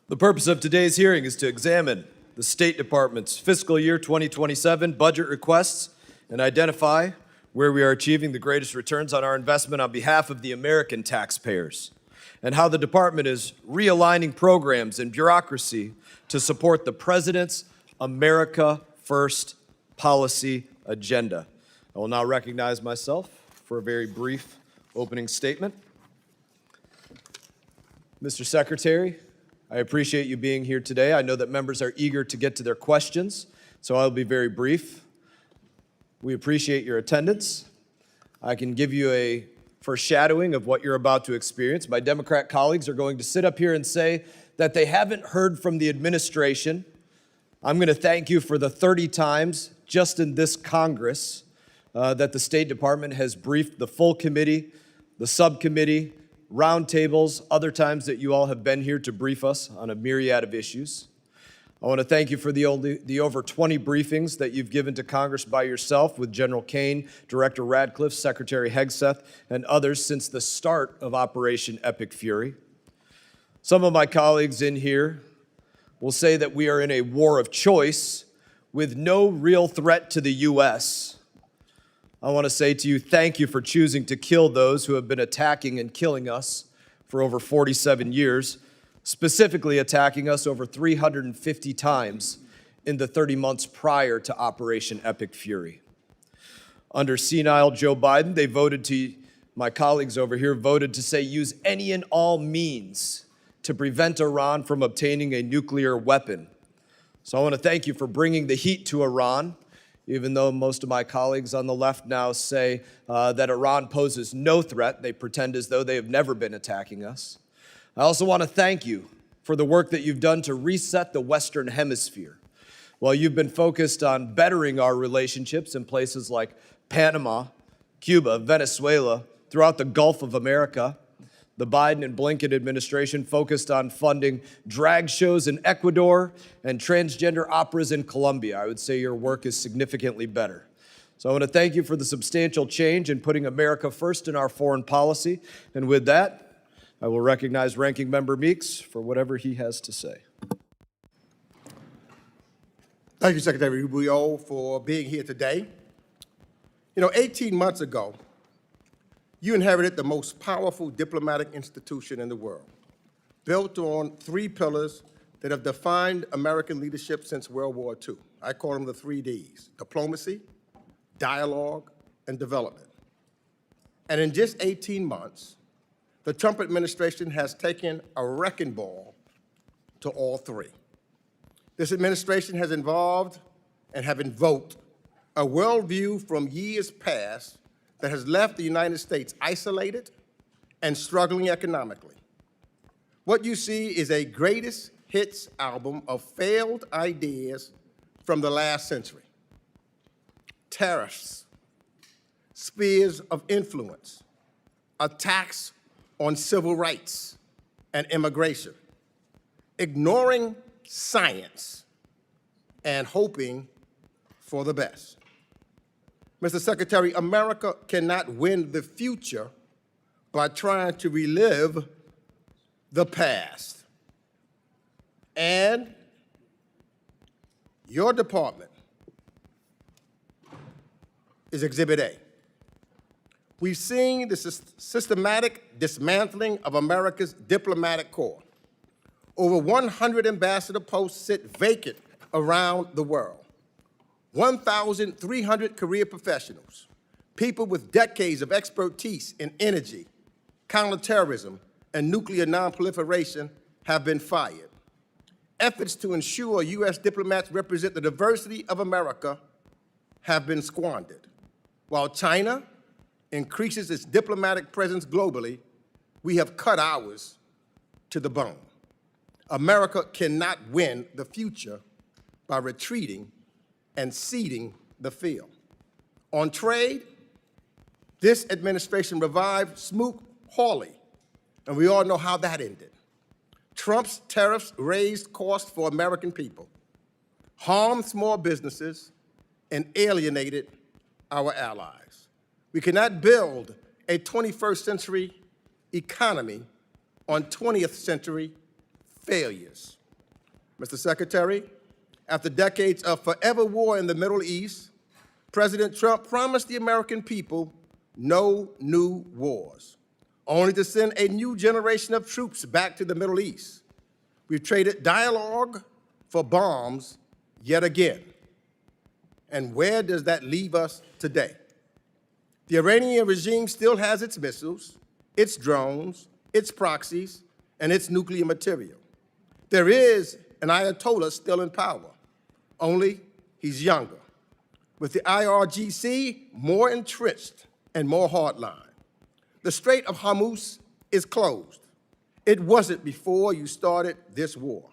The purpose of today's hearing is to examine the State Department's fiscal year 2027 budget requests and identify where we are achieving the greatest returns on our investment on behalf of the American taxpayers, and how the department is realigning programs and bureaucracy to support the President's America First policy agenda. I will now recognize myself for a very brief opening statement. Mr. Secretary, I appreciate you being here today. I know that members are eager to get to their questions, so I'll be very brief. We appreciate your attendance. I can give you a foreshadowing of what you're about to experience. My Democrat colleagues are going to sit up here and say that they haven't heard from the administration. I'm going to thank you for the 30 times just in this Congress that the State Department has briefed the full committee, the subcommittee, roundtables, other times that you all have been here to brief us on a myriad of issues. I want to thank you for the over 20 briefings that you've given to Congress by yourself with General Kane, Director Radcliffe, Secretary Hegseth, and others since the start of Operation Epic Fury. Some of my colleagues in here will say that we are in a war of choice with no real threat to the U.S. I want to say to you, thank you for choosing to kill those who have been attacking and killing us for over 47 years, specifically attacking us over 350 times in the 30 months prior to Operation Epic Fury. Under senile Joe Biden, my colleagues over here voted to say use any and all means to prevent Iran from obtaining a nuclear weapon. So I want to thank you for bringing the heat to Iran, even though most of my colleagues on the left now say that Iran poses no threat. They pretend as though they have never been attacking us. I also want to thank you for the work that you've done to reset the Western Hemisphere. While you've been focused on bettering our relationships in places like Panama, Cuba, Venezuela, throughout the Gulf of America, the Biden and Blinken administration focused on funding drag shows in Ecuador and transgender operas in Colombia. I would say your work is significantly better. So I want to thank you for the substantial change in putting America first in our foreign policy. And with that, I will recognize Ranking Member Meeks for whatever he has to say. Thank you, Secretary Rubio, for being here today. 18 months ago, you inherited the most powerful diplomatic institution in the world, built on 3 pillars that have defined American leadership since World War II. I call them the 3 Ds: diplomacy, dialogue, and development. And in just 18 months, the Trump administration has taken a wrecking ball to all 3. This administration has involved and have invoked a worldview from years past that has left the United States isolated and struggling economically. What you see is a greatest hits album of failed ideas from the last century. Tariffs, spheres of influence, attacks on civil rights and immigration, ignoring science and hoping for the best. Mr. Secretary, America cannot win the future by trying to relive the past. And your department is Exhibit A. We've seen the systematic dismantling of America's diplomatic corps. Over 100 ambassador posts sit vacant around the world. 1,300 career professionals, people with decades of expertise in energy, counterterrorism, and nuclear nonproliferation have been fired. Efforts to ensure U.S. diplomats represent the diversity of America have been squandered. While China increases its diplomatic presence globally, we have cut ours to the bone. America cannot win the future by retreating and ceding the field. On trade, this administration revived Smoot-Hawley, and we all know how that ended. Trump's tariffs raised costs for American people, harmed small businesses, and alienated our allies. We cannot build a 21st century economy on 20th century failures. Mr. Secretary, after decades of forever war in the Middle East, President Trump promised the American people no new wars, only to send a new generation of troops back to the Middle East. We've traded dialogue for bombs yet again. And where does that leave us today? The Iranian regime still has its missiles, its drones, its proxies, and its nuclear material. There is an Ayatollah still in power, only he's younger. With the IRGC more entrenched and more hardline. The Strait of Hormuz is closed. It wasn't before you started this war.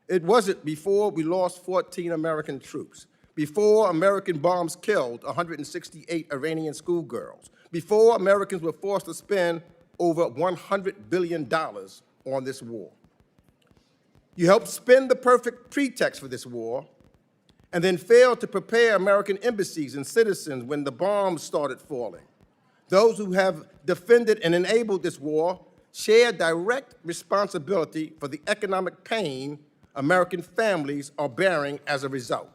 It wasn't before we lost 14 American troops, before American bombs killed 168 Iranian schoolgirls, before Americans were forced to spend over $100 billion on this war. You helped spin the perfect pretext for this war and then failed to prepare American embassies and citizens when the bombs started falling. Those who have defended and enabled this war share direct responsibility for the economic pain American families are bearing as a result.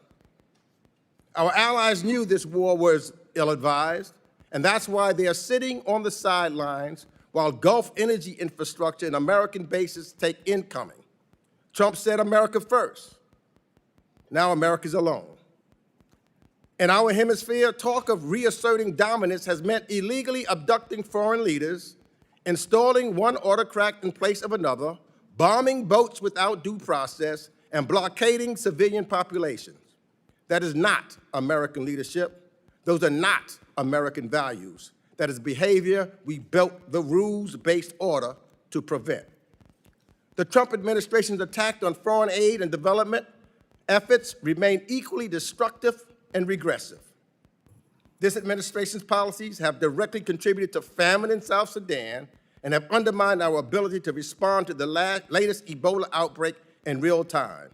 Our allies knew this war was ill-advised, and that's why they are sitting on the sidelines while Gulf energy infrastructure and American bases take incoming. Trump said America first. Now America's alone. In our hemisphere, talk of reasserting dominance has meant illegally abducting foreign leaders, installing one autocrat in place of another, bombing boats without due process, and blockading civilian populations. That is not American leadership. Those are not American values. That is behavior we built the rules-based order to prevent. The Trump administration's attack on foreign aid and development efforts remain equally destructive and regressive. This administration's policies have directly contributed to famine in South Sudan and have undermined our ability to respond to the latest Ebola outbreak in real time.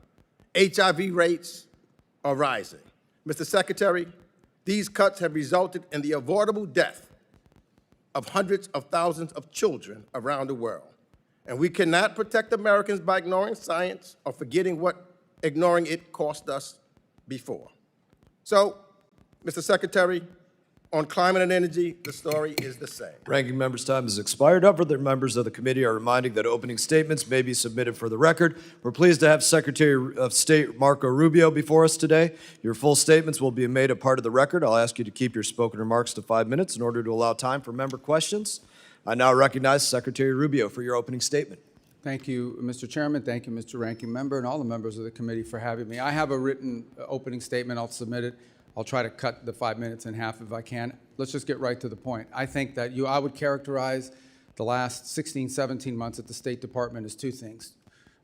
HIV rates are rising. Mr. Secretary, these cuts have resulted in the avoidable death of hundreds of thousands of children around the world. And we cannot protect Americans by ignoring science or forgetting what ignoring it cost us before. So, Mr. Secretary, on climate and energy, the story is the same. Ranking member's time has expired. Other members of the committee are reminding that opening statements may be submitted for the record. We're pleased to have Secretary of State Marco Rubio before us today. Your full statements will be made a part of the record. I'll ask you to keep your spoken remarks to 5 minutes in order to allow time for member questions. I now recognize Secretary Rubio for your opening statement. Thank you, Mr. Chairman. Thank you, Mr. Ranking Member, and all the members of the committee for having me. I have a written opening statement. I'll submit it. I'll try to cut the 5 minutes in half if I can. Let's just get right to the point. I think that I would characterize the last 16, 17 months at the State Department as two things: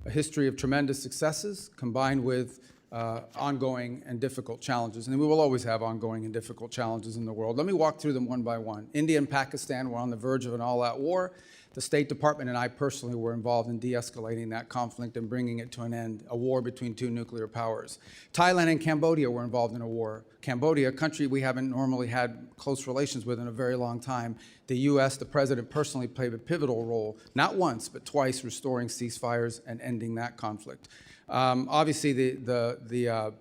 a history of tremendous successes combined with ongoing and difficult challenges. And we will always have ongoing and difficult challenges in the world. Let me walk through them one by one. India and Pakistan were on the verge of an all-out war. The State Department and I personally were involved in de-escalating that conflict and bringing it to an end, a war between two nuclear powers. Thailand and Cambodia were involved in a war. Cambodia, a country we haven't normally had close relations with in a very long time. The U.S., the president personally played a pivotal role, not once, but twice, restoring ceasefires and ending that conflict. Obviously, the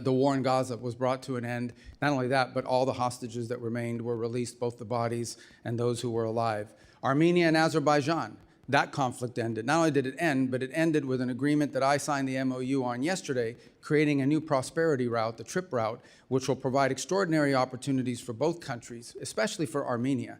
war in Gaza was brought to an end. Not only that, but all the hostages that remained were released, both the bodies and those who were alive. Armenia and Azerbaijan, that conflict ended. Not only did it end, but it ended with an agreement that I signed the MOU on yesterday, creating a new prosperity route, the TRIP route, which will provide extraordinary opportunities for both countries, especially for Armenia,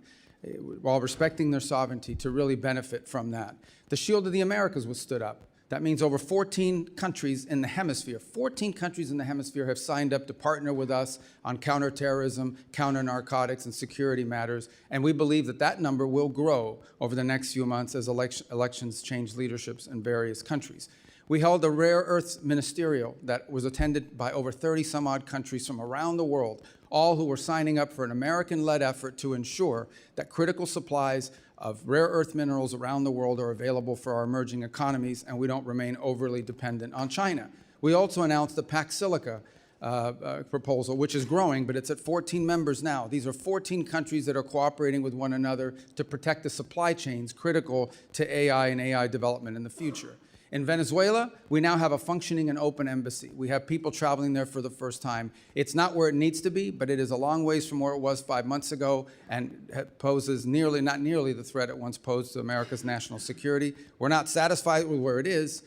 while respecting their sovereignty, to really benefit from that. The Shield of the Americas was stood up. That means over 14 countries in the hemisphere, 14 countries in the hemisphere have signed up to partner with us on counterterrorism, counter-narcotics, and security matters. And we believe that that number will grow over the next few months as elections change leaderships in various countries. We held a rare earths ministerial that was attended by over 30 some odd countries from around the world, all who were signing up for an American-led effort to ensure that critical supplies of rare earth minerals around the world are available for our emerging economies, and we don't remain overly dependent on China. We also announced the Pax Silica proposal, which is growing, but it's at 14 members now. These are 14 countries that are cooperating with one another to protect the supply chains critical to AI and AI development in the future. In Venezuela, we now have a functioning and open embassy. We have people traveling there for the first time. It's not where it needs to be, but it is a long ways from where it was 5 months ago and poses not nearly the threat it once posed to America's national security. We're not satisfied with where it is,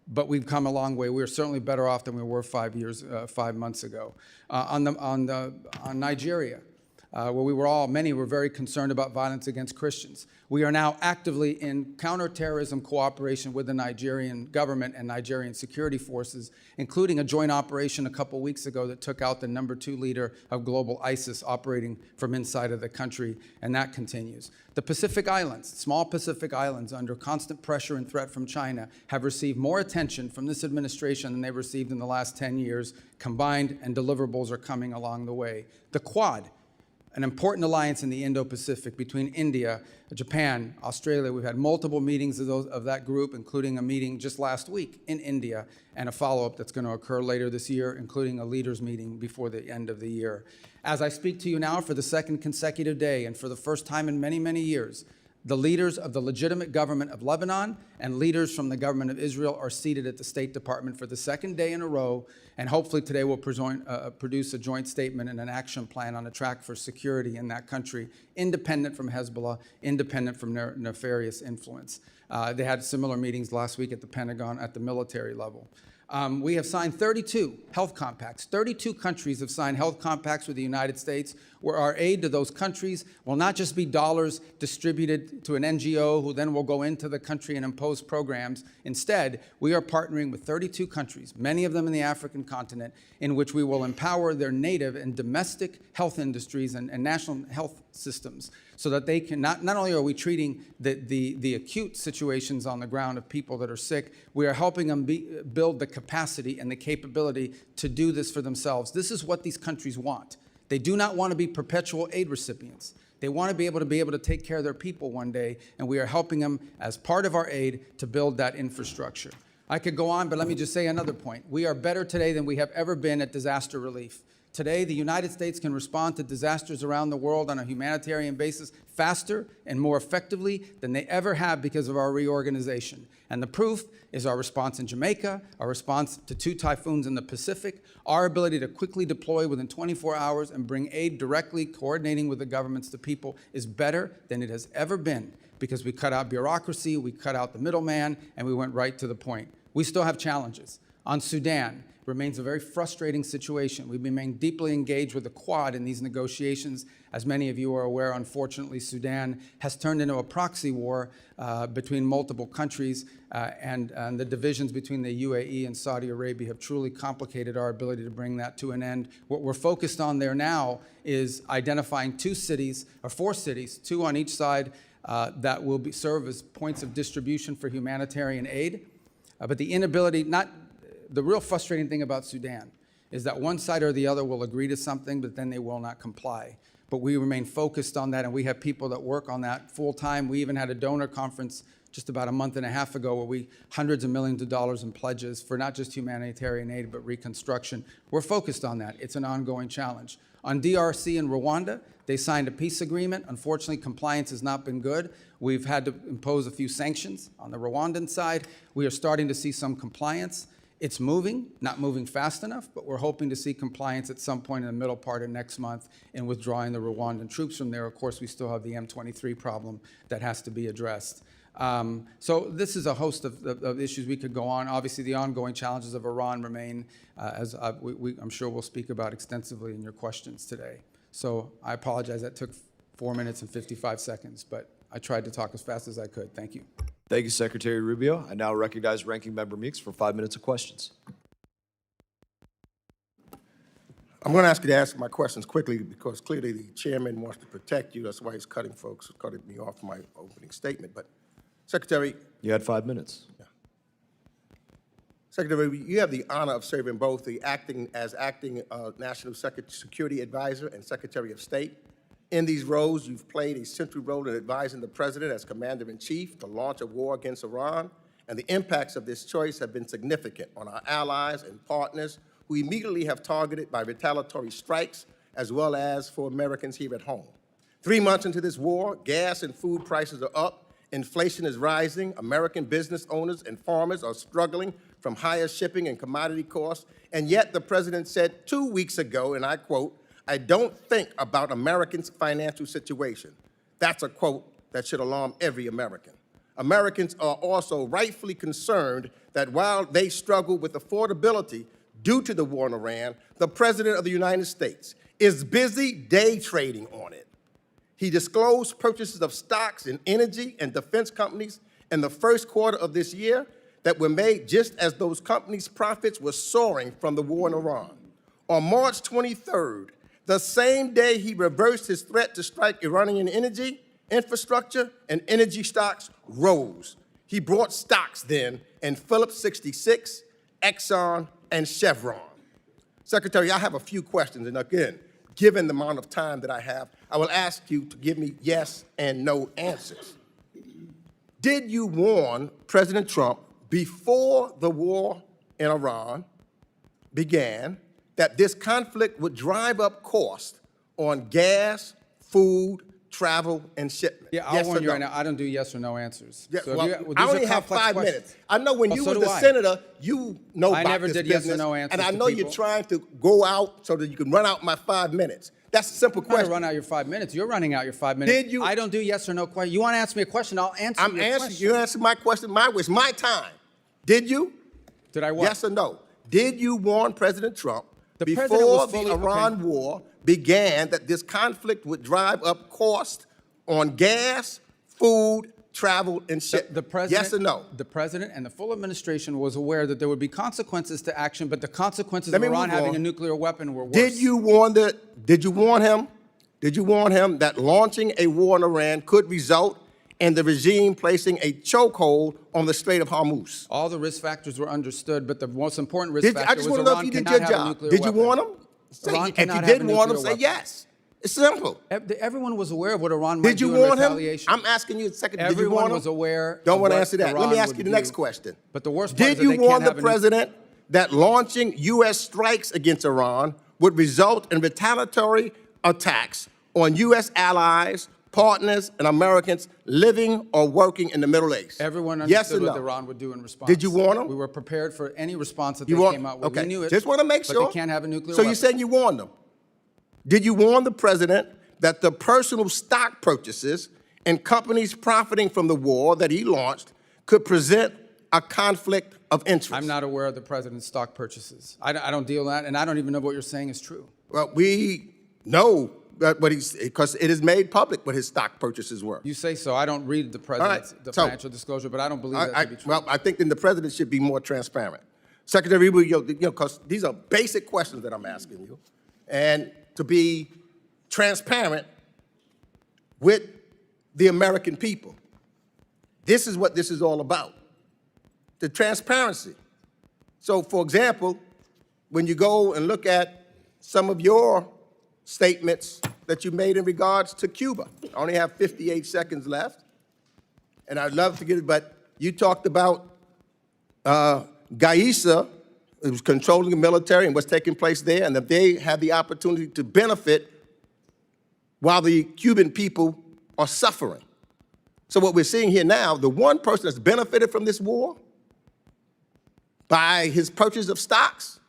but we've come a long way. We're certainly better off than we were 5 months ago. On Nigeria, where many were very concerned about violence against Christians. We are now actively in counterterrorism cooperation with the Nigerian government and Nigerian security forces, including a joint operation a couple weeks ago that took out the #2 leader of global ISIS operating from inside of the country, and that continues. The Pacific Islands, small Pacific Islands under constant pressure and threat from China, have received more attention from this administration than they've received in the last 10 years combined, and deliverables are coming along the way. The Quad, an important alliance in the Indo-Pacific between India, Japan, Australia. We've had multiple meetings of that group, including a meeting just last week in India, and a follow-up that's going to occur later this year, including a leaders meeting before the end of the year. As I speak to you now for the second consecutive day, and for the first time in many, many years, the leaders of the legitimate government of Lebanon and leaders from the government of Israel are seated at the State Department for the second day in a row, and hopefully today we'll produce a joint statement and an action plan on a track for security in that country, independent from Hezbollah, independent from nefarious influence. They had similar meetings last week at the Pentagon at the military level. We have signed 32 health compacts. 32 countries have signed health compacts with the United States, where our aid to those countries will not just be dollars distributed to an NGO who then will go into the country and impose programs. Instead, we are partnering with 32 countries, many of them in the African continent, in which we will empower their native and domestic health industries and national health systems, so that they can, not only are we treating the acute situations on the ground of people that are sick, we are helping them build the capacity and the capability to do this for themselves. This is what these countries want. They do not want to be perpetual aid recipients. They want to be able to take care of their people one day, and we are helping them as part of our aid to build that infrastructure. I could go on, but let me just say another point. We are better today than we have ever been at disaster relief. Today, the United States can respond to disasters around the world on a humanitarian basis faster and more effectively than they ever have because of our reorganization. And the proof is our response in Jamaica, our response to 2 typhoons in the Pacific, our ability to quickly deploy within 24 hours and bring aid directly, coordinating with the governments to people, is better than it has ever been, because we cut out bureaucracy, we cut out the middleman, and we went right to the point. We still have challenges. On Sudan, remains a very frustrating situation. We remain deeply engaged with the Quad in these negotiations. As many of you are aware, unfortunately, Sudan has turned into a proxy war between multiple countries, and the divisions between the UAE and Saudi Arabia have truly complicated our ability to bring that to an end. What we're focused on there now is identifying 2 cities, or 4 cities, 2 on each side, that will serve as points of distribution for humanitarian aid. But the inability, the real frustrating thing about Sudan is that one side or the other will agree to something, but then they will not comply. But we remain focused on that, and we have people that work on that full time. We even had a donor conference just about a month and a half ago where hundreds of millions of dollars in pledges for not just humanitarian aid, but reconstruction. We're focused on that. It's an ongoing challenge. On DRC and Rwanda, they signed a peace agreement. Unfortunately, compliance has not been good. We've had to impose a few sanctions on the Rwandan side. We are starting to see some compliance. It's moving, not moving fast enough, but we're hoping to see compliance at some point in the middle part of next month in withdrawing the Rwandan troops from there. Of course, we still have the M23 problem that has to be addressed. So this is a host of issues we could go on. Obviously, the ongoing challenges of Iran remain, as I'm sure we'll speak about extensively in your questions today. So I apologize, that took 4 minutes and 55 seconds, but I tried to talk as fast as I could. Thank you. Thank you, Secretary Rubio. I now recognize Ranking Member Meeks for 5 minutes of questions. I'm going to ask you to answer my questions quickly because clearly the chairman wants to protect you. That's why he's cutting me off my opening statement. But Secretary, You had 5 minutes. Secretary, you have the honor of serving both the acting National Security Advisor and Secretary of State. In these roles, you've played a central role in advising the President as Commander-in-Chief to launch a war against Iran, and the impacts of this choice have been significant on our allies and partners who immediately have targeted by retaliatory strikes, as well as for Americans here at home. 3 months into this war, gas and food prices are up, inflation is rising, American business owners and farmers are struggling from higher shipping and commodity costs, and yet the president said 2 weeks ago, and I quote, "I don't think about Americans' financial situation." That's a quote that should alarm every American. Americans are also rightfully concerned that while they struggle with affordability due to the war in Iran, the President of the United States is busy day trading on it. He disclosed purchases of stocks in energy and defense companies in the first quarter of this year that were made just as those companies' profits were soaring from the war in Iran. On March 23rd, the same day he reversed his threat to strike Iranian energy, infrastructure, and energy stocks rose. He bought stocks then in Phillips 66, Exxon, and Chevron. Secretary, I have a few questions, and again, given the amount of time that I have, I will ask you to give me yes and no answers. Did you warn President Trump before the war in Iran began that this conflict would drive up costs on gas, food, travel, and shipment? Yeah, I'll Yes warn or you no? right now, I don't do yes or no answers. Yeah, So if well, you- I these are only have complex 5 questions. minutes. I know when Oh, you so were do the I. senator, you know I about never this did yes or business, no answers and I to know you're people. trying to go out so that you can run out my 5 minutes. That's a simple I'm trying to question. run out your 5 minutes. You're running out your 5 minutes. Did you- I don't do yes or no questions. You want to ask me a question, I'll answer I'm your answering. question. You answer my question. It's my time. Did you? Did I what? Yes or no? Did you warn President Trump The president before was fully- the Iran war began that this conflict would drive up costs on gas, food, travel, and shipment? The president, Yes or no? The president and the full administration was aware that there would be consequences to action, but the consequences Let of me Iran move having on. a nuclear weapon were worse. Did you warn him? Did you warn him that launching a war in Iran could result in the regime placing a chokehold on the Strait of Hormuz? All the risk factors were understood, but the most important risk I factor just was want to know if Iran you did cannot your have a job. nuclear Did you weapon. warn him? Iran If cannot you have didn't a warn him, nuclear say weapon. yes. It's simple. Everyone was aware of what Iran might Did you do in warn him? retaliation. I'm asking you a second. Did you Everyone warn him? was aware. Don't of want to what answer that. Let Iran me ask would you the next do. question. But the worst part Did is that you they warn can't the have a president that launching U.S. strikes against Iran would result in retaliatory attacks on U.S. allies, partners, and Americans living or working in the Middle East? Everyone Yes or understood what no? Iran would do in response. Did you warn them? We were prepared for any response that You they warn- came out with. Okay. We knew it. Just want to make sure. But they can't have a nuclear So weapon. you said you warned them. Did you warn the president that the personal stock purchases and companies profiting from the war that he launched could present a conflict of interest? I'm not aware of the president's stock purchases. I don't deal in that, and I don't even know what you're saying is true. Well, we know that because it is made public what his stock purchases were. You say so. I don't read the president's right. the So- financial disclosure, but I don't believe that to be true. Well, I think then the president should be more transparent. Secretary Rubio, because these are basic questions that I'm asking you, and to be transparent with the American people. This is what this is all about, the transparency. So, for example, when you go and look at some of your statements that you made in regards to Cuba, I only have 58 seconds left, and I'd love to get it, but you talked about Gaisa, who was controlling the military and what's taking place there, and that they had the opportunity to benefit while the Cuban people are suffering. So what we're seeing here now, the one person that's benefited from this war by his purchase of stocks,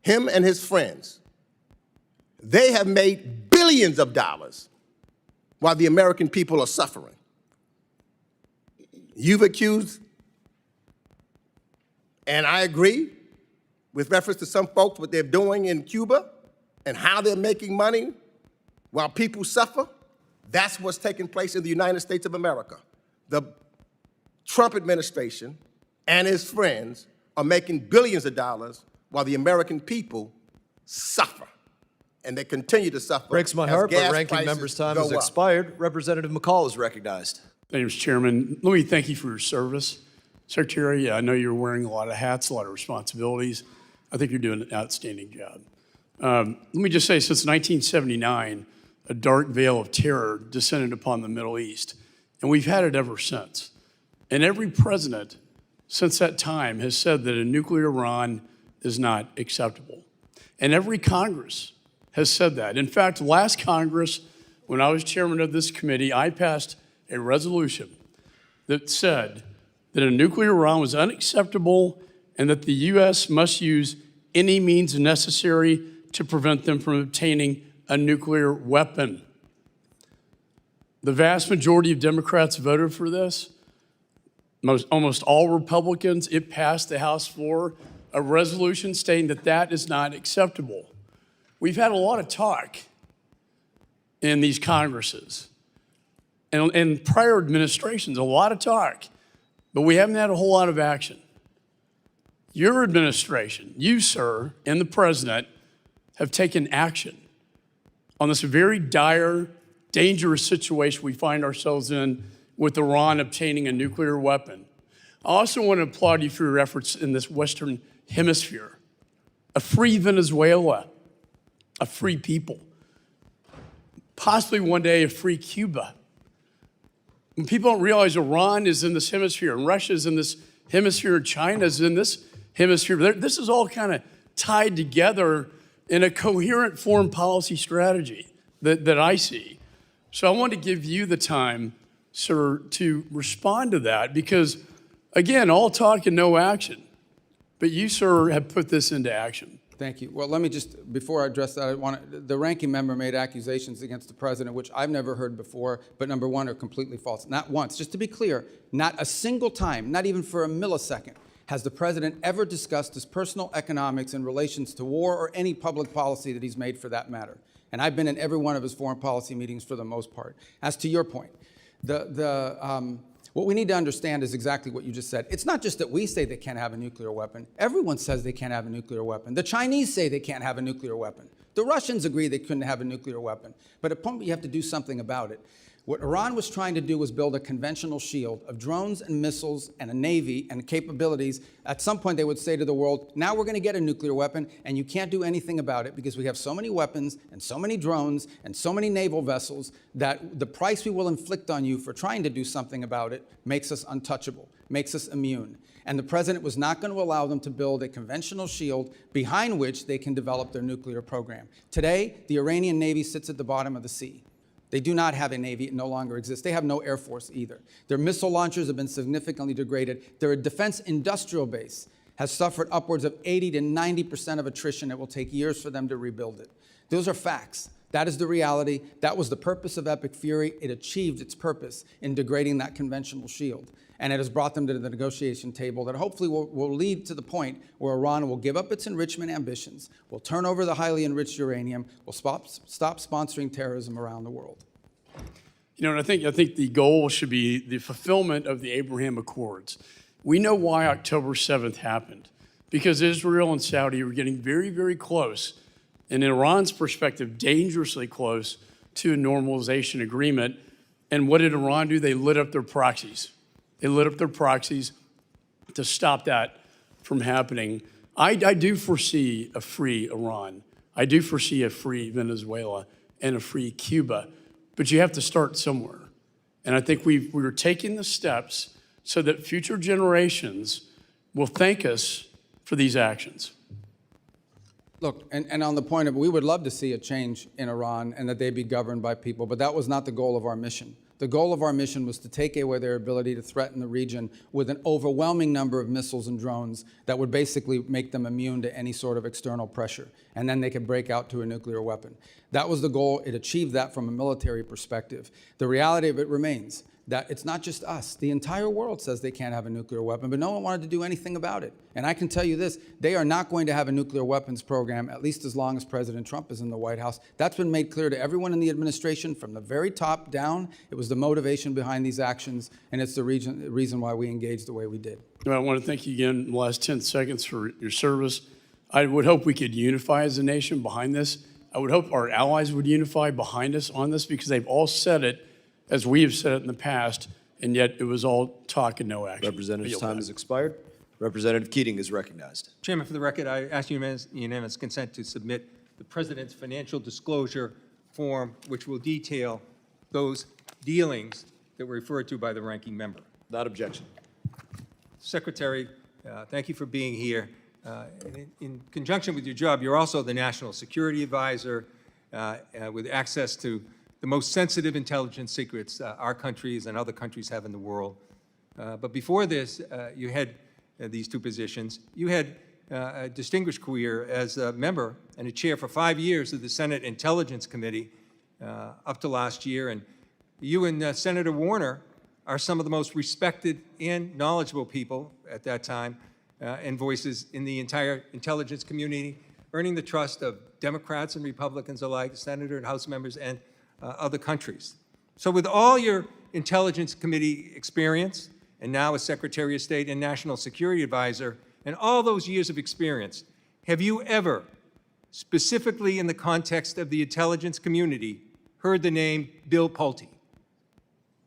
him and his friends, they have made billions of dollars while the American people are suffering. You've accused, and I agree, with reference to some folks, what they're doing in Cuba and how they're making money while people suffer. That's what's taking place in the United States of America. The Trump administration and his friends are making billions of dollars while the American people suffer. And they continue to suffer. Breaks my as heart, but gas ranking prices member's time go has up. expired. Representative McCall is recognized. Thank you, Mr. Chairman. Let me thank you for your service. Secretary, I know you're wearing a lot of hats, a lot of responsibilities. I think you're doing an outstanding job. Let me just say, since 1979, a dark veil of terror descended upon the Middle East, and we've had it ever since. And every president since that time has said that a nuclear Iran is not acceptable. And every Congress has said that. In fact, last Congress, when I was chairman of this committee, I passed a resolution that said that a nuclear Iran was unacceptable and that the U.S. must use any means necessary to prevent them from obtaining a nuclear weapon. The vast majority of Democrats voted for this. Almost all Republicans. It passed the House floor, a resolution stating that that is not acceptable. We've had a lot of talk in these Congresses and prior administrations, a lot of talk, but we haven't had a whole lot of action. Your administration, you, sir, and the president have taken action on this very dire, dangerous situation we find ourselves in with Iran obtaining a nuclear weapon. I also want to applaud you for your efforts in this Western Hemisphere. A free Venezuela, a free people, possibly one day a free Cuba. When people don't realize Iran is in this hemisphere, and Russia is in this hemisphere, and China is in this hemisphere, this is all kind of tied together in a coherent foreign policy strategy that I see. So I want to give you the time, sir, to respond to that because, again, all talk and no action. But you, sir, have put this into action. Thank you. Well, let me just, before I address that, the ranking member made accusations against the president, which I've never heard before, but number one, are completely false. Not once. Just to be clear, not a single time, not even for a millisecond, has the president ever discussed his personal economics in relations to war or any public policy that he's made for that matter. And I've been in every one of his foreign policy meetings for the most part. As to your point, what we need to understand is exactly what you just said. It's not just that we say they can't have a nuclear weapon. Everyone says they can't have a nuclear weapon. The Chinese say they can't have a nuclear weapon. The Russians agree they couldn't have a nuclear weapon. But at a point, you have to do something about it. What Iran was trying to do was build a conventional shield of drones and missiles and a navy and capabilities. At some point, they would say to the world, now we're going to get a nuclear weapon, and you can't do anything about it because we have so many weapons and so many drones and so many naval vessels that the price we will inflict on you for trying to do something about it makes us untouchable, makes us immune. And the president was not going to allow them to build a conventional shield behind which they can develop their nuclear program. Today, the Iranian Navy sits at the bottom of the sea. They do not have a Navy. It no longer exists. They have no Air Force either. Their missile launchers have been significantly degraded. Their defense industrial base has suffered upwards of 80 to 90% of attrition. It will take years for them to rebuild it. Those are facts. That is the reality. That was the purpose of Epic Fury. It achieved its purpose in degrading that conventional shield. And it has brought them to the negotiation table that hopefully will lead to the point where Iran will give up its enrichment ambitions, will turn over the highly enriched uranium, will stop sponsoring terrorism around the world. You know, and I think the goal should be the fulfillment of the Abraham Accords. We know why October 7th happened, because Israel and Saudi were getting very, very close, and in Iran's perspective, dangerously close to a normalization agreement. And what did Iran do? They lit up their proxies. They lit up their proxies to stop that from happening. I do foresee a free Iran. I do foresee a free Venezuela and a free Cuba. But you have to start somewhere. And I think we're taking the steps so that future generations will thank us for these actions. Look, and on the point of, we would love to see a change in Iran and that they be governed by people, but that was not the goal of our mission. The goal of our mission was to take away their ability to threaten the region with an overwhelming number of missiles and drones that would basically make them immune to any sort of external pressure. And then they could break out to a nuclear weapon. That was the goal. It achieved that from a military perspective. The reality of it remains that it's not just us. The entire world says they can't have a nuclear weapon, but no one wanted to do anything about it. And I can tell you this, they are not going to have a nuclear weapons program, at least as long as President Trump is in the White House. That's been made clear to everyone in the administration from the very top down. It was the motivation behind these actions, and it's the reason why we engaged the way we did. Well, I want to thank you again in the last 10 seconds for your service. I would hope we could unify as a nation behind this. I would hope our allies would unify behind us on this because they've all said it as we have said it in the past, and yet it was all talk and no action. Representative's time has expired. Representative Keating is recognized. Chairman, for the record, I ask unanimous consent to submit the President's financial disclosure form, which will detail those dealings that were referred to by the ranking member. Without objection. Secretary, thank you for being here. in conjunction with your job, you're also the National Security Advisor with access to the most sensitive intelligence secrets our countries and other countries have in the world. But before this, you had these two positions. You had a distinguished career as a member and a chair for 5 years of the Senate Intelligence Committee up to last year. And you and Senator Warner are some of the most respected and knowledgeable people at that time and voices in the entire intelligence community, earning the trust of Democrats and Republicans alike, Senator and House members, and other countries. So with all your Intelligence Committee experience, and now as Secretary of State and National Security Advisor, and all those years of experience, have you ever, specifically in the context of the intelligence community, heard the name Bill Pulte?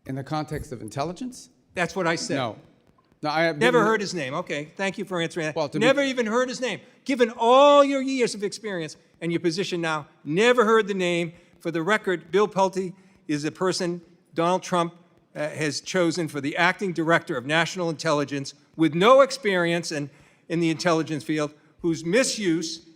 In the context of intelligence? That's what I said. No. No, I have Never heard his name. Okay, thank you for answering that. Well, Never even heard his name. Given all your years of experience and your position now, never heard the name. For the record, Bill Pulte is a person Donald Trump has chosen for the acting director of national intelligence with no experience in the intelligence field, whose misuse,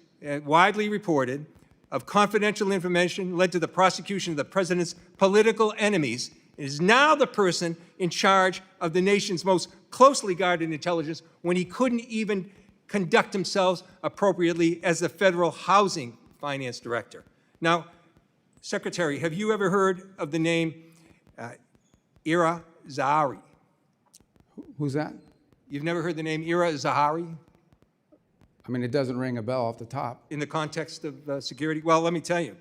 widely reported, of confidential information led to the prosecution of the president's political enemies, is now the person in charge of the nation's most closely guarded intelligence when he couldn't even conduct himself appropriately as the federal housing finance director. Now, Secretary, have you ever heard of the name Ira Zahari? Who's that? You've never heard the name Ira Zahari I mean, it doesn't ring a bell off the top. in the context of security? Well, let me tell you.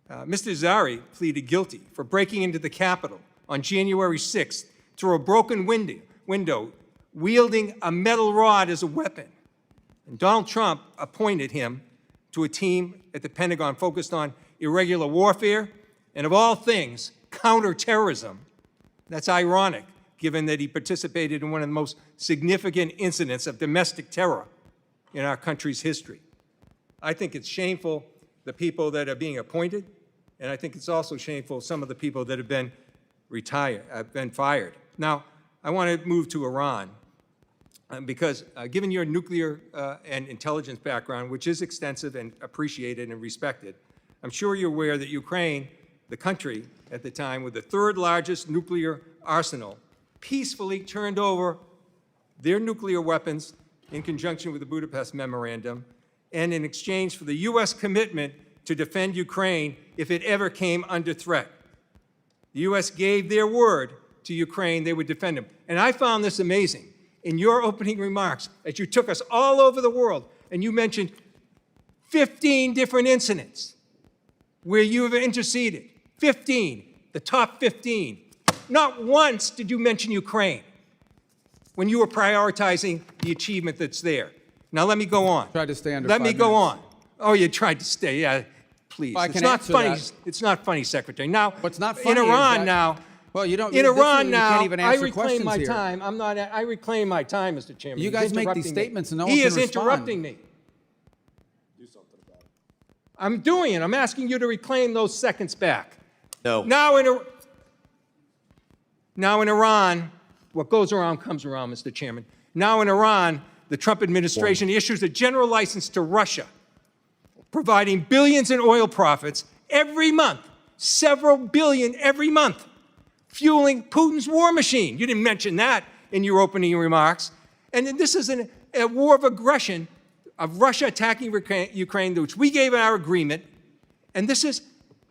Mr. Zahari pleaded guilty for breaking into the Capitol on January 6th through a broken window, wielding a metal rod as a weapon. And Donald Trump appointed him to a team at the Pentagon focused on irregular warfare and, of all things, counterterrorism. That's ironic, given that he participated in one of the most significant incidents of domestic terror in our country's history. I think it's shameful, the people that are being appointed, and I think it's also shameful, some of the people that have been fired. Now, I want to move to Iran, because given your nuclear and intelligence background, which is extensive and appreciated and respected, I'm sure you're aware that Ukraine, the country at the time with the third largest nuclear arsenal, peacefully turned over their nuclear weapons in conjunction with the Budapest Memorandum, and in exchange for the U.S. commitment to defend Ukraine if it ever came under threat. The U.S. gave their word to Ukraine they would defend them. And I found this amazing. In your opening remarks, as you took us all over the world, and you mentioned 15 different incidents where you have interceded, 15, the top 15. Not once did you mention Ukraine when you were prioritizing the achievement that's there. Now let me go on. Try to stay under Let 5 me go minutes. on. Oh, you tried to stay, yeah, please. Well, I It's can not answer funny. that. It's not funny, Secretary. Now, What's not funny in is Iran that- now, Well, you don't. in this is- Iran you now, can't even I answer reclaim questions my here. time. I reclaim my time, Mr. Chairman. You He's guys make these interrupting me. statements and no He one can is respond. interrupting me. I'm doing it. I'm asking you to reclaim those seconds back. No. Now in Iran, what goes around comes around, Mr. Chairman. Now in Iran, the Trump administration issues a general license to Russia, providing billions in oil profits every month, several billion every month, fueling Putin's war machine. You didn't mention that in your opening remarks. And then this is a war of aggression of Russia attacking Ukraine, which we gave in our agreement. And this is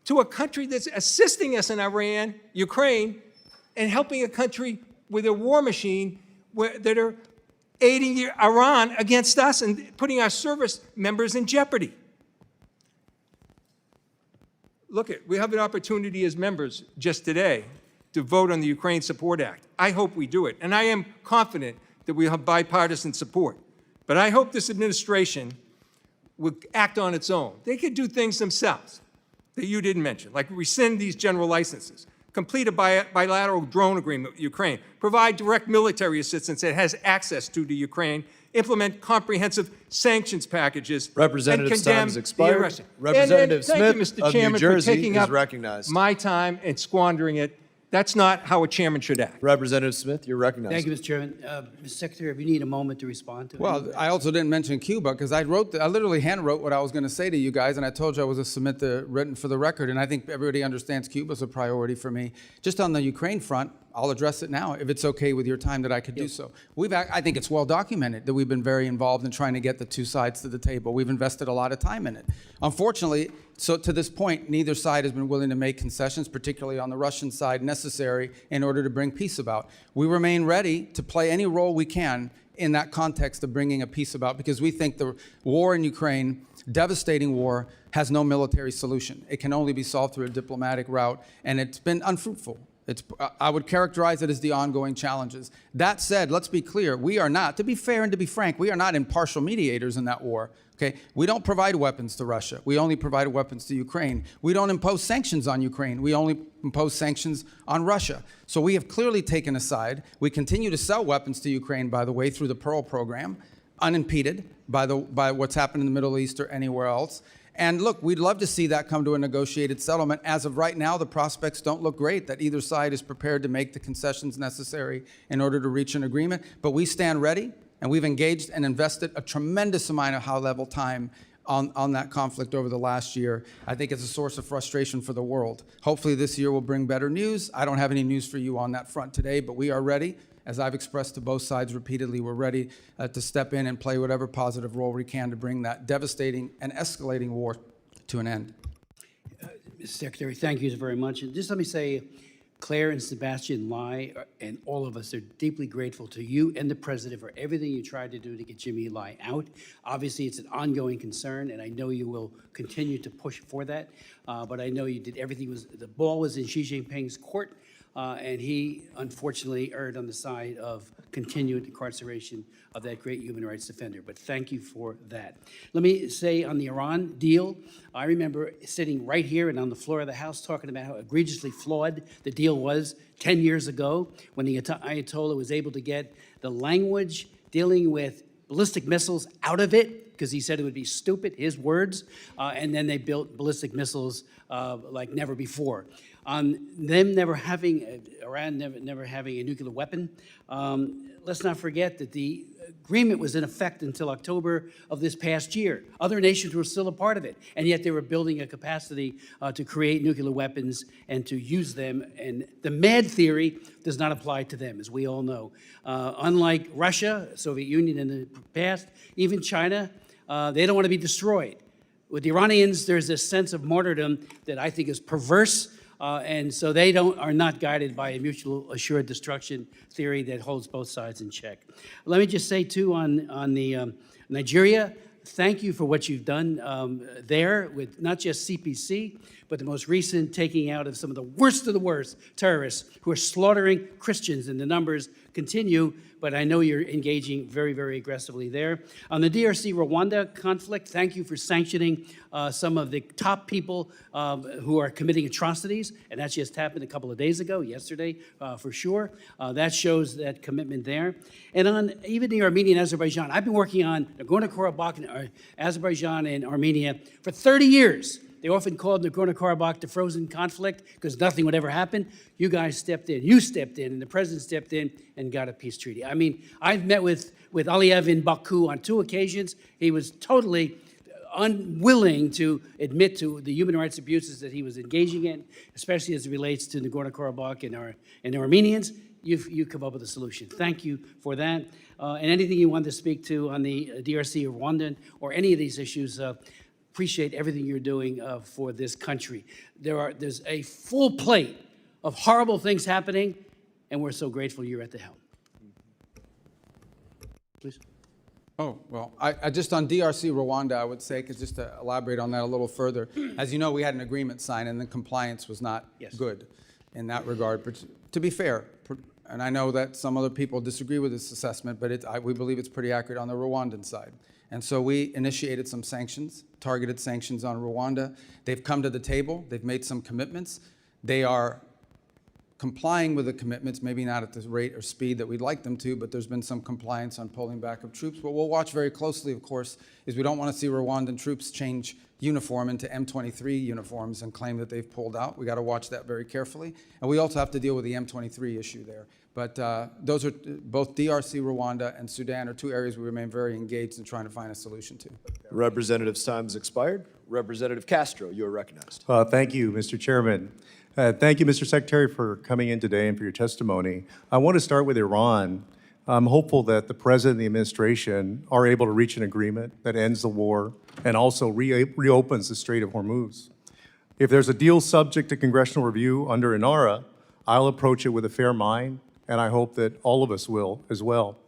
to a country that's assisting us in Iran, Ukraine, and helping a country with a war machine that are aiding Iran against us and putting our service members in jeopardy. Look, we have an opportunity as members just today to vote on the Ukraine Support Act. I hope we do it, and I am confident that we have bipartisan support. But I hope this administration will act on its own. They could do things themselves that you didn't mention, like rescind these general licenses, complete a bilateral drone agreement with Ukraine, provide direct military assistance that has access to Ukraine, implement comprehensive sanctions packages, Representative's and condemn time has expired. the aggression. Representative Thank you, Smith Mr. of New Chairman, Jersey for taking is up recognized. my time and squandering it That's not how a chairman should act. Representative Smith, you're recognized. Thank you, Mr. Chairman. Mr. Secretary, if you need a moment to respond to it. Well, I also didn't mention Cuba because I literally hand wrote what I was going to say to you guys, and I told you I was going to submit the written for the record, and I think everybody understands Cuba is a priority for me. Just on the Ukraine front, I'll address it now if it's okay with your time that I could do so. I think it's well documented that we've been very involved in trying to get the two sides to the table. We've invested a lot of time in it. Unfortunately, so to this point, neither side has been willing to make concessions, particularly on the Russian side, necessary in order to bring peace about. We remain ready to play any role we can in that context of bringing a peace about, because we think the war in Ukraine, devastating war, has no military solution. It can only be solved through a diplomatic route, and it's been unfruitful. I would characterize it as the ongoing challenges. That said, let's be clear, we are not, to be fair and to be frank, we are not impartial mediators in that war. Okay? We don't provide weapons to Russia. We only provide weapons to Ukraine. We don't impose sanctions on Ukraine. We only impose sanctions on Russia. So we have clearly taken a side. We continue to sell weapons to Ukraine, by the way, through the Pearl program, unimpeded by what's happened in the Middle East or anywhere else. And look, we'd love to see that come to a negotiated settlement. As of right now, the prospects don't look great that either side is prepared to make the concessions necessary in order to reach an agreement. But we stand ready, and we've engaged and invested a tremendous amount of high-level time on that conflict over the last year. I think it's a source of frustration for the world. Hopefully this year will bring better news. I don't have any news for you on that front today, but we are ready. As I've expressed to both sides repeatedly, we're ready to step in and play whatever positive role we can to bring that devastating and escalating war to an end. Mr. Secretary, thank you very much. And just let me say, Claire and Sebastian Lai and all of us are deeply grateful to you and the President for everything you tried to do to get Jimmy Lai out. Obviously, it's an ongoing concern, and I know you will continue to push for that. But I know you did everything. The ball was in Xi Jinping's court. And he, unfortunately, erred on the side of continued incarceration of that great human rights defender. But thank you for that. Let me say on the Iran deal, I remember sitting right here and on the floor of the House talking about how egregiously flawed the deal was 10 years ago when the Ayatollah was able to get the language dealing with ballistic missiles out of it because he said it would be stupid, his words, and then they built ballistic missiles like never before. On them never having, Iran never having a nuclear weapon, let's not forget that the agreement was in effect until October of this past year. Other nations were still a part of it, and yet they were building a capacity to create nuclear weapons and to use them. And the MAD theory does not apply to them, as we all know. Unlike Russia, Soviet Union in the past, even China, they don't want to be destroyed. With the Iranians, there's this sense of martyrdom that I think is perverse. And so they are not guided by a mutual assured destruction theory that holds both sides in check. Let me just say, too, on the Nigeria, thank you for what you've done there with not just CPC, but the most recent taking out of some of the worst terrorists who are slaughtering Christians, and the numbers continue, but I know you're engaging very, very aggressively there. On the DRC-Rwanda conflict, thank you for sanctioning some of the top people who are committing atrocities, and that just happened a couple of days ago, yesterday, for sure. That shows that commitment there. And on even the Armenia and Azerbaijan, I've been working on Nagorno-Karabakh and Azerbaijan and Armenia for 30 years. They often called Nagorno-Karabakh the frozen conflict because nothing would ever happen. You guys stepped in, and the president stepped in and got a peace treaty. I mean, I've met with Aliyev in Baku on 2 occasions. He was totally unwilling to admit to the human rights abuses that he was engaging in, especially as it relates to Nagorno-Karabakh and the Armenians. You've come up with a solution. Thank you for that. And anything you want to speak to on the DRC or Rwanda or any of these issues, appreciate everything you're doing for this country. There's a full plate of horrible things happening, and we're so grateful you're at the helm. Please. Oh, well, I just on DRC Rwanda, I would say, because just to elaborate on that a little further, as you know, we had an agreement signed, and the compliance was not good in that regard. But to be fair, and I know that some other people disagree with this assessment, but we believe it's pretty accurate on the Rwandan side. And so we initiated some sanctions, targeted sanctions on Rwanda. They've come to the table. They've made some commitments. They are complying with the commitments, maybe not at the rate or speed that we'd like them to, but there's been some compliance on pulling back of troops. What we'll watch very closely, of course, is we don't want to see Rwandan troops change uniform into M23 uniforms and claim that they've pulled out. We got to watch that very carefully. And we also have to deal with the M23 issue there. But those are both DRC, Rwanda, and Sudan are two areas we remain very engaged in trying to find a solution to. Representative's time has expired. Representative Castro, you are recognized. Thank you, Mr. Chairman. Thank you, Mr. Secretary, for coming in today and for your testimony. I want to start with Iran. I'm hopeful that the President and the administration are able to reach an agreement that ends the war and also reopens the Strait of Hormuz. If there's a deal subject to congressional review under INARA, I'll approach it with a fair mind, and I hope that all of us will as well.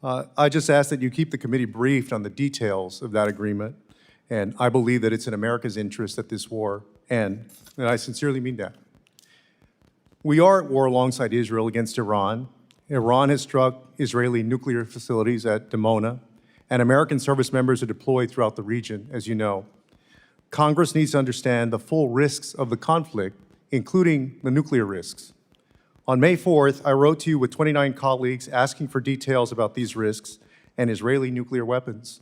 I just ask that you keep the committee briefed on the details of that agreement, and I believe that it's in America's interest that this war end, and I sincerely mean that. We are at war alongside Israel against Iran. Iran has struck Israeli nuclear facilities at Dimona, and American service members are deployed throughout the region, as you know. Congress needs to understand the full risks of the conflict, including the nuclear risks. On May 4th, I wrote to you with 29 colleagues asking for details about these risks and Israeli nuclear weapons.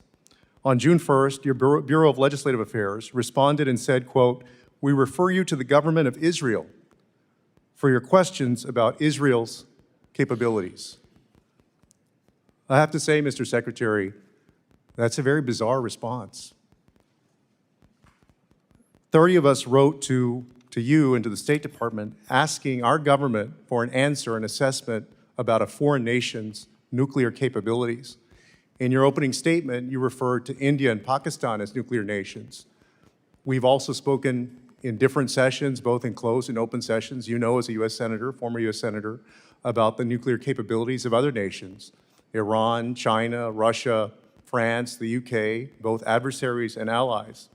On June 1st, your Bureau of Legislative Affairs responded and said, quote, "We refer you to the government of Israel for your questions about Israel's capabilities." I have to say, Mr. Secretary, that's a very bizarre response. 30 of us wrote to you and to the State Department asking our government for an answer, an assessment about a foreign nation's nuclear capabilities. In your opening statement, you referred to India and Pakistan as nuclear nations. We've also spoken in different sessions, both in closed and open sessions, you know, as a U.S. Senator, former U.S. Senator, about the nuclear capabilities of other nations, Iran, China, Russia, France, the UK, both adversaries and allies.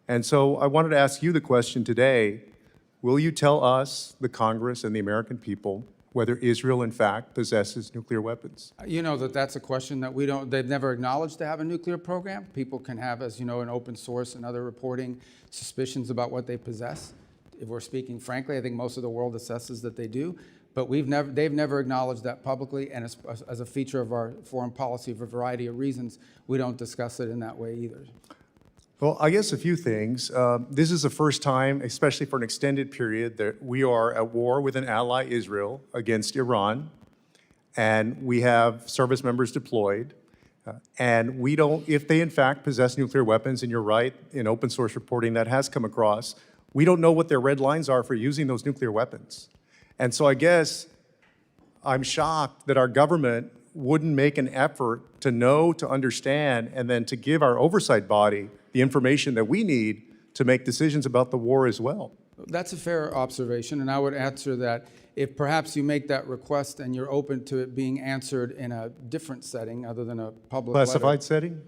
And so I wanted to ask you the question today, will you tell us, the Congress and the American people, whether Israel in fact possesses nuclear weapons? You know that that's a question that they've never acknowledged to have a nuclear program. People can have, as you know, in open source and other reporting, suspicions about what they possess. If we're speaking frankly, I think most of the world assesses that they do, but they've never acknowledged that publicly, and as a feature of our foreign policy for a variety of reasons, we don't discuss it in that way either. Well, I guess a few things. This is the first time, especially for an extended period, that we are at war with an ally, Israel, against Iran, and we have service members deployed. And we don't, if they in fact possess nuclear weapons, and you're right, in open source reporting that has come across, we don't know what their red lines are for using those nuclear weapons. And so I guess I'm shocked that our government wouldn't make an effort to know, to understand, and then to give our oversight body the information that we need to make decisions about the war as well. That's a fair observation, and I would answer that if perhaps you make that request and you're open to it being answered in a different setting other than a public Classified letter. setting?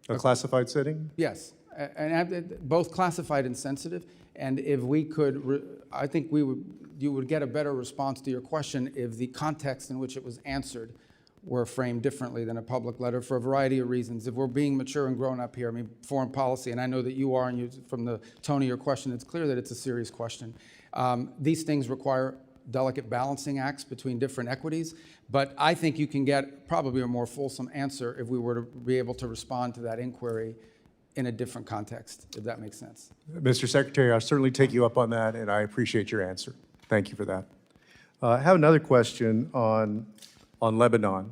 A classified setting? Yes, and both classified and sensitive. And if we could, I think you would get a better response to your question if the context in which it was answered were framed differently than a public letter for a variety of reasons. If we're being mature and grown up here, I mean, foreign policy, and I know that you are, and from the tone of your question, it's clear that it's a serious question. These things require delicate balancing acts between different equities, but I think you can get probably a more fulsome answer if we were to be able to respond to that inquiry in a different context, if that makes sense. Mr. Secretary, I'll certainly take you up on that, and I appreciate your answer. Thank you for that. I have another question on Lebanon.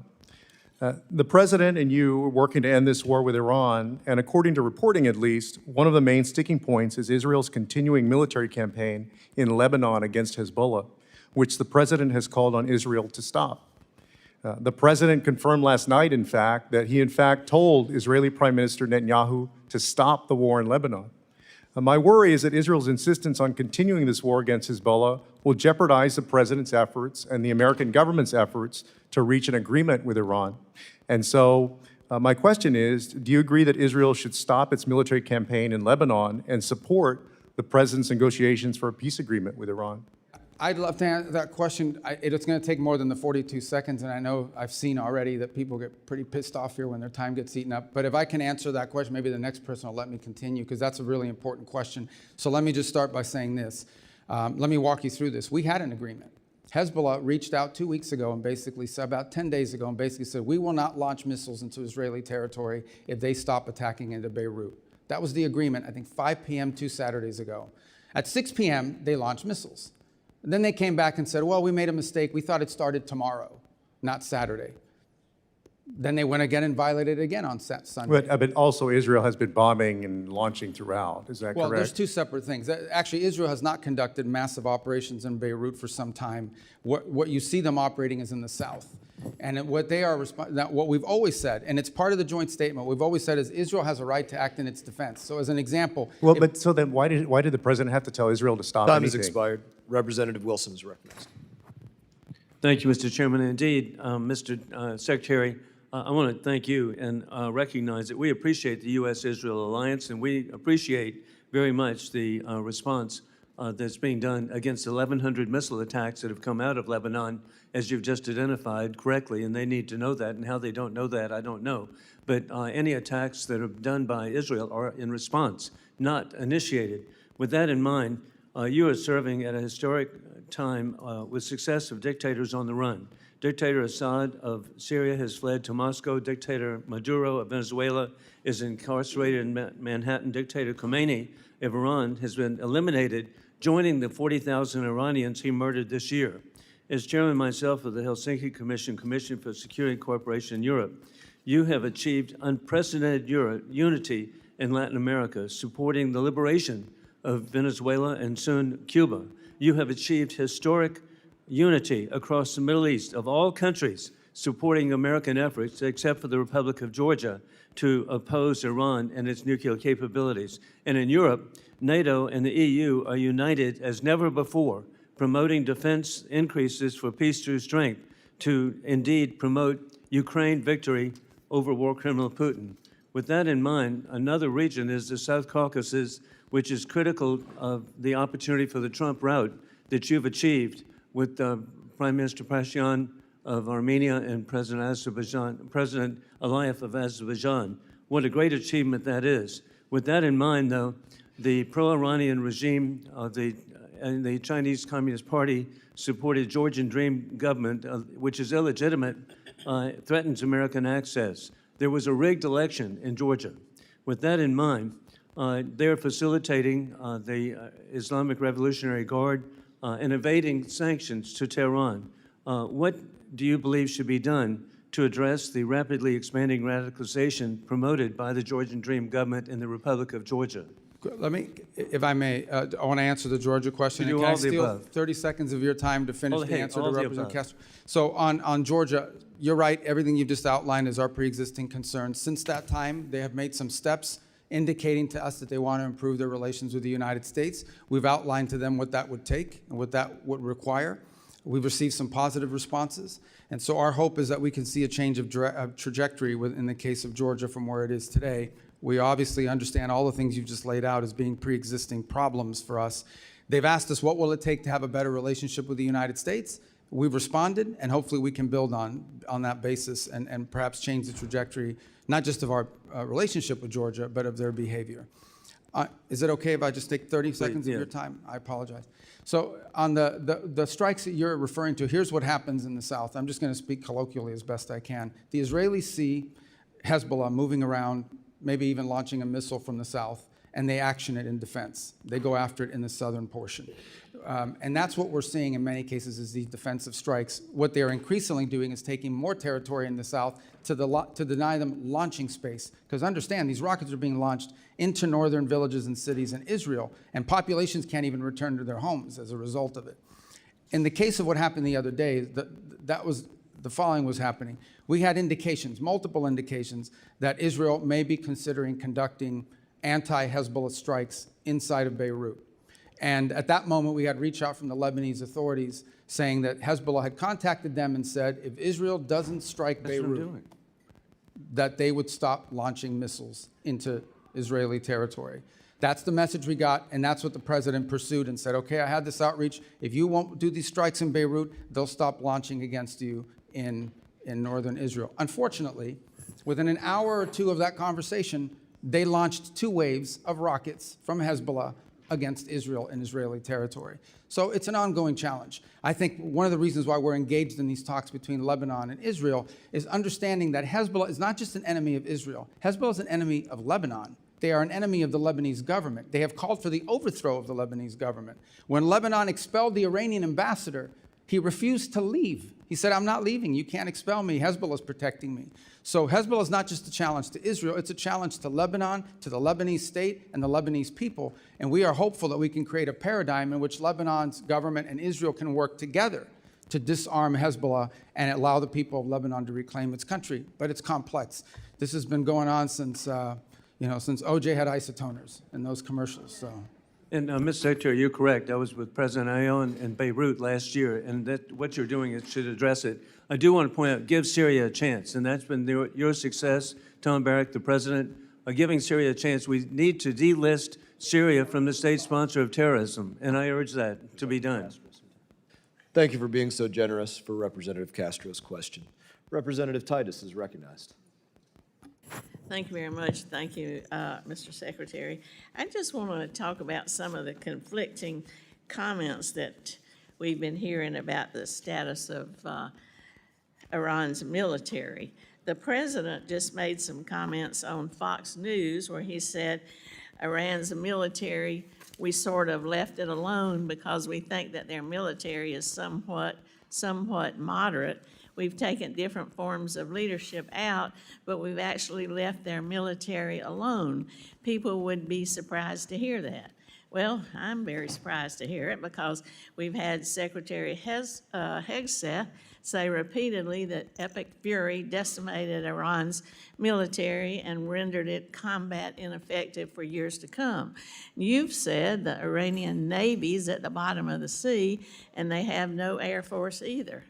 The President and you are working to end this war with Iran, and according to reporting at least, one of the main sticking points is Israel's continuing military campaign in Lebanon against Hezbollah, which the President has called on Israel to stop. The President confirmed last night, in fact, that he in fact told Israeli Prime Minister Netanyahu to stop the war in Lebanon. My worry is that Israel's insistence on continuing this war against Hezbollah will jeopardize the President's efforts and the American government's efforts to reach an agreement with Iran. And so my question is, do you agree that Israel should stop its military campaign in Lebanon and support the President's negotiations for a peace agreement with Iran? I'd love to answer that question. It's going to take more than the 42 seconds, and I know I've seen already that people get pretty pissed off here when their time gets eaten up. But if I can answer that question, maybe the next person will let me continue, because that's a really important question. So let me just start by saying this. Let me walk you through this. We had an agreement. Hezbollah reached out 2 weeks ago and basically said, about 10 days ago, and basically said, we will not launch missiles into Israeli territory if they stop attacking into Beirut. That was the agreement, I think 5 p.m. 2 Saturdays ago. At 6 p.m., they launched missiles. And then they came back and said, well, we made a mistake. We thought it started tomorrow, not Saturday. Then they went again and violated it again on Sunday. But also Israel has been bombing and launching throughout. Is that Well, correct? there's two separate things. Actually, Israel has not conducted massive operations in Beirut for some time. What you see them operating is in the south. And what they are, what we've always said, and it's part of the joint statement, we've always said is Israel has a right to act in its defense. So as an example. Well, but so then why did the president have to tell Israel to stop Time has anything? expired. Representative Wilson is recognized. Thank you, Mr. Chairman. Indeed, Mr. Secretary, I want to thank you and recognize that we appreciate the U.S.-Israel alliance, and we appreciate very much the response that's being done against 1,100 missile attacks that have come out of Lebanon, as you've just identified correctly, and they need to know that, and how they don't know that, I don't know. But any attacks that are done by Israel are in response, not initiated. With that in mind, you are serving at a historic time with success of dictators on the run. Dictator Assad of Syria has fled to Moscow. Dictator Maduro of Venezuela is incarcerated in Manhattan. Dictator Khomeini of Iran has been eliminated, joining the 40,000 Iranians he murdered this year. As chairman myself of the Helsinki Commission for Security and Cooperation in Europe, you have achieved unprecedented unity in Latin America, supporting the liberation of Venezuela and soon Cuba. You have achieved historic unity across the Middle East of all countries supporting American efforts, except for the Republic of Georgia, to oppose Iran and its nuclear capabilities. And in Europe, NATO and the EU are united as never before, promoting defense increases for peace through strength to indeed promote Ukraine victory over war criminal Putin. With that in mind, another region is the South Caucasus, which is critical of the opportunity for the Trump route that you've achieved with Prime Minister Pashinyan of Armenia and President Aliyev of Azerbaijan. What a great achievement that is. With that in mind, though, the pro-Iranian regime and the Chinese Communist Party supported Georgian Dream government, which is illegitimate, threatens American access. There was a rigged election in Georgia. With that in mind, they're facilitating the Islamic Revolutionary Guard and evading sanctions to Tehran. What do you believe should be done to address the rapidly expanding radicalization promoted by the Georgian Dream government in the Republic of Georgia? Let me, if I may, I want to answer the Georgia question. You do Can I all the steal above. 30 seconds of your time to finish the answer to all the Representative above. Castro? So on Georgia, you're right. Everything you've just outlined is our pre-existing concerns. Since that time, they have made some steps indicating to us that they want to improve their relations with the United States. We've outlined to them what that would take and what that would require. We've received some positive responses. And so our hope is that we can see a change of trajectory in the case of Georgia from where it is today. We obviously understand all the things you've just laid out as being pre-existing problems for us. They've asked us, what will it take to have a better relationship with the United States? We've responded, and hopefully we can build on that basis and perhaps change the trajectory, not just of our relationship with Georgia, but of their behavior. Is it okay if I just take 30 seconds of your time? I apologize. So on the strikes that you're referring to, here's what happens in the South. I'm just going to speak colloquially as best I can. The Israelis see Hezbollah moving around, maybe even launching a missile from the south, and they action it in defense. They go after it in the southern portion. And that's what we're seeing in many cases is these defensive strikes. What they're increasingly doing is taking more territory in the south to deny them launching space. Because understand, these rockets are being launched into northern villages and cities in Israel, and populations can't even return to their homes as a result of it. In the case of what happened the other day, the following was happening. We had indications, multiple indications, that Israel may be considering conducting anti-Hezbollah strikes inside of Beirut. And at that moment, we had reach out from the Lebanese authorities saying that Hezbollah had contacted them and said, if Israel doesn't strike Beirut, that they would stop launching missiles into Israeli territory. That's the message we got, and that's what the president pursued and said, okay, I had this outreach. If you won't do these strikes in Beirut, they'll stop launching against you in northern Israel. Unfortunately, within an hour or two of that conversation, they launched 2 waves of rockets from Hezbollah against Israel and Israeli territory. So it's an ongoing challenge. I think one of the reasons why we're engaged in these talks between Lebanon and Israel is understanding that Hezbollah is not just an enemy of Israel. Hezbollah is an enemy of Lebanon. They are an enemy of the Lebanese government. They have called for the overthrow of the Lebanese government. When Lebanon expelled the Iranian ambassador, he refused to leave. He said, I'm not leaving. You can't expel me. Hezbollah is protecting me. So Hezbollah is not just a challenge to Israel. It's a challenge to Lebanon, to the Lebanese state, and the Lebanese people. And we are hopeful that we can create a paradigm in which Lebanon's government and Israel can work together to disarm Hezbollah and allow the people of Lebanon to reclaim its country. But it's complex. This has been going on since, since OJ had isotoners and those commercials. So. And Mr. Secretary, you're correct. I was with President Aoun in Beirut last year, and that what you're doing is should address it. I do want to point out, give Syria a chance, and that's been your success, Tom Barrack, the president, giving Syria a chance. We need to delist Syria from the state sponsor of terrorism, and I urge that to be done. Thank you for being so generous for Representative Castro's question. Representative Titus is recognized. Thank you very much. Thank you, Mr. Secretary. I just want to talk about some of the conflicting comments that we've been hearing about the status of Iran's military. The president just made some comments on Fox News where he said Iran's military, we sort of left it alone because we think that their military is somewhat moderate. We've taken different forms of leadership out, but we've actually left their military alone. People would be surprised to hear that. Well, I'm very surprised to hear it because we've had Secretary Hegseth say repeatedly that Epic Fury decimated Iran's military and rendered it combat ineffective for years to come. You've said the Iranian Navy's at the bottom of the sea and they have no Air Force either.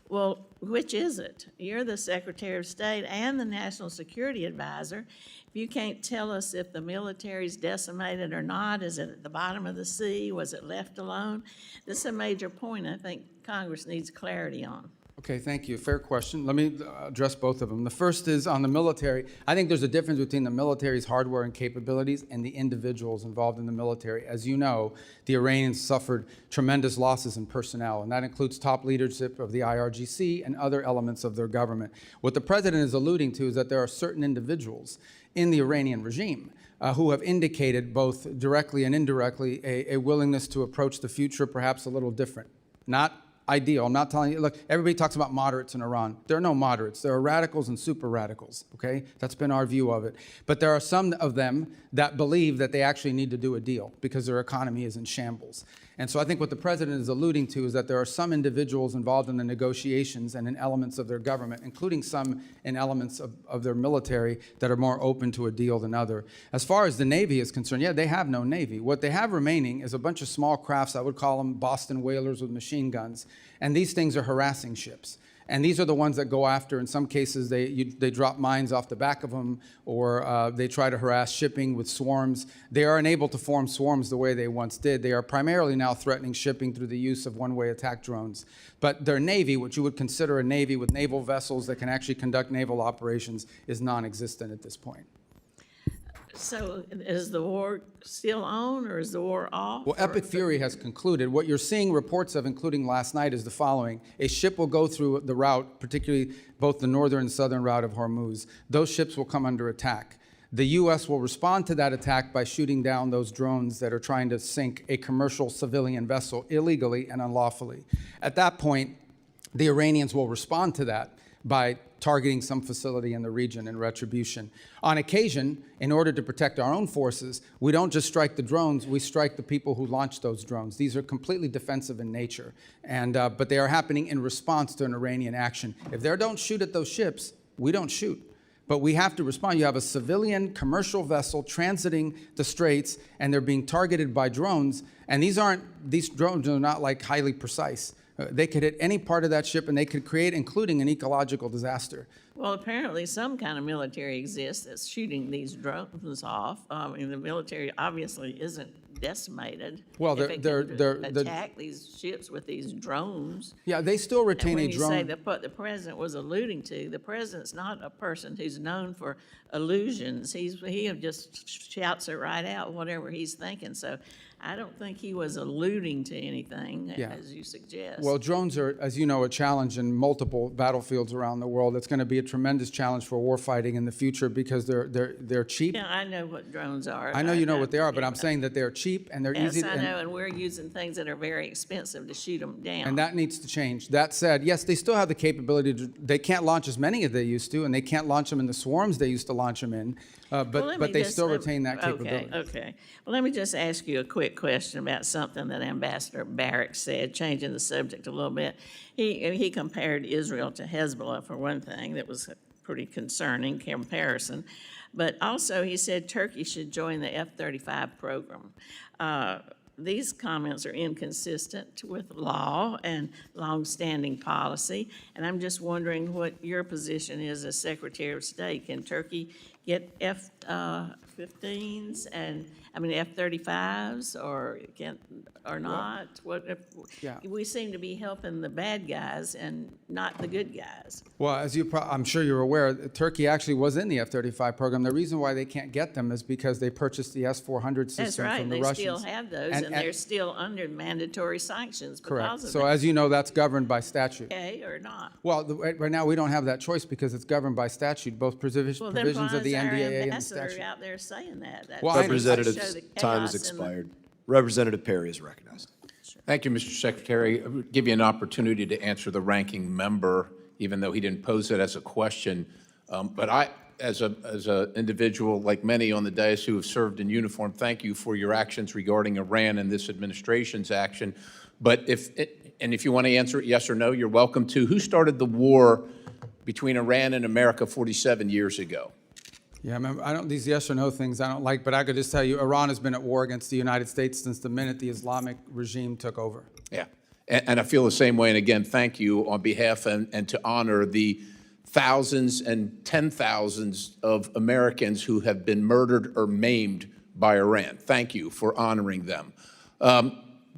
Well, which is it? You're the Secretary of State and the National Security Advisor. If you can't tell us if the military's decimated or not, is it at the bottom of the sea? Was it left alone? This is a major point I think Congress needs clarity on. Okay, thank you. Fair question. Let me address both of them. The first is on the military. I think there's a difference between the military's hardware and capabilities and the individuals involved in the military. As you know, the Iranians suffered tremendous losses in personnel, and that includes top leadership of the IRGC and other elements of their government. What the president is alluding to is that there are certain individuals in the Iranian regime who have indicated both directly and indirectly a willingness to approach the future perhaps a little different. Not ideal. I'm not telling you, look, everybody talks about moderates in Iran. There are no moderates. There are radicals and super radicals, okay? That's been our view of it. But there are some of them that believe that they actually need to do a deal because their economy is in shambles. And so I think what the president is alluding to is that there are some individuals involved in the negotiations and in elements of their government, including some in elements of their military that are more open to a deal than other. As far as the Navy is concerned, yeah, they have no Navy. What they have remaining is a bunch of small crafts, I would call them Boston whalers with machine guns. And these things are harassing ships. And these are the ones that go after, in some cases, they drop mines off the back of them, or they try to harass shipping with swarms. They are unable to form swarms the way they once did. They are primarily now threatening shipping through the use of one-way attack drones. But their Navy, which you would consider a Navy with naval vessels that can actually conduct naval operations, is non-existent at this point. So is the war still on or is the war off? Well, Epic Fury has concluded. What you're seeing reports of, including last night, is the following. A ship will go through the route, particularly both the northern and southern route of Hormuz. Those ships will come under attack. The U.S. will respond to that attack by shooting down those drones that are trying to sink a commercial civilian vessel illegally and unlawfully. At that point, the Iranians will respond to that by targeting some facility in the region in retribution. On occasion, in order to protect our own forces, we don't just strike the drones, we strike the people who launch those drones. These are completely defensive in nature, but they are happening in response to an Iranian action. If they don't shoot at those ships, we don't shoot. But we have to respond. You have a civilian commercial vessel transiting the straits, and they're being targeted by drones, and these drones are not like highly precise. They could hit any part of that ship and they could create, including an ecological disaster. Well, apparently some kind of military exists that's shooting these drones off. The military obviously isn't decimated. Well, if it can attack these ships with these drones. Yeah, they still retain a drone. When you say what the president was alluding to, the president's not a person who's known for illusions. He just shouts it right out, whatever he's thinking. So I don't think he was alluding to anything, Yeah. as you suggest. Well, drones are, as you know, a challenge in multiple battlefields around the world. It's going to be a tremendous challenge for warfighting in the future because they're cheap. Yeah, I know what drones are. I know you know what they are, but yeah. I'm saying that they're cheap and they're Yes, easy. I know, and we're using things that are very expensive to shoot them down. And that needs to change. That said, yes, they still have the capability to, they can't launch as many as they used to, and they can't launch them in the swarms they used to launch them in, Well, let me but they just- still retain that capability. Okay. Well, let me just ask you a quick question about something that Ambassador Barrack said, changing the subject a little bit. He compared Israel to Hezbollah, for one thing. That was a pretty concerning comparison. But also, he said Turkey should join the F-35 program. These comments are inconsistent with law and longstanding policy, and I'm just wondering what your position is as Secretary of State. Can Turkey get F-15s and, F-35s, or not? What if, Yeah. we seem to be helping the bad guys and not the good guys. Well, as I'm sure you're aware, Turkey actually was in the F-35 program. The reason why they can't get them is because they purchased the S-400 system That's right, from the they Russians. still have those, and they're still under mandatory sanctions Correct. because of So it. as you know, that's governed by statute. Okay, or not? Well, right now, we don't have that choice because it's governed by statute, both provisions Well, then of why the is our NDAA and the ambassador statute. out there saying that? That Well, I- just show Representative's the time has chaos in the- expired. Representative Perry is recognized. Thank you, Mr. Secretary. I would give you an opportunity to answer the ranking member, even though he didn't pose it as a question. But I, as a individual, like many on the dais who have served in uniform, thank you for your actions regarding Iran and this administration's action. But if you want to answer it yes or no, you're welcome to. Who started the war between Iran and America 47 years ago? Yeah, these yes or no things I don't like, but I could just tell you, Iran has been at war against the United States since the minute the Islamic regime took over. Yeah, and I feel the same way. And again, thank you on behalf and to honor the thousands and 10,000s of Americans who have been murdered or maimed by Iran. Thank you for honoring them.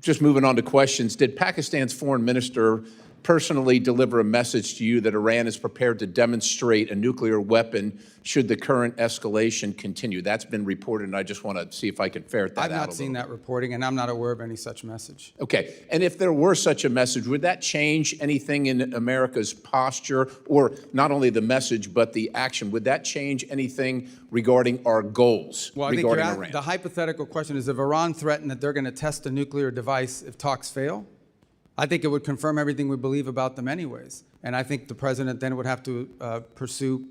Just moving on to questions, did Pakistan's foreign minister personally deliver a message to you that Iran is prepared to demonstrate a nuclear weapon should the current escalation continue? That's been reported, and I just want to see if I can ferret that out. I've not seen that reporting, and I'm not aware of any such message. Okay, and if there were such a message, would that change anything in America's posture, or not only the message, but the action? Would that change anything regarding our goals Well, I think regarding Iran? the hypothetical question is, if Iran threatened that they're going to test a nuclear device if talks fail, I think it would confirm everything we believe about them anyways. And I think the president then would have to pursue,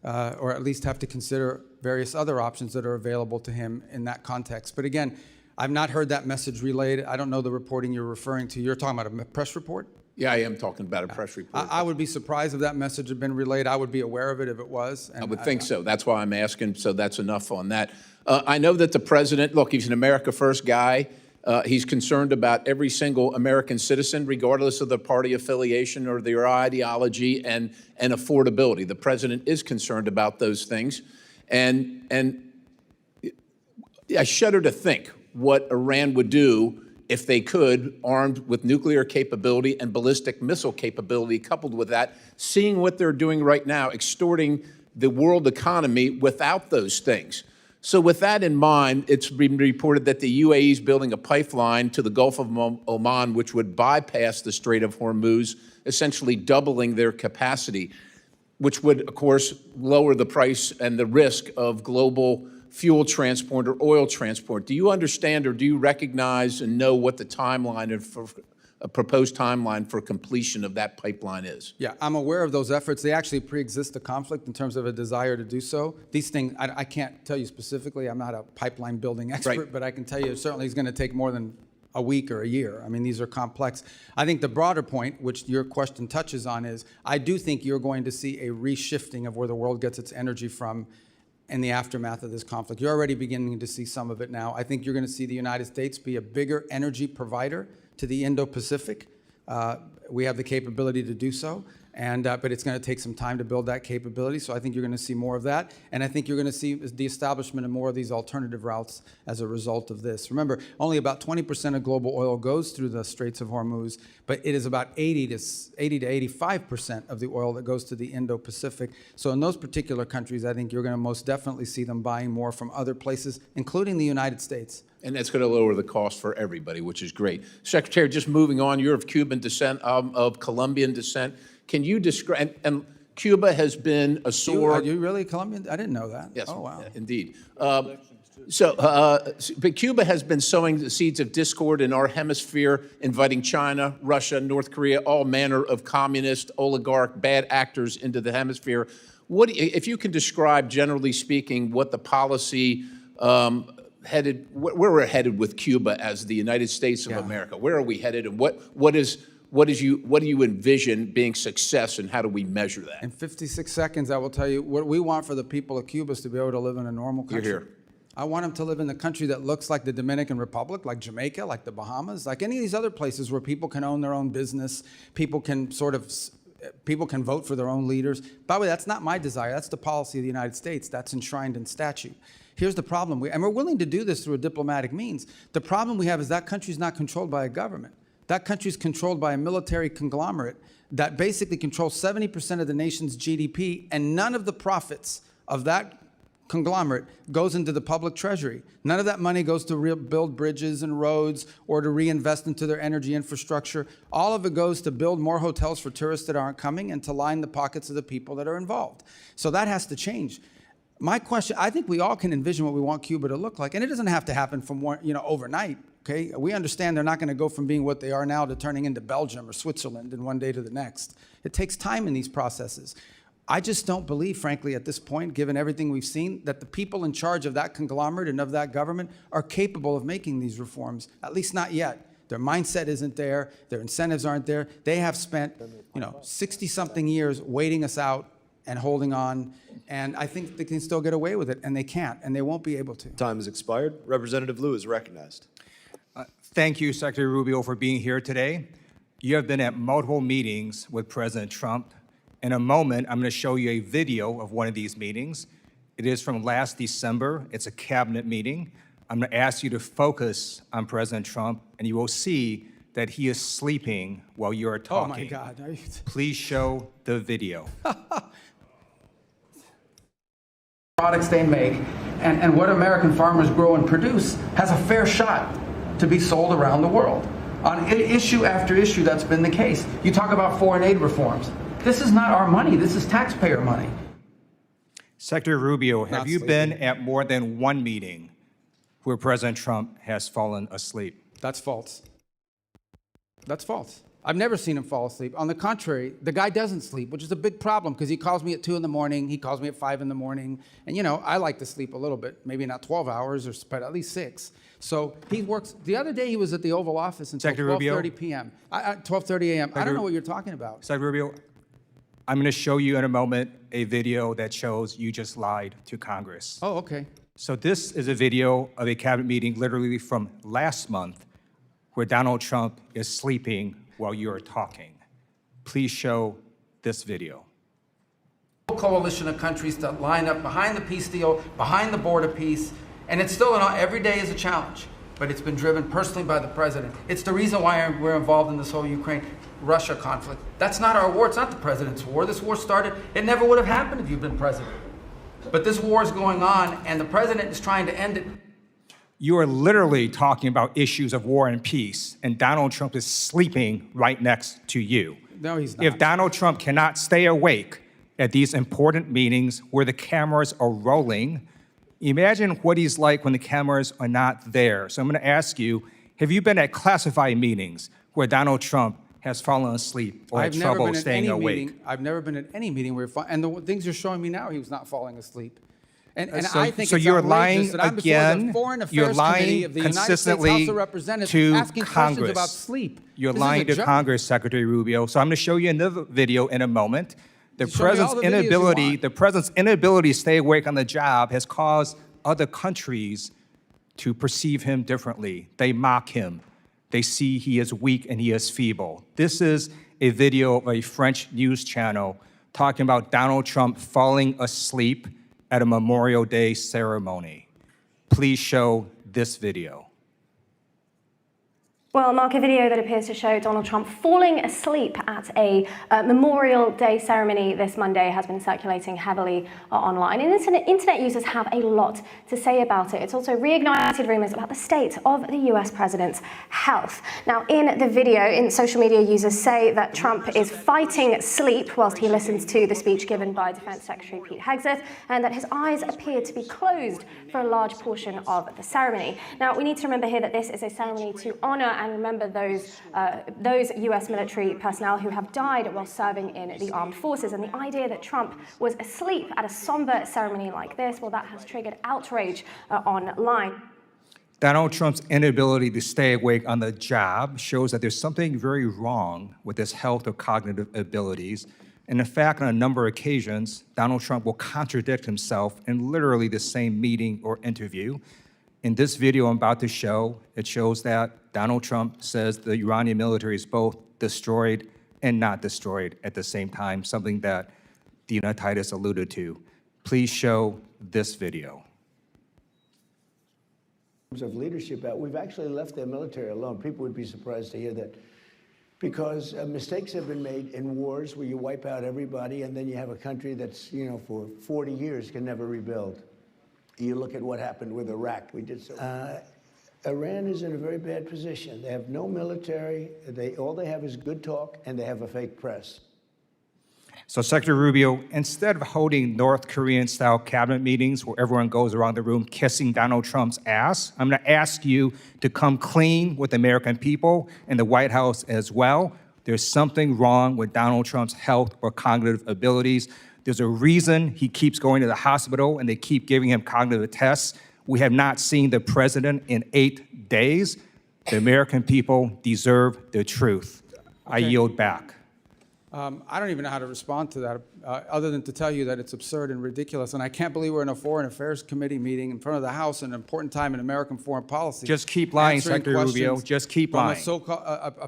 or at least have to consider various other options that are available to him in that context. But again, I've not heard that message relayed. I don't know the reporting you're referring to. You're talking about a press report? Yeah, I am talking about a press report. I would be surprised if that message had been relayed. I would be aware of it if it was. I would think so. That's why I'm asking, so that's enough on that. I know that the president, look, he's an America First guy. He's concerned about every single American citizen, regardless of their party affiliation or their ideology and affordability. The president is concerned about those things. And I shudder to think what Iran would do if they could, armed with nuclear capability and ballistic missile capability coupled with that, seeing what they're doing right now, extorting the world economy without those things. So with that in mind, it's been reported that the UAE is building a pipeline to the Gulf of Oman, which would bypass the Strait of Hormuz, essentially doubling their capacity, which would, of course, lower the price and the risk of global fuel transport or oil transport. Do you understand or do you recognize and know what the timeline for a proposed timeline for completion of that pipeline is? Yeah, I'm aware of those efforts. They actually pre-exist the conflict in terms of a desire to do so. These things, I can't tell you specifically. I'm not a pipeline building expert, Right. but I can tell you it certainly is going to take more than a week or a year. I mean, these are complex. I think the broader point, which your question touches on, is I do think you're going to see a reshifting of where the world gets its energy from in the aftermath of this conflict. You're already beginning to see some of it now. I think you're going to see the United States be a bigger energy provider to the Indo-Pacific. We have the capability to do so. but it's going to take some time to build that capability. So I think you're going to see more of that, and I think you're going to see the establishment of more of these alternative routes as a result of this. Remember, only about 20% of global oil goes through the Straits of Hormuz, but it is about 80 to 85% of the oil that goes to the Indo-Pacific. So in those particular countries, I think you're going to most definitely see them buying more from other places, including the United States. And that's going to lower the cost for everybody, which is great. Secretary, just moving on, you're of Cuban descent, of Colombian descent. Can you describe, and Cuba has been a sore... Are you really Colombian? I didn't know that. Yes, oh, wow. Indeed. But Cuba has been sowing the seeds of discord in our hemisphere, inviting China, Russia, North Korea, all manner of communist, oligarch, bad actors into the hemisphere. If you can describe, generally speaking, what the policy where we're headed with Cuba as the United States of America. Where are we headed, and what do you envision being success, and how do we measure that? In 56 seconds, I will tell you what we want for the people of Cuba is to be able to live in a normal country. You're here. I want them to live in a country that looks like the Dominican Republic, like Jamaica, like the Bahamas, like any of these other places where people can own their own business, people can vote for their own leaders. By the way, that's not my desire. That's the policy of the United States. That's enshrined in statute. Here's the problem, and we're willing to do this through a diplomatic means. The problem we have is that country's not controlled by a government. That country's controlled by a military conglomerate that basically controls 70% of the nation's GDP, and none of the profits of that conglomerate goes into the public treasury. None of that money goes to build bridges and roads or to reinvest into their energy infrastructure. All of it goes to build more hotels for tourists that aren't coming and to line the pockets of the people that are involved. So that has to change. My question, I think we all can envision what we want Cuba to look like, and it doesn't have to happen from overnight. Okay, we understand they're not going to go from being what they are now to turning into Belgium or Switzerland in one day to the next. It takes time in these processes. I just don't believe, frankly, at this point, given everything we've seen, that the people in charge of that conglomerate and of that government are capable of making these reforms, at least not yet. Their mindset isn't there. Their incentives aren't there. They have spent, 60-something years waiting us out and holding on, and I think they can still get away with it, and they can't, and they won't be able to. Time has expired. Representative Liu is recognized. Thank you, Secretary Rubio, for being here today. You have been at multiple meetings with President Trump. In a moment, I'm going to show you a video of one of these meetings. It is from last December. It's a cabinet meeting. I'm going to ask you to focus on President Trump, and you will see that he is sleeping while you are talking. Oh, my God. Please show the video. Products they make and what American farmers grow and produce has a fair shot to be sold around the world. On issue after issue, that's been the case. You talk about foreign aid reforms. This is not our money. This is taxpayer money. Secretary Rubio, have you been at more than one meeting where President Trump has fallen asleep? That's false. That's false. I've never seen him fall asleep. On the contrary, the guy doesn't sleep, which is a big problem because he calls me at 2 in the morning, he calls me at 5 in the morning, and I like to sleep a little bit, maybe not 12 hours, but at least 6. So he works. The other day he was at the Oval Office until 12:30 p.m. 12:30 a.m. I don't know what you're talking about. Secretary Rubio, I'm going to show you in a moment a video that shows you just lied to Congress. Oh, okay. So this is a video of a cabinet meeting literally from last month where Donald Trump is sleeping while you're talking. Please show this video. Coalition of countries that line up behind the peace deal, behind the border peace, and it's still every day is a challenge, but it's been driven personally by the president. It's the reason why we're involved in this whole Ukraine-Russia conflict. That's not our war. It's not the president's war. This war started. It never would have happened if you'd been president. But this war is going on, and the president is trying to end it. You are literally talking about issues of war and peace, and Donald Trump is sleeping right next to you. No, he's not. If Donald Trump cannot stay awake at these important meetings where the cameras are rolling, imagine what he's like when the cameras are not there. So I'm going to ask you, have you been at classified meetings where Donald Trump has fallen asleep or had trouble staying awake? I've never been at any meeting where, and the things you're showing me now, he was not falling asleep. And So- I think so it's you're outrageous lying that I'm before again. the Foreign Affairs You're lying Committee of the United States consistently House of Representatives to asking Congress. questions about sleep. You're This is lying a to joke. Congress, Secretary Rubio. So I'm going to show you another video in a moment. The Show me all the videos you want. president's inability to stay awake on the job has caused other countries to perceive him differently. They mock him. They see he is weak and he is feeble. This is a video of a French news channel talking about Donald Trump falling asleep at a Memorial Day ceremony. Please show this video. Well, Mark, a video that appears to show Donald Trump falling asleep at a Memorial Day ceremony this Monday has been circulating heavily online. And internet users have a lot to say about it. It's also reignited rumors about the state of the US president's health. Now, in the video, social media users say that Trump is fighting sleep whilst he listens to the speech given by Defense Secretary Pete Hegseth, and that his eyes appear to be closed for a large portion of the ceremony. Now, we need to remember here that this is a ceremony to honor and remember those US military personnel who have died while serving in the armed forces. And the idea that Trump was asleep at a somber ceremony like this, well, that has triggered outrage online. Donald Trump's inability to stay awake on the job shows that there's something very wrong with his health or cognitive abilities. And in fact, on a number of occasions, Donald Trump will contradict himself in literally the same meeting or interview. In this video I'm about to show, it shows that Donald Trump says the Iranian military is both destroyed and not destroyed at the same time, something that Dina Titus alluded to. Please show this video. Of leadership, we've actually left their military alone. People would be surprised to hear that, because mistakes have been made in wars where you wipe out everybody and then you have a country that's, for 40 years can never rebuild. You look at what happened with Iraq. We did so. Iran is in a very bad position. They have no military. All they have is good talk, and they have a fake press. So, Secretary Rubio, instead of holding North Korean-style cabinet meetings where everyone goes around the room kissing Donald Trump's ass, I'm going to ask you to come clean with the American people and the White House as well. There's something wrong with Donald Trump's health or cognitive abilities. There's a reason he keeps going to the hospital and they keep giving him cognitive tests. We have not seen the president in 8 days. The American people deserve the truth. I yield back. I don't even know how to respond to that, other than to tell you that it's absurd and ridiculous. And I can't believe we're in a Foreign Affairs Committee meeting in front of the House at an important time in American foreign policy. Just keep lying, Secretary Rubio. Just keep lying.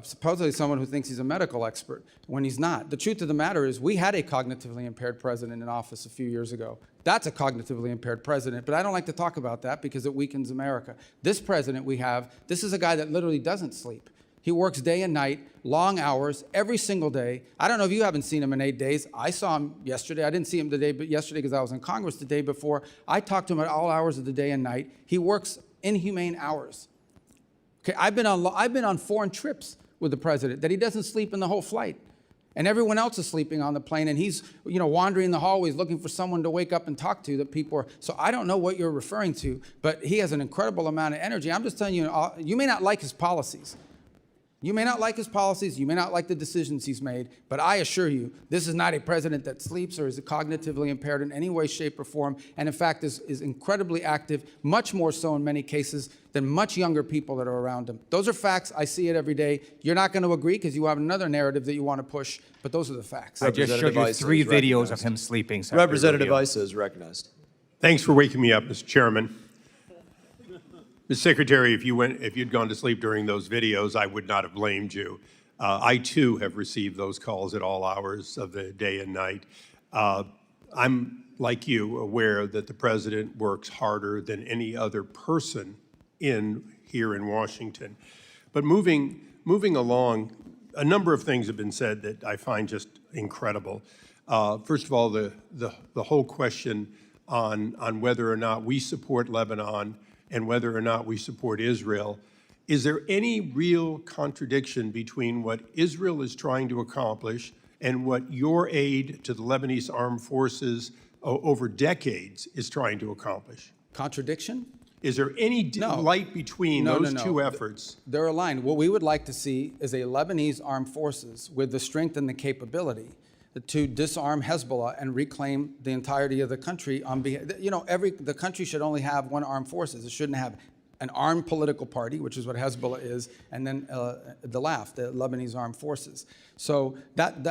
Supposedly someone who thinks he's a medical expert when he's not. The truth of the matter is we had a cognitively impaired president in office a few years ago. That's a cognitively impaired president, but I don't like to talk about that because it weakens America. This president we have, this is a guy that literally doesn't sleep. He works day and night, long hours, every single day. I don't know if you haven't seen him in 8 days. I saw him yesterday. I didn't see him yesterday because I was in Congress the day before. I talked to him at all hours of the day and night. He works inhumane hours. Okay, I've been on foreign trips with the president that he doesn't sleep in the whole flight. And everyone else is sleeping on the plane, and he's wandering the hallways looking for someone to wake up and talk to that people are. So I don't know what you're referring to, but he has an incredible amount of energy. I'm just telling you, you may not like his policies. You may not like his policies, you may not like the decisions he's made, but I assure you, this is not a president that sleeps or is cognitively impaired in any way, shape, or form, and in fact is incredibly active, much more so in many cases than much younger people that are around him. Those are facts. I see it every day. You're not going to agree because you have another narrative that you want to push, but those are the facts. I just showed you 3 videos of him sleeping. Secretary Representative Rubio. Issa is recognized. Thanks for waking me up, Mr. Chairman. Mr. Secretary, if you'd gone to sleep during those videos, I would not have blamed you. I, too, have received those calls at all hours of the day and night. I'm, like you, aware that the president works harder than any other person here in Washington. But moving along, a number of things have been said that I find just incredible. First of all, the whole question on whether or not we support Lebanon and whether or not we support Israel. Is there any real contradiction between what Israel is trying to accomplish and what your aid to the Lebanese armed forces over decades is trying to accomplish? Contradiction? Is there any light between those two efforts? They're aligned. What we would like to see is a Lebanese armed forces with the strength and the capability to disarm Hezbollah and reclaim the entirety of the country on behalf. The country should only have one armed forces. It shouldn't have an armed political party, which is what Hezbollah is, and then the LAF, the Lebanese Armed Forces. So and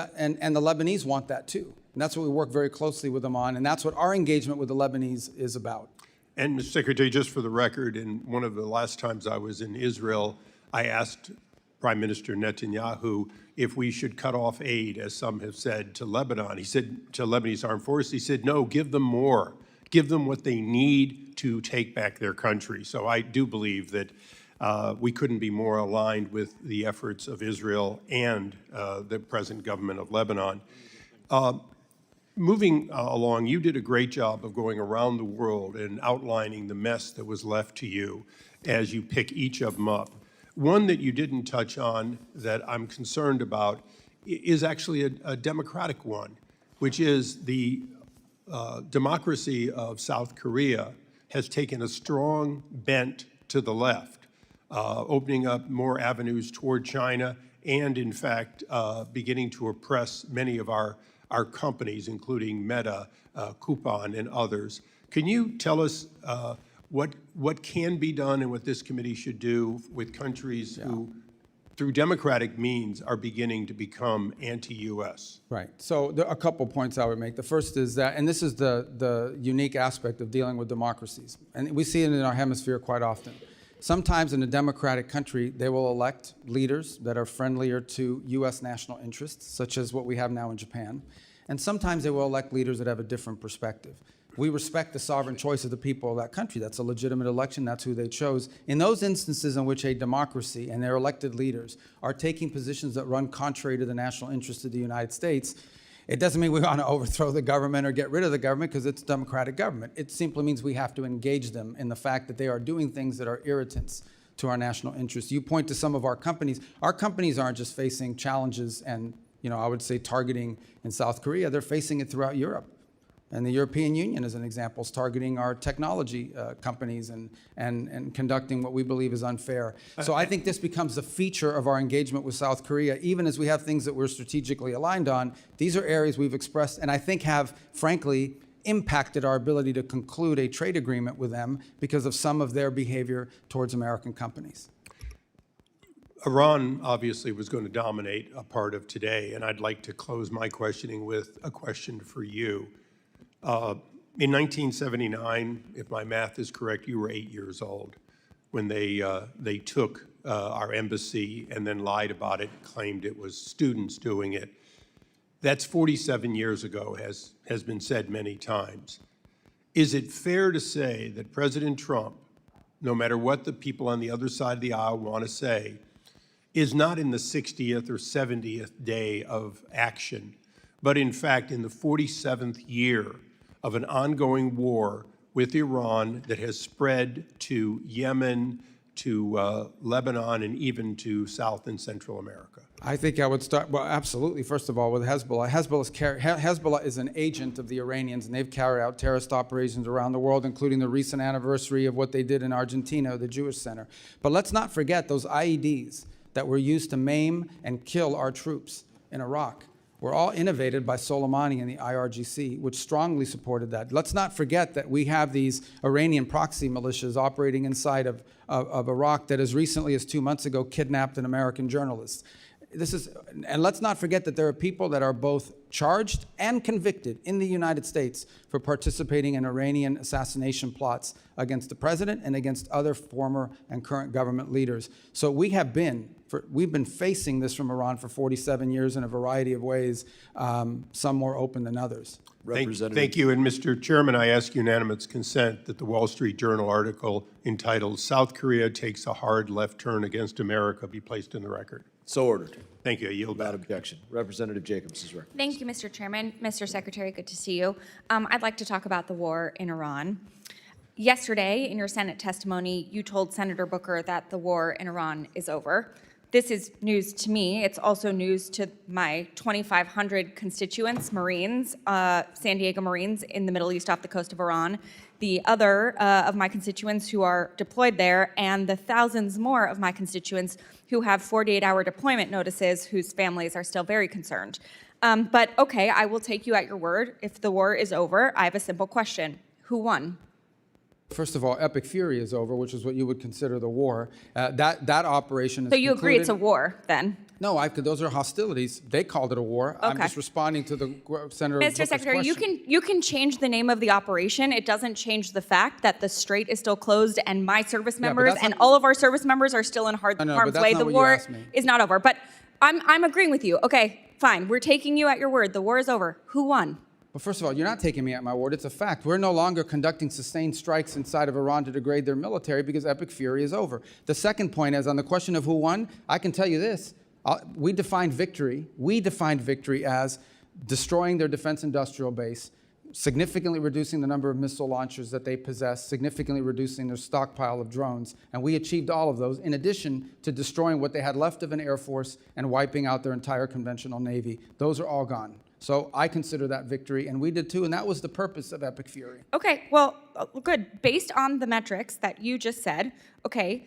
the Lebanese want that too. And that's what we work very closely with them on, and that's what our engagement with the Lebanese is about. And Mr. Secretary, just for the record, in one of the last times I was in Israel, I asked Prime Minister Netanyahu if we should cut off aid, as some have said, to Lebanon. He said to Lebanese armed forces, he said, no, give them more. Give them what they need to take back their country. So I do believe that we couldn't be more aligned with the efforts of Israel and the present government of Lebanon. Moving along, you did a great job of going around the world and outlining the mess that was left to you as you pick each of them up. One that you didn't touch on that I'm concerned about is actually a democratic one, which is the democracy of South Korea has taken a strong bent to the left, opening up more avenues toward China and, in fact, beginning to oppress many of our companies, including Meta, Coupon, and others. Can you tell us what can be done and what this committee should do with countries who, through democratic means, are beginning to become anti-U.S.? Right. So there are a couple points I would make. The first is that, and this is the unique aspect of dealing with democracies, and we see it in our hemisphere quite often. Sometimes in a democratic country, they will elect leaders that are friendlier to U.S. national interests, such as what we have now in Japan. And sometimes they will elect leaders that have a different perspective. We respect the sovereign choice of the people of that country. That's a legitimate election. That's who they chose. In those instances in which a democracy and their elected leaders are taking positions that run contrary to the national interest of the United States, it doesn't mean we want to overthrow the government or get rid of the government because it's a democratic government. It simply means we have to engage them in the fact that they are doing things that are irritants to our national interests. You point to some of our companies. Our companies aren't just facing challenges and, I would say targeting in South Korea. They're facing it throughout Europe. And the European Union, as an example, is targeting our technology companies and conducting what we believe is unfair. So I think this becomes a feature of our engagement with South Korea, even as we have things that we're strategically aligned on. These are areas we've expressed and I think have, frankly, impacted our ability to conclude a trade agreement with them because of some of their behavior towards American companies. Iran obviously was going to dominate a part of today, and I'd like to close my questioning with a question for you. In 1979, if my math is correct, you were 8 years old when they took our embassy and then lied about it, claimed it was students doing it. That's 47 years ago, has been said many times. Is it fair to say that President Trump, no matter what the people on the other side of the aisle want to say, is not in the 60th or 70th day of action, but in fact in the 47th year of an ongoing war with Iran that has spread to Yemen, to Lebanon, and even to South and Central America? I think I would start, well, absolutely, first of all, with Hezbollah. Hezbollah is an agent of the Iranians, and they've carried out terrorist operations around the world, including the recent anniversary of what they did in Argentina, the Jewish Center. But let's not forget those IEDs that were used to maim and kill our troops in Iraq were all innovated by Soleimani and the IRGC, which strongly supported that. Let's not forget that we have these Iranian proxy militias operating inside of Iraq that as recently as 2 months ago kidnapped an American journalist. And let's not forget that there are people that are both charged and convicted in the United States for participating in Iranian assassination plots against the president and against other former and current government leaders. So we've been facing this from Iran for 47 years in a variety of ways, some more open than others. Thank you. And Mr. Chairman, I ask unanimous consent that the Wall Street Journal article entitled "South Korea Takes a Hard Left Turn Against America" be placed in the record. So ordered. Thank you. I yield back. Without objection. Representative Jacobs is recognized. Thank you, Mr. Chairman. Mr. Secretary, good to see you. I'd like to talk about the war in Iran. Yesterday, in your Senate testimony, you told Senator Booker that the war in Iran is over. This is news to me. It's also news to my 2,500 constituents, Marines, San Diego Marines in the Middle East off the coast of Iran, the other of my constituents who are deployed there, and the thousands more of my constituents who have 48-hour deployment notices whose families are still very concerned. But okay, I will take you at your word. If the war is over, I have a simple question. Who won? First of all, Epic Fury is over, which is what you would consider the war. That operation is So you concluded. agree it's a war, then? No, those are hostilities. They called it a war. I'm Okay. just responding to the Senator Mr. Booker's Secretary, question. you can change the name of the operation. It doesn't change the fact that the strait is still closed and my service but members that's and not- all of our service members are still in harm's but that's way. not The what you war asked me. is not over. But I'm agreeing with you. Okay, fine. We're taking you at your word. The war is over. Who won? Well, first of all, you're not taking me at my word. It's a fact. We're no longer conducting sustained strikes inside of Iran to degrade their military because epic fury is over. The second point is on the question of who won, I can tell you this. We defined victory as destroying their defense industrial base, significantly reducing the number of missile launchers that they possess, significantly reducing their stockpile of drones. And we achieved all of those in addition to destroying what they had left of an Air Force and wiping out their entire conventional Navy. Those are all gone. So I consider that victory, and we did too, and that was the purpose of Epic Fury. Okay, well, good. Based on the metrics that you just said, okay,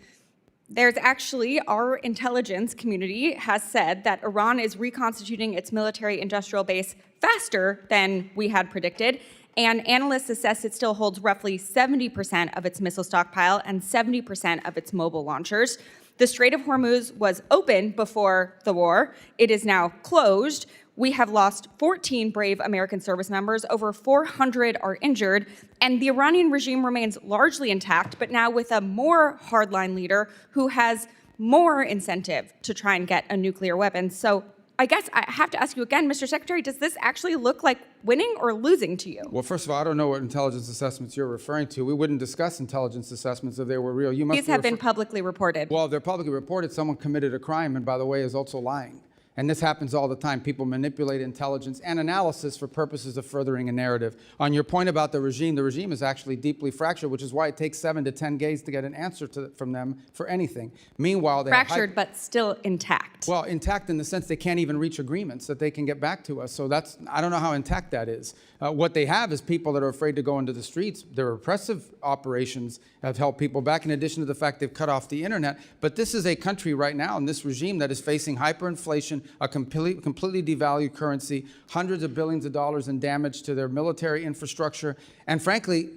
there's actually, our intelligence community has said that Iran is reconstituting its military industrial base faster than we had predicted. And analysts assess it still holds roughly 70% of its missile stockpile and 70% of its mobile launchers. The Strait of Hormuz was open before the war. It is now closed. We have lost 14 brave American service members, over 400 are injured, and the Iranian regime remains largely intact, but now with a more hardline leader who has more incentive to try and get a nuclear weapon. So I guess I have to ask you again, Mr. Secretary, does this actually look like winning or losing to you? Well, first of all, I don't know what intelligence assessments you're referring to. We wouldn't discuss intelligence assessments if they were real. These have been publicly reported. Well, they're publicly reported. Someone committed a crime, and by the way, is also lying. And this happens all the time. People manipulate intelligence and analysis for purposes of furthering a narrative. On your point about the regime is actually deeply fractured, which is why it takes 7 to 10 days to get an answer from them for anything. Meanwhile, they fractured, but still intact. Well, intact in the sense they can't even reach agreements that they can get back to us. So I don't know how intact that is. What they have is people that are afraid to go into the streets. Their repressive operations have held people back, in addition to the fact they've cut off the internet. But this is a country right now, in this regime, that is facing hyperinflation, a completely devalued currency, hundreds of billions of dollars in damage to their military infrastructure. And frankly,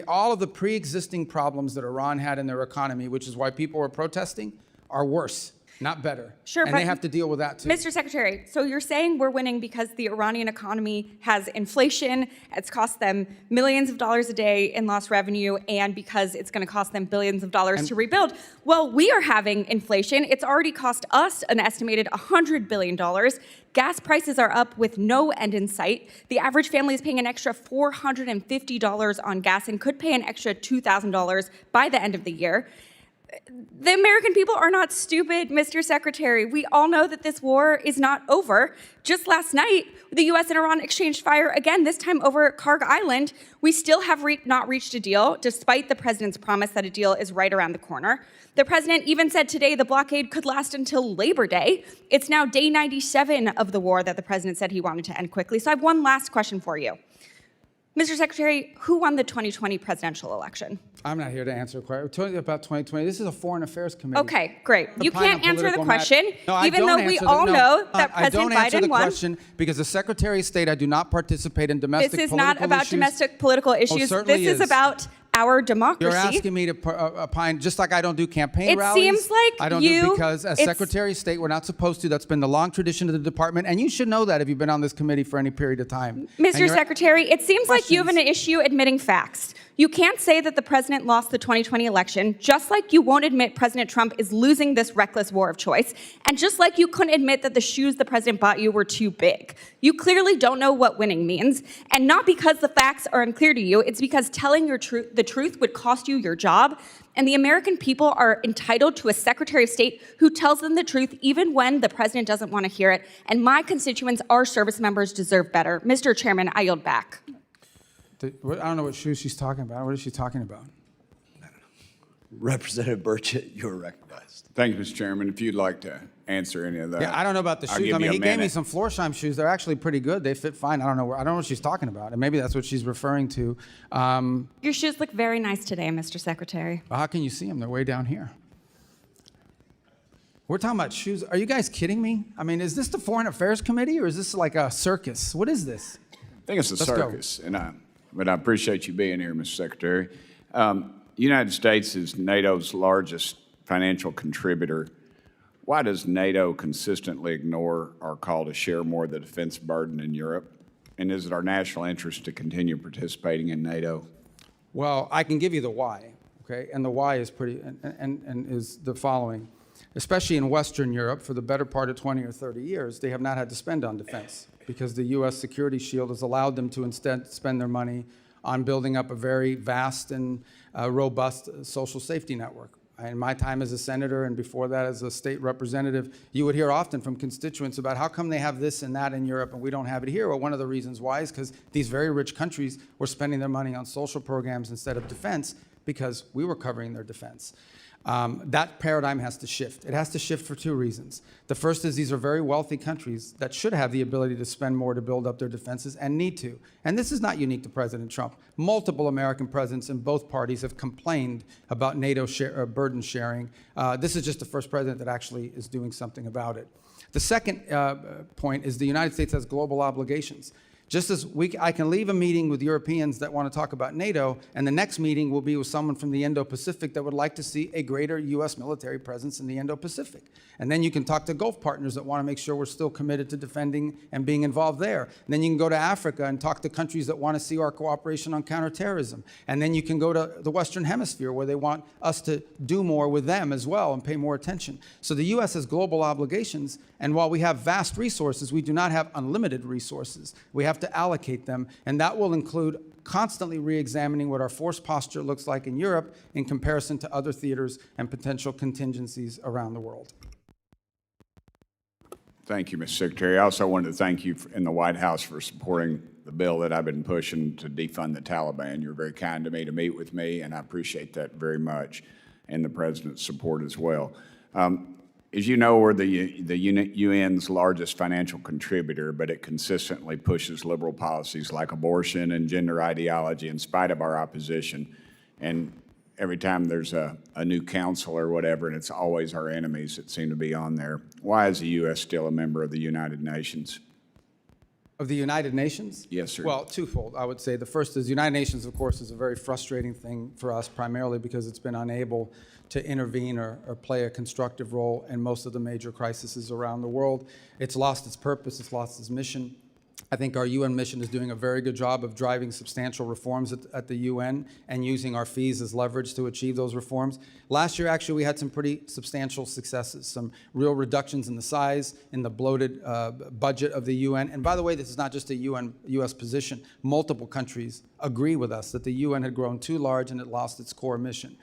all of the pre-existing problems that Iran had in their economy, which is why people were protesting, are worse, not better. Sure, and but they have to deal with that too. Mr. Secretary, so you're saying we're winning because the Iranian economy has inflation, it's cost them millions of dollars a day in lost revenue, and because it's going to cost them billions of dollars to rebuild. Well, we are having inflation. It's already cost us an estimated $100 billion. Gas prices are up with no end in sight. The average family is paying an extra $450 on gas and could pay an extra $2,000 by the end of the year. The American people are not stupid, Mr. Secretary. We all know that this war is not over. Just last night, the U.S. and Iran exchanged fire again, this time over Karg Island. We still have not reached a deal, despite the president's promise that a deal is right around the corner. The president even said today the blockade could last until Labor Day. It's now day 97 of the war that the president said he wanted to end quickly. So I have one last question for you. Mr. Secretary, who won the 2020 presidential election? I'm not here to answer a question. We're talking about 2020. This is a Foreign Affairs Committee. Okay, great. You Opine can't on answer the political question, No, I even don't though we answer all no, know that I don't President answer Biden the won. question because as Secretary of State, I do not participate in domestic This is political not about issues. domestic political issues. certainly This is is. about our democracy. You're asking me to opine, just like I don't do campaign It rallies. seems like I don't you- do because as it's- Secretary of State, we're not supposed to. That's been the long tradition of the department, and you should know that if you've been on this committee for any period of time. And Mr. Secretary, it seems like you have an issue admitting facts. You can't say that the president lost the 2020 election, just like you won't admit President Trump is losing this reckless war of choice, and just like you couldn't admit that the shoes the president bought you were too big. You clearly don't know what winning means, and not because the facts are unclear to you, it's because telling the truth would cost you your job, and the American people are entitled to a Secretary of State who tells them the truth even when the president doesn't want to hear it, and my constituents, our service members, deserve better. Mr. Chairman, I yield back. I don't know what shoes she's talking about. What is she talking about? Representative Burchett, you're recognized. Thank you, Mr. Chairman. If you'd like to answer any of that. Yeah, I don't know about the I'll shoes. give I mean, you a he gave me minute. some Florsheim shoes. They're actually pretty good. They fit fine. I don't know what she's talking about, and maybe that's what she's referring to. Your shoes look very nice today, Mr. Secretary. Well, how can you see them? They're way down here. We're talking about shoes. Are you guys kidding me? I mean, is this the Foreign Affairs Committee, or is this like a circus? What is this? I think it's a Let's go. circus, but I appreciate you being here, Mr. Secretary. The United States is NATO's largest financial contributor. Why does NATO consistently ignore our call to share more of the defense burden in Europe? And is it our national interest to continue participating in NATO? Well, I can give you the why, okay? And the why is pretty, and is the following. Especially in Western Europe, for the better part of 20 or 30 years, they have not had to spend on defense because the U.S. security shield has allowed them to instead spend their money on building up a very vast and robust social safety network. In my time as a senator and before that as a state representative, you would hear often from constituents about how come they have this and that in Europe and we don't have it here. Well, one of the reasons why is because these very rich countries were spending their money on social programs instead of defense because we were covering their defense. That paradigm has to shift. It has to shift for two reasons. The first is these are very wealthy countries that should have the ability to spend more to build up their defenses and need to. And this is not unique to President Trump. Multiple American presidents in both parties have complained about NATO burden sharing. This is just the first president that actually is doing something about it. The second point is the United States has global obligations. Just as I can leave a meeting with Europeans that want to talk about NATO, and the next meeting will be with someone from the Indo-Pacific that would like to see a greater U.S. military presence in the Indo-Pacific. And then you can talk to Gulf partners that want to make sure we're still committed to defending and being involved there. And then you can go to Africa and talk to countries that want to see our cooperation on counterterrorism. And then you can go to the Western Hemisphere where they want us to do more with them as well and pay more attention. So the U.S. has global obligations, and while we have vast resources, we do not have unlimited resources. We have to allocate them, and that will include constantly re-examining what our force posture looks like in Europe in comparison to other theaters and potential contingencies around the world. Thank you, Mr. Secretary. I also wanted to thank you in the White House for supporting the bill that I've been pushing to defund the Taliban. You're very kind to me to meet with me, and I appreciate that very much, and the President's support as well. As you know, we're the UN's largest financial contributor, but it consistently pushes liberal policies like abortion and gender ideology in spite of our opposition. And every time there's a new council or whatever, and it's always our enemies that seem to be on there. Why is the U.S. still a member of the United Nations? Of the United Nations? Yes, sir. Well, twofold, I would say. The first is the United Nations, of course, is a very frustrating thing for us, primarily because it's been unable to intervene or play a constructive role in most of the major crises around the world. It's lost its purpose, it's lost its mission. I think our UN mission is doing a very good job of driving substantial reforms at the UN and using our fees as leverage to achieve those reforms. Last year, actually, we had some pretty substantial successes, some real reductions in the size, in the bloated budget of the UN. And by the way, this is not just a US position. Multiple countries agree with us that the UN had grown too large and it lost its core mission.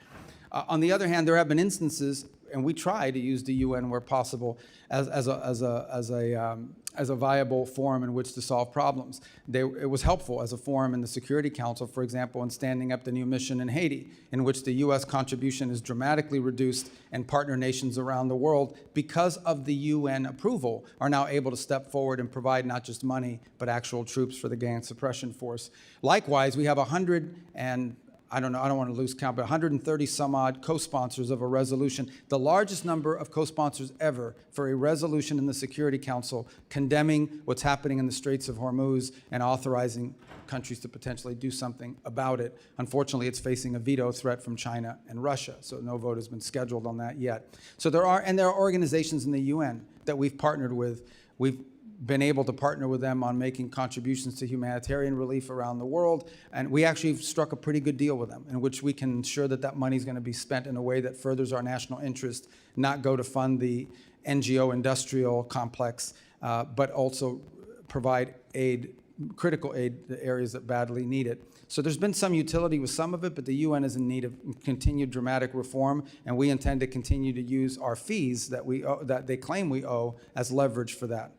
On the other hand, there have been instances, and we try to use the UN where possible as a viable forum in which to solve problems. It was helpful as a forum in the Security Council, for example, in standing up the new mission in Haiti, in which the U.S. contribution is dramatically reduced, and partner nations around the world, because of the UN approval, are now able to step forward and provide not just money, but actual troops for the gang suppression force. Likewise, we have 130 some odd co-sponsors of a resolution, the largest number of co-sponsors ever for a resolution in the Security Council condemning what's happening in the Straits of Hormuz and authorizing countries to potentially do something about it. Unfortunately, it's facing a veto threat from China and Russia, so no vote has been scheduled on that yet. So there are organizations in the UN that we've partnered with. We've been able to partner with them on making contributions to humanitarian relief around the world. And we actually struck a pretty good deal with them in which we can ensure that that money is going to be spent in a way that furthers our national interest, not go to fund the NGO industrial complex, but also provide aid, critical aid to areas that badly need it. So there's been some utility with some of it, but the UN is in need of continued dramatic reform, and we intend to continue to use our fees that they claim we owe as leverage for that.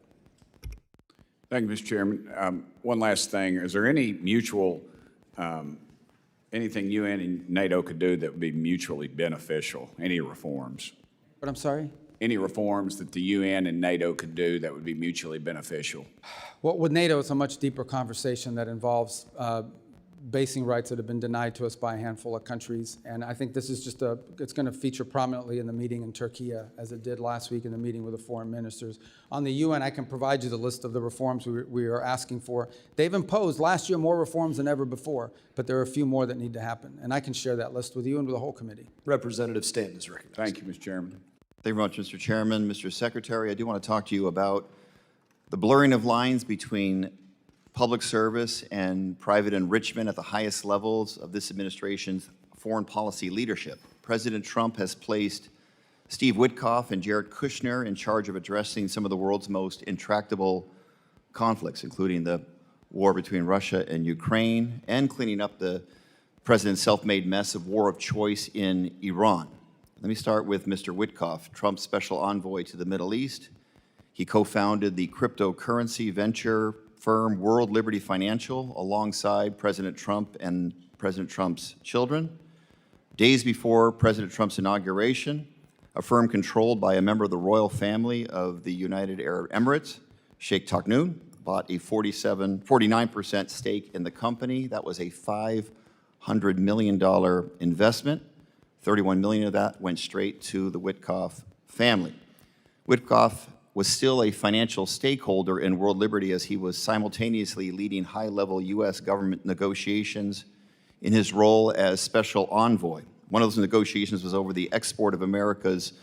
Thank you, Mr. Chairman. One last thing. Is there any mutual, anything UN and NATO could do that would be mutually beneficial? Any reforms? But I'm sorry? Any reforms that the UN and NATO could do that would be mutually beneficial? Well, with NATO, it's a much deeper conversation that involves basing rights that have been denied to us by a handful of countries. And I think this is just it's going to feature prominently in the meeting in Turkey, as it did last week in the meeting with the foreign ministers. On the UN, I can provide you the list of the reforms we are asking for. They've imposed last year more reforms than ever before, but there are a few more that need to happen. And I can share that list with you and with the whole committee. Representative Stanton is recognized. Thank you, Mr. Chairman. Thank you very much, Mr. Chairman. Mr. Secretary, I do want to talk to you about the blurring of lines between public service and private enrichment at the highest levels of this administration's foreign policy leadership. President Trump has placed Steve Witkoff and Jared Kushner in charge of addressing some of the world's most intractable conflicts, including the war between Russia and Ukraine and cleaning up the president's self-made mess of war of choice in Iran. Let me start with Mr. Witkoff, Trump's special envoy to the Middle East. He co-founded the cryptocurrency venture firm World Liberty Financial alongside President Trump and President Trump's children. Days before President Trump's inauguration, a firm controlled by a member of the royal family of the United Arab Emirates, Sheikh Taknoun, bought a 49% stake in the company. That was a $500 million investment. 31 million of that went straight to the Witkoff family. Witkoff was still a financial stakeholder in World Liberty as he was simultaneously leading high-level U.S. government negotiations in his role as special envoy. One of those negotiations was over the export of America's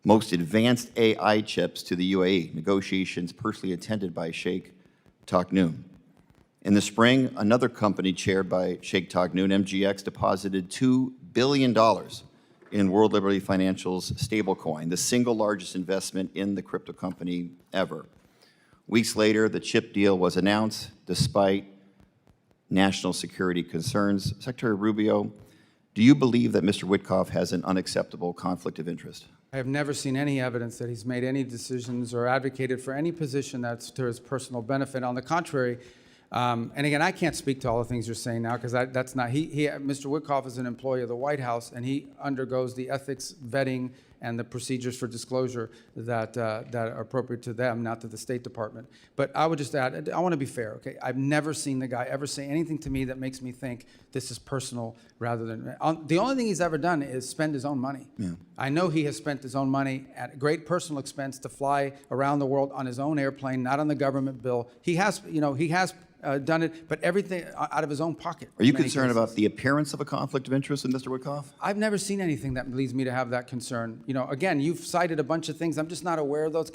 most advanced AI chips to the UAE, negotiations personally attended by Sheikh Taknoun. In the spring, another company chaired by Sheikh Taknoun, MGX, deposited $2 billion in World Liberty Financial's stablecoin, the single largest investment in the crypto company ever. Weeks later, the chip deal was announced despite national security concerns. Secretary Rubio, do you believe that Mr. Witkoff has an unacceptable conflict of interest? I have never seen any evidence that he's made any decisions or advocated for any position that's to his personal benefit. On the contrary, and again, I can't speak to all the things you're saying now because that's not, Mr. Witkoff is an employee of the White House and he undergoes the ethics vetting and the procedures for disclosure that are appropriate to them, not to the State Department. But I would just add, I want to be fair, okay? I've never seen the guy ever say anything to me that makes me think this is personal rather than, the only thing he's ever done is spend his own money. Yeah. I know he has spent his own money at great personal expense to fly around the world on his own airplane, not on the government bill. He has, done it, but everything out of his own pocket. Are you concerned about the appearance of a conflict of interest in Mr. Witkoff? I've never seen anything that leads me to have that concern. Again, you've cited a bunch of things. I'm just not aware of those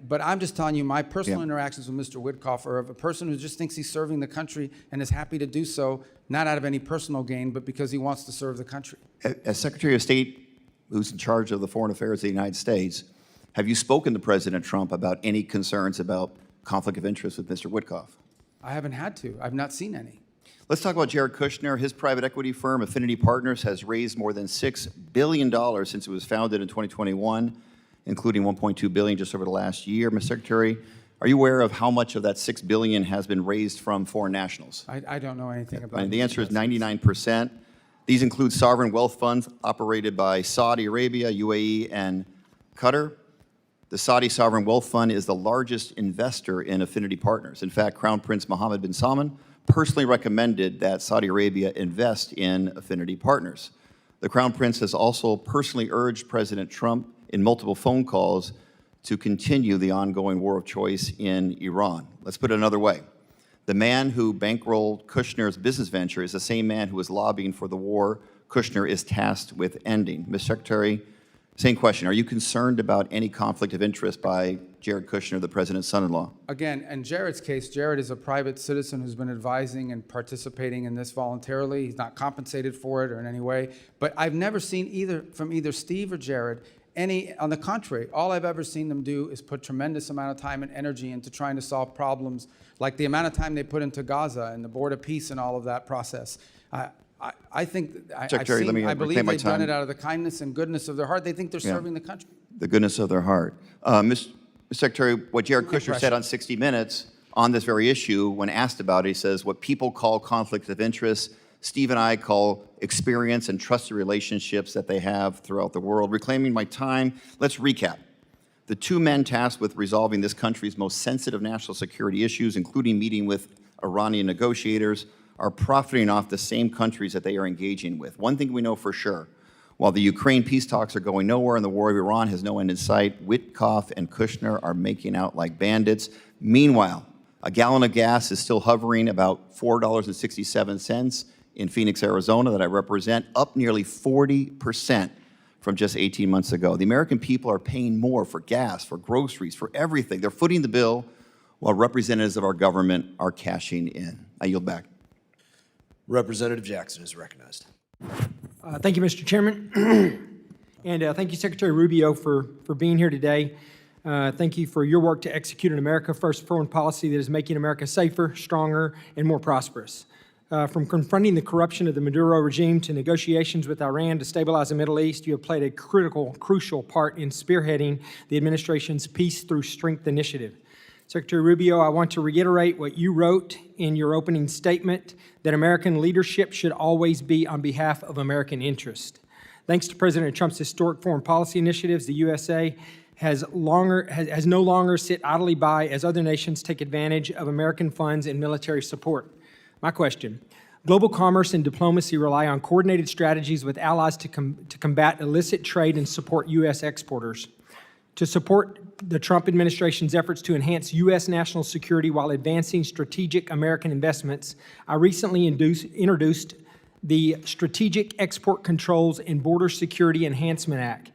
but I'm just telling you my personal interactions with Mr. Witkoff are of a person who just thinks he's serving the country and is happy to do so, not out of any personal gain, but because he wants to serve the country. As Secretary of State who's in charge of the foreign affairs of the United States, have you spoken to President Trump about any concerns about conflict of interest with Mr. Witkoff? I haven't had to. I've not seen any. Let's talk about Jared Kushner. His private equity firm, Affinity Partners, has raised more than $6 billion since it was founded in 2021, including $1.2 billion just over the last year. Mr. Secretary, are you aware of how much of that $6 billion has been raised from foreign nationals? I don't know anything about it. The answer is 99%. These include sovereign wealth funds operated by Saudi Arabia, UAE, and Qatar. The Saudi Sovereign Wealth Fund is the largest investor in Affinity Partners. In fact, Crown Prince Mohammed bin Salman personally recommended that Saudi Arabia invest in Affinity Partners. The Crown Prince has also personally urged President Trump in multiple phone calls to continue the ongoing war of choice in Iran. Let's put it another way. The man who bankrolled Kushner's business venture is the same man who is lobbying for the war Kushner is tasked with ending. Mr. Secretary, same question. Are you concerned about any conflict of interest by Jared Kushner, the president's son-in-law? Again, in Jared's case, Jared is a private citizen who's been advising and participating in this voluntarily. He's not compensated for it or in any way. But I've never seen from either Steve or Jared on the contrary, all I've ever seen them do is put tremendous amount of time and energy into trying to solve problems, like the amount of time they put into Gaza and the Board of Peace and all of that process. I think, Secretary, I believe they've done it out of the kindness and goodness of their heart. They think they're serving the country. The goodness of their heart. Mr. Secretary, what Jared Kushner said on 60 Minutes on this very issue, when asked about it, he says, what people call conflict of interest, Steve and I call experience and trusted relationships that they have throughout the world. Reclaiming my time, let's recap. The two men tasked with resolving this country's most sensitive national security issues, including meeting with Iranian negotiators, are profiting off the same countries that they are engaging with. One thing we know for sure, while the Ukraine peace talks are going nowhere and the war of Iran has no end in sight, Witkoff and Kushner are making out like bandits. Meanwhile, a gallon of gas is still hovering about $4.67 in Phoenix, Arizona, that I represent, up nearly 40% from just 18 months ago. The American people are paying more for gas, for groceries, for everything. They're footing the bill while representatives of our government are cashing in. I yield back. Representative Jackson is recognized. Thank you, Mr. Chairman. And thank you, Secretary Rubio, for being here today. Thank you for your work to execute an America First foreign policy that is making America safer, stronger, and more prosperous. From confronting the corruption of the Maduro regime to negotiations with Iran to stabilize the Middle East, you have played a crucial part in spearheading the administration's Peace Through Strength initiative. Secretary Rubio, I want to reiterate what you wrote in your opening statement, that American leadership should always be on behalf of American interest. Thanks to President Trump's historic foreign policy initiatives, the USA has no longer sit idly by as other nations take advantage of American funds and military support. My question: global commerce and diplomacy rely on coordinated strategies with allies to combat illicit trade and support U.S. exporters. To support the Trump administration's efforts to enhance U.S. national security while advancing strategic American investments, I recently introduced the Strategic Export Controls and Border Security Enhancement Act.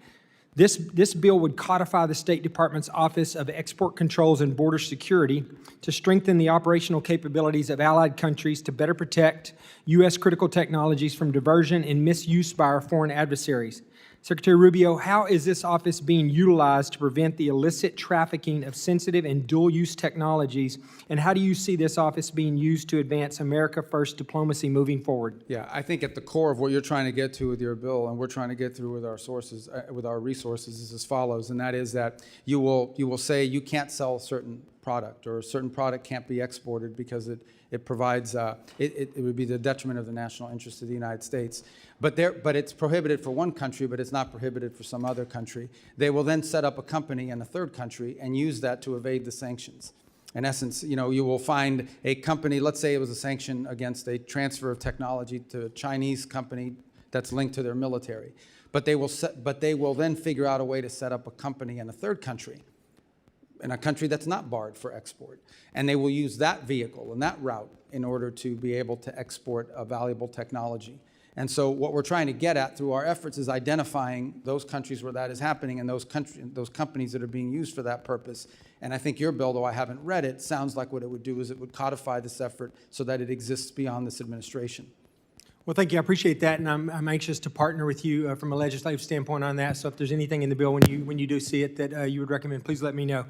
This bill would codify the State Department's Office of Export Controls and Border Security to strengthen the operational capabilities of allied countries to better protect U.S. critical technologies from diversion and misuse by our foreign adversaries. Secretary Rubio, how is this office being utilized to prevent the illicit trafficking of sensitive and dual-use technologies, and how do you see this office being used to advance America First diplomacy moving forward? Yeah, I think at the core of what you're trying to get to with your bill, and we're trying to get through with our sources, with our resources, is as follows, and that is that you will say you can't sell a certain product, or a certain product can't be exported because it provides, it would be the detriment of the national interest of the United States. But it's prohibited for one country, but it's not prohibited for some other country. They will then set up a company in a third country and use that to evade the sanctions. In essence, you will find a company, let's say it was a sanction against a transfer of technology to a Chinese company that's linked to their military. But they will then figure out a way to set up a company in a third country, in a country that's not barred for export. And they will use that vehicle and that route in order to be able to export a valuable technology. And so what we're trying to get at through our efforts is identifying those countries where that is happening and those companies that are being used for that purpose. And I think your bill, though I haven't read it, sounds like what it would do is it would codify this effort so that it exists beyond this administration. Well, thank you. I appreciate that, and I'm anxious to partner with you from a legislative standpoint on that. So if there's anything in the bill when you do see it that you would recommend, please let me know.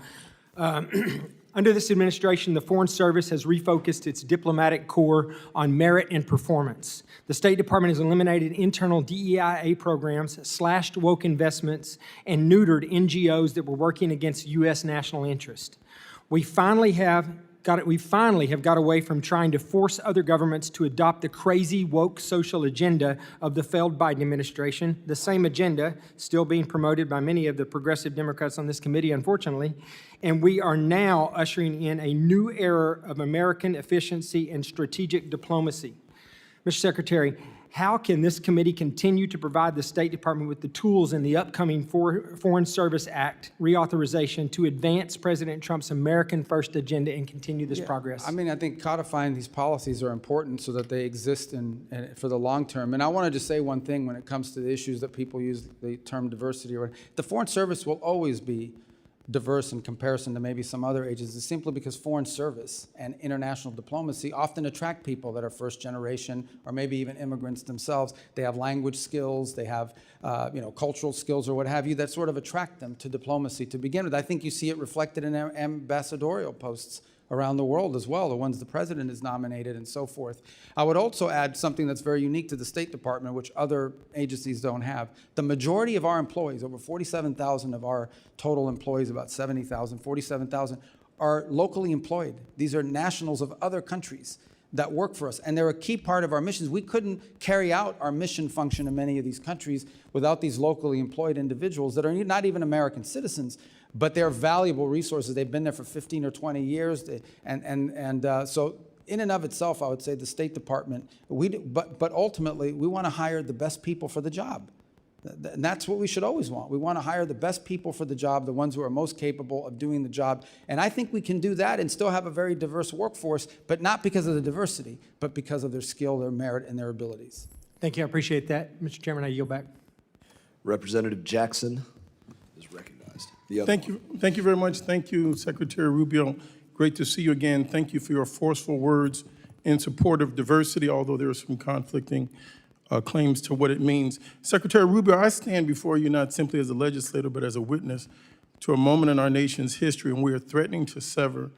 Under this administration, the Foreign Service has refocused its diplomatic corps on merit and performance. The State Department has eliminated internal DEIA programs, slashed woke investments, and neutered NGOs that were working against U.S. national interest. We finally have got away from trying to force other governments to adopt the crazy woke social agenda of the failed Biden administration, the same agenda still being promoted by many of the progressive Democrats on this committee, unfortunately. And we are now ushering in a new era of American efficiency and strategic diplomacy. Mr. Secretary, how can this committee continue to provide the State Department with the tools in the upcoming Foreign Service Act reauthorization to advance President Trump's American First agenda and continue this progress? I mean, I think codifying these policies are important so that they exist for the long term. And I want to just say one thing when it comes to the issues that people use the term diversity. The Foreign Service will always be diverse in comparison to maybe some other agencies, simply because foreign service and international diplomacy often attract people that are first generation or maybe even immigrants themselves. They have language skills, they have cultural skills or what have you that sort of attract them to diplomacy to begin with. I think you see it reflected in ambassadorial posts around the world as well, the ones the president has nominated and so forth. I would also add something that's very unique to the State Department, which other agencies don't have. The majority of our employees, over 47,000 of our total employees, about 70,000, 47,000, are locally employed. These are nationals of other countries that work for us, and they're a key part of our missions. We couldn't carry out our mission function in many of these countries without these locally employed individuals that are not even American citizens, but they're valuable resources. They've been there for 15 or 20 years, so in and of itself, I would say the State Department, but ultimately, we want to hire the best people for the job. And that's what we should always want. We want to hire the best people for the job, the ones who are most capable of doing the job. And I think we can do that and still have a very diverse workforce, but not because of the diversity, but because of their skill, their merit, and their abilities. Thank you. I appreciate that. Mr. Chairman, I yield back. Representative Jackson is recognized. The other one. Thank you very much. Thank you, Secretary Rubio. Great to see you again. Thank you for your forceful words in support of diversity, although there are some conflicting claims to what it means. Secretary Rubio, I stand before you not simply as a legislator, but as a witness to a moment in our nation's history when we are threatening to sever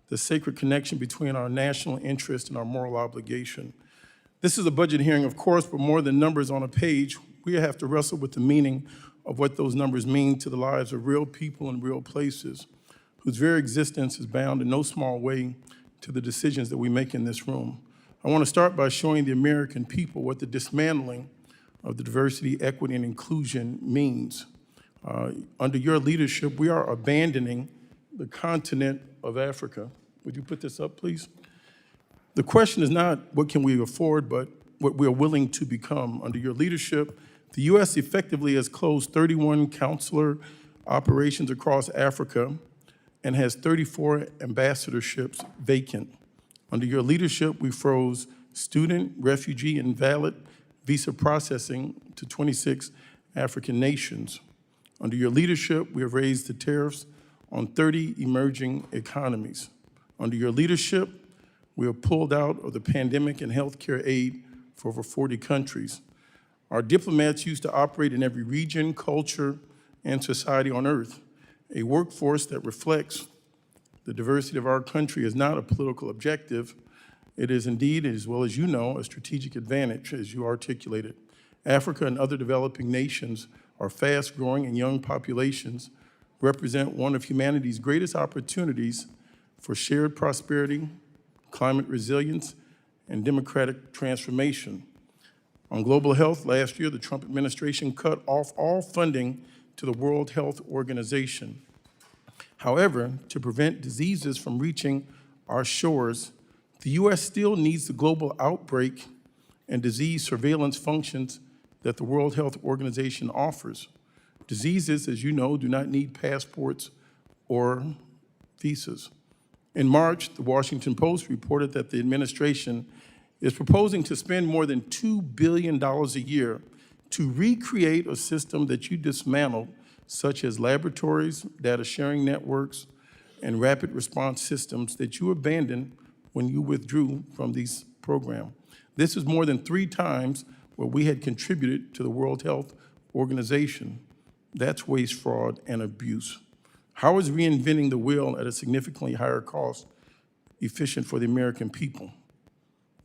the sacred connection between our national interest and our moral obligation. This is a budget hearing, of course, but more than numbers on a page, we have to wrestle with the meaning of what those numbers mean to the lives of real people in real places, whose very existence is bound in no small way to the decisions that we make in this room. I want to start by showing the American people what the dismantling of the diversity, equity, and inclusion means. Under your leadership, we are abandoning the continent of Africa. Would you put this up, please? The question is not what can we afford, but what we are willing to become. Under your leadership, the U.S. effectively has closed 31 consular operations across Africa and has 34 ambassadorships vacant. Under your leadership, we froze student, refugee, and valid visa processing to 26 African nations. Under your leadership, we have raised the tariffs on 30 emerging economies. Under your leadership, we have pulled out of the pandemic and healthcare aid for over 40 countries. Our diplomats used to operate in every region, culture, and society on earth. A workforce that reflects the diversity of our country is not a political objective. It is indeed, as well as you know, a strategic advantage, as you articulated. Africa and other developing nations are fast-growing and young populations represent one of humanity's greatest opportunities for shared prosperity, climate resilience, and democratic transformation. On global health, last year, the Trump administration cut off all funding to the World Health Organization. However, to prevent diseases from reaching our shores, the U.S. still needs the global outbreak and disease surveillance functions that the World Health Organization offers. Diseases, as you know, do not need passports or visas. In March, the Washington Post reported that the administration is proposing to spend more than $2 billion a year to recreate a system that you dismantled, such as laboratories, data sharing networks, and rapid response systems that you abandoned when you withdrew from these programs. This is more than 3 times what we had contributed to the World Health Organization. That's waste, fraud, and abuse. How is reinventing the wheel at a significantly higher cost efficient for the American people?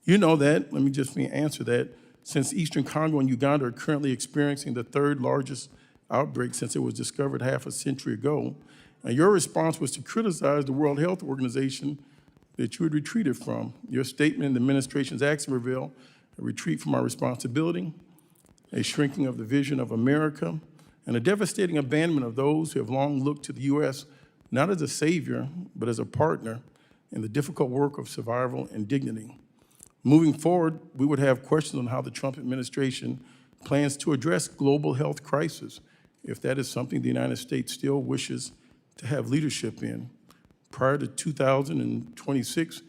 You know that, let me just answer that. Since Eastern Congo and Uganda are currently experiencing the 3rd largest outbreak since it was discovered half a century ago, and your response was to criticize the World Health Organization that you had retreated from. Your statement in the administration's action revealed a retreat from our responsibility, a shrinking of the vision of America, and a devastating abandonment of those who have long looked to the U.S. not as a savior, but as a partner in the difficult work of survival and dignity. Moving forward, we would have questions on how the Trump administration plans to address global health crisis, if that is something the United States still wishes to have leadership in. Prior to 2026,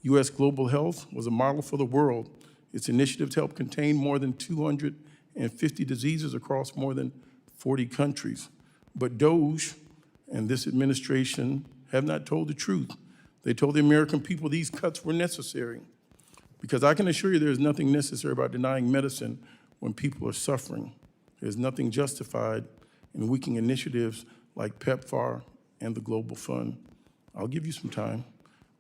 U.S. global health was a model for the world. Its initiatives helped contain more than 250 diseases across more than 40 countries. But DOGE and this administration have not told the truth. They told the American people these cuts were necessary. Because I can assure you there is nothing necessary about denying medicine when people are suffering. There's nothing justified in weakening initiatives like PEPFAR and the Global Fund. I'll give you some time,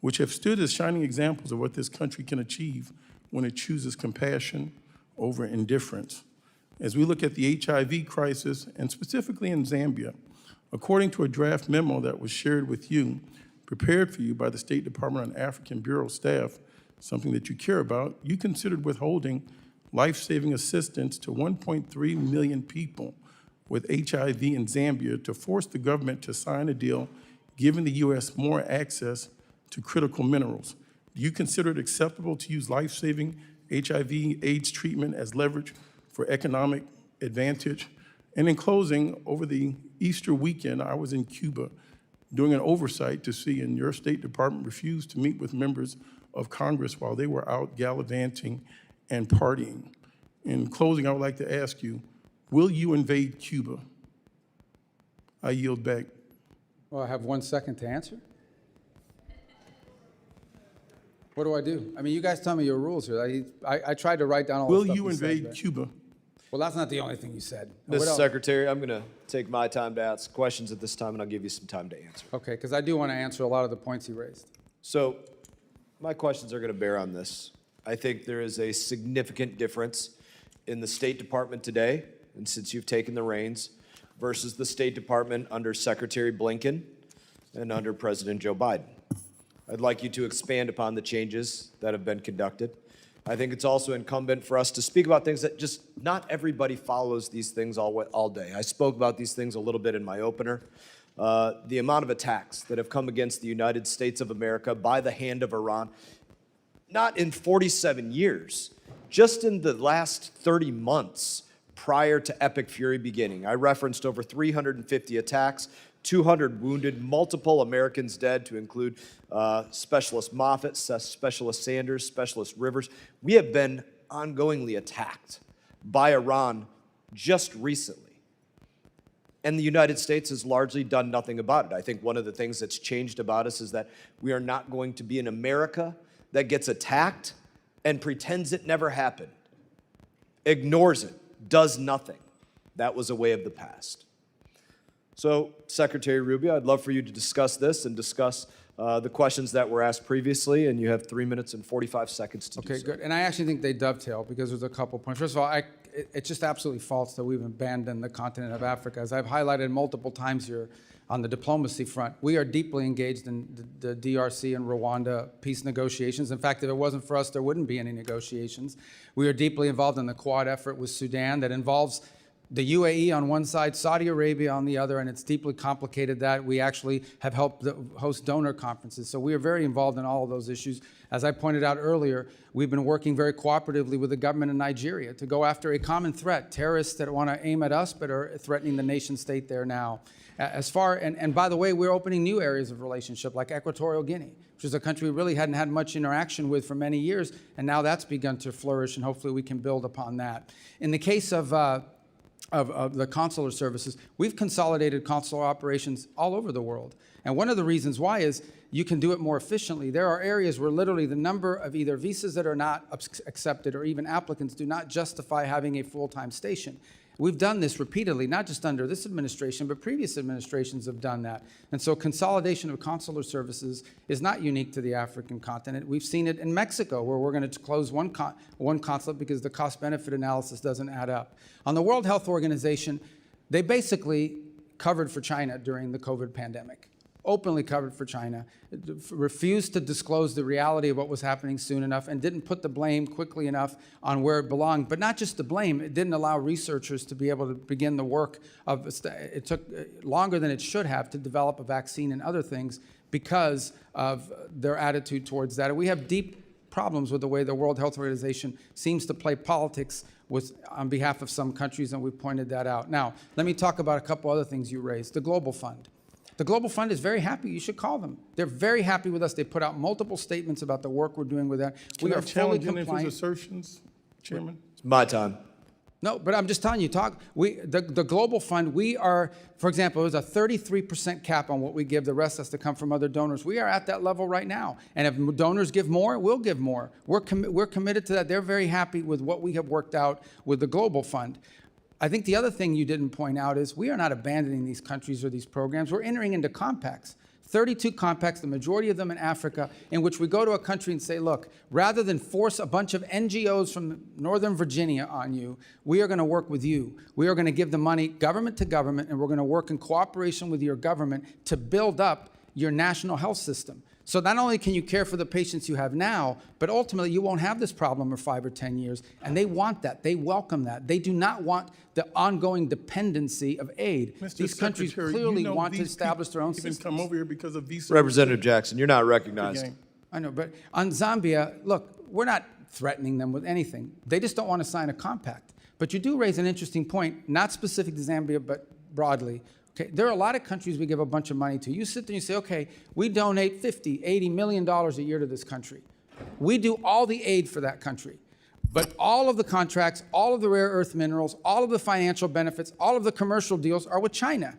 which have stood as shining examples of what this country can achieve when it chooses compassion over indifference. As we look at the HIV crisis, and specifically in Zambia, according to a draft memo that was shared with you, prepared for you by the State Department on African Bureau staff, something that you care about, you considered withholding life-saving assistance to 1.3 million people with HIV in Zambia to force the government to sign a deal giving the U.S. more access to critical minerals. Do you consider it acceptable to use life-saving HIV/AIDS treatment as leverage for economic advantage? And in closing, over the Easter weekend, I was in Cuba doing an oversight to see, and your State Department refused to meet with members of Congress while they were out gallivanting and partying. In closing, I would like to ask you, will you invade Cuba? I yield back. Well, I have 1 second to answer. What do I do? I mean, you guys tell me your rules here. I tried to write down all the Will stuff you said, invade but- Cuba? Well, that's not the only thing you said. What Mr. else? Secretary, I'm going to take my time to ask questions at this time, and I'll give you some time to answer. Okay, because I do want to answer a lot of the points he raised. So my questions are going to bear on this. I think there is a significant difference in the State Department today, and since you've taken the reins, versus the State Department under Secretary Blinken and under President Joe Biden. I'd like you to expand upon the changes that have been conducted. I think it's also incumbent for us to speak about things that just not everybody follows these things all day. I spoke about these things a little bit in my opener. The amount of attacks that have come against the United States of America by the hand of Iran, not in 47 years, just in the last 30 months prior to Epic Fury beginning. I referenced over 350 attacks, 200 wounded, multiple Americans dead, to include Specialist Moffett, Specialist Sanders, Specialist Rivers. We have been ongoingly attacked by Iran just recently. And the United States has largely done nothing about it. I think one of the things that's changed about us is that we are not going to be an America that gets attacked and pretends it never happened, ignores it, does nothing. That was a way of the past. So, Secretary Rubio, I'd love for you to discuss this and discuss the questions that were asked previously, and you have 3 minutes and 45 seconds to do so. Okay, good. And I actually think they dovetail because there's a couple points. First of all, it's just absolutely false that we've abandoned the continent of Africa. As I've highlighted multiple times here on the diplomacy front, we are deeply engaged in the DRC and Rwanda peace negotiations. In fact, if it wasn't for us, there wouldn't be any negotiations. We are deeply involved in the Quad effort with Sudan that involves the UAE on one side, Saudi Arabia on the other, and it's deeply complicated that we actually have helped host donor conferences. So we are very involved in all of those issues. As I pointed out earlier, we've been working very cooperatively with the government in Nigeria to go after a common threat, terrorists that want to aim at us but are threatening the nation state there now. And by the way, we're opening new areas of relationship like Equatorial Guinea, which is a country we really hadn't had much interaction with for many years, and now that's begun to flourish, and hopefully we can build upon that. In the case of the consular services, we've consolidated consular operations all over the world. And one of the reasons why is you can do it more efficiently. There are areas where literally the number of either visas that are not accepted or even applicants do not justify having a full-time station. We've done this repeatedly, not just under this administration, but previous administrations have done that. And so consolidation of consular services is not unique to the African continent. We've seen it in Mexico, where we're going to close one consulate because the cost-benefit analysis doesn't add up. On the World Health Organization, they basically covered for China during the COVID pandemic. Openly covered for China, refused to disclose the reality of what was happening soon enough, and didn't put the blame quickly enough on where it belonged. But not just the blame, it didn't allow researchers to be able to begin the work of, it took longer than it should have to develop a vaccine and other things because of their attitude towards that. And we have deep problems with the way the World Health Organization seems to play politics on behalf of some countries, and we've pointed that out. Now, let me talk about a couple other things you raised. The Global Fund. The Global Fund is very happy. You should call them. They're very happy with us. They put out multiple statements about the work we're doing with that. We are fully compliant. Can I challenge any of his assertions, Chairman? It's my time. No, but I'm just telling you, the Global Fund, we are, for example, there's a 33% cap on what we give. The rest has to come from other donors. We are at that level right now. And if donors give more, we'll give more. We're committed to that. They're very happy with what we have worked out with the Global Fund. I think the other thing you didn't point out is we are not abandoning these countries or these programs. We're entering into compacts. 32 compacts, the majority of them in Africa, in which we go to a country and say, look, rather than force a bunch of NGOs from Northern Virginia on you, we are going to work with you. We are going to give the money government to government, and we're going to work in cooperation with your government to build up your national health system. So not only can you care for the patients you have now, but ultimately you won't have this problem for 5 or 10 years. And they want that. They welcome that. They do not want the ongoing dependency of aid. These countries clearly want to establish their own systems. Come over here because of visa. Representative Jackson, you're not recognized. I know, but on Zambia, look, we're not threatening them with anything. They just don't want to sign a compact. But you do raise an interesting point, not specific to Zambia, but broadly. Okay, there are a lot of countries we give a bunch of money to. You sit there and you say, okay, we donate $50, $80 million a year to this country. We do all the aid for that country. But all of the contracts, all of the rare earth minerals, all of the financial benefits, all of the commercial deals are with China.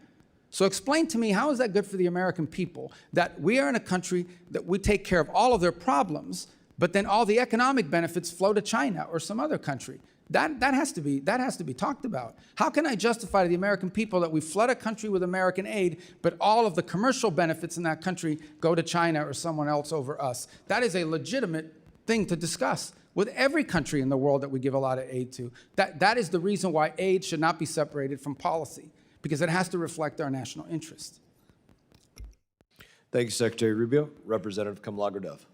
So explain to me, how is that good for the American people that we are in a country that we take care of all of their problems, but then all the economic benefits flow to China or some other country? That has to be talked about. How can I justify to the American people that we flood a country with American aid, but all of the commercial benefits in that country go to China or someone else over us? That is a legitimate thing to discuss with every country in the world that we give a lot of aid to. That is the reason why aid should not be separated from policy, because it has to reflect our national interest. Thank you, Secretary Rubio. Representative Kamlager-Dove.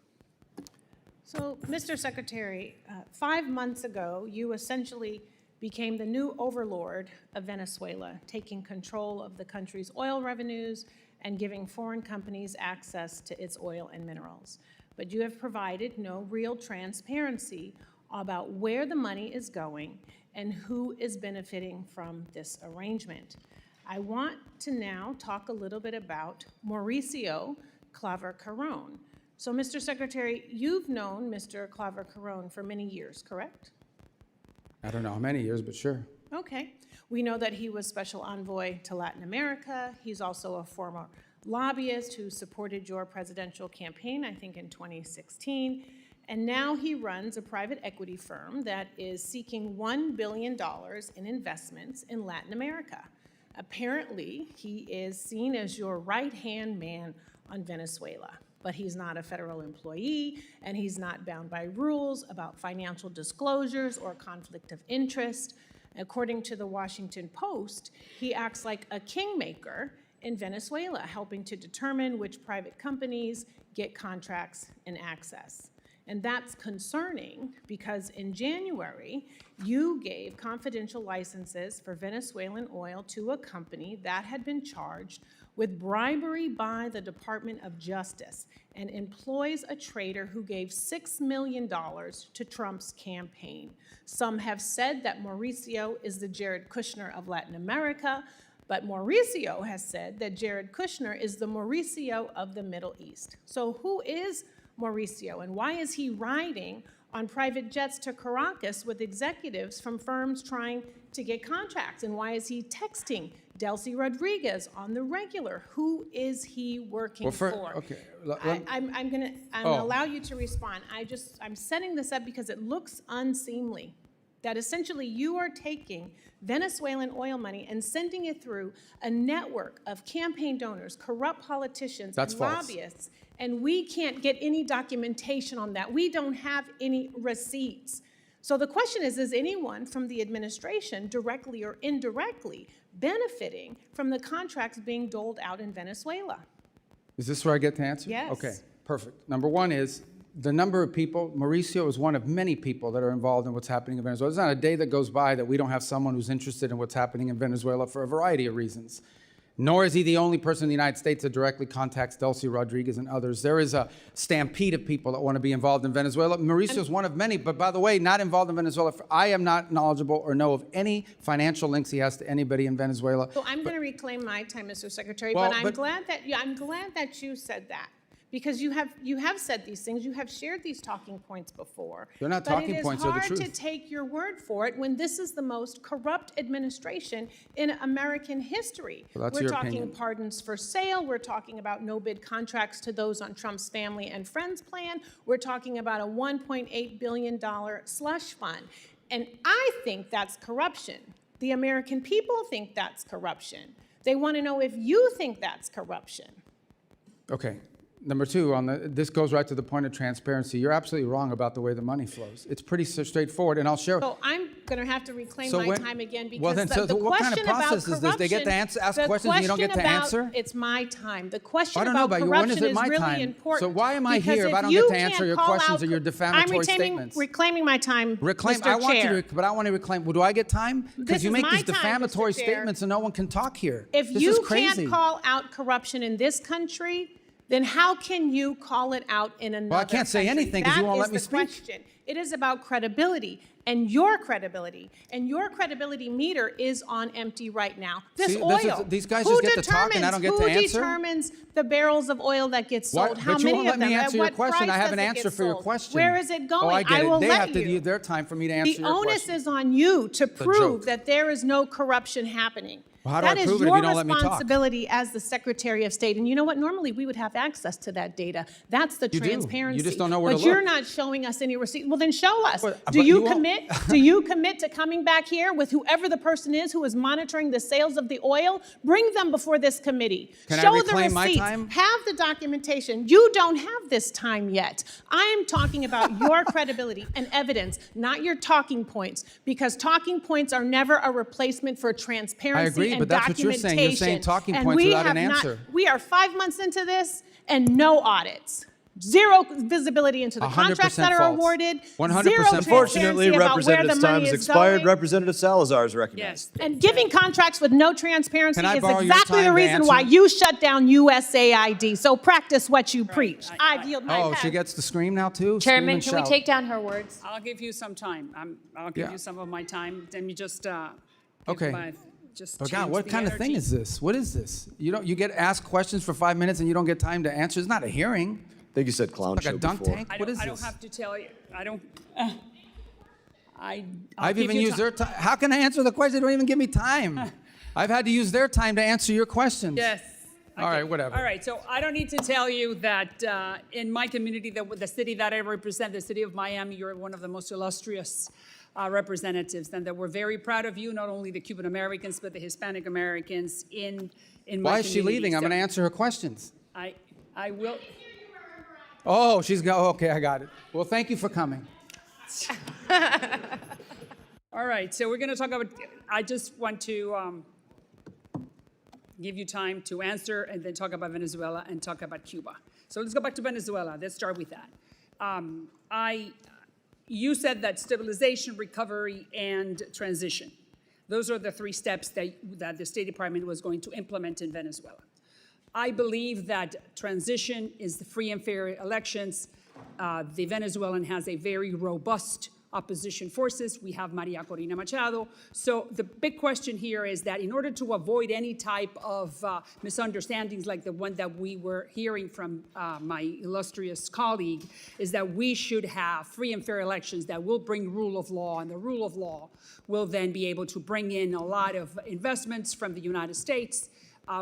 So, Mr. Secretary, 5 months ago, you essentially became the new overlord of Venezuela, taking control of the country's oil revenues and giving foreign companies access to its oil and minerals. But you have provided no real transparency about where the money is going and who is benefiting from this arrangement. I want to now talk a little bit about Mauricio Claver-Carrón. So, Mr. Secretary, you've known Mr. Claver-Carrón for many years, correct? I don't know how many years, but sure. Okay. We know that he was Special Envoy to Latin America. He's also a former lobbyist who supported your presidential campaign, I think in 2016. And now he runs a private equity firm that is seeking $1 billion in investments in Latin America. Apparently, he is seen as your right-hand man on Venezuela. But he's not a federal employee, and he's not bound by rules about financial disclosures or conflict of interest. According to the Washington Post, he acts like a kingmaker in Venezuela, helping to determine which private companies get contracts and access. And that's concerning because in January, you gave confidential licenses for Venezuelan oil to a company that had been charged with bribery by the Department of Justice and employs a trader who gave $6 million to Trump's campaign. Some have said that Mauricio is the Jared Kushner of Latin America, but Mauricio has said that Jared Kushner is the Mauricio of the Middle East. So who is Mauricio, and why is he riding on private jets to Caracas with executives from firms trying to get contracts? And why is he texting Delcy Rodriguez on the regular? Who is he working for? Okay. I'm gonna allow you to respond. I'm setting this up because it looks unseemly that essentially you are taking Venezuelan oil money and sending it through a network of campaign donors, corrupt politicians, and lobbyists, and we can't get any documentation on that. We don't have any receipts. So the question is anyone from the administration, directly or indirectly, benefiting from the contracts being doled out in Venezuela? Is this where I get to answer? Yes. Okay, perfect. Number one is the number of people. Mauricio is one of many people that are involved in what's happening in Venezuela. There's not a day that goes by that we don't have someone who's interested in what's happening in Venezuela for a variety of reasons. Nor is he the only person in the United States that directly contacts Delcy Rodriguez and others. There is a stampede of people that want to be involved in Venezuela. Mauricio is one of many, but by the way, not involved in Venezuela. I am not knowledgeable or know of any financial links he has to anybody in Venezuela. So I'm going to reclaim my time, Mr. Secretary, Well, but I'm glad that you said that. Because you have said these things, you have shared these talking points before. They're not talking points, they're the truth. But it is hard to take your word for it when this is the most corrupt administration in American history. Well, that's we're your talking opinion. pardons for sale, we're talking about no-bid contracts to those on Trump's family and friends plan, we're talking about a $1.8 billion slush fund. And I think that's corruption. The American people think that's corruption. They want to know if you think that's corruption. Okay. Number two, this goes right to the point of transparency. You're absolutely wrong about the way the money flows. It's pretty straightforward, and I'll share. So I'm going to have to reclaim my time again because what kind of process is this? They get to ask questions and you don't get to answer? It's my time. The question I don't know about about you. When is corruption it my is really time? important. So why am I because here if I don't get to answer your questions or your defamatory statements? I'm reclaiming my time, Reclaim. Mr. I want Chair. you to, but I want to reclaim. Well, do I get time? Because you is make my these time, defamatory Mr. Chair. statements and no one can talk here. If This you is crazy. can't call out corruption in this country, then how can you call it out in another Well, I can't say country? anything 'cause you won't let me That is the speak. question. It is about credibility and your credibility. And your credibility meter is on empty right now. This See, oil. these guys who just get to talk and I don't get to Who answer? determines the barrels of oil that get Why- sold? How but you many won't of let them? me At answer your what question. I price have an does it answer get for your sold? question. Where is it going? Oh, I get will it. They let have to you. use their time for me to answer The your onus question. is on you to joke. prove that there is no corruption happening. Well, how do I That is prove it if your you don't let me talk? responsibility as the Secretary of State. And you know what? Normally, we would have access to that data. That's the You do. You transparency. just don't know where to But you're look. not showing us any receipt. Well, then show us. But Do you you won't. commit? Do you commit to coming back here with whoever the person is who is monitoring the sales of the oil? Bring them before this committee. Can I Show the reclaim my receipts. time? Have the documentation. You don't have this time yet. I am talking about your credibility and evidence, not your talking points, because talking points are never a replacement for transparency I agree, and but that's what you're documentation. saying. You're saying talking And points we without have an not- answer. We are 5 months into this and no audits. Zero visibility into the 100% contracts that are false. awarded. 100% Zero false. Unfortunately, transparency about where the Representative's money time has is expired. going. Representative Salazar is recognized. And giving contracts with no transparency Can I is borrow your exactly time the to reason answer? why you shut down USAID. So practice what you preach. I yield my Oh, time. she gets to scream now too? Scream Chairman, and can we shout. take down her words? I'll give you some time. I'll give Yeah. you some of my time. Let me just give Okay. just But change God, what the kind of thing energy. is this? What is this? You get asked questions for 5 minutes and you don't get time to answer. It's not a hearing. I think you said clown Like show a dunk before. tank? I What don't, is I don't this? have to tell you. I don't. I'll I've give even you used ti- their time. How can I answer the question? They don't even give me time. I've had to use their time to answer your questions. Yes. All right, whatever. All right, so I don't need to tell you that in my community, the city that I represent, the city of Miami, you're one of the most illustrious representatives, and that we're very proud of you, not only the Cuban Americans, but the Hispanic Americans in my Why is she community. leaving? I'm So going to answer her questions. I will. Oh, she's go. Okay, I got it. Well, thank you for coming. All right, so we're going to talk about, I just want to give you time to answer and then talk about Venezuela and talk about Cuba. So let's go back to Venezuela. Let's start with that. You said that stabilization, recovery, and transition. Those are the 3 steps that the State Department was going to implement in Venezuela. I believe that transition is the free and fair elections. The Venezuelan has a very robust opposition forces. We have Maria Corina Machado. So the big question here is that in order to avoid any type of misunderstandings like the one that we were hearing from my illustrious colleague, is that we should have free and fair elections that will bring rule of law, and the rule of law will then be able to bring in a lot of investments from the United States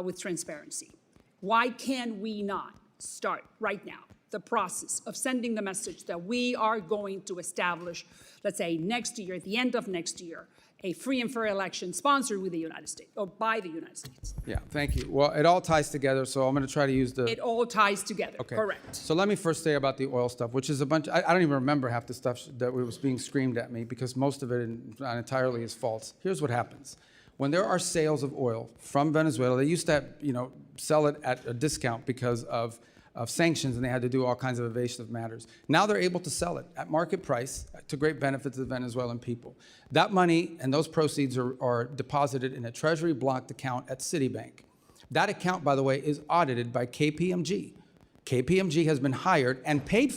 with transparency. Why can we not start right now the process of sending the message that we are going to establish, let's say next year, at the end of next year, a free and fair election sponsored with the United States, or by the United States? Yeah, thank you. Well, it all ties together, so I'm going to try to use the... It all ties together, Okay. correct. So let me first say about the oil stuff, which is a bunch... I don't even remember half the stuff that was being screamed at me because most of it entirely is false. Here's what happens. When there are sales of oil from Venezuela, they used to, sell it at a discount because of sanctions, and they had to do all kinds of evasive matters. Now they're able to sell it at market price to great benefit to the Venezuelan people. That money and those proceeds are deposited in a treasury blocked account at Citibank. That account, by the way, is audited by KPMG. KPMG has been hired and paid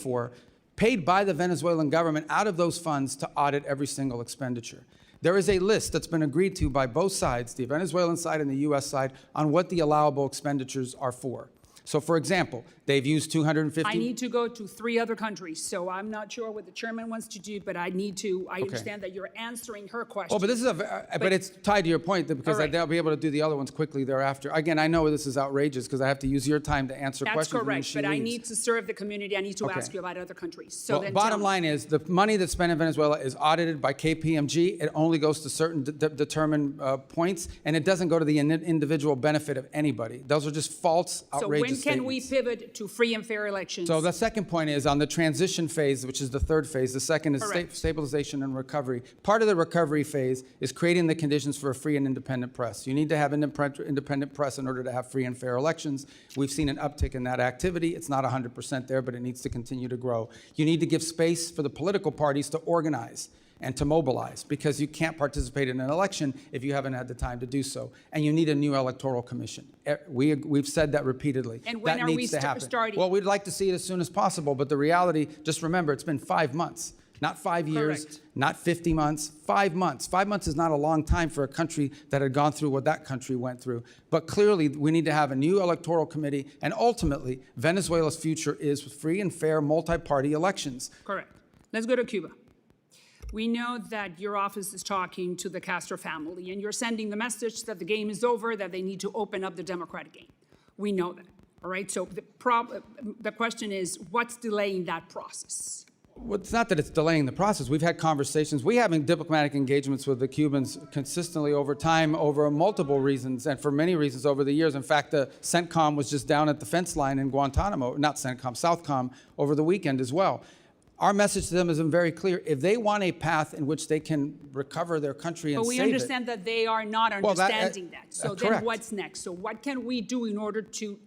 by the Venezuelan government out of those funds to audit every single expenditure. There is a list that's been agreed to by both sides, the Venezuelan side and the US side, on what the allowable expenditures are for. So for example, they've used 250... I need to go to 3 other countries, so I'm not sure what the chairman wants to do, but I understand that you're answering her question. Oh, but this is but it's tied to your point because All right. they'll be able to do the other ones quickly thereafter. Again, I know this is outrageous because I have to use your time to answer That's questions when correct, she but I leaves. need to serve the community. I need to Okay. ask you about other countries. So Well, then bottom tell me. line is the money that's spent in Venezuela is audited by KPMG. It only goes to certain determined points, and it doesn't go to the individual benefit of anybody. Those are just false, So outrageous when can we statements. pivot to free and fair elections? So the second point is on the transition phase, which is the 3rd phase. The second is Correct. stabilization and recovery. Part of the recovery phase is creating the conditions for a free and independent press. You need to have independent press in order to have free and fair elections. We've seen an uptick in that activity. It's not 100% there, but it needs to continue to grow. You need to give space for the political parties to organize. and to mobilize, because you can't participate in an election if you haven't had the time to do so. And you need a new electoral commission. We've said that repeatedly. And when that are we needs to happen. starting? Well, we'd like to see it as soon as possible, but the reality, just remember, it's been 5 months. Not 5 years, Correct. not 50 months, 5 months. 5 months is not a long time for a country that had gone through what that country went through. But clearly, we need to have a new electoral committee, and ultimately, Venezuela's future is free and fair multi-party elections. Correct. Let's go to Cuba. We know that your office is talking to the Castro family, and you're sending the message that the game is over, that they need to open up the democratic game. We know that, all right? So the question is, what's delaying that process? Well, it's not that it's delaying the process. We've had conversations. We have diplomatic engagements with the Cubans consistently over time, over multiple reasons, and for many reasons over the years. In fact, the CENTCOM was just down at the fence line in Guantanamo, not CENTCOM, SOUTHCOM, over the weekend as well. Our message to them has been very clear. If they want a path in which they can recover their country and But we save understand that they are not understanding that. So then correct. what's next? So what can we do in order to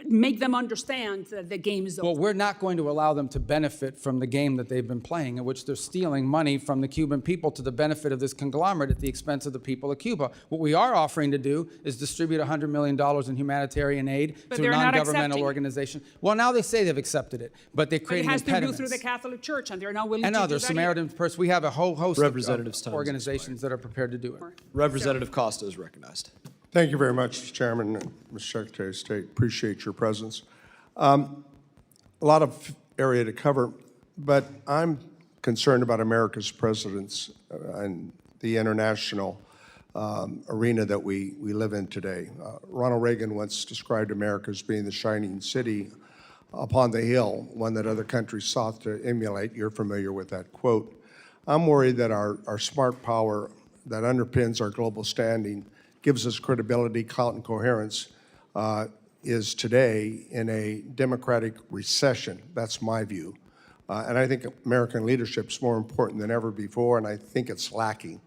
make them understand that the game is over? Well, we're not going to allow them to benefit from the game that they've been playing, in which they're stealing money from the Cuban people to the benefit of this conglomerate at the expense of the people of Cuba. What we are offering to do is distribute $100 million in humanitarian aid But to they're not non-governmental accepting it. organizations. Well, now they say they've accepted it, but they're But it creating has to do impediments. through the Catholic Church, and they're not willing And to do others, that Samaritan Purse. We have a whole host Representative's of time has organizations that are prepared to do it. Representative Costa is recognized. Thank you very much, Mr. Chairman and Mr. Secretary of State. Appreciate your presence. A lot of area to cover, but I'm concerned about America's presence and the international arena that we live in today. Ronald Reagan once described America as being the shining city upon the hill, one that other countries sought to emulate. You're familiar with that quote. I'm worried that our smart power that underpins our global standing, gives us credibility, clout, and coherence, is today in a democratic recession. That's my view. And I think American leadership is more important than ever before, and I think it's lacking.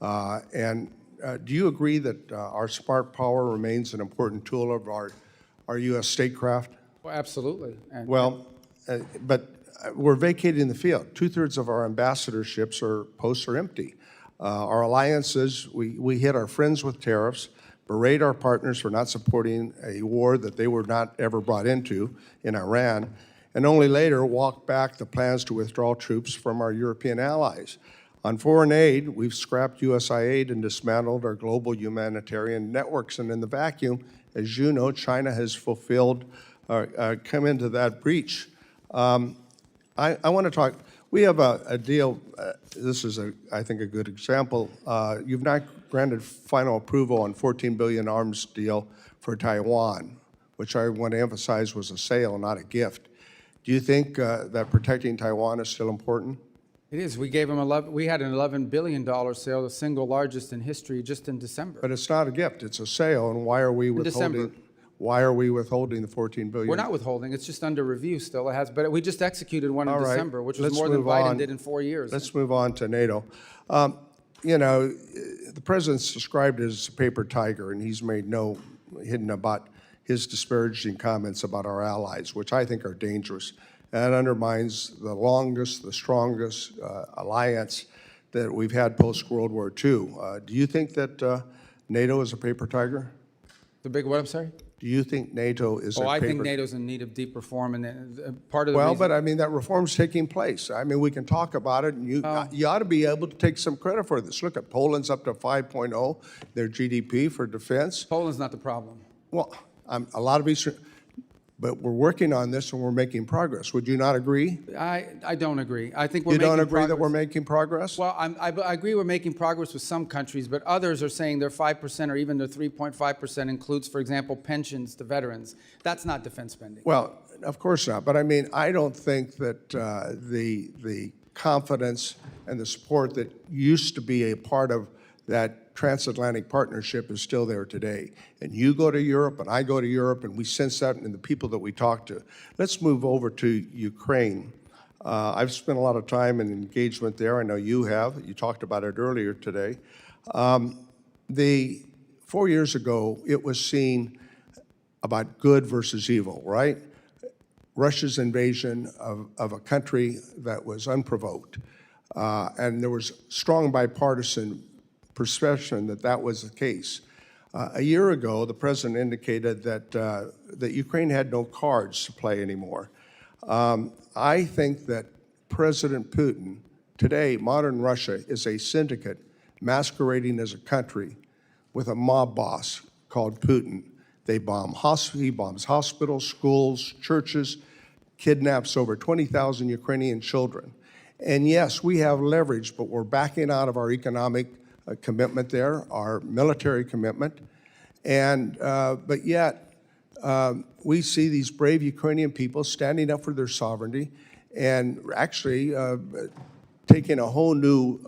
Do you agree that our smart power remains an important tool of our U.S. statecraft? Well, absolutely. But we're vacating the field. 2/3 of our ambassadorships posts are empty. Our alliances, we hit our friends with tariffs, berate our partners for not supporting a war that they were not ever brought into in Iran, and only later walk back the plans to withdraw troops from our European allies. On foreign aid, we've scrapped USAID and dismantled our global humanitarian networks. And in the vacuum, as you know, China has come into that breach. I want to talk, we have a deal, this is, I think, a good example. You've not granted final approval on $14 billion arms deal for Taiwan, which I want to emphasize was a sale, not a gift. Do you think that protecting Taiwan is still important? It is. We had an $11 billion sale, the single largest in history, just in December. But it's not a gift, it's a sale, and why are we withholding? Why are we withholding the $14 billion? We're not withholding. It's just under review still. It has, but we just executed one in All right. December, which was Let's more than move Biden on. did in 4 years. Let's move on to NATO. You know, the president's described as a paper tiger, and he's made no hidden about his disparaging comments about our allies, which I think are dangerous. And undermines the longest, the strongest alliance that we've had post-World War II. Do you think that NATO is a paper tiger? The big what, I'm sorry? Do you think NATO is a paper? I think NATO's in need of deep reform, and part of the Well, reason, but I mean, that reform's taking place. I mean, we can talk about it, and you ought to be able to take some credit for this. Look at Poland's up to 5.0, their GDP for defense. Poland's not the problem. Well, a lot of Eastern, but we're working on this and we're making progress. Would you not agree? I don't agree. I think we're You making don't agree that progress. we're making progress? Well, I agree we're making progress with some countries, but others are saying their 5% or even their 3.5% includes, for example, pensions to veterans. That's not defense spending. Well, of course not. But I mean, I don't think that the confidence and the support that used to be a part of that transatlantic partnership is still there today. And you go to Europe and I go to Europe and we sense that in the people that we talk to. Let's move over to Ukraine. I've spent a lot of time and engagement there. I know you have. You talked about it earlier today. 4 years ago, it was seen about good versus evil, right? Russia's invasion of a country that was unprovoked. And there was strong bipartisan perception that that was the case. A year ago, the president indicated that Ukraine had no cards to play anymore. I think that President Putin, today, modern Russia is a syndicate masquerading as a country with a mob boss called Putin. He bombs hospitals, schools, churches, kidnaps over 20,000 Ukrainian children. And yes, we have leverage, but we're backing out of our economic commitment there, our military commitment. And, but yet, we see these brave Ukrainian people standing up for their sovereignty and actually taking a whole new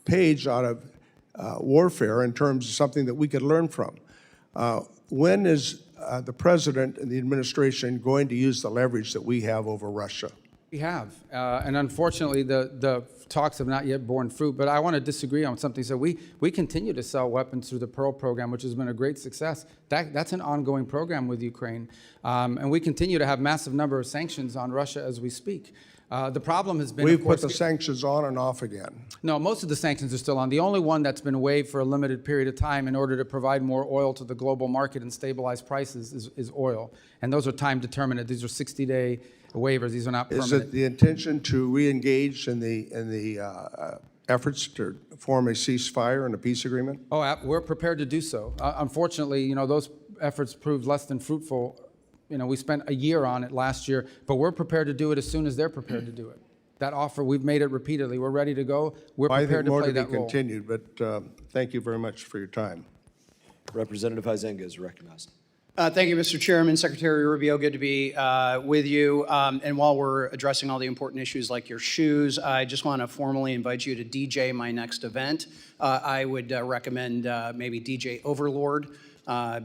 page out of warfare in terms of something that we could learn from. When is the president and the administration going to use the leverage that we have over Russia? We have, and unfortunately, the talks have not yet borne fruit. But I want to disagree on something. So we continue to sell weapons through the Pearl program, which has been a great success. That's an ongoing program with Ukraine, and we continue to have massive number of sanctions on Russia as we speak. The problem has been, We've put the sanctions on and off again. No, most of the sanctions are still on. The only one that's been waived for a limited period of time in order to provide more oil to the global market and stabilize prices is oil. And those are time determinate. These are 60-day waivers. These are not permanent. Is it the intention to re-engage in the efforts to form a ceasefire and a peace agreement? Oh, we're prepared to do so. Unfortunately, those efforts proved less than fruitful. We spent a year on it last year, but we're prepared to do it as soon as they're prepared to do it. That offer, we've made it repeatedly. We're ready to go. We're prepared to play that role. I think more to be continued, but thank you very much for your time. Representative Huizenga is recognized. Thank you, Mr. Chairman. Secretary Rubio, good to be with you. And while we're addressing all the important issues like your shoes, I just want to formally invite you to DJ my next event. I would recommend maybe DJ Overlord.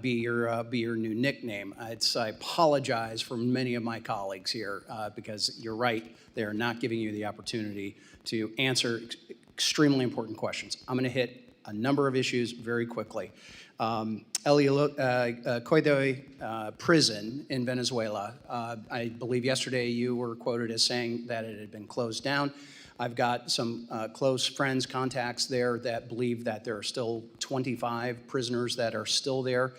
Be your new nickname. I apologize for many of my colleagues here because you're right, they are not giving you the opportunity to answer extremely important questions. I'm going to hit a number of issues very quickly. Coidoy prison in Venezuela. I believe yesterday you were quoted as saying that it had been closed down. I've got some close friends, contacts there that believe that there are still 25 prisoners that are still there.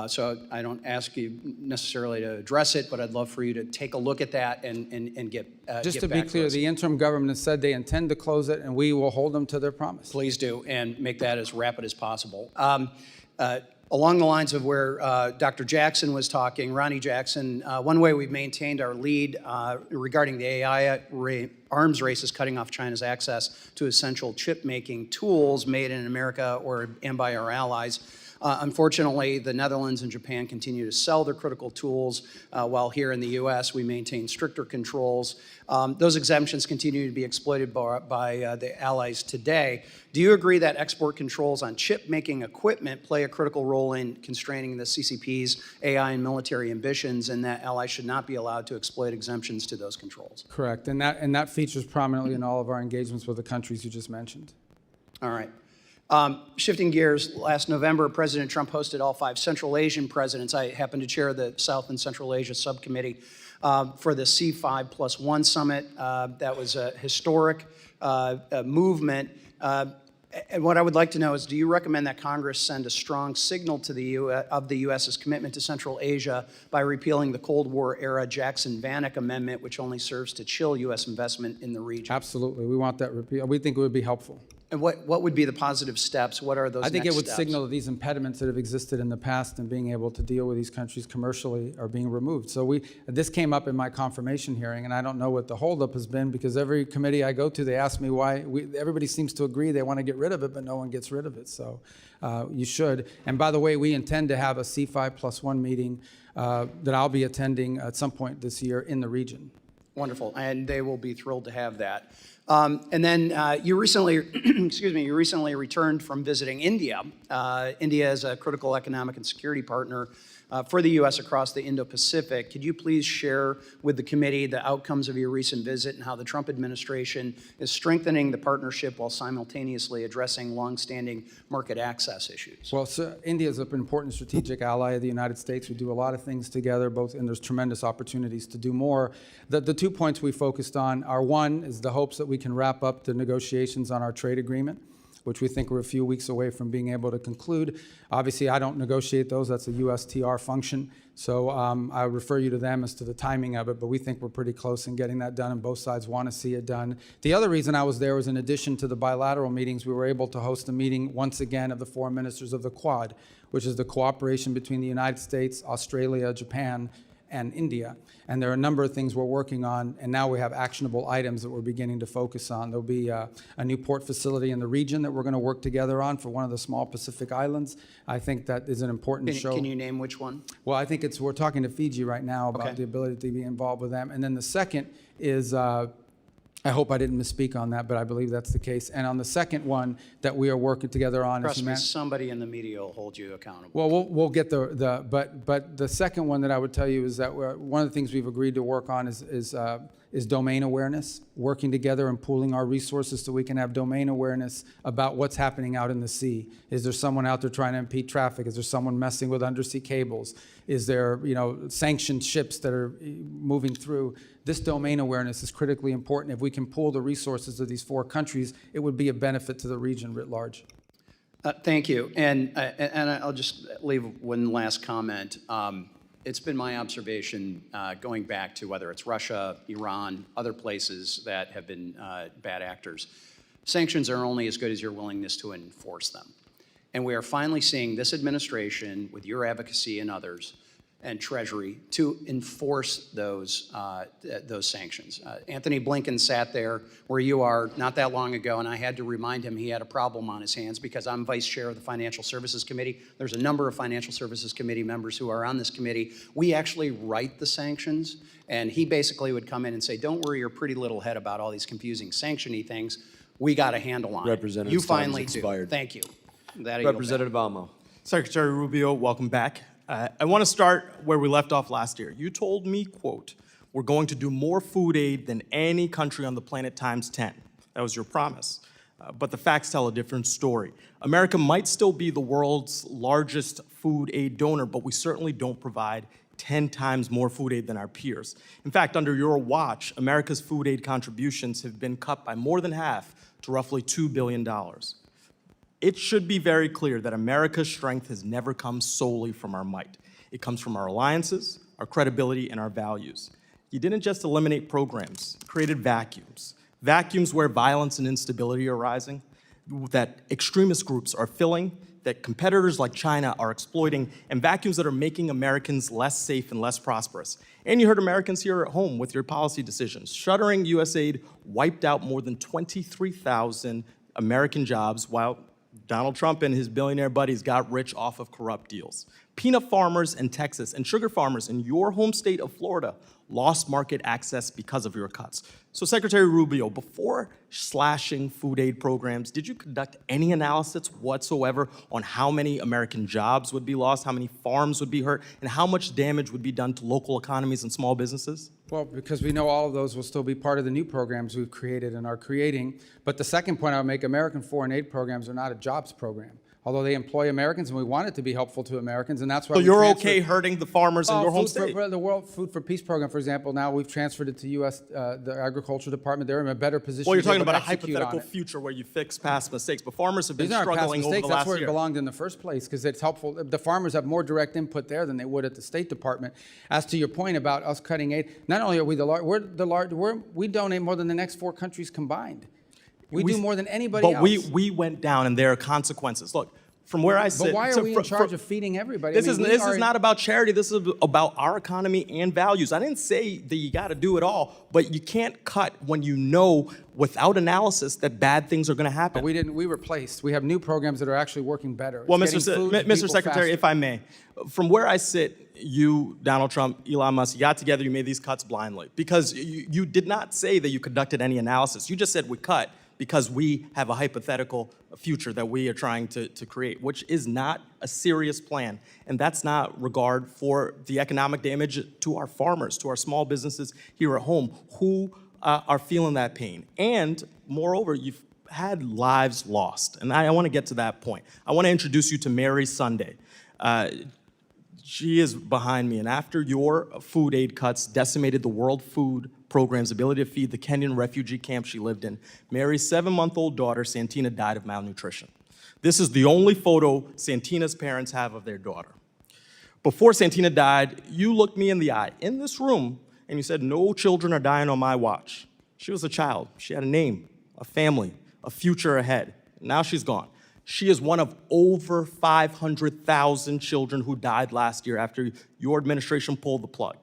So I don't ask you necessarily to address it, but I'd love for you to take a look at that and get Just get to be back clear, us. the interim government has said they intend to close it, and we will hold them to their promise. Please do, and make that as rapid as possible. Along the lines of where Dr. Jackson was talking, Ronnie Jackson, one way we've maintained our lead regarding the AI arms race is cutting off China's access to essential chip-making tools made in America and by our allies. Unfortunately, the Netherlands and Japan continue to sell their critical tools, while here in the U.S. we maintain stricter controls. Those exemptions continue to be exploited by the allies today. Do you agree that export controls on chip-making equipment play a critical role in constraining the CCP's AI and military ambitions, and that allies should not be allowed to exploit exemptions to those controls? Correct, and that features prominently in all of our engagements with the countries you just mentioned. All right. Shifting gears, last November, President Trump hosted all 5 Central Asian presidents. I happen to chair the South and Central Asia Subcommittee for the C5+1 Summit. That was a historic movement. And what I would like to know is, do you recommend that Congress send a strong signal to the of the U.S.'s commitment to Central Asia by repealing the Cold War-era Jackson-Vanik Amendment, which only serves to chill U.S. investment in the region? Absolutely, we want that repealed. We think it would be helpful. And what would be the positive steps? What are those I think next it would steps? signal that these impediments that have existed in the past and being able to deal with these countries commercially are being removed. So this came up in my confirmation hearing, and I don't know what the holdup has been, because every committee I go to, they ask me why. Everybody seems to agree they want to get rid of it, but no one gets rid of it. So you should. And by the way, we intend to have a C5+1 meeting that I'll be attending at some point this year in the region. Wonderful, and they will be thrilled to have that. And then you recently, you recently returned from visiting India. India is a critical economic and security partner for the U.S. across the Indo-Pacific. Could you please share with the committee the outcomes of your recent visit and how the Trump administration is strengthening the partnership while simultaneously addressing longstanding market access issues? Well, so India is an important strategic ally of the United States. We do a lot of things together, and there's tremendous opportunities to do more. The 2 points we focused on are, one, is the hopes that we we can wrap up the negotiations on our trade agreement, which we think we're a few weeks away from being able to conclude. Obviously, I don't negotiate those. That's a USTR function. So I would refer you to them as to the timing of it, but we think we're pretty close in getting that done, and both sides want to see it done. The other reason I was there was, in addition to the bilateral meetings, we were able to host a meeting once again of the foreign ministers of the Quad, which is the cooperation between the United States, Australia, Japan, and India. And there are a number of things we're working on, and now we have actionable items that we're beginning to focus on. There'll be a new port facility in the region that we're going to work together on for one of the small Pacific islands. I think that is an important show. Can you name which one? Well, I think we're talking to Fiji right now about the ability to be involved with them. And then the second is, I hope I didn't misspeak on that, but I believe that's the case. And on the second one that we are working together on Trust me, somebody in the media will hold you accountable. well, we'll get but the second one that I would tell you is that one of the things we've agreed to work on is domain awareness, working together and pooling our resources so we can have domain awareness about what's happening out in the sea. Is there someone out there trying to impede traffic? Is there someone messing with undersea cables? Is there, sanctioned ships that are moving through? This domain awareness is critically important. If we can pool the resources of these 4 countries, it would be a benefit to the region writ large. Thank you. And I'll just leave one last comment. It's been my observation going back to whether it's Russia, Iran, other places that have been bad actors. Sanctions are only as good as your willingness to enforce them. And we are finally seeing this administration, with your advocacy and others, and Treasury, to enforce those sanctions. Anthony Blinken sat there where you are not that long ago, and I had to remind him he had a problem on his hands because I'm vice chair of the Financial Services Committee. There's a number of Financial Services Committee members who are on this committee. We actually write the sanctions, and he basically would come in and say, don't worry your pretty little head about all these confusing sanction-y things. We got a handle on it. You finally do. Thank you. Representative Almo. Secretary Rubio, welcome back. I want to start where we left off last year. You told me, quote, we're going to do more food aid than any country on the planet times 10. That was your promise. But the facts tell a different story. America might still be the world's largest food aid donor, but we certainly don't provide 10 times more food aid than our peers. In fact, under your watch, America's food aid contributions have been cut by more than half to roughly $2 billion. It should be very clear that America's strength has never come solely from our might. It comes from our alliances, our credibility, and our values. You didn't just eliminate programs, you created vacuums. Vacuums where violence and instability are rising, that extremist groups are filling, that competitors like China are exploiting, and vacuums that are making Americans less safe and less prosperous. And you hurt Americans here at home with your policy decisions. Shuttering USAID wiped out more than 23,000 American jobs, while Donald Trump and his billionaire buddies got rich off of corrupt deals. Peanut farmers in Texas and sugar farmers in your home state of Florida lost market access because of your cuts. So Secretary Rubio, before slashing food aid programs, did you conduct any analysis whatsoever on how many American jobs would be lost, how many farms would be hurt, and how much damage would be done to local economies and small businesses? Well, because we know all of those will still be part of the new programs we've created and are creating. But the second point I would make, American foreign aid programs are not a jobs program. Although they employ Americans, and we want it to be helpful to Americans, and that's why. So you're okay hurting the farmers in your home state? The World Food for Peace program, for example, now we've transferred it to the Agriculture Department. They're in a better position. Well, you're talking about a hypothetical future where you fix past mistakes, but farmers have been struggling over the last year. That's where it belonged in the first place, because it's helpful. The farmers have more direct input there than they would at the State Department. As to your point about us cutting aid, not only are we we donate more than the next 4 countries combined. We do more than anybody else. But we went down, and there are consequences. Look. From where I sit, but why are we in charge of feeding everybody? This is not about charity. This is about our economy and values. I didn't say that you got to do it all, but you can't cut when you know without analysis that bad things are going to happen. But we replaced. We have new programs that are actually working better. Well, Mr. Secretary, if I may, from where I sit, you, Donald Trump, Elon Musk, you got together, you made these cuts blindly because you did not say that you conducted any analysis. You just said we cut because we have a hypothetical future that we are trying to create, which is not a serious plan. And that's not regard for the economic damage to our farmers, to our small businesses here at home who are feeling that pain. And moreover, you've had lives lost. And I want to get to that point. I want to introduce you to Mary Sunday. She is behind me. And after your food aid cuts decimated the world food program's ability to feed the Kenyan refugee camp she lived in, Mary's 7-month-old daughter, Santina, died of malnutrition. This is the only photo Santina's parents have of their daughter. Before Santina died, you looked me in the eye in this room and you said, "No children are dying on my watch." She was a child. She had a name, a family, a future ahead. Now she's gone. She is one of over 500,000 children who died last year after your administration pulled the plug.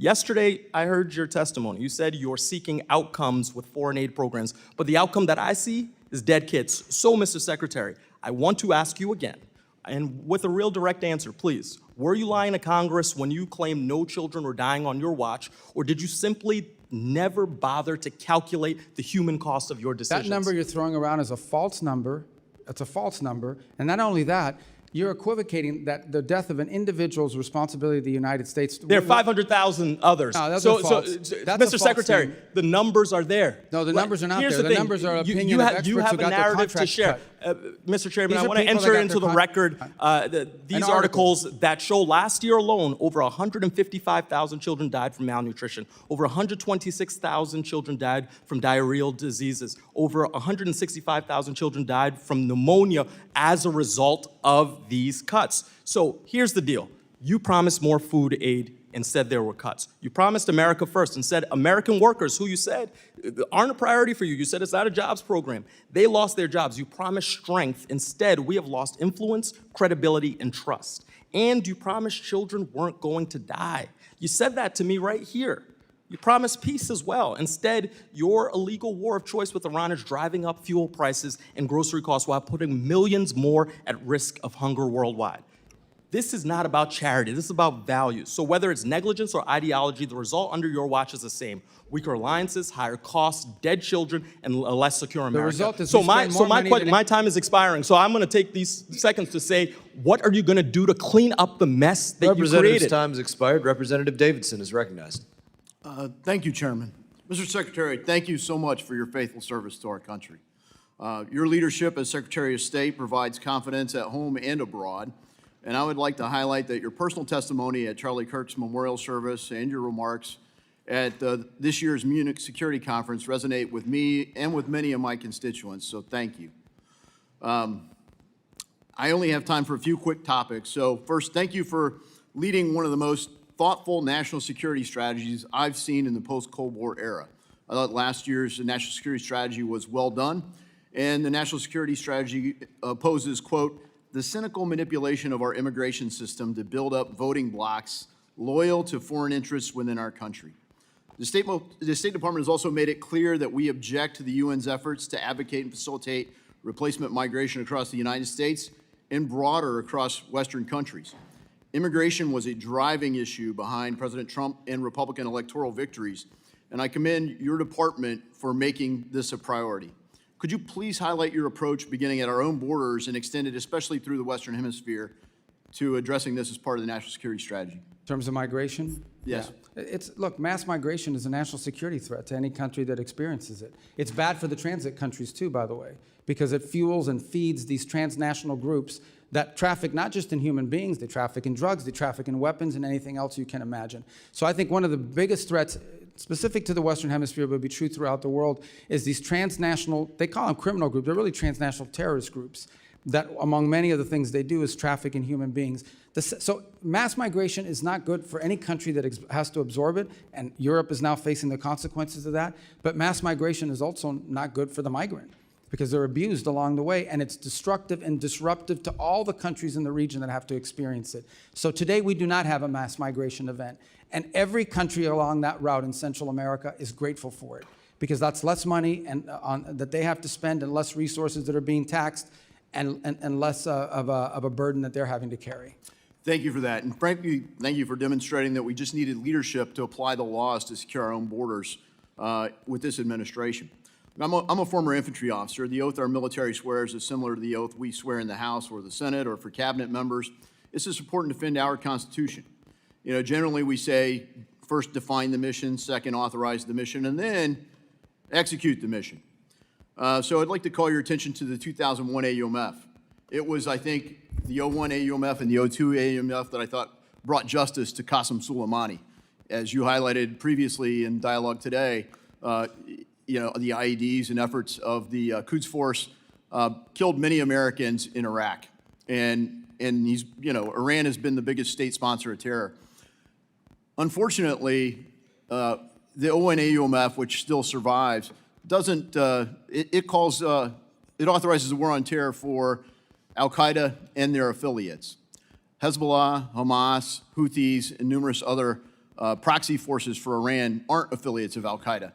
Yesterday, I heard your testimony. You said you're seeking outcomes with foreign aid programs, but the outcome that I see is dead kids. So, Mr. Secretary, I want to ask you again, and with a real direct answer, please. Were you lying to Congress when you claimed no children were dying on your watch, or did you simply never bother to calculate the human cost of your decisions? That number you're throwing around is a false number. It's a false number. And not only that, you're equivocating that the death of an individual is responsibility of the United States. There are 500,000 others. No, that's so, a false. That's a Mr. false Secretary, thing. the numbers are there. No, the numbers are not Here's there. The The thing. numbers are You- opinion you of have- experts you have who a got their narrative to contracts share. cut. Mr. Chairman, These I are want to people that enter got into their the record these An articles that show last year alone, over 155,000 children died from malnutrition. Over 126,000 children died from diarrheal diseases. Over 165,000 children died from pneumonia as a result of these cuts. So here's the deal. You promised more food aid, instead there were cuts. You promised America first, and said American workers, who you said aren't a priority for you. You said it's not a jobs program. They lost their jobs. You promised strength. Instead, we have lost influence, credibility, and trust. And you promised children weren't going to die. You said that to me right here. You promised peace as well. Instead, your illegal war of choice with Iran is driving up fuel prices and grocery costs while putting millions more at risk of hunger worldwide. This is not about charity. This is about values. So whether it's negligence or ideology, the result under your watch is the same. Weaker alliances, higher costs, dead children, and a less secure America. result is so we my spend so more my money que- than- my time is expiring. So I'm going to take these seconds to say, what are you going to do to clean up the mess that you Representative's created? time has expired. Representative Davidson is recognized. Thank you, Chairman. Mr. Secretary, thank you so much for your faithful service to our country. Your leadership as Secretary of State provides confidence at home and abroad. And I would like to highlight that your personal testimony at Charlie Kirk's memorial service and your remarks at this year's Munich Security Conference resonate with me and with many of my constituents, so thank you. I only have time for a few quick topics. So first, thank you for leading one of the most thoughtful national security strategies I've seen in the post-Cold War era. I thought last year's national security strategy was well done, and the national security strategy opposes, quote, the cynical manipulation of our immigration system to build up voting blocs loyal to foreign interests within our country. The State Department has also made it clear that we object to the UN's efforts to advocate and facilitate replacement migration across the United States and broader across Western countries. Immigration was a driving issue behind President Trump and Republican electoral victories, and I commend your department for making this a priority. Could you please highlight your approach beginning at our own borders and extended especially through the Western Hemisphere to addressing this as part of the national security strategy? In terms of migration? Yes. Yeah. Look, mass migration is a national security threat to any country that experiences it. It's bad for the transit countries too, by the way, because it fuels and feeds these transnational groups that traffic not just in human beings, they traffic in drugs, they traffic in weapons and anything else you can imagine. So I think one of the biggest threats specific to the Western Hemisphere, but be true throughout the world, is these transnational, they call them criminal groups, they're really transnational terrorist groups, that among many of the things they do is traffic in human beings. So mass migration is not good for any country that has to absorb it, and Europe is now facing the consequences of that, but mass migration is also not good for the migrant, because they're abused along the way, and it's destructive and disruptive to all the countries in the region that have to experience it. So today we do not have a mass migration event, and every country along that route in Central America is grateful for it, because that's less money that they have to spend and less resources that are being taxed and less of a burden that they're having to carry. Thank you for that. And frankly, thank you for demonstrating that we just needed leadership to apply the laws to secure our own borders with this administration. I'm a former infantry officer. The oath our military swears is similar to the oath we swear in the House or the Senate or for cabinet members. It's to support and defend our Constitution. You know, generally we say, first define the mission, second authorize the mission, and then execute the mission. So I'd like to call your attention to the 2001 AUMF. It was, I think, the 01 AUMF and the 02 AUMF that I thought brought justice to Qasem Soleimani. as you highlighted previously in dialogue today, you know, the IEDs and efforts of the Quds Force killed many Americans in Iraq. And he's, you know, Iran has been the biggest state sponsor of terror. Unfortunately, the ONAUMF, which still survives, doesn't, it authorizes a war on terror for Al-Qaeda and their affiliates. Hezbollah, Hamas, Houthis, and numerous other proxy forces for Iran aren't affiliates of Al-Qaeda.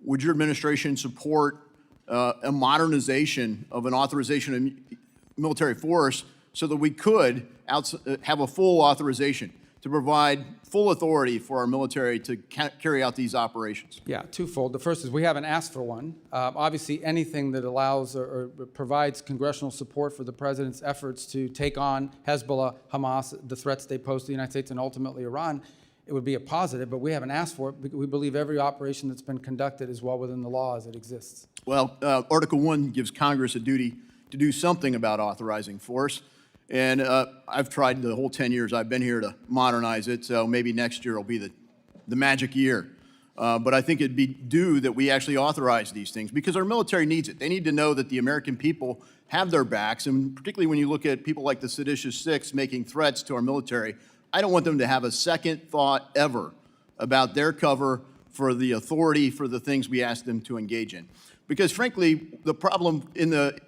Would your administration support a modernization of an authorization of military force so that we could have a full authorization to provide full authority for our military to carry out these operations? Yeah, twofold. The first is we haven't asked for one. Obviously, anything that allows or provides congressional support for the president's efforts to take on Hezbollah, Hamas, the threats they pose to the United States and ultimately Iran, it would be a positive, but we haven't asked for it. We believe every operation that's been conducted is well within the law as it exists. Well, Article 1 gives Congress a duty to do something about authorizing force. And I've tried the whole 10 years I've been here to modernize it, so maybe next year will be the magic year. But I think it'd be due that we actually authorize these things because our military needs it. They need to know that the American people have their backs, and particularly when you look at people like the seditious six making threats to our military, I don't want them to have a second thought ever about their cover for the authority for the things we ask them to engage in. Because frankly, the problem in the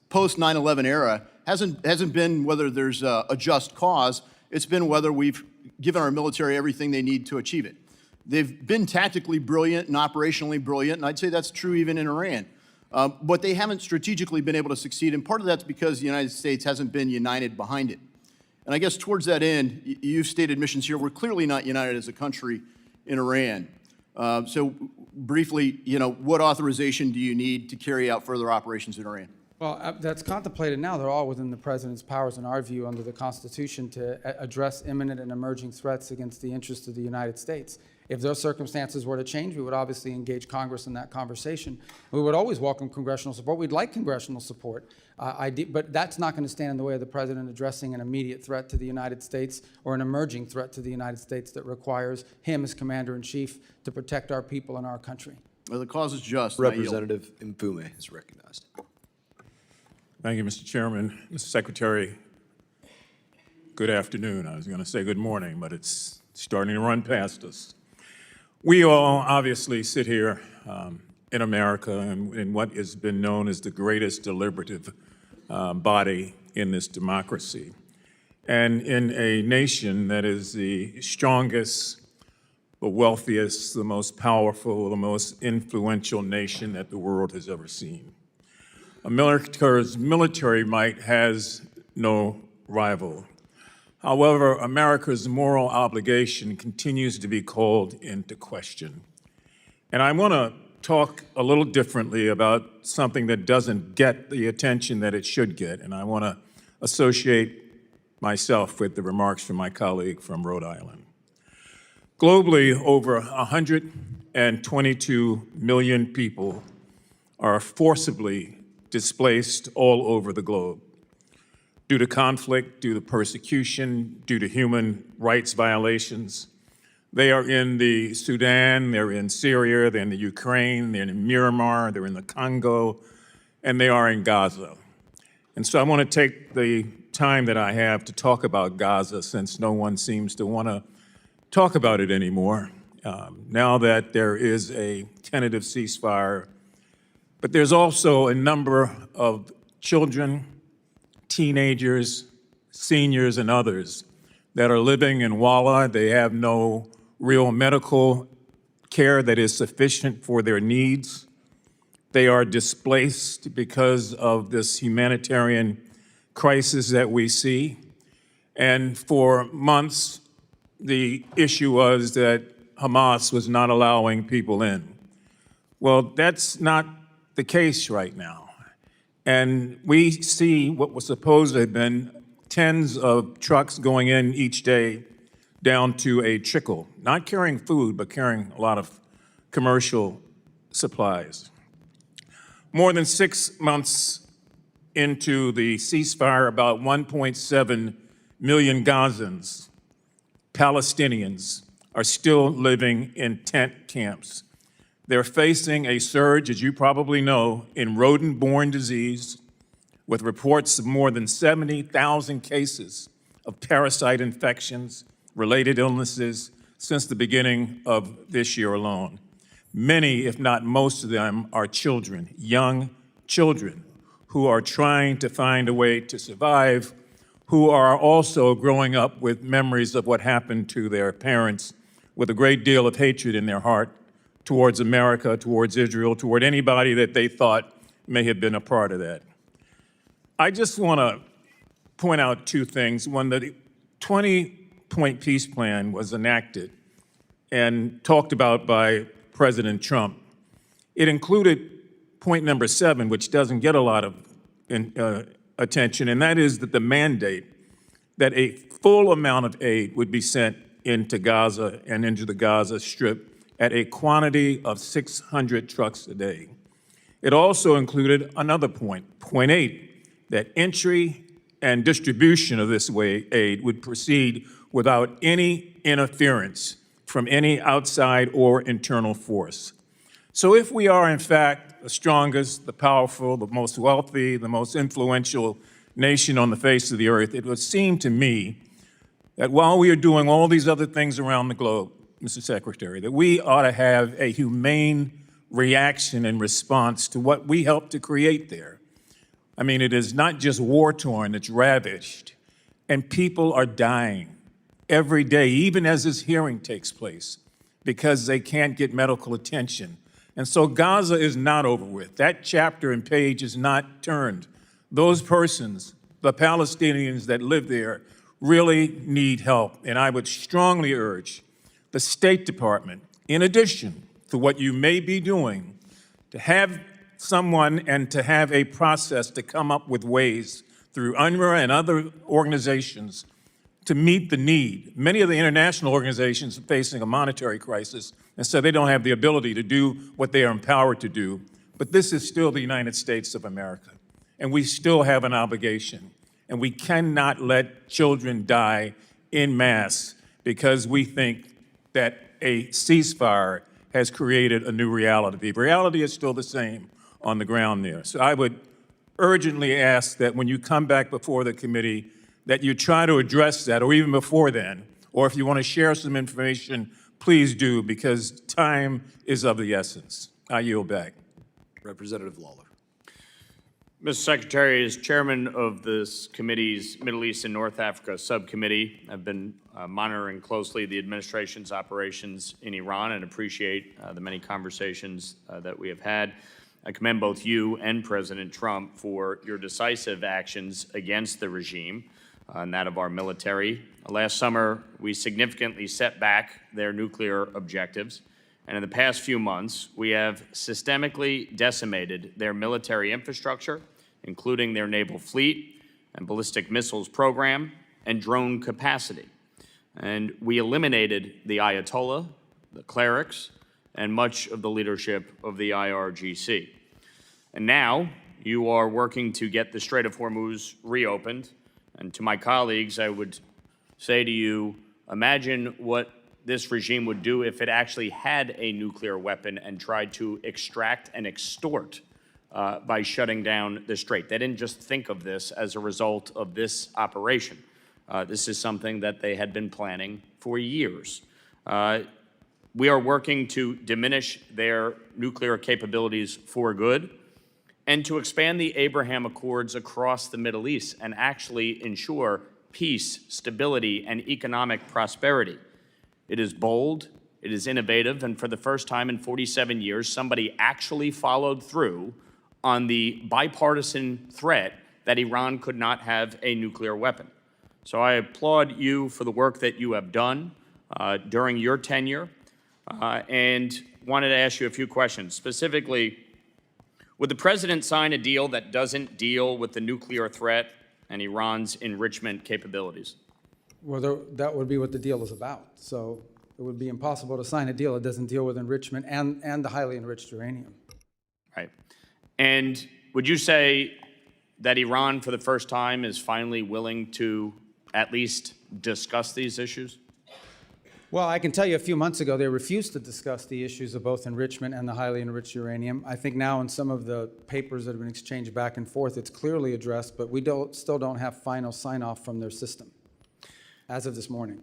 post 9/11 era hasn't been whether there's a just cause, it's been whether we've given our military everything they need to achieve it. They've been tactically brilliant and operationally brilliant, and I'd say that's true even in Iran. But they haven't strategically been able to succeed, and part of that's because the United States hasn't been united behind it. And I guess towards that end, you've stated missions here, we're clearly not united as a country in Iran. So briefly, you know, what authorization do you need to carry out further operations in Iran? Well, that's contemplated now. They're all within the president's powers, in our view, under the Constitution to address imminent and emerging threats against the interests of the United States. If those circumstances were to change, we would obviously engage Congress in that conversation. We would always welcome congressional support. We'd like congressional support, but that's not going to stand in the way of the president addressing an immediate threat to the United States or an emerging threat to the United States that requires him as commander-in-chief to protect our people and our country. Well, the cause is just. Representative Mfume is recognized. Thank you, Mr. Chairman. Mr. Secretary, good afternoon. I was going to say good morning, but it's starting to run past us. We all obviously sit here in America in what has been known as the greatest deliberative body in this democracy, and in a nation that is the strongest, the wealthiest, the most powerful, the most influential nation that the world has ever seen. America's military might has no rival. However, America's moral obligation continues to be called into question. And I want to talk a little differently about something that doesn't get the attention that it should get, and I want to associate myself with the remarks from my colleague from Rhode Island. Globally, over 122 million people are forcibly displaced all over the globe due to conflict, due to persecution, due to human rights violations. They are in the Sudan, they're in Syria, they're in the Ukraine, they're in Myanmar, they're in the Congo, and they are in Gaza. And so I want to take the time that I have to talk about Gaza, since no one seems to want to talk about it anymore, now that there is a tentative ceasefire. But there's also a number of children, teenagers, seniors, and others that are living in Walla. They have no real medical care that is sufficient for their needs. They are displaced because of this humanitarian crisis that we see. And for months, the issue was that Hamas was not allowing people in. Well, that's not the case right now. And we see what was supposed to have been tens of trucks going in each day down to a trickle, not carrying food, but carrying a lot of commercial supplies. More than 6 months into the ceasefire, about 1.7 million Gazans, Palestinians, are still living in tent camps. They're facing a surge, as you probably know, in rodent-borne disease, with reports of more than 70,000 cases of parasite infections, related illnesses, since the beginning of this year alone. Many, if not most of them, are children, young children, who are trying to find a way to survive, who are also growing up with memories of what happened to their parents, with a great deal of hatred in their heart towards America, towards Israel, toward anybody that they thought may have been a part of that. I just want to point out two things. When the 20-point peace plan was enacted and talked about by President Trump, it included point number 7, which doesn't get a lot of attention, and that is that the mandate that a full amount of aid would be sent into Gaza and into the Gaza Strip at a quantity of 600 trucks a day. It also included another point, point 8, that entry and distribution of this aid would proceed without any interference from any outside or internal force. So if we are, in fact, the strongest, the powerful, the most wealthy, the most influential nation on the face of the earth, it would seem to me that while we are doing all these other things around the globe, Mr. Secretary, that we ought to have a humane reaction and response to what we helped to create there. I mean, it is not just war-torn, it's ravaged, and people are dying every day, even as this hearing takes place, because they can't get medical attention. And so Gaza is not over with. That chapter and page is not turned. Those persons, the Palestinians that live there, really need help. And I would strongly urge the State Department, in addition to what you may be doing, to have someone and to have a process to come up with ways through UNRWA and other organizations to meet the need. Many of the international organizations are facing a monetary crisis, and so they don't have the ability to do what they are empowered to do. But this is still the United States of America, and we still have an obligation. And we cannot let children die en masse because we think that a ceasefire has created a new reality. The reality is still the same on the ground there. So I would urgently ask that when you come back before the committee, that you try to address that, or even before then, or if you want to share some information, please do, because time is of the essence. I yield back. Representative Lawler. Mr. Secretary, as chairman of this committee's Middle East and North Africa subcommittee, I've been monitoring closely the administration's operations in Iran and appreciate the many conversations that we have had. I commend both you and President Trump for your decisive actions against the regime and that of our military. Last summer, we significantly set back their nuclear objectives. And in the past few months, we have systemically decimated their military infrastructure, including their naval fleet and ballistic missiles program and drone capacity. And we eliminated the Ayatollah, the clerics, and much of the leadership of the IRGC. And now you are working to get the Strait of Hormuz reopened. And to my colleagues, I would say to you, imagine what this regime would do if it actually had a nuclear weapon and tried to extract and extort by shutting down the strait. They didn't just think of this as a result of this operation. This is something that they had been planning for years. We are working to diminish their nuclear capabilities for good and to expand the Abraham Accords across the Middle East and actually ensure peace, stability, and economic prosperity. It is bold, it is innovative, and for the first time in 47 years, somebody actually followed through on the bipartisan threat that Iran could not have a nuclear weapon. So I applaud you for the work that you have done during your tenure and wanted to ask you a few questions. Specifically, would the president sign a deal that doesn't deal with the nuclear threat and Iran's enrichment capabilities? Well, that would be what the deal is about. So it would be impossible to sign a deal that doesn't deal with enrichment and the highly enriched uranium. Right. And would you say that Iran, for the first time, is finally willing to at least discuss these issues? Well, I can tell you a few months ago, they refused to discuss the issues of both enrichment and the highly enriched uranium. I think now in some of the papers that have been exchanged back and forth, it's clearly addressed, but we still don't have final sign-off from their system as of this morning.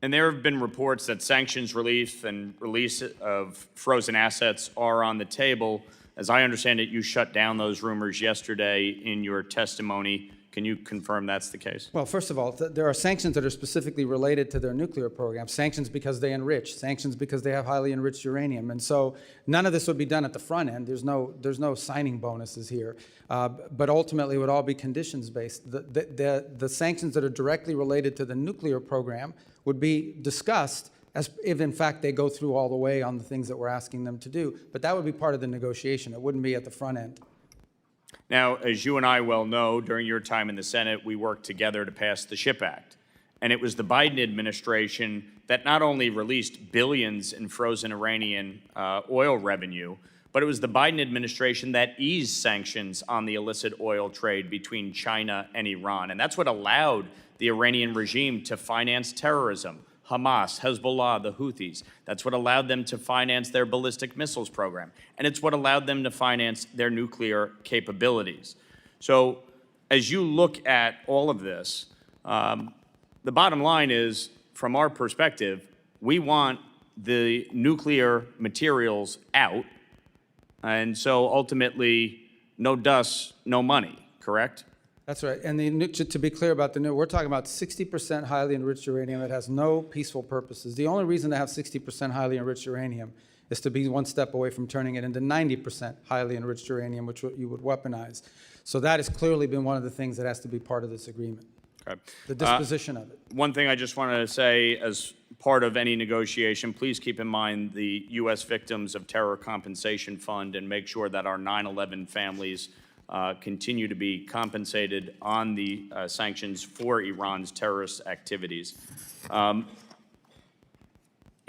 And there have been reports that sanctions relief and release of frozen assets are on the table. As I understand it, you shut down those rumors yesterday in your testimony. Can you confirm that's the case? Well, first of all, there are sanctions that are specifically related to their nuclear program. Sanctions because they enrich, sanctions because they have highly enriched uranium. And so none of this would be done at the front end. There's no signing bonuses here. But ultimately, it would all be conditions-based. The sanctions that are directly related to the nuclear program would be discussed as if, in fact, they go through all the way on the things that we're asking them to do. But that would be part of the negotiation. It wouldn't be at the front end. Now, as you and I well know, during your time in the Senate, we worked together to pass the SHIP Act. And it was the Biden administration that not only released billions in frozen Iranian oil revenue, but it was the Biden administration that eased sanctions on the illicit oil trade between China and Iran. And that's what allowed the Iranian regime to finance terrorism, Hamas, Hezbollah, the Houthis. That's what allowed them to finance their ballistic missiles program. And it's what allowed them to finance their nuclear capabilities. So as you look at all of this, the bottom line is, from our perspective, we want the nuclear materials out. And so ultimately, no dust, no money, correct? That's right. And to be clear about we're talking about 60% highly enriched uranium that has no peaceful purposes. The only reason to have 60% highly enriched uranium is to be one step away from turning it into 90% highly enriched uranium, which you would weaponize. So that has clearly been one of the things that has to be part of this agreement. Okay. The disposition of it. One thing I just wanted to say as part of any negotiation, please keep in mind the U.S. Victims of Terror Compensation Fund and make sure that our 9/11 families continue to be compensated on the sanctions for Iran's terrorist activities. You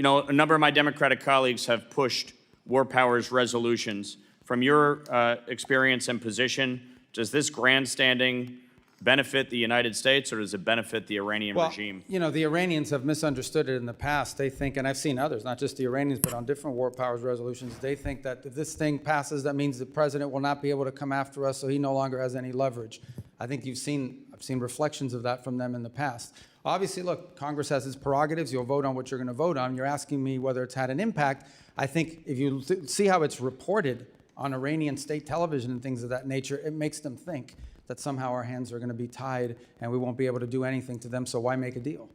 know, a number of my Democratic colleagues have pushed war powers resolutions. From your experience and position, does this grandstanding benefit the United States, or does it benefit the Iranian regime? You know, the Iranians have misunderstood it in the past. They think, and I've seen others, not just the Iranians, but on different war powers resolutions, they think that if this thing passes, that means the president will not be able to come after us, so he no longer has any leverage. I think I've seen reflections of that from them in the past. Obviously, look, Congress has its prerogatives. You'll vote on what you're going to vote on. You're asking me whether it's had an impact. I think if you see how it's reported on Iranian state television and things of that nature, it makes them think that somehow our hands are going to be tied and we won't be able to do anything to them, so why make a deal?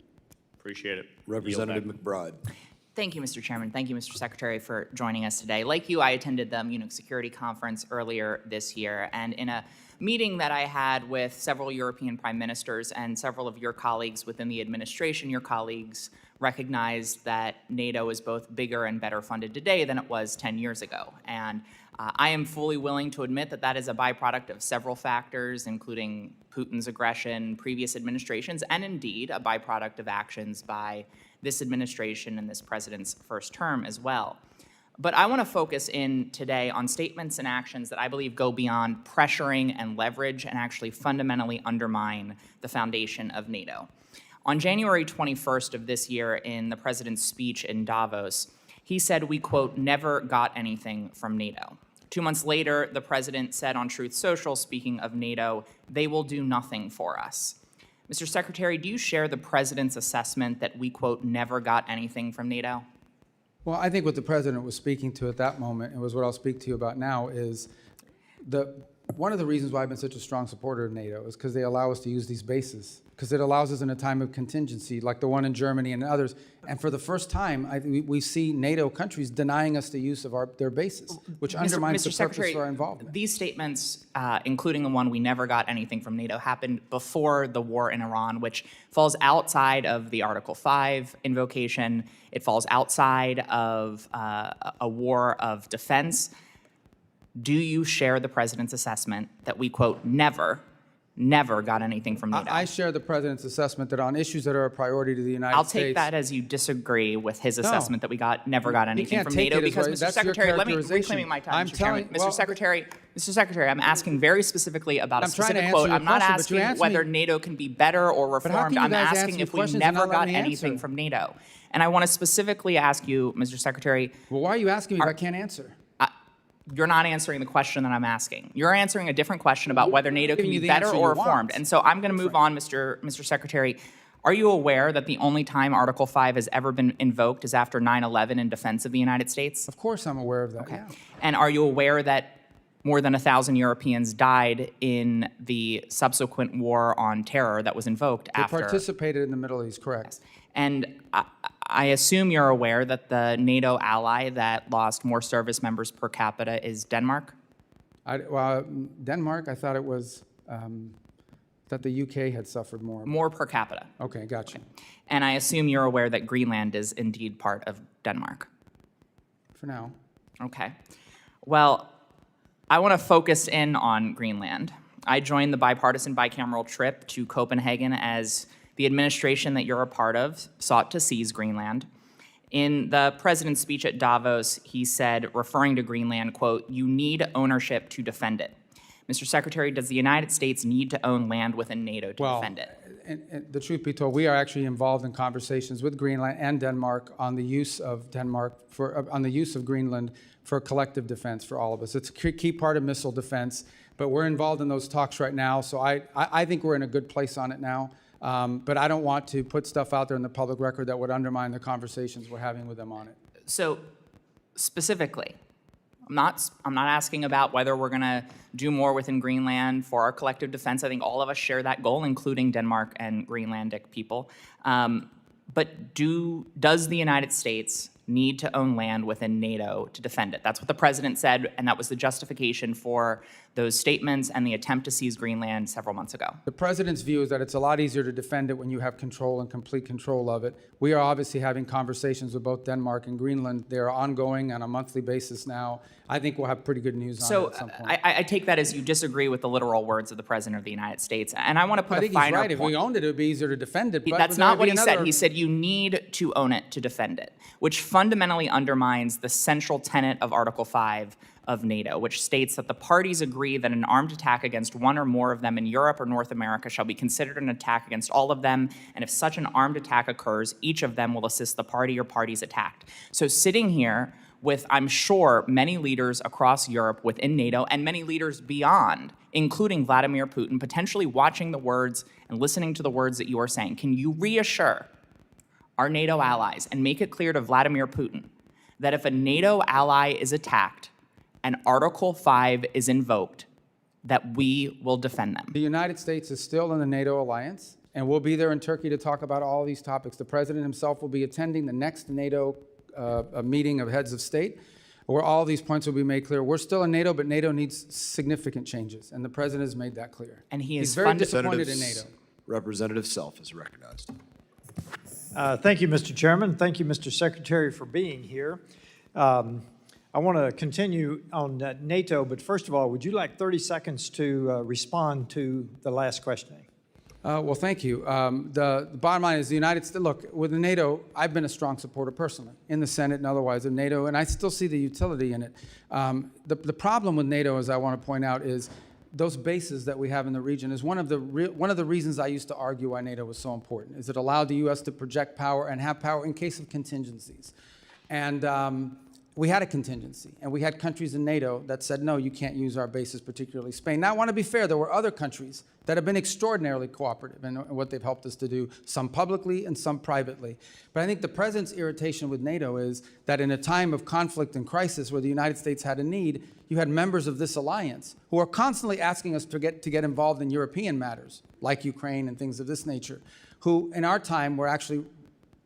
Appreciate it. Representative McBride. Thank you, Mr. Chairman. Thank you, Mr. Secretary, for joining us today. Like you, I attended the Munich Security Conference earlier this year, and in a meeting that I had with several European prime ministers and several of your colleagues within the administration, your colleagues recognized that NATO is both bigger and better funded today than it was 10 years ago. And I am fully willing to admit that that is a byproduct of several factors, including Putin's aggression, previous administrations, and indeed a byproduct of actions by this administration and this president's first term as well. But I want to focus in today on statements and actions that I believe go beyond pressuring and leverage and actually fundamentally undermine the foundation of NATO. On January 21st of this year, in the president's speech in Davos, he said, we, quote, never got anything from NATO. 2 months later, the president said on Truth Social, speaking of NATO, they will do nothing for us. Mr. Secretary, do you share the president's assessment that we, quote, never got anything from NATO? Well, I think what the president was speaking to at that moment, and was what I'll speak to you about now, is one of the reasons why I've been such a strong supporter of NATO is because they allow us to use these bases, because it allows us in a time of contingency, like the one in Germany and others. And for the first time, we see NATO countries denying us the use of their bases, which undermines the purpose for our involvement. These statements, including the one we never got anything from NATO, happened before the war in Iran, which falls outside of the Article 5 invocation. It falls outside of a war of defense. Do you share the president's assessment that we, quote, never never got anything from NATO. I share the president's assessment that on issues that are a priority to the United I'll States. take that as you disagree with his assessment that we never got anything can't from take NATO it as because, right. Mr. That's your Secretary, let me characterization. reclaiming my time, I'm Mr. Chairman. telling- well- Mr. Secretary, I'm asking very specifically about a I'm trying to specific answer quote. your I'm not question, but you asking asked whether me- NATO can be better or But how can reformed. you I'm guys ask asking me if we questions and never not let got me anything answer? from NATO. And I want to specifically ask you, Mr. Secretary, Well, why are you asking me if I can't answer? you're not answering the question that I'm asking. You're answering a different question about whether NATO can giving be you the better answer or you want. reformed. And so I'm going to move on, Mr. Secretary. Are you aware that the only time Article 5 has ever been invoked is after 9/11 in defense of the United States? Of course I'm aware of that, Okay. yeah. And are you aware that more than 1,000 Europeans died in the subsequent war on terror that was invoked They after? participated in the Middle East, correct. And I assume you're aware that the NATO ally that lost more service members per capita is Denmark? Well, Denmark, I thought it was that the UK had suffered more. More per capita. Okay, gotcha. And I assume you're aware that Greenland is indeed part of Denmark. For now. Okay. Well, I want to focus in on Greenland. I joined the bipartisan bicameral trip to Copenhagen as the administration that you're a part of sought to seize Greenland. In the president's speech at Davos, he said, referring to Greenland, quote, "You need ownership to defend it." Mr. Secretary, does the United States need to own land within NATO to defend it? And the truth be told, we are actually involved in conversations with Greenland and Denmark on the use of Greenland for collective defense for all of us. It's a key part of missile defense, but we're involved in those talks right now. So I think we're in a good place on it now. But I don't want to put stuff out there in the public record that would undermine the conversations we're having with them on it. So specifically, I'm not asking about whether we're going to do more within Greenland for our collective defense. I think all of us share that goal, including Denmark and Greenlandic people. But does the United States need to own land within NATO to defend it? That's what the president said, and that was the justification for those statements and the attempt to seize Greenland several months ago. The president's view is that it's a lot easier to defend it when you have control and complete control of it. We are obviously having conversations with both Denmark and Greenland. They are ongoing on a monthly basis now. I think we'll have pretty good news on it at some point. I take that as you disagree with the literal words of the President of the United States. And I want to put I think a finer he's right. If point. we owned it, it would be easier to defend it. But That's there not would what be he said. another- He said you need to own it to defend it, which fundamentally undermines the central tenet of Article 5 of NATO, which states that the parties agree that an armed attack against one or more of them in Europe or North America shall be considered an attack against all of them, and if such an armed attack occurs, each of them will assist the party or parties attacked. So sitting here with, I'm sure, many leaders across Europe within NATO and many leaders beyond, including Vladimir Putin, potentially watching the words and listening to the words that you are saying, can you reassure our NATO allies and make it clear to Vladimir Putin that if a NATO ally is attacked and Article 5 is invoked, that we will defend them? The United States is still in the NATO alliance, and we'll be there in Turkey to talk about all these topics. The president himself will be attending the next NATO meeting of heads of state, where all these points will be made clear. We're still in NATO, but NATO needs significant changes, and the president has made that clear. And He's very disappointed in NATO. Representative Self is recognized. Thank you, Mr. Chairman. Thank you, Mr. Secretary, for being here. I want to continue on NATO, but first of all, would you like 30 seconds to respond to the last questioning? Well, thank you. The bottom line is the United States, look, with the NATO, I've been a strong supporter personally in the Senate and otherwise of NATO, and I still see the utility in it. The problem with NATO, as I want to point out, is those bases that we have in the region is one of the reasons I used to argue why NATO was so important, is it allowed the U.S. to project power and have power in case of contingencies. And we had a contingency, and we had countries in NATO that said, no, you can't use our bases, particularly Spain. Now, I want to be fair. There were other countries that have been extraordinarily cooperative in what they've helped us to do, some publicly and some privately. But I think the president's irritation with NATO is that in a time of conflict and crisis where the United States had a need, you had members of this alliance who are constantly asking us to get involved in European matters, like Ukraine and things of this nature, who in our time were actually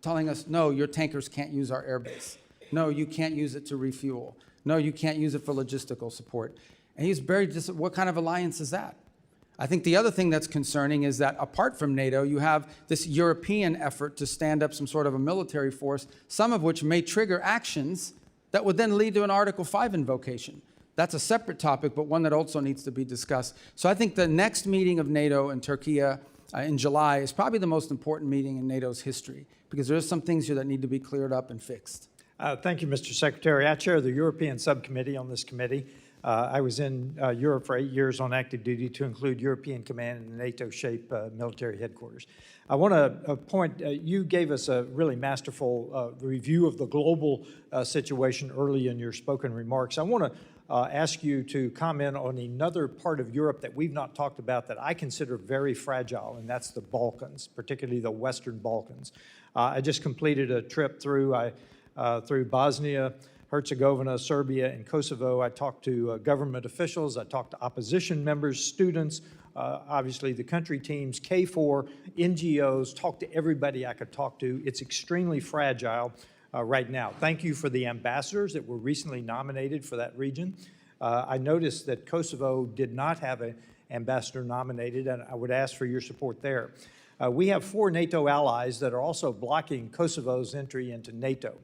telling us, no, your tankers can't use our airbase. No, you can't use it to refuel. No, you can't use it for logistical support. And he's very what kind of alliance is that? I think the other thing that's concerning is that apart from NATO, you have this European effort to stand up some sort of a military force, some of which may trigger actions that would then lead to an Article 5 invocation. That's a separate topic, but one that also needs to be discussed. So I think the next meeting of NATO and Turkey in July is probably the most important meeting in NATO's history, because there are some things here that need to be cleared up and fixed. Thank you, Mr. Secretary. I chair the European Subcommittee on this committee. I was in Europe for 8 years on active duty to include European Command and the NATO-shaped military headquarters. I want to point, you gave us a really masterful review of the global situation early in your spoken remarks. I want to ask you to comment on another part of Europe that we've not talked about that I consider very fragile, and that's the Balkans, particularly the Western Balkans. I just completed a trip through Bosnia, Herzegovina, Serbia, and Kosovo. I talked to government officials, I talked to opposition members, students, obviously the country teams, KFOR, NGOs, talked to everybody I could talk to. It's extremely fragile right now. Thank you for the ambassadors that were recently nominated for that region. I noticed that Kosovo did not have an ambassador nominated, and I would ask for your support there. We have 4 NATO allies that are also blocking Kosovo's entry into NATO.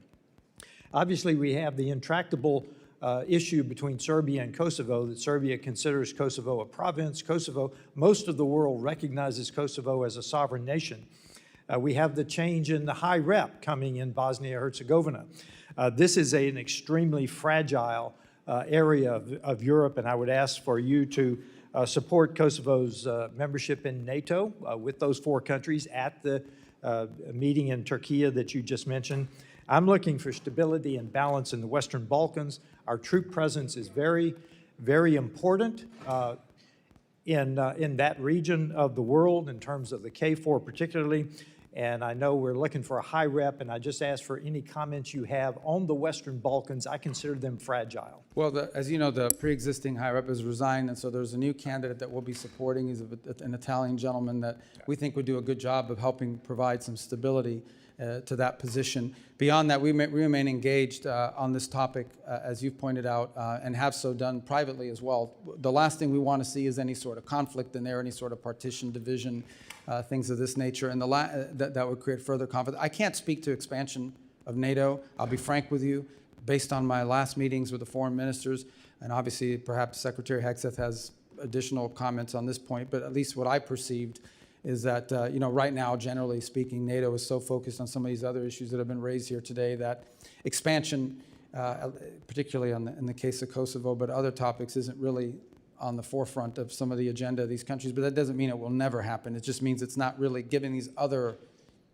Obviously, we have the intractable issue between Serbia and Kosovo, that Serbia considers Kosovo a province. Most of the world recognizes Kosovo as a sovereign nation. We have the change in the high rep coming in Bosnia-Herzegovina. This is an extremely fragile area of Europe, and I would ask for you to support Kosovo's membership in NATO with those 4 countries at the meeting in Turkey that you just mentioned. I'm looking for stability and balance in the Western Balkans. Our troop presence is very, very important in that region of the world in terms of the KFOR particularly. And I know we're looking for a high rep, and I just ask for any comments you have on the Western Balkans. I consider them fragile. Well, as you know, the pre-existing high rep has resigned, and so there's a new candidate that we'll be supporting. He's an Italian gentleman that we think would do a good job of helping provide some stability to that position. Beyond that, we remain engaged on this topic, as you've pointed out, and have so done privately as well. The last thing we want to see is any sort of conflict in there, any sort of partition, division, things of this nature, and that would create further conflict. I can't speak to expansion of NATO. I'll be frank with you. Based on my last meetings with the foreign ministers, and obviously perhaps Secretary Hegseth has additional comments on this point, but at least what I perceived is that, right now, generally speaking, NATO is so focused on some of these other issues that have been raised here today that expansion, particularly in the case of Kosovo, but other topics, isn't really on the forefront of some of the agenda of these countries. But that doesn't mean it will never happen. It just means it's not really given these other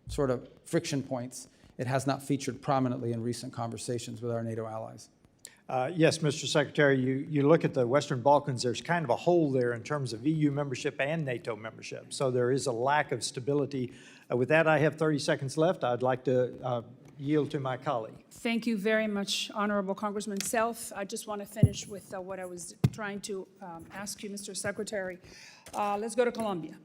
sort of friction points. It has not featured prominently in recent conversations with our NATO allies. Yes, Mr. Secretary, you look at the Western Balkans, there's kind of a hole there in terms of EU membership and NATO membership. So there is a lack of stability. With that, I have 30 seconds left. I'd like to yield to my colleague. Thank you very much, Honorable Congressman Self. I just want to finish with what I was trying to ask you, Mr. Secretary. Let's go to Colombia.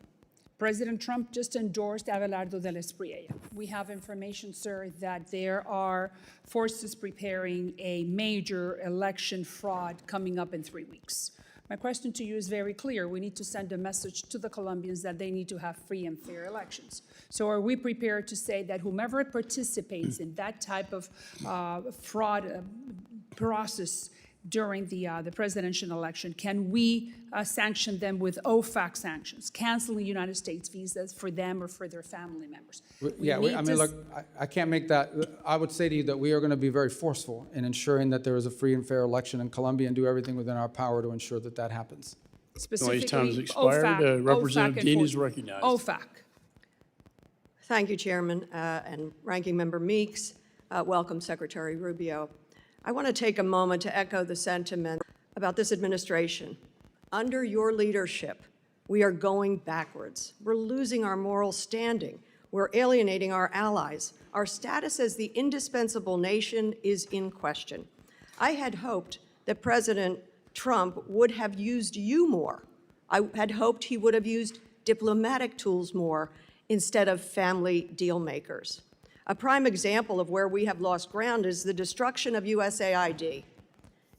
President Trump just endorsed Abelardo del Espriella. We have information, sir, that there are forces preparing a major election fraud coming up in 3 weeks. My question to you is very clear. We need to send a message to the Colombians that they need to have free and fair elections. So are we prepared to say that whomever participates in that type of fraud process during the presidential election, can we sanction them with OFAC sanctions, canceling United States visas for them or for their family members? Look, I can't make that. I would say to you that we are going to be very forceful in ensuring that there is a free and fair election in Colombia and do everything within our power to ensure that that happens. Specifically, time has expired. Representative Dean is recognized. OFAC. Thank you, Chairman and Ranking Member Meeks. Welcome, Secretary Rubio. I want to take a moment to echo the sentiment about this administration. Under your leadership, we are going backwards. We're losing our moral standing. We're alienating our allies. Our status as the indispensable nation is in question. I had hoped that President Trump would have used you more. I had hoped he would have used diplomatic tools more instead of family deal makers. A prime example of where we have lost ground is the destruction of USAID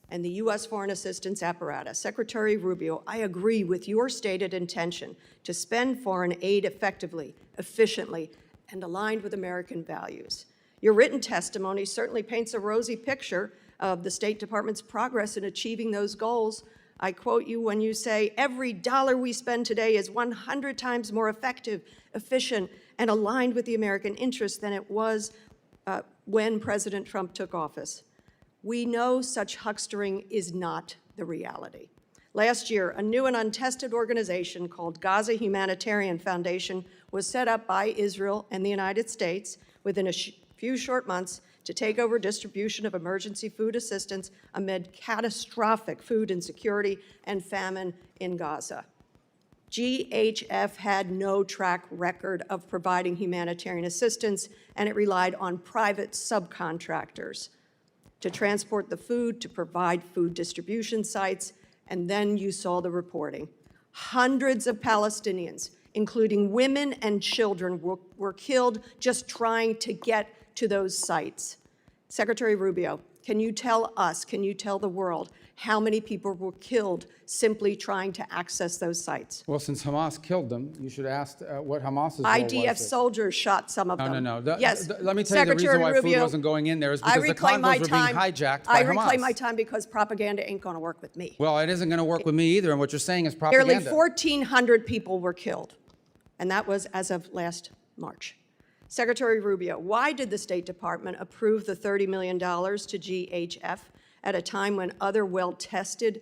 and the U.S. foreign assistance apparatus. Secretary Rubio, I agree with your stated intention to spend foreign aid effectively, efficiently, and aligned with American values. Your written testimony certainly paints a rosy picture of the State Department's progress in achieving those goals. I quote you when you say, "Every dollar we spend today is 100 times more effective, efficient, and aligned with the American interest than it was when President Trump took office." We know such huckstering is not the reality. Last year, a new and untested organization called Gaza Humanitarian Foundation was set up by Israel and the United States within a few short months to take over distribution of emergency food assistance amid catastrophic food insecurity and famine in Gaza. GHF had no track record of providing humanitarian assistance, and it relied on private subcontractors to transport the food, to provide food distribution sites, and then you saw the reporting. Hundreds of Palestinians, including women and children, were killed just trying to get to those sites. Secretary Rubio, can you tell us, can you tell the world how many people were killed simply trying to access those sites? Well, since Hamas killed them, you should ask what Hamas's role was. IDF soldiers shot some of them. No. Yes. Let me tell you the reason why food wasn't going in there is because the convoys were being hijacked by Hamas. I reclaim my time because propaganda ain't going to work with me. Well, it isn't going to work with me either, and what you're saying is propaganda. Nearly 1,400 people were killed, and that was as of last March. Secretary Rubio, why did the State Department approve the $30 million to GHF at a time when other well-tested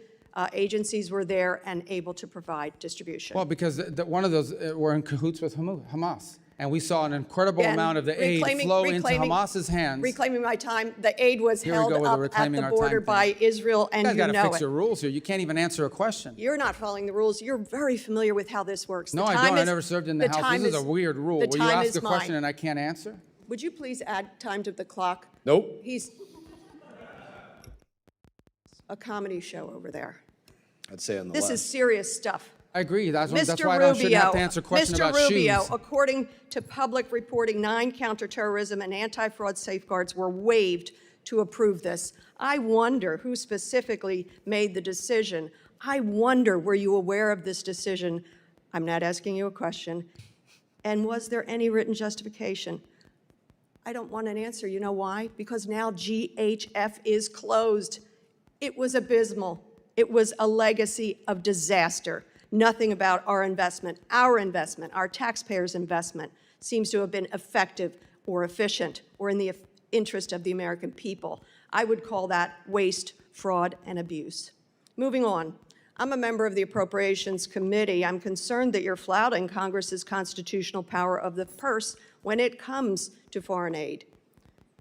agencies were there and able to provide distribution? Well, because one of those were in cahoots with Hamas. And we saw an incredible amount of the aid flow into Hamas's hands. Reclaiming my time, the aid was Here held we go with up the at the border by Israel, and you know it. You guys got to fix your rules here. You can't even answer a question. You're not following the rules. You're very familiar with how this works. No, I don't. I never served in the House. This is a weird rule where you ask a question and I can't answer. Would you please add time to the clock? Nope. He's a comedy show over there. I'd say on the This left. is serious stuff. I agree. That's why Mr. I shouldn't have to answer questions about Mr. Rubio, shoes. according to public reporting, 9 counterterrorism and anti-fraud safeguards were waived to approve this. I wonder who specifically made the decision. I wonder, were you aware of this decision? I'm not asking you a question. And was there any written justification? I don't want an answer. You know why? Because now GHF is closed. It was abysmal. It was a legacy of disaster. Nothing about our investment, our taxpayers' investment seems to have been effective or efficient or in the interest of the American people. I would call that waste, fraud, and abuse. Moving on, I'm a member of the Appropriations Committee. I'm concerned that you're flouting Congress's constitutional power of the purse when it comes to foreign aid.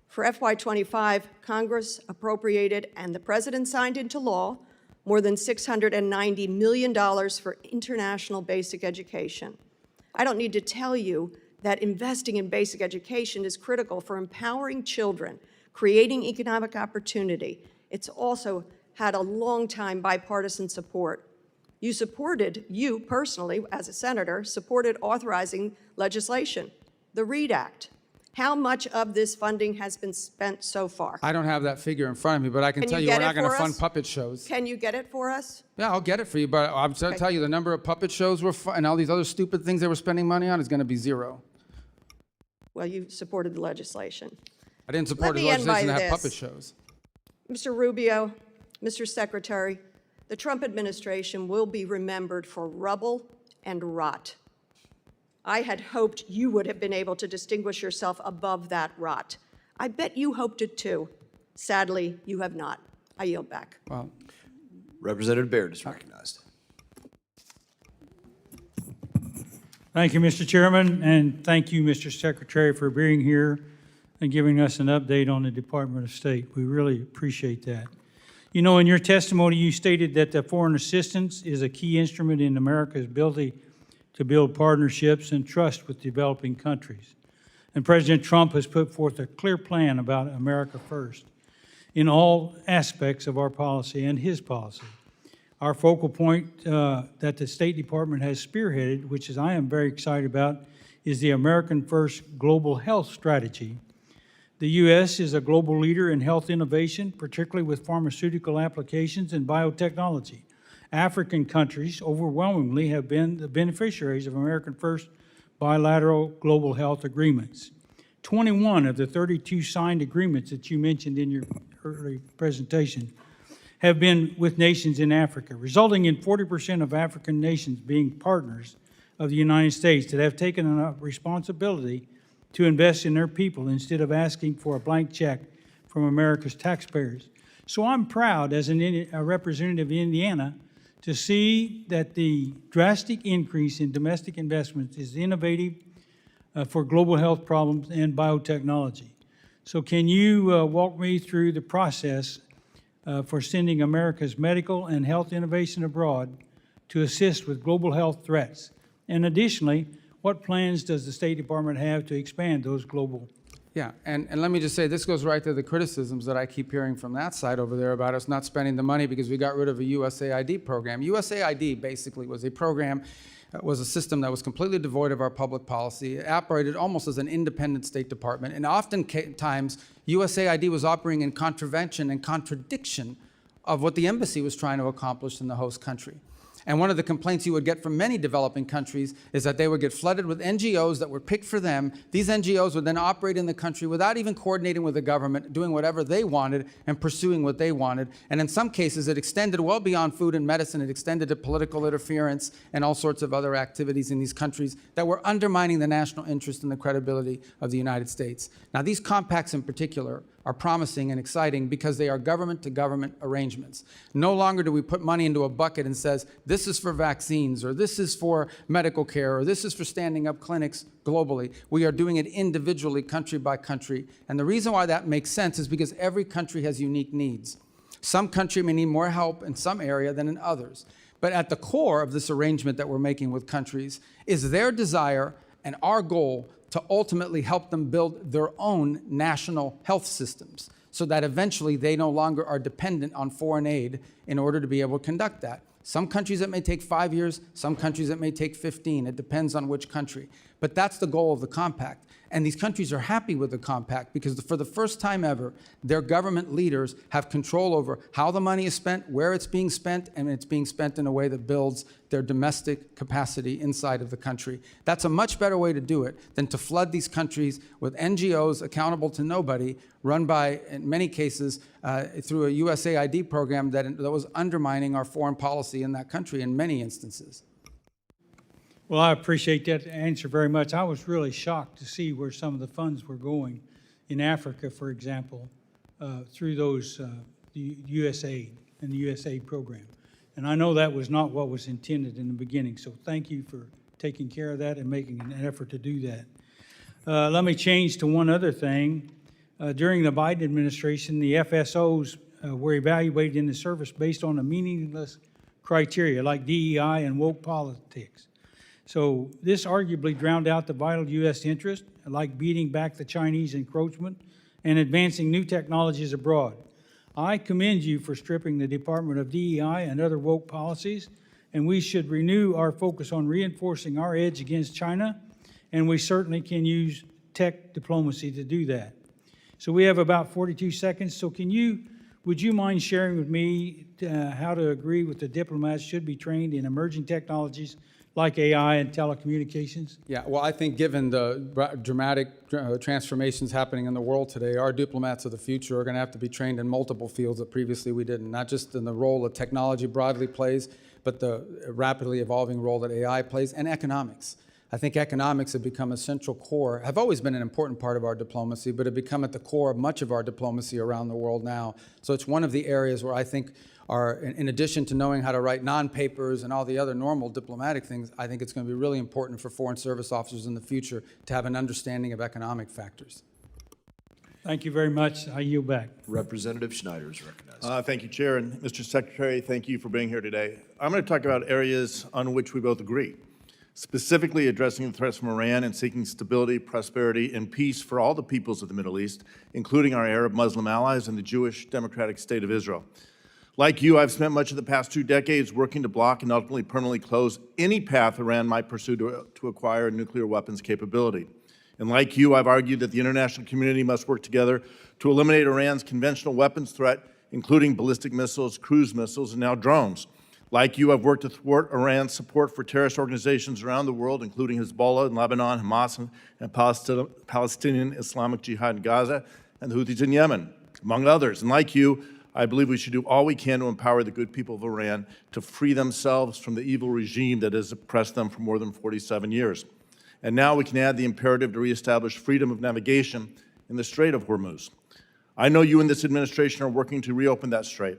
For FY25, Congress appropriated and the President signed into law more than $690 million for international basic education. I don't need to tell you that investing in basic education is critical for empowering children, creating economic opportunity. It's also had a long-time bipartisan support. You personally, as a senator, supported authorizing legislation, the READ Act. How much of this funding has been spent so far? I don't have that figure in front of me, but I can tell you we're not going to fund puppet shows. Can you get it for us? Yeah, I'll get it for you, but I'm going to tell you the number of puppet shows and all these other stupid things they were spending money on is going to be zero. Well, you supported the legislation. I didn't support the legislation to have puppet shows. Mr. Rubio, Mr. Secretary, the Trump administration will be remembered for rubble and rot. I had hoped you would have been able to distinguish yourself above that rot. I bet you hoped it too. Sadly, you have not. I yield back. Well, Representative Baird is recognized. Thank you, Mr. Chairman, and thank you, Mr. Secretary, for being here and giving us an update on the Department of State. We really appreciate that. You know, in your testimony, you stated that the foreign assistance is a key instrument in America's ability to build partnerships and trust with developing countries. And President Trump has put forth a clear plan about America First in all aspects of our policy and his policy. Our focal point that the State Department has spearheaded, which is I am very excited about, is the American First Global Health Strategy. The U.S. is a global leader in health innovation, particularly with pharmaceutical applications and biotechnology. African countries overwhelmingly have been the beneficiaries of American First bilateral global health agreements. 21 of the 32 signed agreements that you mentioned in your early presentation, have been with nations in Africa, resulting in 40% of African nations being partners of the United States that have taken on a responsibility to invest in their people instead of asking for a blank check from America's taxpayers. So I'm proud as a representative of Indiana to see that the drastic increase in domestic investments is innovative for global health problems and biotechnology. So can you walk me through the process for sending America's medical and health innovation abroad to assist with global health threats? And additionally, what plans does the State Department have to expand those global? Yeah, and let me just say, this goes right to the criticisms that I keep hearing from that side over there about us not spending the money because we got rid of a USAID program. USAID basically was a program, was a system that was completely devoid of our public policy. It operated almost as an independent State Department, and oftentimes USAID was operating in contravention and contradiction of what the embassy was trying to accomplish in the host country. And one of the complaints you would get from many developing countries is that they would get flooded with NGOs that were picked for them. These NGOs would then operate in the country without even coordinating with the government, doing whatever they wanted and pursuing what they wanted. And in some cases, it extended well beyond food and medicine. It extended to political interference and all sorts of other activities in these countries that were undermining the national interest and the credibility of the United States. Now, these compacts in particular are promising and exciting because they are government-to-government arrangements. No longer do we put money into a bucket and says, this is for vaccines, or this is for medical care, or this is for standing up clinics globally. We are doing it individually, country by country. And the reason why that makes sense is because every country has unique needs. Some country may need more help in some area than in others. But at the core of this arrangement that we're making with countries is their desire and our goal to ultimately help them build their own national health systems so that eventually they no longer are dependent on foreign aid in order to be able to conduct that. Some countries it may take 5 years, some countries it may take 15. It depends on which country. But that's the goal of the compact. And these countries are happy with the compact because for the first time ever, their government leaders have control over how the money is spent, where it's being spent, and it's being spent in a way that builds their domestic capacity inside of the country. That's a much better way to do it than to flood these countries with NGOs accountable to nobody, run by, in many cases, through a USAID program that was undermining our foreign policy in that country in many instances. Well, I appreciate that answer very much. I was really shocked to see where some of the funds were going in Africa, for example, through those the USAID and the USAID program. And I know that was not what was intended in the beginning. So thank you for taking care of that and making an effort to do that. Let me change to one other thing. During the Biden administration, the FSOs were evaluated in the service based on a meaningless criteria like DEI and woke politics. So this arguably drowned out the vital U.S. interest, like beating back the Chinese encroachment and advancing new technologies abroad. I commend you for stripping the Department of DEI and other woke policies, and we should renew our focus on reinforcing our edge against China, and we certainly can use tech diplomacy to do that. So we have about 42 seconds, so would you mind sharing with me how to agree with the diplomats should be trained in emerging technologies like AI and telecommunications? Yeah, well, I think given the dramatic transformations happening in the world today, our diplomats of the future are going to have to be trained in multiple fields that previously we didn't, not just in the role that technology broadly plays, but the rapidly evolving role that AI plays, and economics. I think economics have become a central core, have always been an important part of our diplomacy, but have become at the core of much of our diplomacy around the world now. So it's one of the areas where I think in addition to knowing how to write non-papers and all the other normal diplomatic things, I think it's going to be really important for foreign service officers in the future to have an understanding of economic factors. Thank you very much. I yield back. Representative Schneider is recognized. Thank you, Chair. And Mr. Secretary, thank you for being here today. I'm going to talk about areas on which we both agree, specifically addressing the threats from Iran and seeking stability, prosperity, and peace for all the peoples of the Middle East, including our Arab Muslim allies and the Jewish Democratic State of Israel. Like you, I've spent much of the past 2 decades working to block and ultimately permanently close any path Iran might pursue to acquire a nuclear weapons capability. And like you, I've argued that the international community must work together to eliminate Iran's conventional weapons threat, including ballistic missiles, cruise missiles, and now drones. Like you, I've worked to thwart Iran's support for terrorist organizations around the world, including Hezbollah in Lebanon, Hamas and Palestinian Islamic Jihad in Gaza, and the Houthis in Yemen. among others. And like you, I believe we should do all we can to empower the good people of Iran to free themselves from the evil regime that has oppressed them for more than 47 years. And now we can add the imperative to reestablish freedom of navigation in the Strait of Hormuz. I know you and this administration are working to reopen that strait.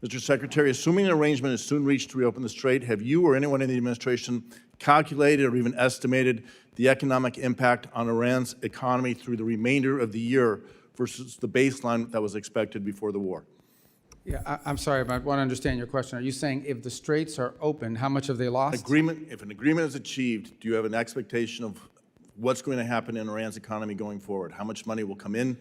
Mr. Secretary, assuming an arrangement is soon reached to reopen the strait, have you or anyone in the administration calculated or even estimated the economic impact on Iran's economy through the remainder of the year versus the baseline that was expected before the war? Yeah, I'm sorry, but I want to understand your question. Are you saying if the straits are open, how much have they lost? If an agreement is achieved, do you have an expectation of what's going to happen in Iran's economy going forward? How much money will come in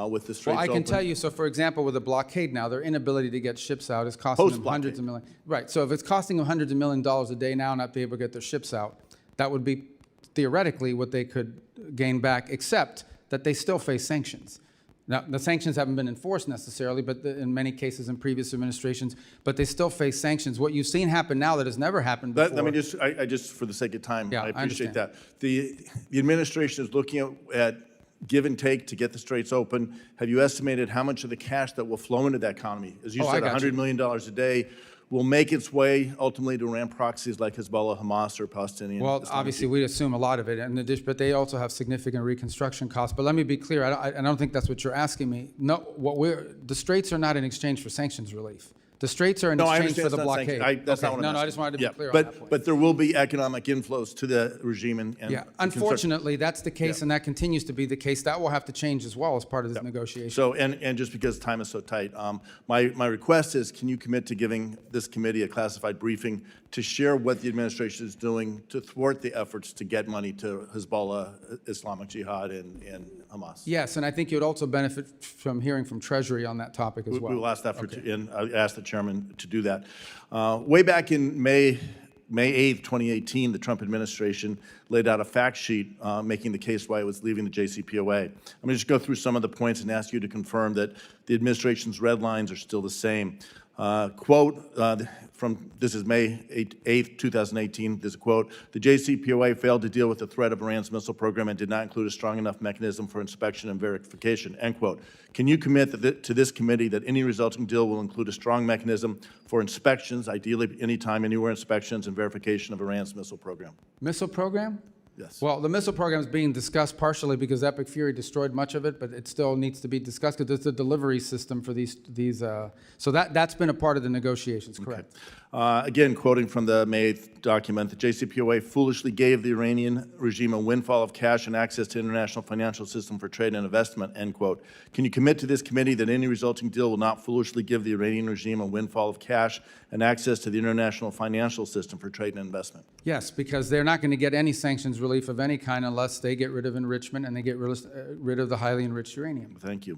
with the straits Well, I can open? tell you, so for example, with the blockade now, their inability to get ships out is costing them hundreds of millions. Right, so if it's costing them hundreds of millions of dollars a day now not be able to get their ships out, that would be theoretically what they could gain back, except that they still face sanctions. Now, the sanctions haven't been enforced necessarily, but in many cases in previous administrations, but they still face sanctions. What you've seen happen now that has never happened before. Let me just, I just, for the sake of time, Yeah, I appreciate understand. that. The administration is looking at give and take to get the straits open. Have you estimated how much of the cash that will flow into that economy? As you Oh, I said, got $100 you. million a day will make its way ultimately to Iran proxies like Hezbollah, Hamas, or Palestinian. Well, Islamic obviously, State. we assume a lot of it, but they also have significant reconstruction costs. But let me be clear, I don't think that's what you're asking me. No, the straits are not in exchange for sanctions relief. The straits are in No, I exchange understand for the it's not sanctioned. blockade. That's not what I'm No, asking. I just wanted to Yeah, be clear on but, that point. But there will be economic inflows to the regime and Yeah, unfortunately, that's the case, Yeah. and that continues to be the case. That will have to change as well as part of this negotiation. So, and just because time is so tight, my request is, can you commit to giving this committee a classified briefing to share what the administration is doing to thwart the efforts to get money to Hezbollah, Islamic Jihad, and Hamas? Yes, and I think you'd also benefit from hearing from Treasury on that topic as well. We will ask that and I ask the chairman to do that. Way back in May 8th, 2018, the Trump administration laid out a fact sheet making the case why it was leaving the JCPOA. I'm going to just go through some of the points and ask you to confirm that the administration's red lines are still the same. Quote, this is May 8th, 2018, this is a quote, the JCPOA failed to deal with the threat of Iran's missile program and did not include a strong enough mechanism for inspection and verification, end quote. Can you commit to this committee that any resulting deal will include a strong mechanism for inspections, ideally anytime, anywhere inspections and verification of Iran's missile program? Missile program? Yes. Well, the missile program is being discussed partially because Epic Fury destroyed much of it, but it still needs to be discussed because it's a delivery system for these. So that's been a part of the negotiations, correct? Again, quoting from the May 8th document, the JCPOA foolishly gave the Iranian regime a windfall of cash and access to international financial system for trade and investment, end quote. Can you commit to this committee that any resulting deal will not foolishly give the Iranian regime a windfall of cash and access to the international financial system for trade and investment? Yes, because they're not going to get any sanctions relief of any kind unless they get rid of enrichment and they get rid of the highly enriched uranium. Thank you.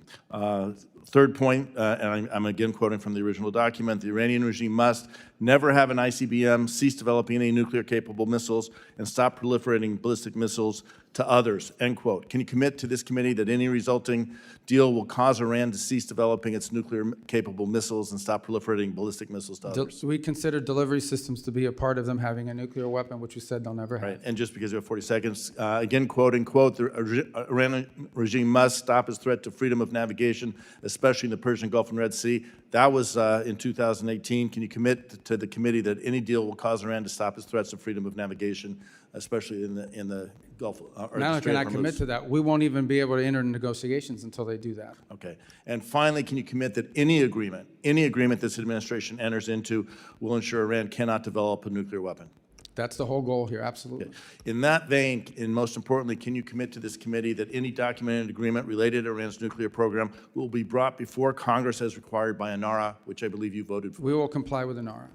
Third point, and I'm again quoting from the original document, the Iranian regime must never have an ICBM, cease developing any nuclear-capable missiles, and stop proliferating ballistic missiles to others, end quote. Can you commit to this committee that any resulting deal will cause Iran to cease developing its nuclear-capable missiles and stop proliferating ballistic missiles to others? We consider delivery systems to be a part of them having a nuclear weapon, which we said they'll never have. Right, and just because you have 40 seconds, again quoting, quote, the Iranian regime must stop its threat to freedom of navigation, especially in the Persian Gulf and Red Sea. That was in 2018. Can you commit to the committee that any deal will cause Iran to stop its threats to freedom of navigation, especially in the Gulf or Not the only Strait can I of Hormuz? commit to that, we won't even be able to enter negotiations until they do that. Okay. And finally, can you commit that any agreement this administration enters into will ensure Iran cannot develop a nuclear weapon? That's the whole goal here, absolutely. Okay. In that vein, and most importantly, can you commit to this committee that any documented agreement related to Iran's nuclear program will be brought before Congress as required by ANARA, which I believe you voted for? We will comply with ANARA.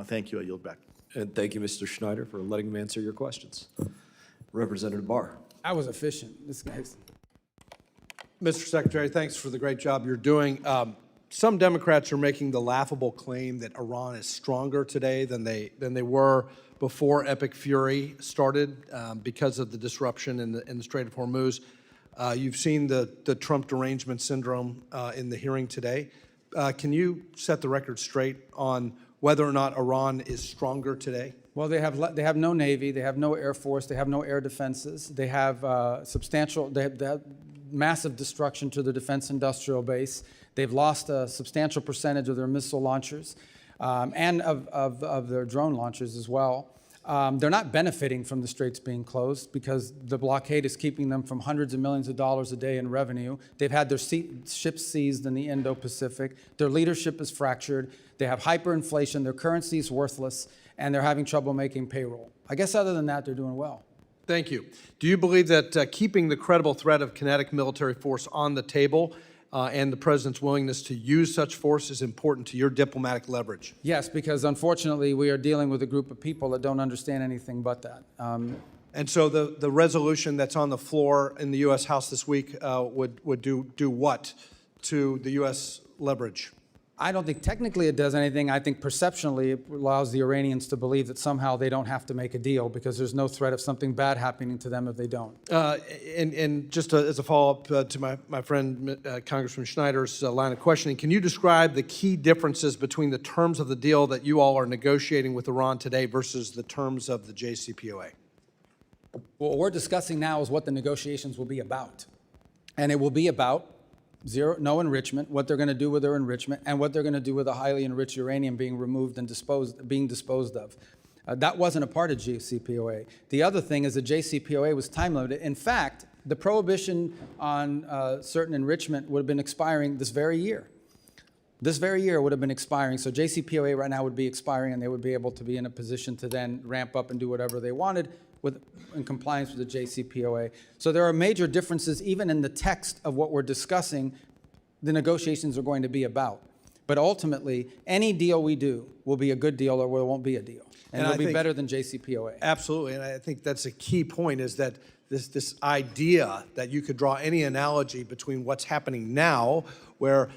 Thank you. I yield back. And thank you, Mr. Schneider, for letting me answer your questions. Representative Barr. I was efficient. This guy's. Mr. Secretary, thanks for the great job you're doing. Some Democrats are making the laughable claim that Iran is stronger today than they were before Epic Fury started because of the disruption in the Strait of Hormuz. You've seen the Trump derangement syndrome in the hearing today. Can you set the record straight on whether or not Iran is stronger today? Well, they have no Navy, they have no Air Force, they have no air defenses, they have substantial, massive destruction to the defense industrial base. They've lost a substantial percentage of their missile launchers and of their drone launchers as well. They're not benefiting from the straits being closed because the blockade is keeping them from hundreds of millions of dollars a day in revenue. They've had their ships seized in the Indo-Pacific. Their leadership is fractured. They have hyperinflation. Their currency is worthless, and they're having trouble making payroll. I guess other than that, they're doing well. Thank you. Do you believe that keeping the credible threat of kinetic military force on the table and the president's willingness to use such force is important to your diplomatic leverage? Yes, because unfortunately, we are dealing with a group of people that don't understand anything but that. And so the resolution that's on the floor in the U.S. House this week would do what to the U.S. leverage? I don't think technically it does anything. I think perceptionally it allows the Iranians to believe that somehow they don't have to make a deal because there's no threat of something bad happening to them if they don't. And just as a follow-up to my friend Congressman Schneider's line of questioning, can you describe the key differences between the terms of the deal that you all are negotiating with Iran today versus the terms of the JCPOA? What we're discussing now is what the negotiations will be about. And it will be about no enrichment, what they're going to do with their enrichment, and what they're going to do with the highly enriched uranium being removed and being disposed of. That wasn't a part of JCPOA. The other thing is the JCPOA was time limited. In fact, the prohibition on certain enrichment would have been expiring this very year. This very year would have been expiring. So JCPOA right now would be expiring, and they would be able to be in a position to then ramp up and do whatever they wanted in compliance with the JCPOA. So there are major differences even in the text of what we're discussing the negotiations are going to be about. But ultimately, any deal we do will be a good deal or it won't be a deal. And it'll be better than JCPOA. Absolutely, and I think that's a key point is that this idea that you could draw any analogy between what's happening now, where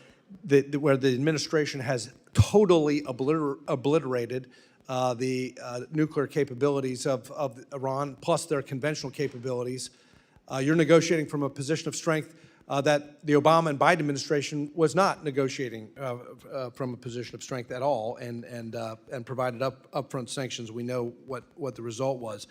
the administration has totally obliterated the nuclear capabilities of Iran, plus their conventional capabilities. You're negotiating from a position of strength that the Obama and Biden administration was not negotiating from a position of strength at all, and provided upfront sanctions. We know what the result was.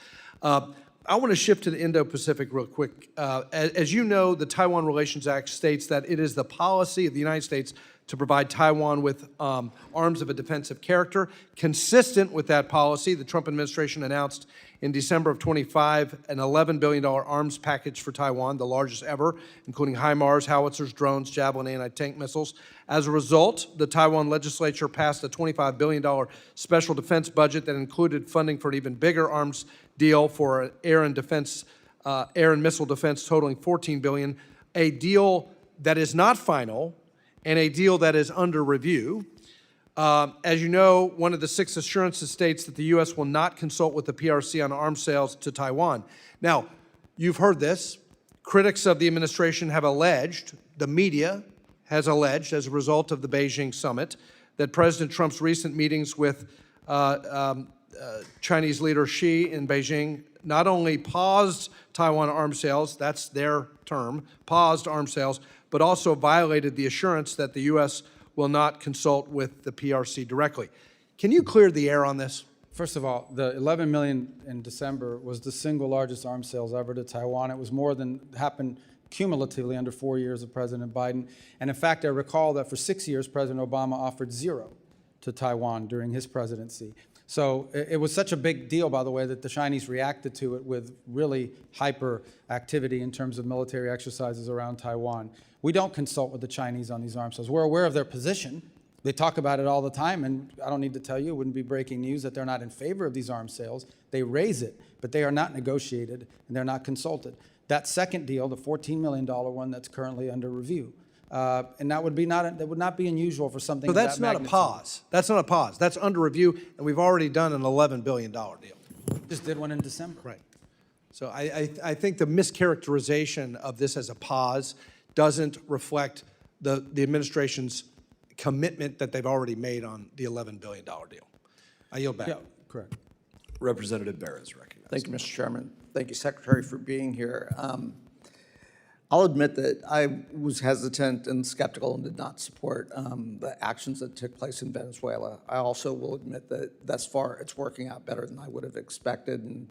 I want to shift to the Indo-Pacific real quick. As you know, the Taiwan Relations Act states that it is the policy of the United States to provide Taiwan with arms of a defensive character. Consistent with that policy, the Trump administration announced in December of 25 an $11 billion arms package for Taiwan, the largest ever, including HIMARS, howitzers, drones, Javelin anti-tank missiles. As a result, the Taiwan legislature passed a $25 billion special defense budget that included funding for an even bigger arms deal for air and missile defense totaling $14 billion, a deal that is not final, and a deal that is under review. As you know, one of the 6 assurances states that the U.S. will not consult with the PRC on arms sales to Taiwan. Now, you've heard this. Critics of the administration have alleged, the media has alleged, as a result of the Beijing summit, that President Trump's recent meetings with Chinese leader Xi in Beijing not only paused Taiwan arms sales, that's their term, paused arms sales, but also violated the assurance that the U.S. will not consult with the PRC directly. Can you clear the air on this? First of all, the $11 million in December was the single largest arms sales ever to Taiwan. It was more than happened cumulatively under 4 years of President Biden. And in fact, I recall that for 6 years, President Obama offered $0 to Taiwan during his presidency. So it was such a big deal, by the way, that the Chinese reacted to it with really hyper activity in terms of military exercises around Taiwan. We don't consult with the Chinese on these arms sales. We're aware of their position. They talk about it all the time, and I don't need to tell you, it wouldn't be breaking news that they're not in favor of these arms sales. They raise it, but they are not negotiated, and they're not consulted. That second deal, the $14 million one that's currently under review, and that would not be unusual for something of that that's not magnitude. a pause. That's not a pause. That's under review, and we've already done an $11 billion deal. Just did one in December. Right. So I think the mischaracterization of this as a pause doesn't reflect the administration's commitment that they've already made on the $11 billion deal. I yield back. Yeah, correct. Representative Barra is recognized. Thank you, Mr. Chairman. Thank you, Secretary, for being here. I'll admit that I was hesitant and skeptical and did not support the actions that took place in Venezuela. I also will admit that thus far it's working out better than I would have expected. And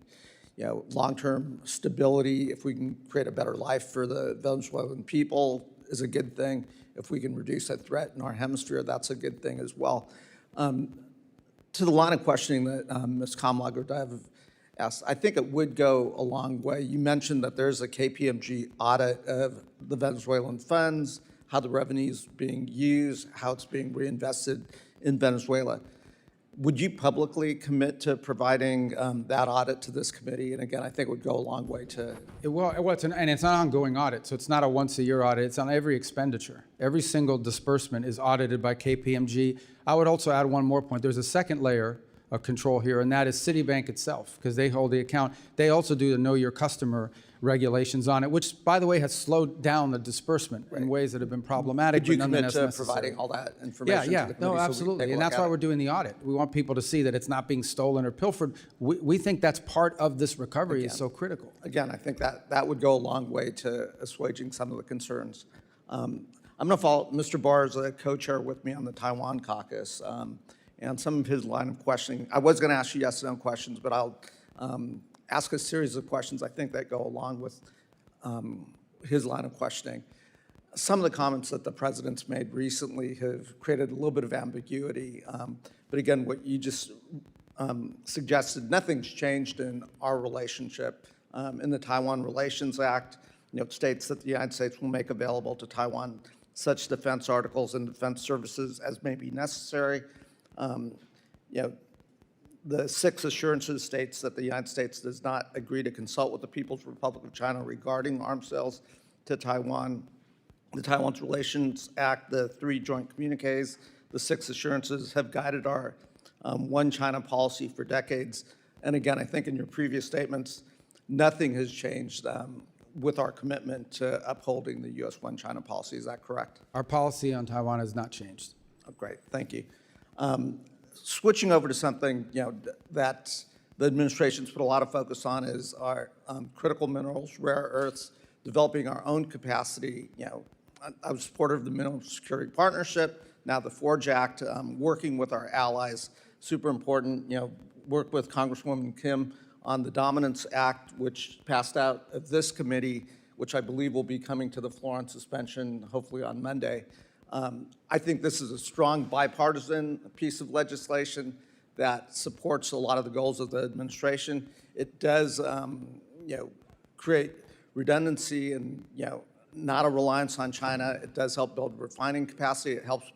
long-term stability, if we can create a better life for the Venezuelan people, is a good thing. If we can reduce that threat in our hemisphere, that's a good thing as well. To the line of questioning that Ms. Kamlagerdev asked, I think it would go a long way. You mentioned that there's a KPMG audit of the Venezuelan funds, how the revenue is being used, how it's being reinvested in Venezuela. Would you publicly commit to providing that audit to this committee? And again, I think it would go a long way to. It's an ongoing audit, so it's not a once-a-year audit. It's on every expenditure. Every single disbursement is audited by KPMG. I would also add one more point. There's a second layer of control here, and that is Citibank itself, because they hold the account. They also do the Know Your Customer regulations on it, which, by the way, has slowed down the disbursement in ways that have been problematic. Would you but commit nonetheless to necessary. providing all that information Yeah, to the committee? no, so we can absolutely, take a and look that's at why it? we're doing the audit. We want people to see that it's not being stolen or pilfered. We think that's part of this recovery is so critical. Again, I think that would go a long way to assuaging some of the concerns. I'm going to follow. Mr. Barr is a co-chair with me on the Taiwan caucus, and some of his line of questioning. I was going to ask you yes or no questions, but I'll ask a series of questions I think that go along with his line of questioning. Some of the comments that the president's made recently have created a little bit of ambiguity. But again, what you just suggested, nothing's changed in our relationship. In the Taiwan Relations Act, it states that the United States will make available to Taiwan such defense articles and defense services as may be necessary. The 6 assurances states that the United States does not agree to consult with the People's Republic of China regarding arms sales to Taiwan. The Taiwan's Relations Act, the 3 joint communiques, the 6 assurances have guided our one China policy for decades. And again, I think in your previous statements, nothing has changed with our commitment to upholding the U.S. one China policy. Is that correct? Our policy on Taiwan has not changed. Oh, great, thank you. Switching over to something that the administration's put a lot of focus on is our critical minerals, rare earths, developing our own capacity. I was supportive of the Mineral Security Partnership, now the Forge Act, working with our allies, super important. Work with Congresswoman Kim on the Dominance Act, which passed out of this committee, which I believe will be coming to the floor on suspension, hopefully on Monday. I think this is a strong bipartisan piece of legislation that supports a lot of the goals of the administration. It does, create redundancy and, not a reliance on China. It does help build refining capacity. It helps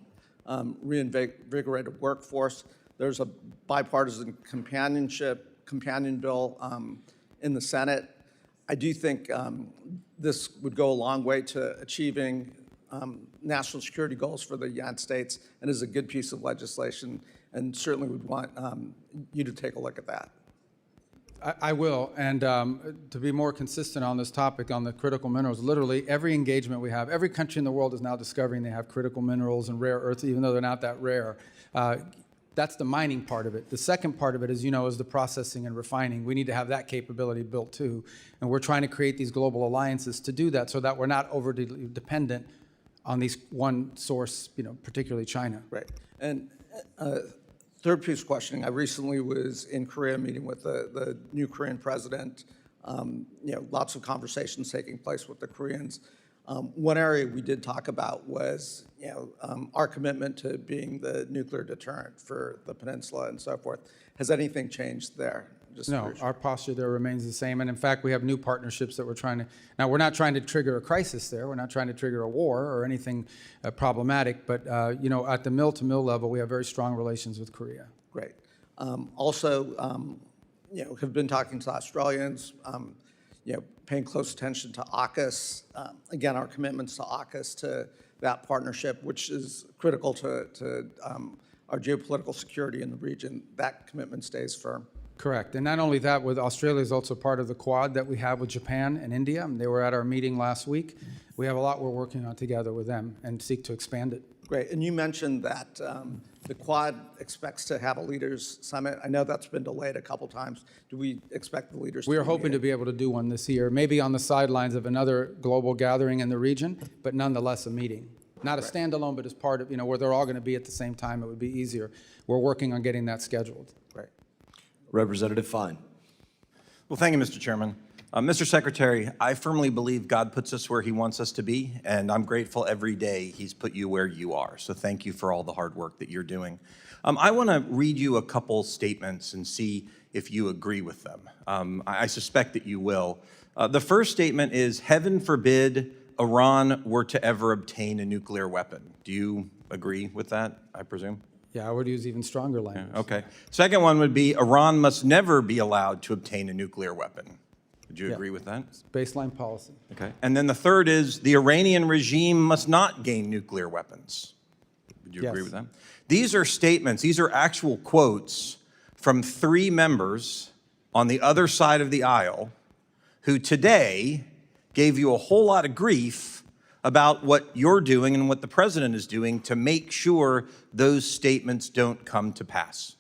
reinvigorate a workforce. There's a bipartisan companion bill in the Senate. I do think this would go a long way to achieving national security goals for the United States and is a good piece of legislation, and certainly would want you to take a look at that. I will, and to be more consistent on this topic, on the critical minerals, literally every engagement we have, every country in the world is now discovering they have critical minerals and rare earths, even though they're not that rare. That's the mining part of it. The second part of it, as you know, is the processing and refining. We need to have that capability built too, and we're trying to create these global alliances to do that so that we're not overly dependent on these one source, particularly China. Right, and third piece of questioning, I recently was in Korea meeting with the new Korean president. Lots of conversations taking place with the Koreans. One area we did talk about was, our commitment to being the nuclear deterrent for the peninsula and so forth. Has anything changed there? No, our posture there remains the same. And in fact, we have new partnerships that we're trying to, now we're not trying to trigger a crisis there. We're not trying to trigger a war or anything problematic. But, at the mill-to-mill level, we have very strong relations with Korea. Great. Also, have been talking to Australians, paying close attention to AUKUS. Again, our commitments to AUKUS, to that partnership, which is critical to our geopolitical security in the region, that commitment stays firm. Correct. And not only that, with Australia is also part of the Quad that we have with Japan and India. And they were at our meeting last week. We have a lot we're working on together with them and seek to expand it. Great. And you mentioned that the Quad expects to have a leaders summit. I know that's been delayed a couple times. Do we expect the leaders to We are hoping to be able to do one this year, maybe on the sidelines of another global gathering in the region, but nonetheless a meeting. Not a standalone, but as part of, where they're all going to be at the same time. It would be easier. We're working on getting that scheduled. Great. Representative Fine. Well, thank you, Mr. Chairman. Mr. Secretary, I firmly believe God puts us where he wants us to be, and I'm grateful every day he's put you where you are. So thank you for all the hard work that you're doing. I want to read you a couple statements and see if you agree with them. I suspect that you will. The first statement is, heaven forbid Iran were to ever obtain a nuclear weapon. Do you agree with that, I presume? Yeah, I would use even stronger language. Okay. Second one would be, Iran must never be allowed to obtain a nuclear weapon. Would you agree with that? Baseline policy. Okay. And then the third is, the Iranian regime must not gain nuclear weapons. Would you agree with that? These are statements, these are actual quotes from 3 members on the other side of the aisle who today gave you a whole lot of grief about what you're doing and what the president is doing to make sure those statements don't come to pass.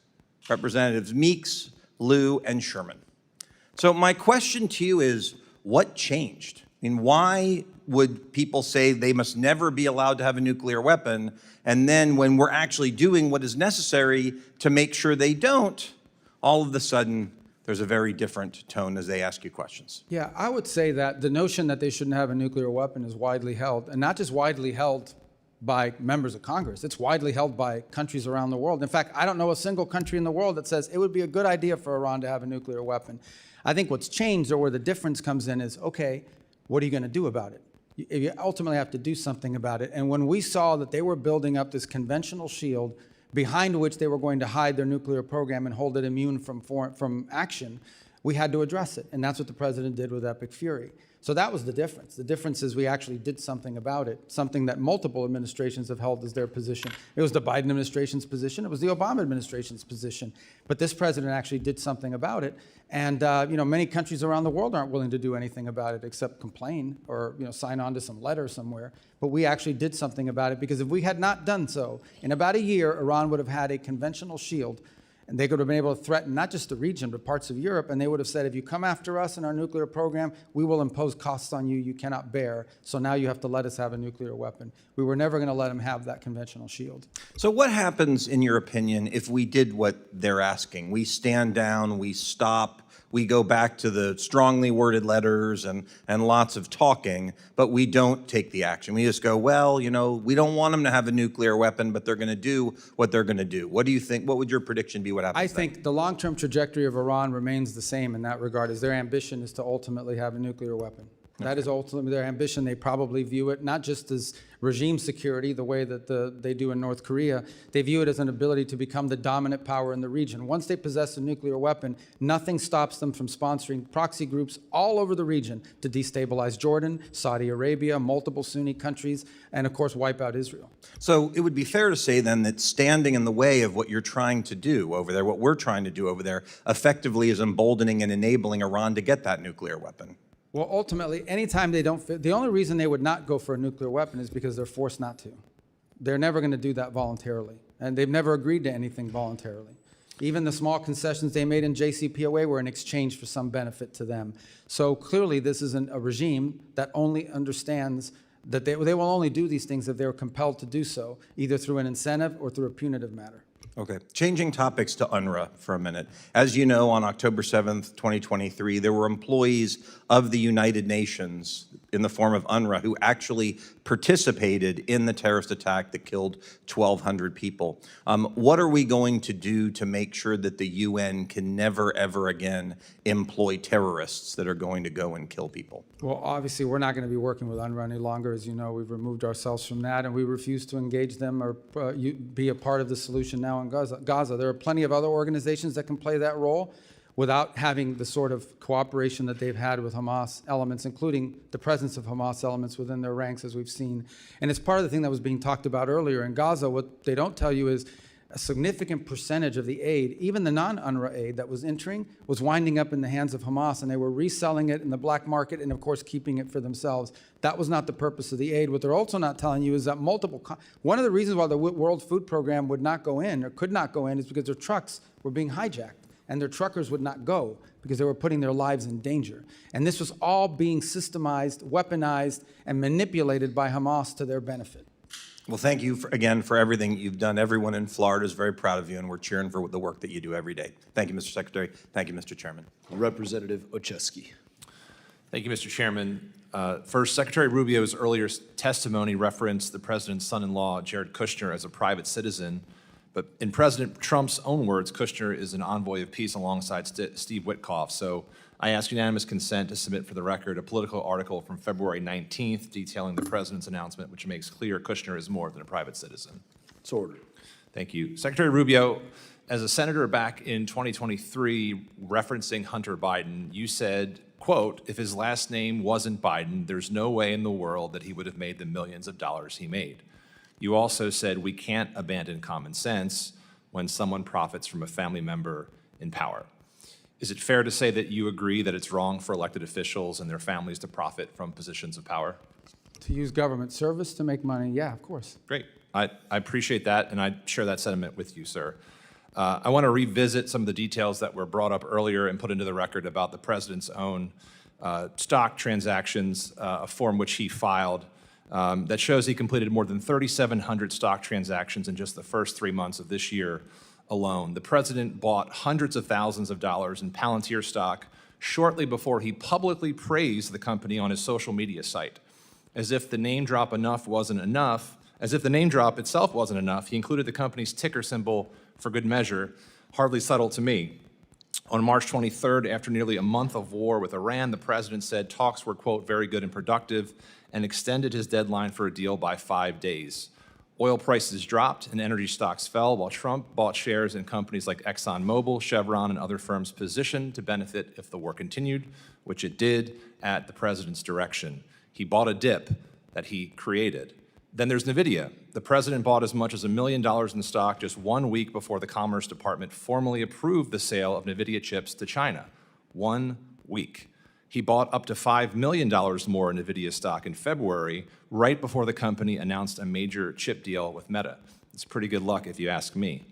Representatives Meeks, Lieu, and Sherman. So my question to you is, what changed? I mean, why would people say they must never be allowed to have a nuclear weapon, and then when we're actually doing what is necessary to make sure they don't, all of a sudden there's a very different tone as they ask you questions? Yeah, I would say that the notion that they shouldn't have a nuclear weapon is widely held, and not just widely held by members of Congress. It's widely held by countries around the world. In fact, I don't know a single country in the world that says it would be a good idea for Iran to have a nuclear weapon. I think what's changed, or where the difference comes in, is, okay, what are you going to do about it? You ultimately have to do something about it. And when we saw that they were building up this conventional shield behind which they were going to hide their nuclear program and hold it immune from action, we had to address it. And that's what the president did with Epic Fury. So that was the difference. The difference is we actually did something about it, something that multiple administrations have held as their position. It was the Biden administration's position. It was the Obama administration's position. But this president actually did something about it. And many countries around the world aren't willing to do anything about it except complain or sign on to some letter somewhere. But we actually did something about it, because if we had not done so, in about a year, Iran would have had a conventional shield. And they could have been able to threaten not just the region, but parts of Europe. And they would have said, if you come after us in our nuclear program, we will impose costs on you cannot bear. So now you have to let us have a nuclear weapon. We were never going to let them have that conventional shield. So what happens, in your opinion, if we did what they're asking? We stand down, we stop, we go back to the strongly worded letters and lots of talking, but we don't take the action. We just go, well, we don't want them to have a nuclear weapon, but they're going to do what they're going to do. What do you think? What would your prediction be? What happens? I think the long-term trajectory of Iran remains the same in that regard, as their ambition is to ultimately have a nuclear weapon. That is ultimately their ambition. They probably view it not just as regime security, the way that they do in North Korea. They view it as an ability to become the dominant power in the region. Once they possess a nuclear weapon, nothing stops them from sponsoring proxy groups all over the region to destabilize Jordan, Saudi Arabia, multiple Sunni countries, and of course wipe out Israel. So it would be fair to say then that standing in the way of what you're trying to do over there, what we're trying to do over there, effectively is emboldening and enabling Iran to get that nuclear weapon. Well, ultimately, anytime they don't fit, the only reason they would not go for a nuclear weapon is because they're forced not to. They're never going to do that voluntarily, and they've never agreed to anything voluntarily. Even the small concessions they made in JCPOA were in exchange for some benefit to them. So clearly, this isn't a regime that only understands that they will only do these things if they're compelled to do so, either through an incentive or through a punitive matter. Okay. Changing topics to UNRWA for a minute. As you know, on October 7th, 2023, there were employees of the United Nations in the form of UNRWA who actually participated in the terrorist attack that killed 1,200 people. What are we going to do to make sure that the UN can never, ever again employ terrorists that are going to go and kill people? Well, obviously, we're not going to be working with UNRWA any longer. As you know, we've removed ourselves from that, and we refuse to engage them or be a part of the solution now in Gaza. There are plenty of other organizations that can play that role without having the sort of cooperation that they've had with Hamas elements, including the presence of Hamas elements within their ranks, as we've seen. And it's part of the thing that was being talked about earlier. In Gaza, what they don't tell you is a significant percentage of the aid, even the non-UNRWA aid that was entering, was winding up in the hands of Hamas, and they were reselling it in the black market and, of course, keeping it for themselves. That was not the purpose of the aid. What they're also not telling you is that one of the reasons why the World Food Program would not go in or could not go in is because their trucks were being hijacked, and their truckers would not go because they were putting their lives in danger. And this was all being systemized, weaponized, and manipulated by Hamas to their benefit. Well, thank you again for everything you've done. Everyone in Florida is very proud of you, and we're cheering for the work that you do every day. Thank you, Mr. Secretary. Thank you, Mr. Chairman. Representative Ocheski. Thank you, Mr. Chairman. First, Secretary Rubio's earlier testimony referenced the president's son-in-law, Jared Kushner, as a private citizen. But in President Trump's own words, Kushner is an envoy of peace alongside Steve Witkoff. So I ask unanimous consent to submit for the record a political article from February 19th detailing the president's announcement, which makes clear Kushner is more than a private citizen. It's ordered. Thank you. Secretary Rubio, as a senator back in 2023, referencing Hunter Biden, you said, quote, if his last name wasn't Biden, there's no way in the world that he would have made the millions of dollars he made. You also said we can't abandon common sense when someone profits from a family member in power. Is it fair to say that you agree that it's wrong for elected officials and their families to profit from positions of power? To use government service to make money, yeah, of course. Great. I appreciate that, and I share that sentiment with you, sir. I want to revisit some of the details that were brought up earlier and put into the record about the president's own stock transactions, a form which he filed that shows he completed more than 3,700 stock transactions in just the first 3 months of this year alone. The president bought hundreds of thousands of dollars in Palantir stock shortly before he publicly praised the company on his social media site. As if the name drop itself wasn't enough, he included the company's ticker symbol for good measure, hardly subtle to me. On March 23rd, after nearly a month of war with Iran, the president said talks were, quote, very good and productive, and extended his deadline for a deal by 5 days. Oil prices dropped and energy stocks fell, while Trump bought shares in companies like ExxonMobil, Chevron, and other firms positioned to benefit if the war continued, which it did at the president's direction. He bought a dip that he created. Then there's NVIDIA. The president bought as much as $1 million in stock just 1 week before the Commerce Department formally approved the sale of NVIDIA chips to China. 1 week. He bought up to $5 million more in NVIDIA stock in February, right before the company announced a major chip deal with Meta. It's pretty good luck if you ask me.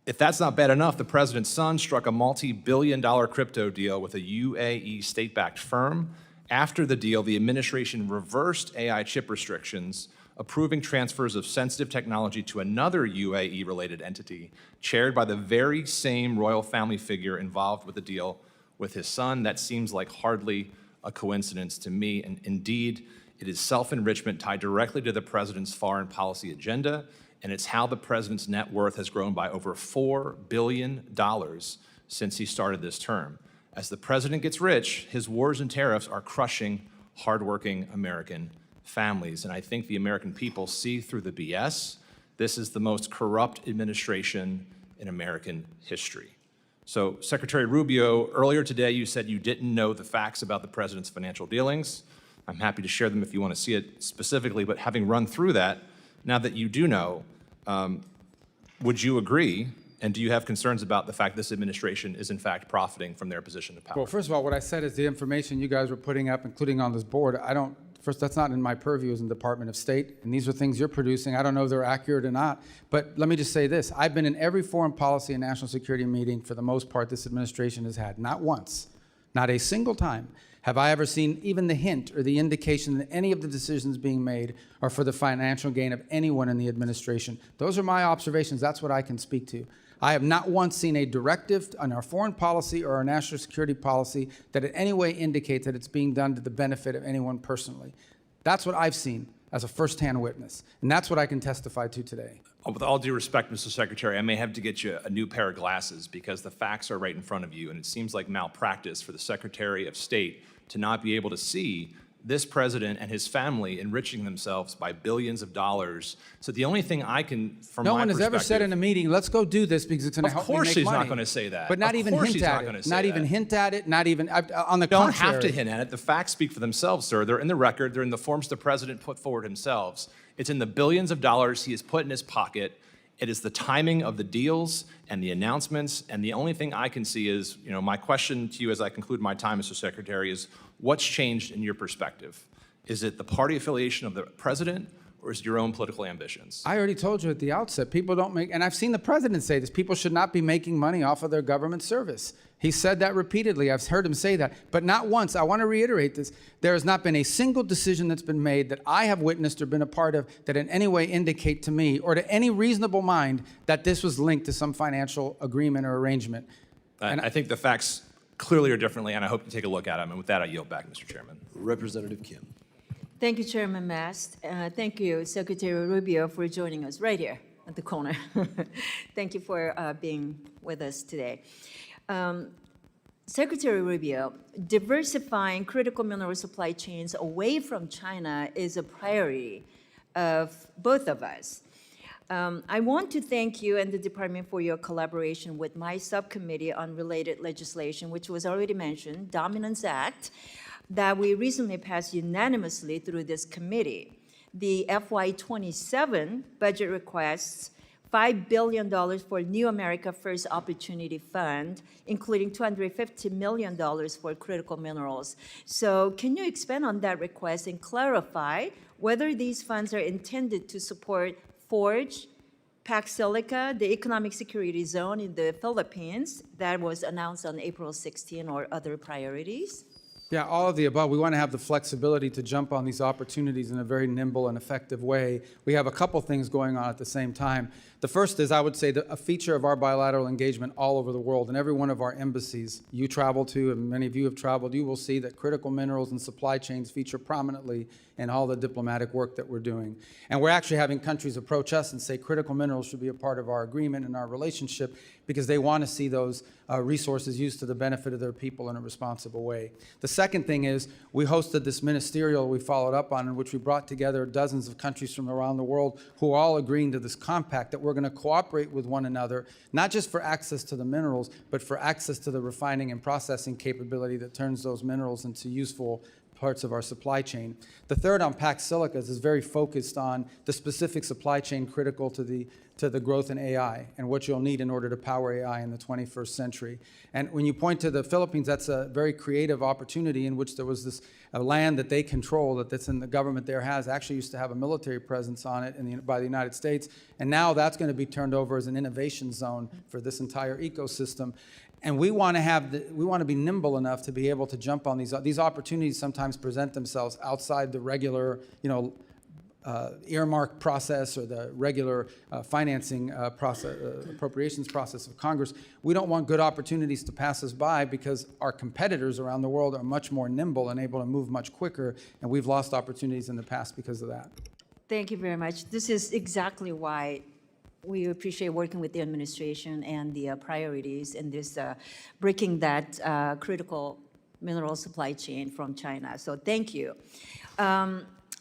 If that's not bad enough, the president's son struck a multi-billion-dollar crypto deal with a UAE state-backed firm. After the deal, the administration reversed AI chip restrictions, approving transfers of sensitive technology to another UAE-related entity, chaired by the very same royal family figure involved with the deal with his son. That seems like hardly a coincidence to me, and indeed, it is self-enrichment tied directly to the president's foreign policy agenda, and it's how the president's net worth has grown by over $4 billion since he started this term. As the president gets rich, his wars and tariffs are crushing hardworking American families, and I think the American people see through the BS. This is the most corrupt administration in American history. So, Secretary Rubio, earlier today you said you didn't know the facts about the president's financial dealings. I'm happy to share them if you want to see it specifically, but having run through that, now that you do know, would you agree, and do you have concerns about the fact this administration is in fact profiting from their position of power? Well, first of all, what I said is the information you guys were putting up, including on this board, first, that's not in my purview as in the Department of State, and these are things you're producing. I don't know if they're accurate or not, but let me just say this. I've been in every foreign policy and national security meeting for the most part this administration has had. Not once, not a single time have I ever seen even the hint or the indication that any of the decisions being made are for the financial gain of anyone in the administration. Those are my observations. That's what I can speak to. I have not once seen a directive on our foreign policy or our national security policy that in any way indicates that it's being done to the benefit of anyone personally. That's what I've seen as a firsthand witness, and that's what I can testify to today. With all due respect, Mr. Secretary, I may have to get you a new pair of glasses because the facts are right in front of you, and it seems like malpractice for the Secretary of State to not be able to see this president and his family enriching themselves by billions of dollars. So the only thing I can, from my perspective— No one has ever said in a meeting, let's go do this because it's going to help me make money. Of course he's not going to say that. But not even hint at it. Not even hint at it, not even, on the contrary. Don't have to hint at it. The facts speak for themselves, sir. They're in the record. They're in the forms the president put forward himself. It's in the billions of dollars he has put in his pocket. It is the timing of the deals and the announcements, and the only thing I can see is, my question to you as I conclude my time, Mr. Secretary, is what's changed in your perspective? Is it the party affiliation of the president, or is it your own political ambitions? I already told you at the outset, people don't make, and I've seen the president say this, people should not be making money off of their government service. He said that repeatedly. I've heard him say that, but not once. I want to reiterate this. There has not been a single decision that's been made that I have witnessed or been a part of that in any way indicate to me or to any reasonable mind that this was linked to some financial agreement or arrangement. And I think the facts clearly are differently, and I hope you take a look at them. And with that, I yield back, Mr. Chairman. Representative Kim. Thank you, Chairman Mast. Thank you, Secretary Rubio, for joining us right here at the corner. Thank you for being with us today. Secretary Rubio, diversifying critical mineral supply chains away from China is a priority of both of us. I want to thank you and the department for your collaboration with my subcommittee on related legislation, which was already mentioned, Dominance Act, that we recently passed unanimously through this committee. The FY27 budget requests $5 billion for New America First Opportunity Fund, including $250 million for critical minerals. So can you expand on that request and clarify whether these funds are intended to support Forge, Pac Silica, the economic security zone in the Philippines that was announced on April 16, or other priorities? Yeah, all of the above. We want to have the flexibility to jump on these opportunities in a very nimble and effective way. We have a couple things going on at the same time. The first is, I would say, a feature of our bilateral engagement all over the world. In every one of our embassies you travel to, and many of you have traveled, you will see that critical minerals and supply chains feature prominently in all the diplomatic work that we're doing. And we're actually having countries approach us and say critical minerals should be a part of our agreement and our relationship because they want to see those resources used to the benefit of their people in a responsible way. The second thing is we hosted this ministerial we followed up on, in which we brought together dozens of countries from around the world who are all agreeing to this compact that we're going to cooperate with one another, not just for access to the minerals, but for access to the refining and processing capability that turns those minerals into useful parts of our supply chain. The third on Pac Silicas is very focused on the specific supply chain critical to the growth in AI and what you'll need in order to power AI in the 21st century. And when you point to the Philippines, that's a very creative opportunity in which there was this land that they control, that's in the government there has, actually used to have a military presence on it by the United States. And now that's going to be turned over as an innovation zone for this entire ecosystem. And we want to be nimble enough to be able to jump on these opportunities. Sometimes present themselves outside the regular, earmark process or the regular financing process, appropriations process of Congress. We don't want good opportunities to pass us by because our competitors around the world are much more nimble and able to move much quicker, and we've lost opportunities in the past because of that. Thank you very much. This is exactly why we appreciate working with the administration and the priorities in this breaking that critical mineral supply chain from China. So thank you.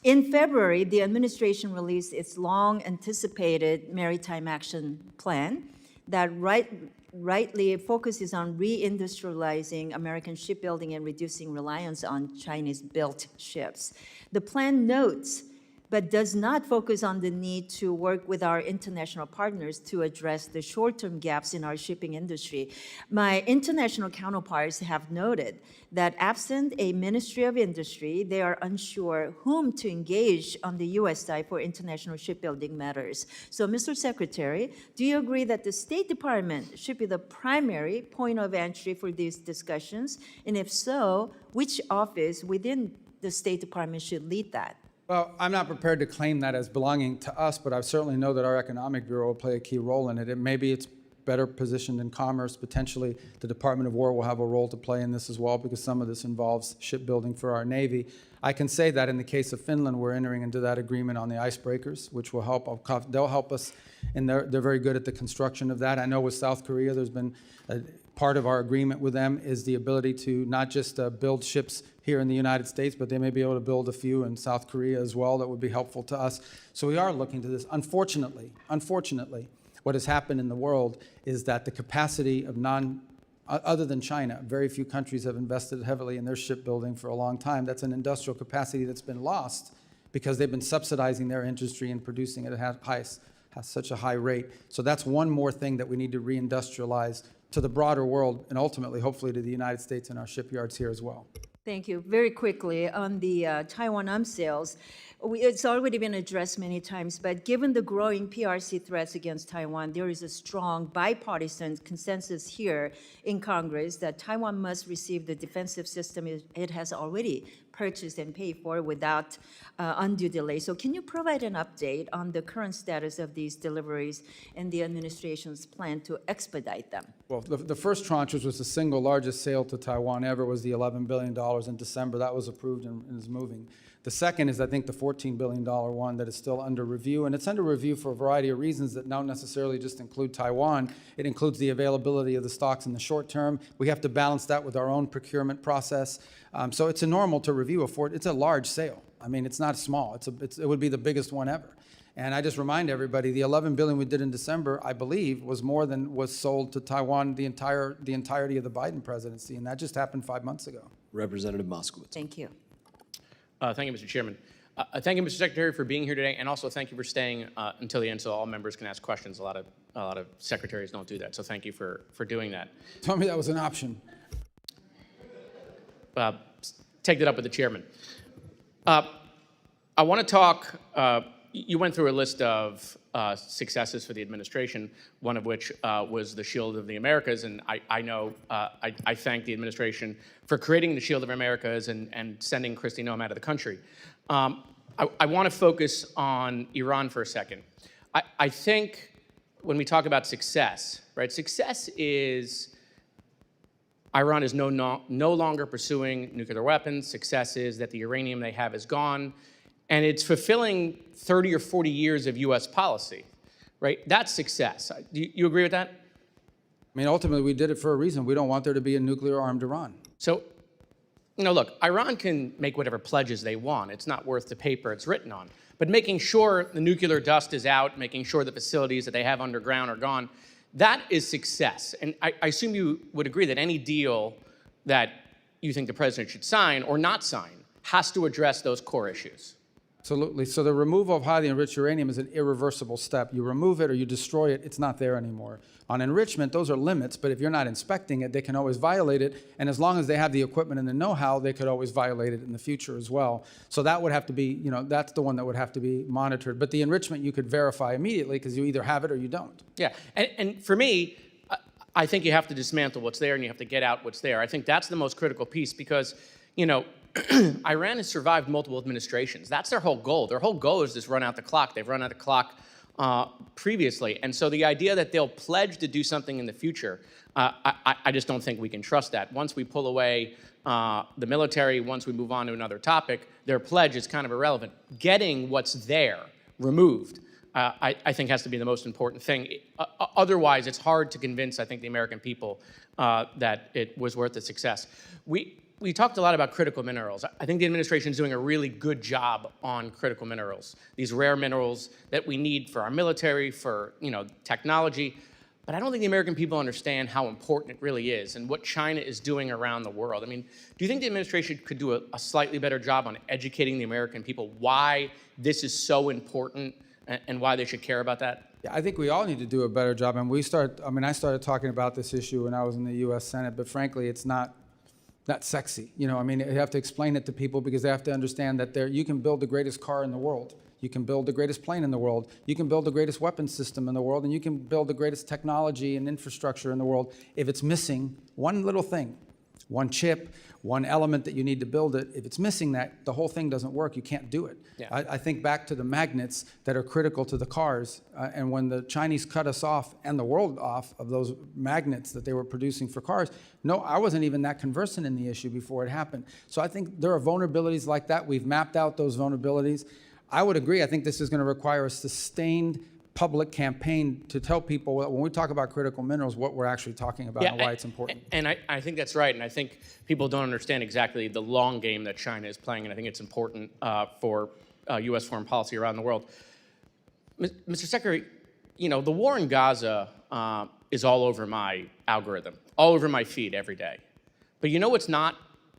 In February, the administration released its long-anticipated Maritime Action Plan that rightly focuses on reindustrializing American shipbuilding and reducing reliance on Chinese-built ships. The plan notes but does not focus on the need to work with our international partners to address the short-term gaps in our shipping industry. My international counterparts have noted that absent a Ministry of Industry, they are unsure whom to engage on the U.S. side for international shipbuilding matters. So, Mr. Secretary, do you agree that the State Department should be the primary point of entry for these discussions? And if so, which office within the State Department should lead that? Well, I'm not prepared to claim that as belonging to us, but I certainly know that our Economic Bureau will play a key role in it. And maybe it's better positioned in commerce. Potentially, the Department of War will have a role to play in this as well, because some of this involves shipbuilding for our Navy. I can say that in the case of Finland, we're entering into that agreement on the icebreakers, which will help. They'll help us, and they're very good at the construction of that. I know with South Korea, there's been part of our agreement with them is the ability to not just build ships here in the United States, but they may be able to build a few in South Korea as well that would be helpful to us. So we are looking to this. Unfortunately, what has happened in the world is that the capacity of other than China, very few countries have invested heavily in their shipbuilding for a long time. That's an industrial capacity that's been lost because they've been subsidizing their industry and producing it at such a high rate. So that's one more thing that we need to reindustrialize to the broader world and ultimately, hopefully, to the United States and our shipyards here as well. Thank you. Very quickly, on the Taiwan arms sales, it's already been addressed many times, but given the growing PRC threats against Taiwan, there is a strong bipartisan consensus here in Congress that Taiwan must receive the defensive system it has already purchased and paid for without undue delay. So can you provide an update on the current status of these deliveries and the administration's plan to expedite them? Well, the first tranche, which was the single largest sale to Taiwan ever, was the $11 billion in December. That was approved and is moving. The second is, I think, the $14 billion one that is still under review. And it's under review for a variety of reasons that don't necessarily just include Taiwan. It includes the availability of the stocks in the short term. We have to balance that with our own procurement process. So it's a normal to review it's a large sale. I mean, it's not small. It would be the biggest one ever. And I just remind everybody, the $11 billion we did in December, I believe, was more than was sold to Taiwan the entirety of the Biden presidency, and that just happened 5 months ago. Representative Moskowitz. Thank you. Thank you, Mr. Chairman. Thank you, Mr. Secretary, for being here today, and also thank you for staying until the end so all members can ask questions. A lot of secretaries don't do that, so thank you for doing that. Tell me that was an option. Take that up with the chairman. I want to talk. You went through a list of successes for the administration, one of which was the Shield of the Americas, and I know I thank the administration for creating the Shield of Americas and sending Kristi Noem out of the country. I want to focus on Iran for a second. I think when we talk about success, right, success is Iran is no longer pursuing nuclear weapons. Success is that the uranium they have is gone. And it's fulfilling 30 or 40 years of U.S. policy, right? That's success. Do you agree with that? I mean, ultimately, we did it for a reason. We don't want there to be a nuclear-armed Iran. So, look, Iran can make whatever pledges they want. It's not worth the paper it's written on. But making sure the nuclear dust is out, making sure the facilities that they have underground are gone, that is success. And I assume you would agree that any deal that you think the president should sign or not sign has to address those core issues. Absolutely. So the removal of highly enriched uranium is an irreversible step. You remove it or you destroy it, it's not there anymore. On enrichment, those are limits, but if you're not inspecting it, they can always violate it. And as long as they have the equipment and the know-how, they could always violate it in the future as well. So that would have to be, that's the one that would have to be monitored. But the enrichment you could verify immediately because you either have it or you don't. Yeah, and for me, I think you have to dismantle what's there and you have to get out what's there. I think that's the most critical piece because, Iran has survived multiple administrations. That's their whole goal. Their whole goal is just run out the clock. They've run out the clock previously. And so the idea that they'll pledge to do something in the future, I just don't think we can trust that. Once we pull away the military, once we move on to another topic, their pledge is kind of irrelevant. Getting what's there removed, I think has to be the most important thing. Otherwise, it's hard to convince, I think, the American people that it was worth the success. We talked a lot about critical minerals. I think the administration is doing a really good job on critical minerals, these rare minerals that we need for our military, for technology. But I don't think the American people understand how important it really is and what China is doing around the world. I mean, do you think the administration could do a slightly better job on educating the American people why this is so important and why they should care about that? Yeah, I think we all need to do a better job. And I started talking about this issue when I was in the U.S. Senate, but frankly, it's not that sexy. You have to explain it to people because they have to understand that you can build the greatest car in the world. You can build the greatest plane in the world. You can build the greatest weapons system in the world, and you can build the greatest technology and infrastructure in the world. If it's missing one little thing, one chip, one element that you need to build it, if it's missing that, the whole thing doesn't work. You can't do it. Yeah. I think back to the magnets that are critical to the cars, and when the Chinese cut us off and the world off of those magnets that they were producing for cars, no, I wasn't even that conversant in the issue before it happened. So I think there are vulnerabilities like that. We've mapped out those vulnerabilities. I would agree. I think this is going to require a sustained public campaign to tell people when we talk about critical minerals what we're actually talking about and why it's important. And I think that's right. And I think people don't understand exactly the long game that China is playing. And I think it's important for U.S. foreign policy around the world. Mr. Secretary, the war in Gaza is all over my algorithm, all over my feed every day. But what's not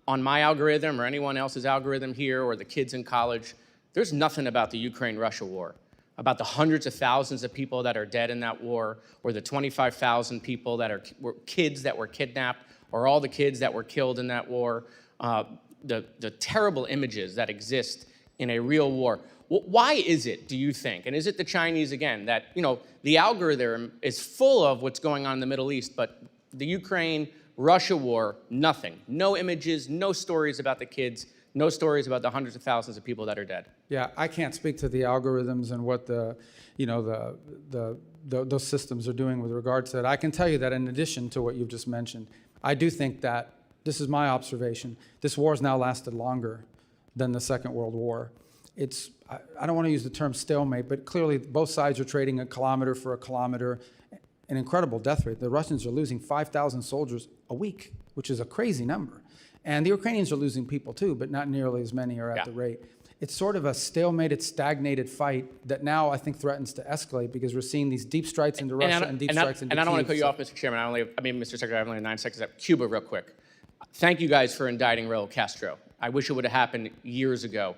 on my algorithm or anyone else's algorithm here or the kids in college? There's nothing about the Ukraine-Russia war, about the hundreds of thousands of people that are dead in that war, or the 25,000 people that were kids that were kidnapped, or all the kids that were killed in that war. the terrible images that exist in a real war. Why is it, do you think, and is it the Chinese again, that, you know, the algorithm is full of what's going on in the Middle East, but the Ukraine-Russia war, nothing. No images, no stories about the kids, no stories about the hundreds of thousands of people that are dead. Yeah, I can't speak to the algorithms and what those systems are doing with regards to that. I can tell you that in addition to what you've just mentioned, I do think that, this is my observation, this war has now lasted longer than the Second World War. It's, I don't want to use the term stalemate, but clearly both sides are trading a kilometer for a kilometer, an incredible death rate. The Russians are losing 5,000 soldiers a week, which is a crazy number. And the Ukrainians are losing people too, but not nearly as many are at the rate. It's sort of a stalemated, stagnated fight that now I think threatens to escalate because we're seeing these deep strikes into Russia and deep strikes into Kyiv. And I don't want to cut you off, Mr. Chairman. Mr. Secretary, I have only 9 seconds left. Cuba, real quick. Thank you guys for indicting Raul Castro. I wish it would have happened years ago.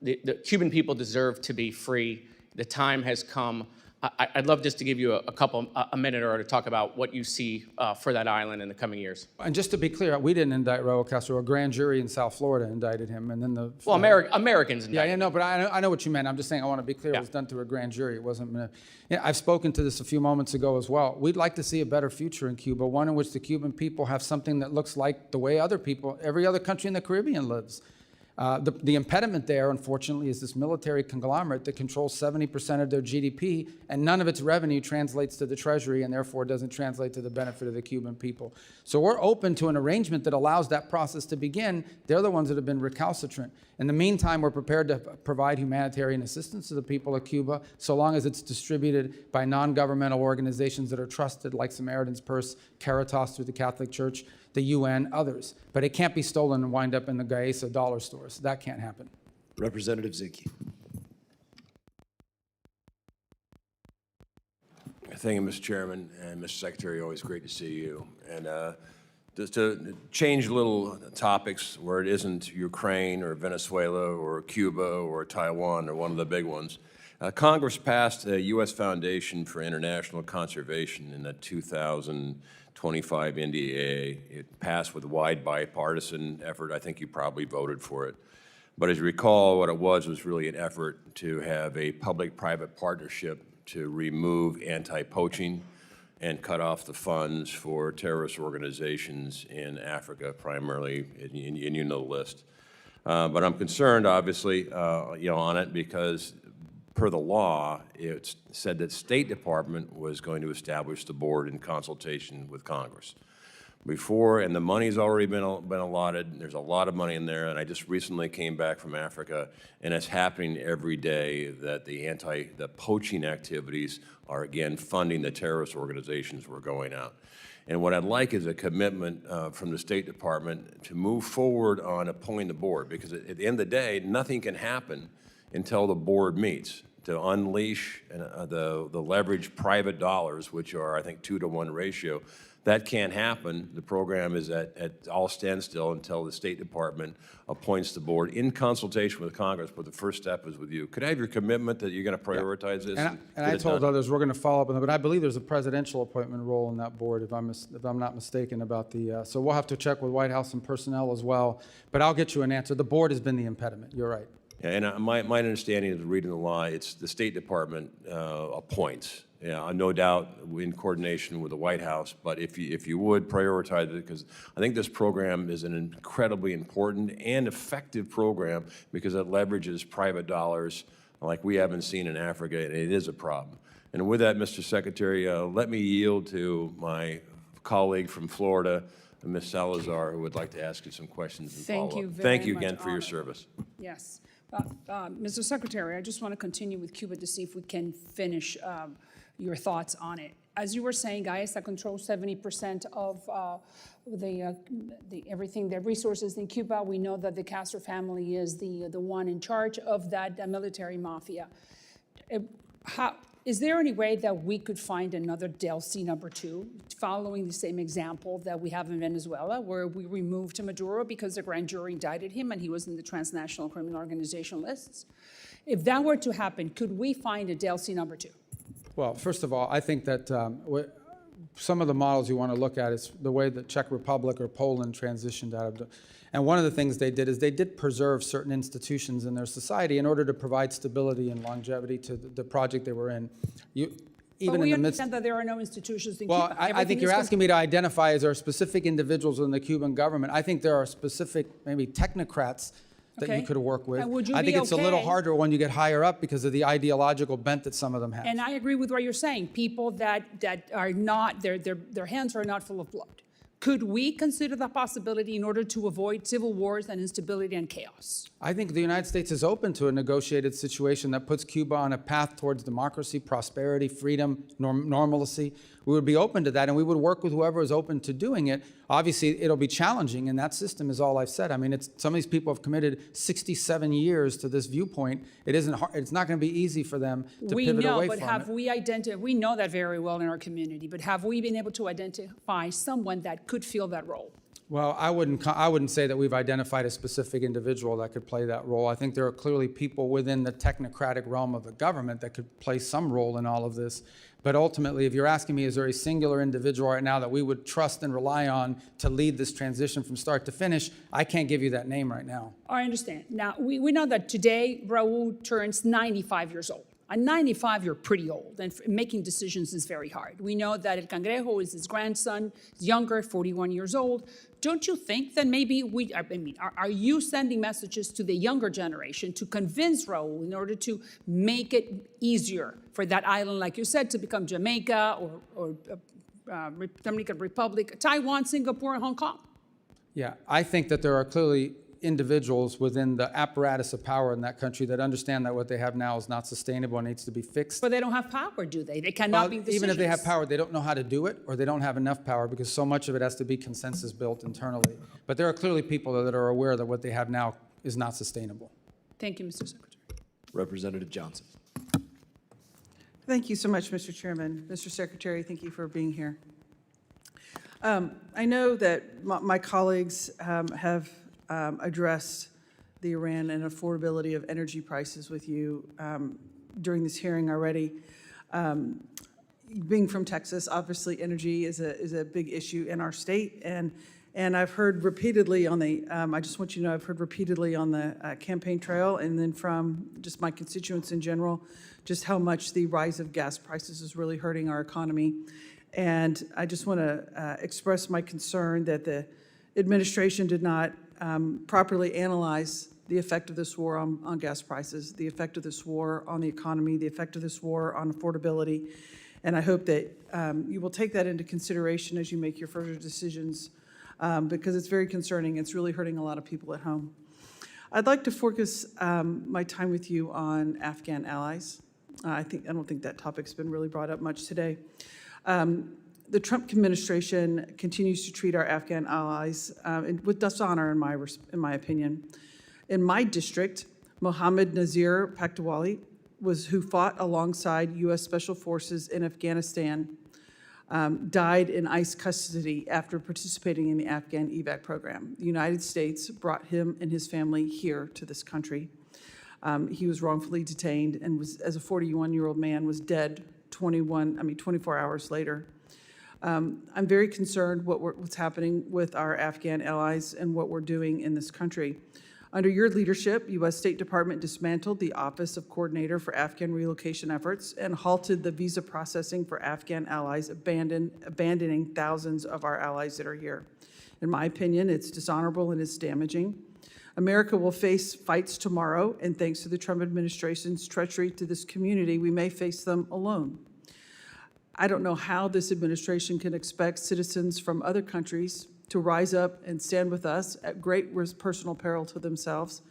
The Cuban people deserve to be free. The time has come. I'd love just to give you a minute or to talk about what you see for that island in the coming years. And just to be clear, we didn't indict Raul Castro. A grand jury in South Florida indicted him, and then the Americans indicted. Yeah, no, but I know what you meant. I'm just saying I want to be clear. It was done through a grand jury. It wasn't. I've spoken to this a few moments ago as well. We'd like to see a better future in Cuba, one in which the Cuban people have something that looks like the way other people, every other country in the Caribbean lives. The impediment there, unfortunately, is this military conglomerate that controls 70% of their GDP, and none of its revenue translates to the Treasury and therefore doesn't translate to the benefit of the Cuban people. So we're open to an arrangement that allows that process to begin. They're the ones that have been recalcitrant. In the meantime, we're prepared to provide humanitarian assistance to the people of Cuba so long as it's distributed by non-governmental organizations that are trusted, like Samaritan's Purse, Caritas through the Catholic Church, the UN, others. But it can't be stolen and wind up in the Gaesa dollar stores. That can't happen. Representative Zinke. Thank you, Mr. Chairman, and Mr. Secretary, always great to see you. And just to change little topics where it isn't Ukraine or Venezuela or Cuba or Taiwan or one of the big ones, Congress passed a U.S. Foundation for International Conservation in the 2025 NDAA. It passed with a wide bipartisan effort. I think you probably voted for it. But as you recall, what it was really an effort to have a public-private partnership to remove anti-poaching and cut off the funds for terrorist organizations in Africa, primarily, and you know the list. But I'm concerned, obviously, on it because per the law, it said that State Department was going to establish the board in consultation with Congress. Before, and the money's already been allotted, there's a lot of money in there, and I just recently came back from Africa, and it's happening every day that the poaching activities are again funding the terrorist organizations who are going out. And what I'd like is a commitment from the State Department to move forward on appointing the board, because at the end of the day, nothing can happen until the board meets to unleash the leveraged private dollars, which are, I think, 2-to-1 ratio. That can't happen. The program is at all standstill until the State Department appoints the board in consultation with Congress, but the first step is with you. Could I have your commitment that you're going to prioritize this? And I told others we're going to follow up on that, but I believe there's a presidential appointment role in that board, if I'm not mistaken about the, so we'll have to check with White House and personnel as well, but I'll get you an answer. The board has been the impediment. You're right. Yeah, and my understanding is reading the law, it's the State Department appoints. Yeah, no doubt in coordination with the White House, but if you would prioritize it, because I think this program is an incredibly important and effective program because it leverages private dollars like we haven't seen in Africa, and it is a problem. And with that, Mr. Secretary, let me yield to my colleague from Florida, Ms. Salazar, who would like to ask you some questions and follow up. Thank you very much. Thank you again for your service. Yes. Mr. Secretary, I just want to continue with Cuba to see if we can finish your thoughts on it. As you were saying, Gaesa controls 70% of everything, the resources in Cuba. We know that the Castro family is the one in charge of that military mafia. Is there any way that we could find another DLC #2, following the same example that we have in Venezuela, where we removed Maduro because the grand jury indicted him and he was in the transnational criminal organization lists? If that were to happen, could we find a DLC #2? Well, first of all, I think that some of the models you want to look at is the way the Czech Republic or Poland transitioned out of the, and one of the things they did is they did preserve certain institutions in their society in order to provide stability and longevity to the project they were in. Even But we in the midst. understand that there are no institutions in Well, Cuba. I think Everything you're is asking me to identify, is there specific individuals within the Cuban government? I think there are specific, maybe technocrats that you Okay. could work with. And would you I think be it's a little okay- harder when you get higher up because of the ideological bent that some of them have. And I agree with what you're saying. People that are not, their hands are not full of blood. Could we consider the possibility in order to avoid civil wars and instability and chaos? I think the United States is open to a negotiated situation that puts Cuba on a path towards democracy, prosperity, freedom, normalcy. We would be open to that, and we would work with whoever is open to doing it. Obviously, it'll be challenging, and that system is all I've said. I mean, some of these people have committed 67 years to this viewpoint. It isn't hard, it's not going to be easy for them to We pivot know, away but from have it. we identified, we know that very well in our community, but have we been able to identify someone that could fill that role? Well, I wouldn't say that we've identified a specific individual that could play that role. I think there are clearly people within the technocratic realm of the government that could play some role in all of this. But ultimately, if you're asking me, is there a singular individual right now that we would trust and rely on to lead this transition from start to finish, I can't give you that name right now. I understand. Now, we know that today Raul turns 95 years old. At 95, you're pretty old, and making decisions is very hard. We know that El Cangrejo is his grandson, he's younger, 41 years old. Don't you think that maybe are you sending messages to the younger generation to convince Raul in order to make it easier for that island, like you said, to become Jamaica or Dominican Republic, Taiwan, Singapore, and Hong Kong? Yeah, I think that there are clearly individuals within the apparatus of power in that country that understand that what they have now is not sustainable and needs to be fixed. But they don't have power, do they? They cannot make decisions. Even if they have power, they don't know how to do it, or they don't have enough power because so much of it has to be consensus built internally. But there are clearly people that are aware that what they have now is not sustainable. Thank you, Mr. Secretary. Representative Johnson. Thank you so much, Mr. Chairman. Mr. Secretary, thank you for being here. I know that my colleagues have addressed the Iran and affordability of energy prices with you during this hearing already. Being from Texas, obviously energy is a big issue in our state, and I've heard repeatedly on the, I just want you to know, I've heard repeatedly on the campaign trail and then from just my constituents in general, just how much the rise of gas prices is really hurting our economy. And I just want to express my concern that the administration did not properly analyze the effect of this war on gas prices, the effect of this war on the economy, the effect of this war on affordability. And I hope that you will take that into consideration as you make your further decisions, because it's very concerning. It's really hurting a lot of people at home. I'd like to focus my time with you on Afghan allies. I don't think that topic's been really brought up much today. The Trump administration continues to treat our Afghan allies with dishonor, in my opinion. In my district, Mohammed Nazir Paktawali, who fought alongside U.S. Special Forces in Afghanistan, died in ICE custody after participating in the Afghan evac program. The United States brought him and his family here to this country. He was wrongfully detained and was, as a 41-year-old man, was dead 24 hours later. I'm very concerned what's happening with our Afghan allies and what we're doing in this country. Under your leadership, U.S. State Department dismantled the Office of Coordinator for Afghan Relocation Efforts and halted the visa processing for Afghan allies, abandoning thousands of our allies that are here. In my opinion, it's dishonorable and it's damaging. America will face fights tomorrow, and thanks to the Trump administration's treachery to this community, we may face them alone. I don't know how this administration can expect citizens from other countries to rise up and stand with us at great personal peril to themselves,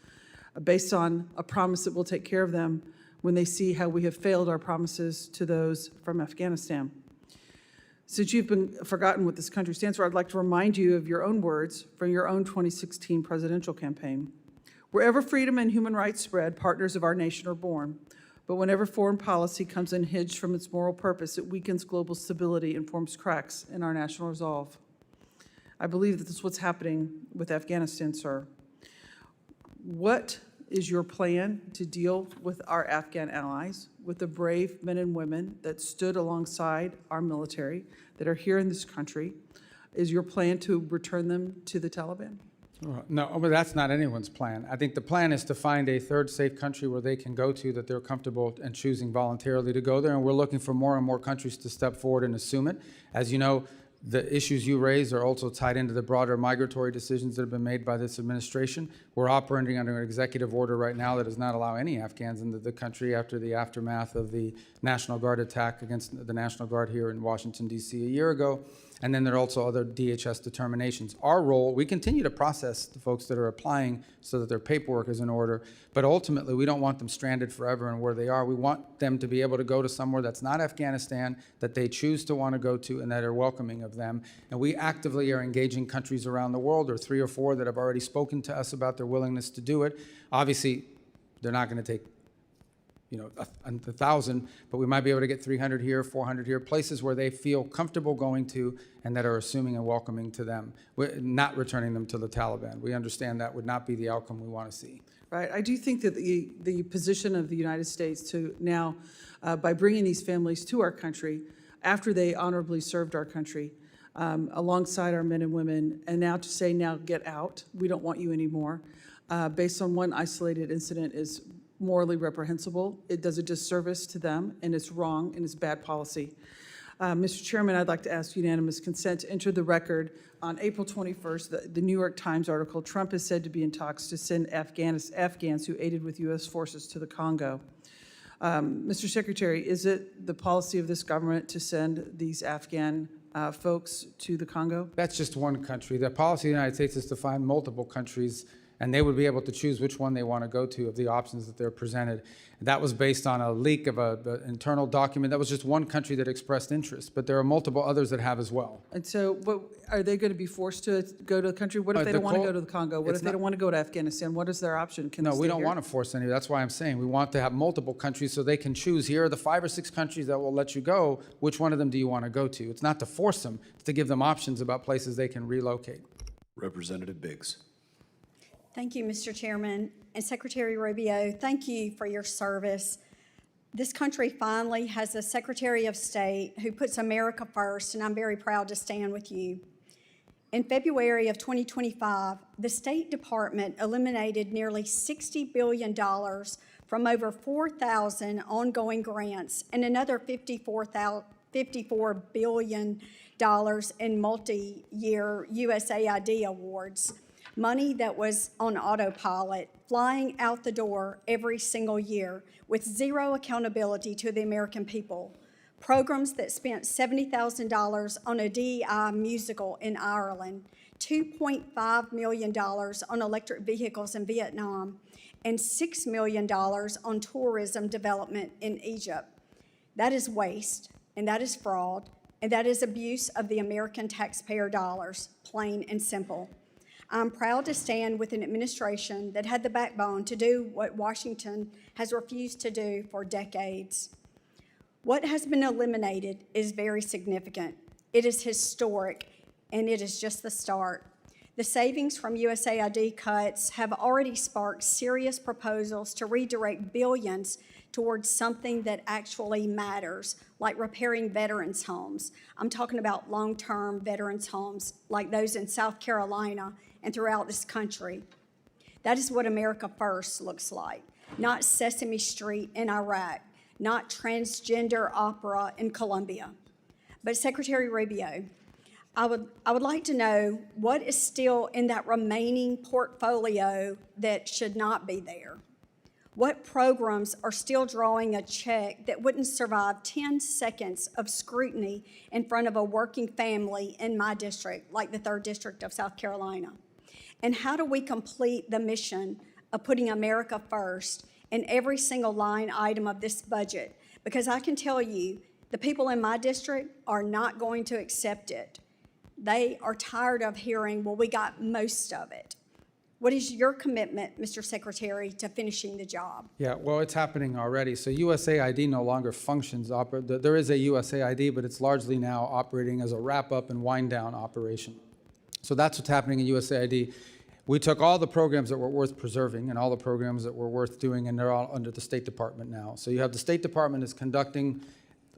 based on a promise that we'll take care of them when they see how we have failed our promises to those from Afghanistan. Since you've been forgotten what this country stands for, I'd like to remind you of your own words from your own 2016 presidential campaign. Wherever freedom and human rights spread, partners of our nation are born. But whenever foreign policy comes unhinged from its moral purpose, it weakens global stability and forms cracks in our national resolve. I believe that this is what's happening with Afghanistan, sir. What is your plan to deal with our Afghan allies, with the brave men and women that stood alongside our military, that are here in this country? Is your plan to return them to the Taliban? No, but that's not anyone's plan. I think the plan is to find a third safe country where they can go to that they're comfortable and choosing voluntarily to go there. And we're looking for more and more countries to step forward and assume it. As you know, the issues you raise are also tied into the broader migratory decisions that have been made by this administration. We're operating under an executive order right now that does not allow any Afghans into the country after the aftermath of the National Guard attack against the National Guard here in Washington, D.C. a year ago. And then there are also other DHS determinations. Our role, we continue to process the folks that are applying so that their paperwork is in order, but ultimately we don't want them stranded forever and where they are. We want them to be able to go to somewhere that's not Afghanistan, that they choose to want to go to and that are welcoming of them. And we actively are engaging countries around the world. There are 3 or 4 that have already spoken to us about their willingness to do it. Obviously, they're not going to take 1,000, but we might be able to get 300 here, 400 here, places where they feel comfortable going to and that are assuming and welcoming to them. We're not returning them to the Taliban. We understand that would not be the outcome we want to see. Right. I do think that the position of the United States to now, by bringing these families to our country after they honorably served our country, alongside our men and women, and now to say, now get out, we don't want you anymore, based on one isolated incident is morally reprehensible. It does a disservice to them, and it's wrong, and it's bad policy. Mr. Chairman, I'd like to ask unanimous consent to enter the record on April 21st, the New York Times article, Trump is said to be in talks to send Afghans who aided with U.S. forces to the Congo. Mr. Secretary, is it the policy of this government to send these Afghan folks to the Congo? That's just one country. The policy of the United States is to find multiple countries, and they would be able to choose which one they want to go to of the options that they're presented. That was based on a leak of an internal document. That was just one country that expressed interest, but there are multiple others that have as well. And so, are they going to be forced to go to the country? What if they don't want to go to the Congo? What if they don't want to go to Afghanistan? What is their option? No, we don't want to force any. That's why I'm saying we want to have multiple countries so they can choose. Here are the 5 or 6 countries that will let you go. Which one of them do you want to go to? It's not to force them. It's to give them options about places they can relocate. Representative Biggs. Thank you, Mr. Chairman. And Secretary Rubio, thank you for your service. This country finally has a Secretary of State who puts America first, and I'm very proud to stand with you. In February of 2025, the State Department eliminated nearly $60 billion from over 4,000 ongoing grants and another $54 billion in multi-year USAID awards. Money that was on autopilot, flying out the door every single year with zero accountability to the American people. Programs that spent $70,000 on a DEI musical in Ireland, $2.5 million on electric vehicles in Vietnam, and $6 million on tourism development in Egypt. That is waste, and that is fraud, and that is abuse of the American taxpayer dollars, plain and simple. I'm proud to stand with an administration that had the backbone to do what Washington has refused to do for decades. What has been eliminated is very significant. It is historic, and it is just the start. The savings from USAID cuts have already sparked serious proposals to redirect billions towards something that actually matters, like repairing veterans' homes. I'm talking about long-term veterans' homes like those in South Carolina and throughout this country. That is what America First looks like, not Sesame Street in Iraq, not transgender opera in Colombia. But Secretary Rubio, I would like to know what is still in that remaining portfolio that should not be there. What programs are still drawing a check that wouldn't survive 10 seconds of scrutiny in front of a working family in my district, like the 3rd District of South Carolina? And how do we complete the mission of putting America first in every single line item of this budget? Because I can tell you, the people in my district are not going to accept it. They are tired of hearing, well, we got most of it. What is your commitment, Mr. Secretary, to finishing the job? Yeah, well, it's happening already. So USAID no longer functions. There is a USAID, but it's largely now operating as a wrap-up and wind-down operation. So that's what's happening in USAID. We took all the programs that were worth preserving and all the programs that were worth doing, and they're all under the State Department now. So you have the State Department is conducting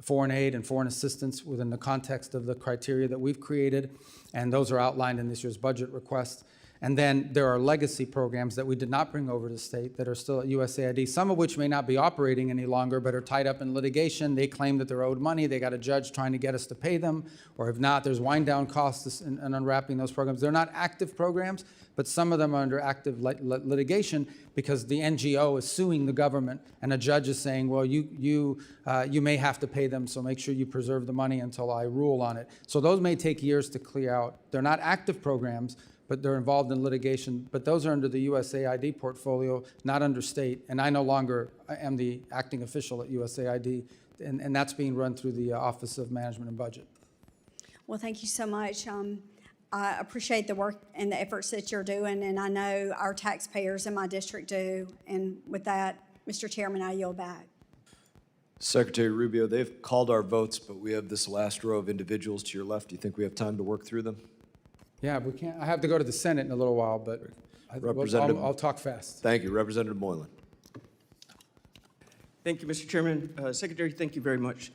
foreign aid and foreign assistance within the context of the criteria that we've created, and those are outlined in this year's budget request. And then there are legacy programs that we did not bring over to the state that are still at USAID, some of which may not be operating any longer, but are tied up in litigation. They claim that they're owed money. They got a judge trying to get us to pay them, or if not, there's wind down costs in unwrapping those programs. They're not active programs, but some of them are under active litigation because the NGO is suing the government, and a judge is saying, well, you may have to pay them, so make sure you preserve the money until I rule on it. So those may take years to clear out. They're not active programs, but they're involved in litigation. But those are under the USAID portfolio, not under state. And I no longer am the acting official at USAID, and that's being run through the Office of Management and Budget. Well, thank you so much. I appreciate the work and the efforts that you're doing, and I know our taxpayers in my district do. And with that, Mr. Chairman, I yield back. Secretary Rubio, they've called our votes, but we have this last row of individuals to your left. Do you think we have time to work through them? Yeah, we can't. I have to go to the Senate in a little while, but I'll talk fast. Thank you. Representative Moylan. Thank you, Mr. Chairman. Secretary, thank you very much.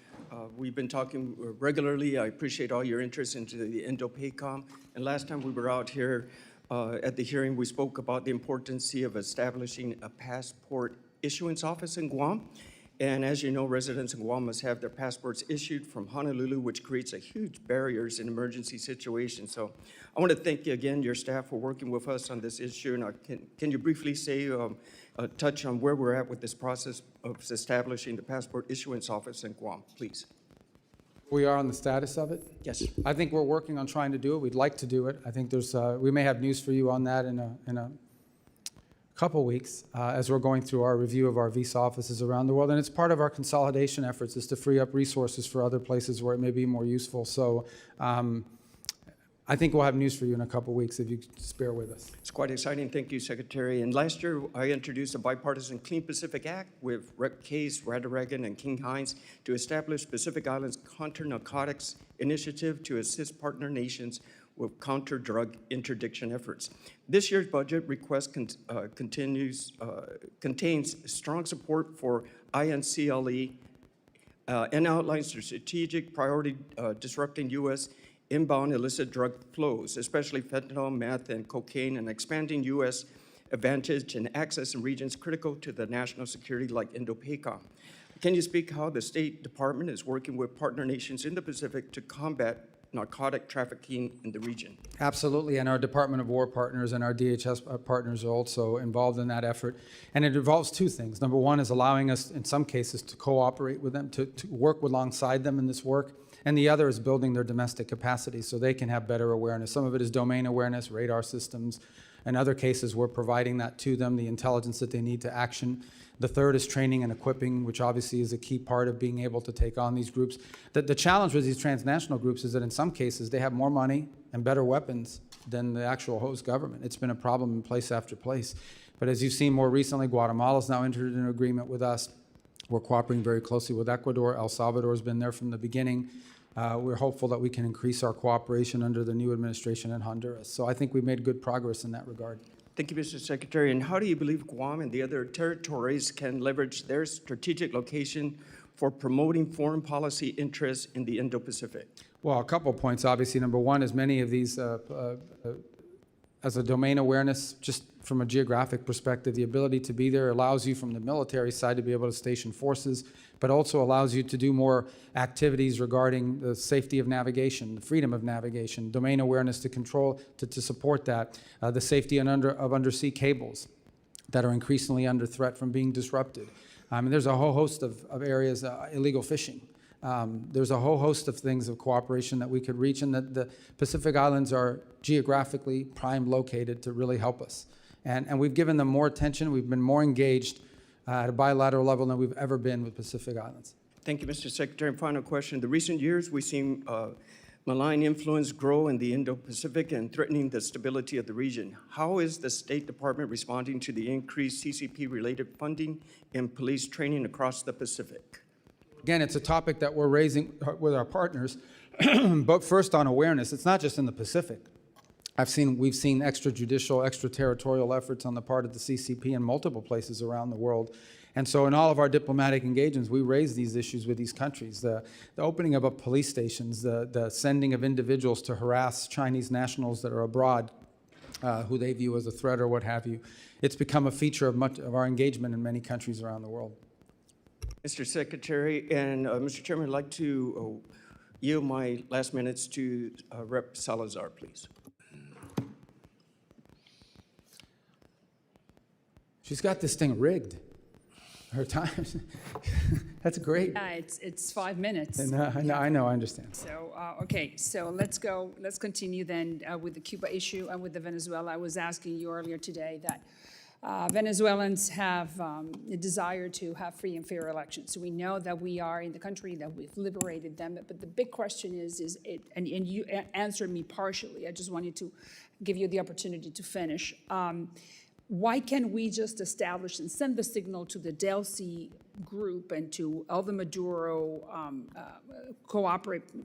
We've been talking regularly. I appreciate all your interest into the Indo-PACOM. And last time we were out here at the hearing, we spoke about the importance of establishing a passport issuance office in Guam. And as you know, residents in Guam must have their passports issued from Honolulu, which creates a huge barriers in emergency situations. So I want to thank you again, your staff, for working with us on this issue. And can you briefly say, touch on where we're at with this process of establishing the passport issuance office in Guam, please? We are on the status of it? Yes. I think we're working on trying to do it. We'd like to do it. I think there's, we may have news for you on that in a couple weeks as we're going through our review of our visa offices around the world. And it's part of our consolidation efforts is to free up resources for other places where it may be more useful. So I think we'll have news for you in a couple weeks if you just bear with us. It's quite exciting. Thank you, Secretary. And last year, I introduced a bipartisan Clean Pacific Act with Rep. Case, Radaragan, and King Hines to establish Pacific Islands Counter-Narcotics Initiative to assist partner nations with counter-drug interdiction efforts. This year's budget request contains strong support for INCLE and outlines the strategic priority disrupting U.S. inbound illicit drug flows, especially fentanyl, meth, and cocaine, and expanding U.S. advantage and access in regions critical to the national security like Indo-PACOM. Can you speak how the State Department is working with partner nations in the Pacific to combat narcotic trafficking in the region? Absolutely, and our Department of War partners and our DHS partners are also involved in that effort. And it involves two things. Number one is allowing us, in some cases, to cooperate with them, to work alongside them in this work. And the other is building their domestic capacity so they can have better awareness. Some of it is domain awareness, radar systems. In other cases, we're providing that to them, the intelligence that they need to action. The third is training and equipping, which obviously is a key part of being able to take on these groups. The challenge with these transnational groups is that in some cases, they have more money and better weapons than the actual host government. It's been a problem in place after place. But as you've seen more recently, Guatemala's now entered into an agreement with us. We're cooperating very closely with Ecuador. El Salvador has been there from the beginning. We're hopeful that we can increase our cooperation under the new administration in Honduras. So I think we've made good progress in that regard. Thank you, Mr. Secretary. And how do you believe Guam and the other territories can leverage their strategic location for promoting foreign policy interests in the Indo-Pacific? Well, a couple of points. Obviously, number one is many of these, as a domain awareness, just from a geographic perspective, the ability to be there allows you from the military side to be able to station forces, but also allows you to do more activities regarding the safety of navigation, the freedom of navigation, domain awareness to control, to support that, the safety of undersea cables that are increasingly under threat from being disrupted. And there's a whole host of areas, illegal fishing. There's a whole host of things of cooperation that we could reach, and that the Pacific Islands are geographically prime located to really help us. And we've given them more attention. We've been more engaged at a bilateral level than we've ever been with Pacific Islands. Thank you, Mr. Secretary. And final question. In the recent years, we've seen malign influence grow in the Indo-Pacific and threatening the stability of the region. How is the State Department responding to the increased CCP-related funding and police training across the Pacific? Again, it's a topic that we're raising with our partners, but first on awareness. It's not just in the Pacific. We've seen extrajudicial, extraterritorial efforts on the part of the CCP in multiple places around the world. And so in all of our diplomatic engagements, we raise these issues with these countries. The opening of police stations, the sending of individuals to harass Chinese nationals that are abroad, who they view as a threat or what have you. It's become a feature of much of our engagement in many countries around the world. Mr. Secretary, and Mr. Chairman, I'd like to yield my last minutes to Rep. Salazar, please. She's got this thing rigged. Her time, that's great. Yeah, it's 5 minutes. And, I know, I understand. So, okay, so let's continue then with the Cuba issue and with the Venezuela. I was asking you earlier today that Venezuelans have a desire to have free and fair elections. So we know that we are in the country, that we've liberated them, but the big question is and you answered me partially. I just wanted to give you the opportunity to finish. Why can't we just establish and send the signal to the Delcy group and to all the Maduro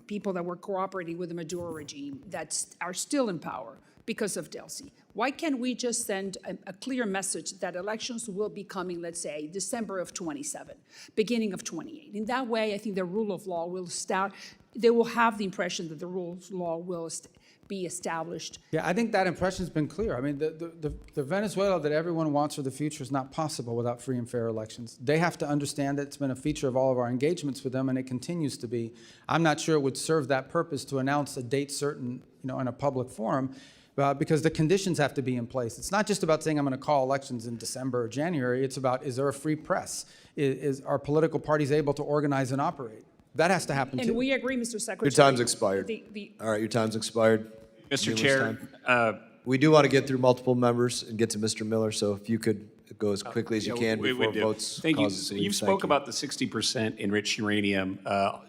people that were cooperating with the Maduro regime that are still in power because of Delcy? Why can't we just send a clear message that elections will be coming, let's say, December of 27, beginning of 28? In that way, I think the rule of law will start. They will have the impression that the rule of law will be established. Yeah, I think that impression's been clear. I mean, the Venezuela that everyone wants for the future is not possible without free and fair elections. They have to understand that it's been a feature of all of our engagements with them, and it continues to be. I'm not sure it would serve that purpose to announce a date certain, in a public forum, because the conditions have to be in place. It's not just about saying I'm going to call elections in December or January. It's about, is there a free press? Are political parties able to organize and operate? That has to happen too. And we agree, Mr. Secretary. Your time's expired. All right, your time's expired. Mr. Chair, we do want to get through multiple members and get to Mr. Miller, so if you could go as quickly as you can we before do. votes. Thank you. cause us to leave. You spoke about the 60% enriched uranium.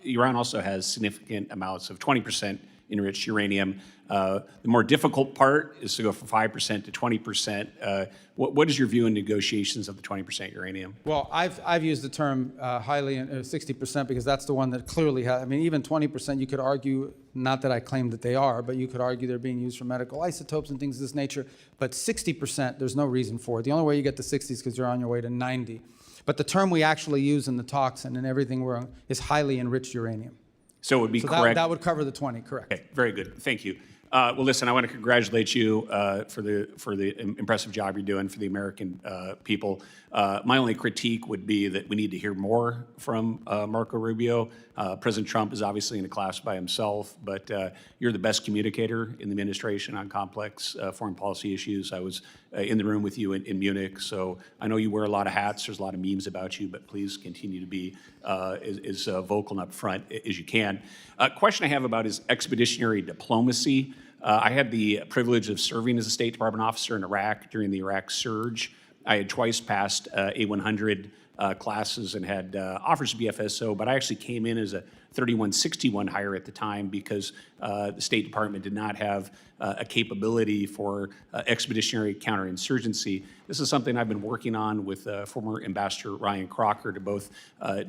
Iran also has significant amounts of 20% enriched uranium. The more difficult part is to go from 5% to 20%. What is your view in negotiations of the 20% uranium? Well, I've used the term highly 60% because that's the one that clearly has. I mean, even 20%, you could argue, not that I claim that they are, but you could argue they're being used for medical isotopes and things of this nature. But 60%, there's no reason for it. The only way you get to 60 is because you're on your way to 90. But the term we actually use in the talks and in everything is highly enriched uranium. So it would be correct. That would cover the 20, correct. Okay, very good. Thank you. Well, listen, I want to congratulate you for the impressive job you're doing for the American people. My only critique would be that we need to hear more from Marco Rubio. President Trump is obviously in a class by himself, but you're the best communicator in the administration on complex foreign policy issues. I was in the room with you in Munich, so I know you wear a lot of hats. There's a lot of memes about you, but please continue to be as vocal and upfront as you can. Question I have about is expeditionary diplomacy. I had the privilege of serving as a State Department officer in Iraq during the Iraq surge. I had twice passed A100 classes and had offers to be FSO, but I actually came in as a 3161 hire at the time because the State Department did not have a capability for expeditionary counterinsurgency. This is something I've been working on with former Ambassador Ryan Crocker to both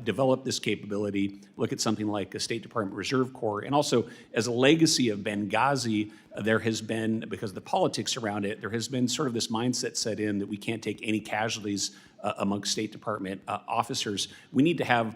develop this capability, look at something like a State Department Reserve Corps, and also as a legacy of Benghazi, there has been, because of the politics around it, there has been sort of this mindset set in that we can't take any casualties amongst State Department officers. We need to have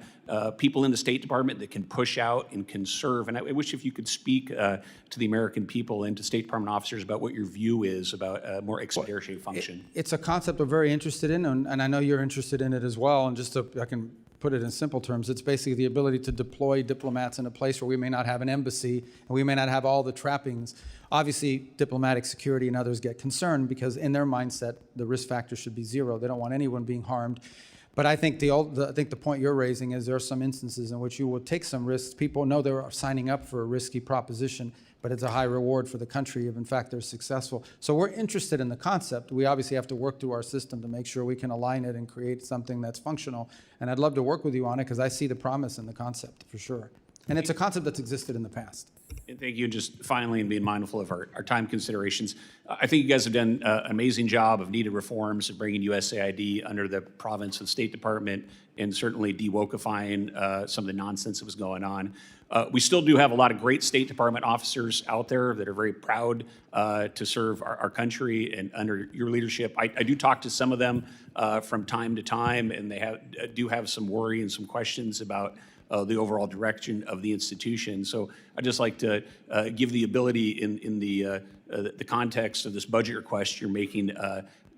people in the State Department that can push out and conserve. And I wish if you could speak to the American people and to State Department officers about what your view is about a more expeditionary function. It's a concept we're very interested in, and I know you're interested in it as well. And just I can put it in simple terms, it's basically the ability to deploy diplomats in a place where we may not have an embassy and we may not have all the trappings. Obviously, diplomatic security and others get concerned because in their mindset, the risk factor should be zero. They don't want anyone being harmed. But I think the point you're raising is there are some instances in which you will take some risks. People know they're signing up for a risky proposition, but it's a high reward for the country if, in fact, they're successful. So we're interested in the concept. We obviously have to work through our system to make sure we can align it and create something that's functional. And I'd love to work with you on it because I see the promise in the concept for sure. And it's a concept that's existed in the past. And thank you. And just finally, and being mindful of our time considerations, I think you guys have done an amazing job of needed reforms of bringing USAID under the province of the State Department and certainly de-wokifying some of the nonsense that was going on. We still do have a lot of great State Department officers out there that are very proud to serve our country, and under your leadership, I do talk to some of them from time to time, and they do have some worry and some questions about the overall direction of the institution. So I'd just like to give the ability in the context of this budget request you're making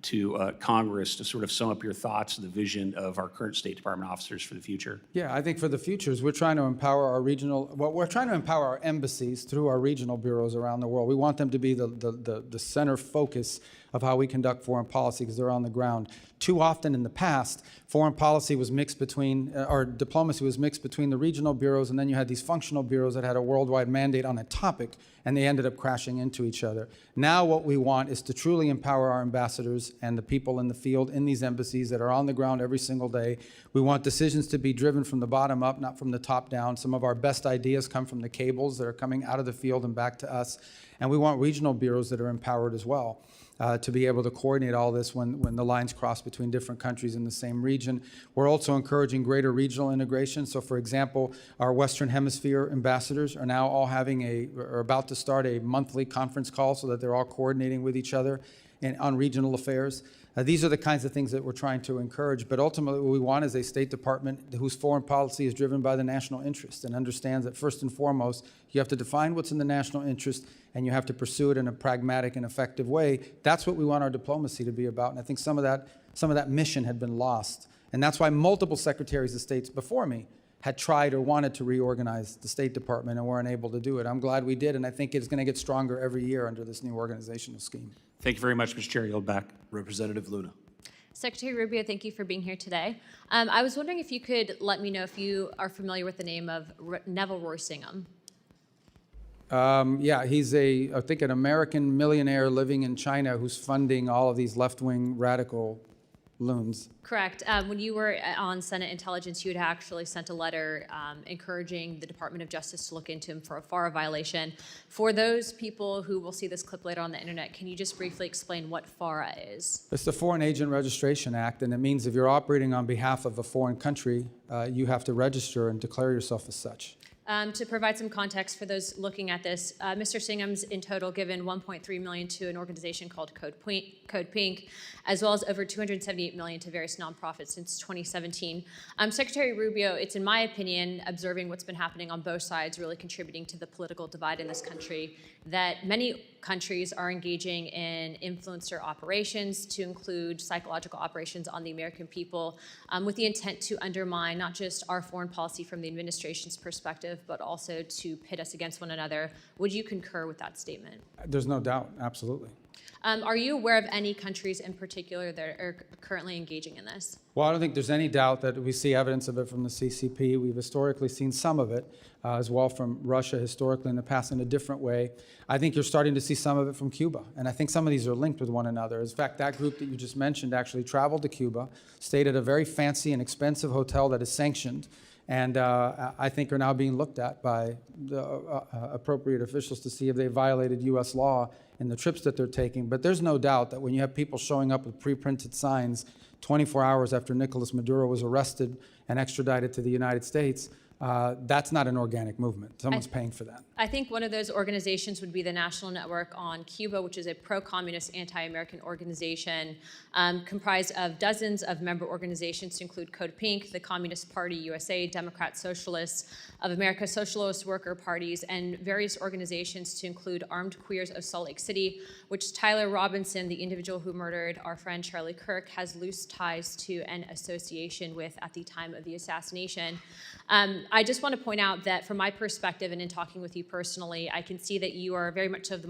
to Congress to sort of sum up your thoughts of the vision of our current State Department officers for the future. Yeah, I think for the future is we're trying to empower our we're trying to empower our embassies through our regional bureaus around the world. We want them to be the center focus of how we conduct foreign policy because they're on the ground. Too often in the past, foreign policy was mixed between, or diplomacy was mixed between the regional bureaus, and then you had these functional bureaus that had a worldwide mandate on a topic, and they ended up crashing into each other. Now what we want is to truly empower our ambassadors and the people in the field in these embassies that are on the ground every single day. We want decisions to be driven from the bottom up, not from the top down. Some of our best ideas come from the cables that are coming out of the field and back to us. And we want regional bureaus that are empowered as well. To be able to coordinate all this when the lines cross between different countries in the same region. We're also encouraging greater regional integration. So for example, our Western Hemisphere ambassadors are now all are about to start a monthly conference call so that they're all coordinating with each other on regional affairs. These are the kinds of things that we're trying to encourage, but ultimately what we want is a State Department whose foreign policy is driven by the national interest and understands that first and foremost, you have to define what's in the national interest and you have to pursue it in a pragmatic and effective way. That's what we want our diplomacy to be about, and I think some of that mission had been lost. And that's why multiple secretaries of states before me had tried or wanted to reorganize the State Department and weren't able to do it. I'm glad we did, and I think it's going to get stronger every year under this new organizational scheme. Thank you very much, Mr. Chair. Yield back. Representative Luna. Secretary Rubio, thank you for being here today. I was wondering if you could let me know if you are familiar with the name of Neville Roysingham. Yeah, he's I think an American millionaire living in China who's funding all of these left-wing radical loons. Correct. When you were on Senate Intelligence, you had actually sent a letter encouraging the Department of Justice to look into him for a FARA violation. For those people who will see this clip later on the internet, can you just briefly explain what FARA is? It's the Foreign Agent Registration Act, and it means if you're operating on behalf of a foreign country, you have to register and declare yourself as such. To provide some context for those looking at this, Mr. Singham's in total given $1.3 million to an organization called Code Pink, as well as over $278 million to various nonprofits since 2017. Secretary Rubio, it's in my opinion, observing what's been happening on both sides, really contributing to the political divide in this country, that many countries are engaging in influencer operations to include psychological operations on the American people with the intent to undermine not just our foreign policy from the administration's perspective, but also to pit us against one another. Would you concur with that statement? There's no doubt, absolutely. Are you aware of any countries in particular that are currently engaging in this? Well, I don't think there's any doubt that we see evidence of it from the CCP. We've historically seen some of it as well from Russia historically in the past in a different way. I think you're starting to see some of it from Cuba, and I think some of these are linked with one another. In fact, that group that you just mentioned actually traveled to Cuba, stayed at a very fancy and expensive hotel that is sanctioned, and I think are now being looked at by the appropriate officials to see if they violated U.S. law in the trips that they're taking. But there's no doubt that when you have people showing up with pre-printed signs 24 hours after Nicolas Maduro was arrested and extradited to the United States, that's not an organic movement. Someone's paying for that. I think one of those organizations would be the National Network on Cuba, which is a pro-communist, anti-American organization comprised of dozens of member organizations to include Code Pink, the Communist Party USA, Democrat Socialists of America, Socialist Worker Parties, and various organizations to include Armed Queers of Salt Lake City, which Tyler Robinson, the individual who murdered our friend Charlie Kirk, has loose ties to and association with at the time of the assassination. I just want to point out that from my perspective and in talking with you personally, I can see that you are very much of the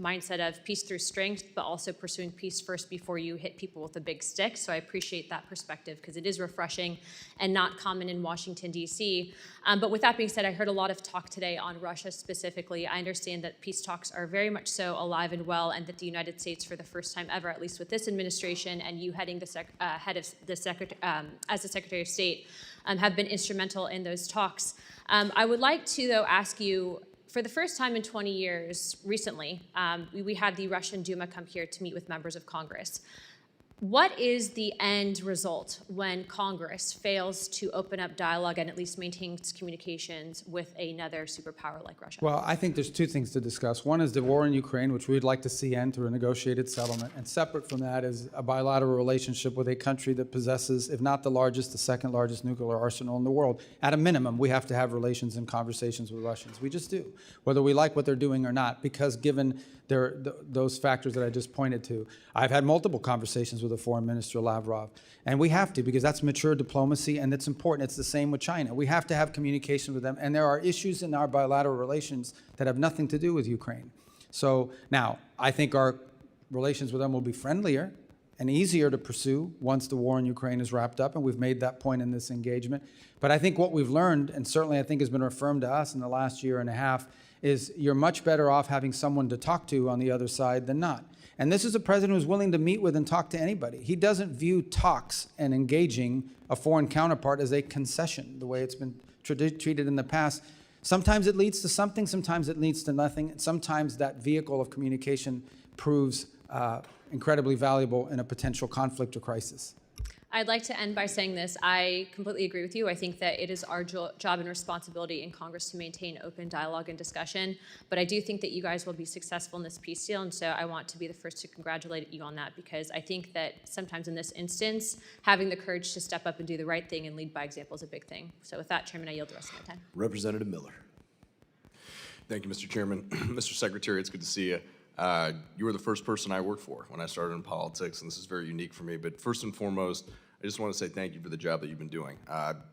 mindset of peace through strength, but also pursuing peace first before you hit people with a big stick. So I appreciate that perspective because it is refreshing and not common in Washington, D.C. But with that being said, I heard a lot of talk today on Russia specifically. I understand that peace talks are very much so alive and well, and that the United States, for the first time ever, at least with this administration and you heading the head of the as the Secretary of State, have been instrumental in those talks. I would like to, though, ask you, for the first time in 20 years, recently, we had the Russian Duma come here to meet with members of Congress. What is the end result when Congress fails to open up dialogue and at least maintains communications with another superpower like Russia? Well, I think there's two things to discuss. One is the war in Ukraine, which we'd like to see end through a negotiated settlement. And separate from that is a bilateral relationship with a country that possesses, if not the largest, the second largest nuclear arsenal in the world. At a minimum, we have to have relations and conversations with Russians. We just do, whether we like what they're doing or not, because given those factors that I just pointed to. I've had multiple conversations with the Foreign Minister Lavrov, and we have to, because that's mature diplomacy and it's important. It's the same with China. We have to have communication with them, and there are issues in our bilateral relations that have nothing to do with Ukraine. So now, I think our relations with them will be friendlier and easier to pursue once the war in Ukraine is wrapped up, and we've made that point in this engagement. But I think what we've learned, and certainly I think has been affirmed to us in the last year and a half, is you're much better off having someone to talk to on the other side than not. And this is a president who's willing to meet with and talk to anybody. He doesn't view talks and engaging a foreign counterpart as a concession, the way it's been treated in the past. Sometimes it leads to something, sometimes it leads to nothing. Sometimes that vehicle of communication proves incredibly valuable in a potential conflict or crisis. I'd like to end by saying this. I completely agree with you. I think that it is our job and responsibility in Congress to maintain open dialogue and discussion. But I do think that you guys will be successful in this peace deal. And so I want to be the first to congratulate you on that, because I think that sometimes in this instance, having the courage to step up and do the right thing and lead by example is a big thing. So with that, Chairman, I yield the rest of my time. Representative Miller. Thank you, Mr. Chairman. Mr. Secretary, it's good to see you. You were the first person I worked for when I started in politics, and this is very unique for me. But first and foremost, I just want to say thank you for the job that you've been doing.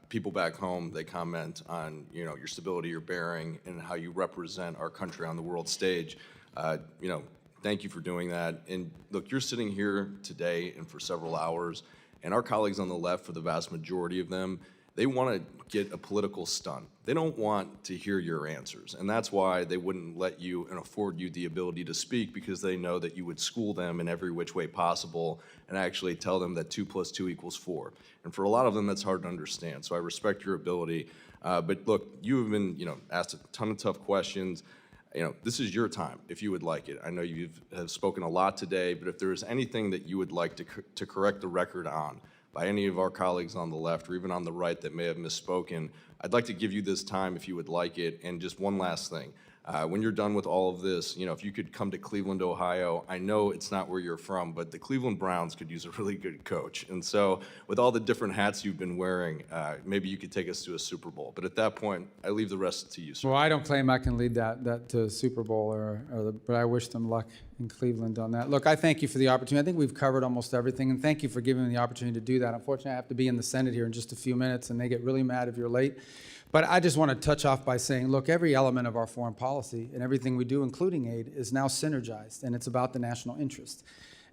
People back home, they comment on your stability, your bearing, and how you represent our country on the world stage. Thank you for doing that. And look, you're sitting here today and for several hours, and our colleagues on the left, for the vast majority of them, they want to get a political stunt. They don't want to hear your answers, and that's why they wouldn't let you and afford you the ability to speak, because they know that you would school them in every which way possible and actually tell them that 2 + 2 = 4. And for a lot of them, that's hard to understand. So I respect your ability. But look, you have been asked a ton of tough questions. This is your time, if you would like it. I know you have spoken a lot today, but if there is anything that you would like to correct the record on by any of our colleagues on the left or even on the right that may have misspoken, I'd like to give you this time if you would like it. And just one last thing. When you're done with all of this, if you could come to Cleveland, Ohio, I know it's not where you're from, but the Cleveland Browns could use a really good coach. And so with all the different hats you've been wearing, maybe you could take us to a Super Bowl. But at that point, I leave the rest to you, sir. Well, I don't claim I can lead that to Super Bowl, but I wish them luck in Cleveland on that. Look, I thank you for the opportunity. I think we've covered almost everything, and thank you for giving me the opportunity to do that. Unfortunately, I have to be in the Senate here in just a few minutes, and they get really mad if you're late. But I just want to touch off by saying, look, every element of our foreign policy and everything we do, including aid, is now synergized, and it's about the national interest.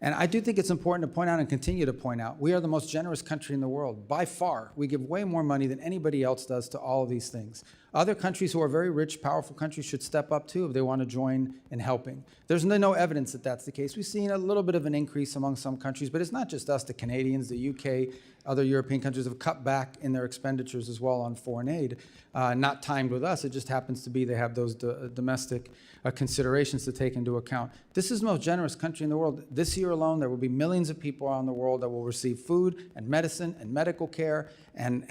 And I do think it's important to point out and continue to point out, we are the most generous country in the world. By far, we give way more money than anybody else does to all of these things. Other countries who are very rich, powerful countries should step up too if they want to join in helping. There's no evidence that that's the case. We've seen a little bit of an increase among some countries, but it's not just us, the Canadians, the UK, other European countries have cut back in their expenditures as well on foreign aid. Not timed with us, it just happens to be they have those domestic considerations to take into account. This is the most generous country in the world. This year alone, there will be millions of people around the world that will receive food and medicine and medical care and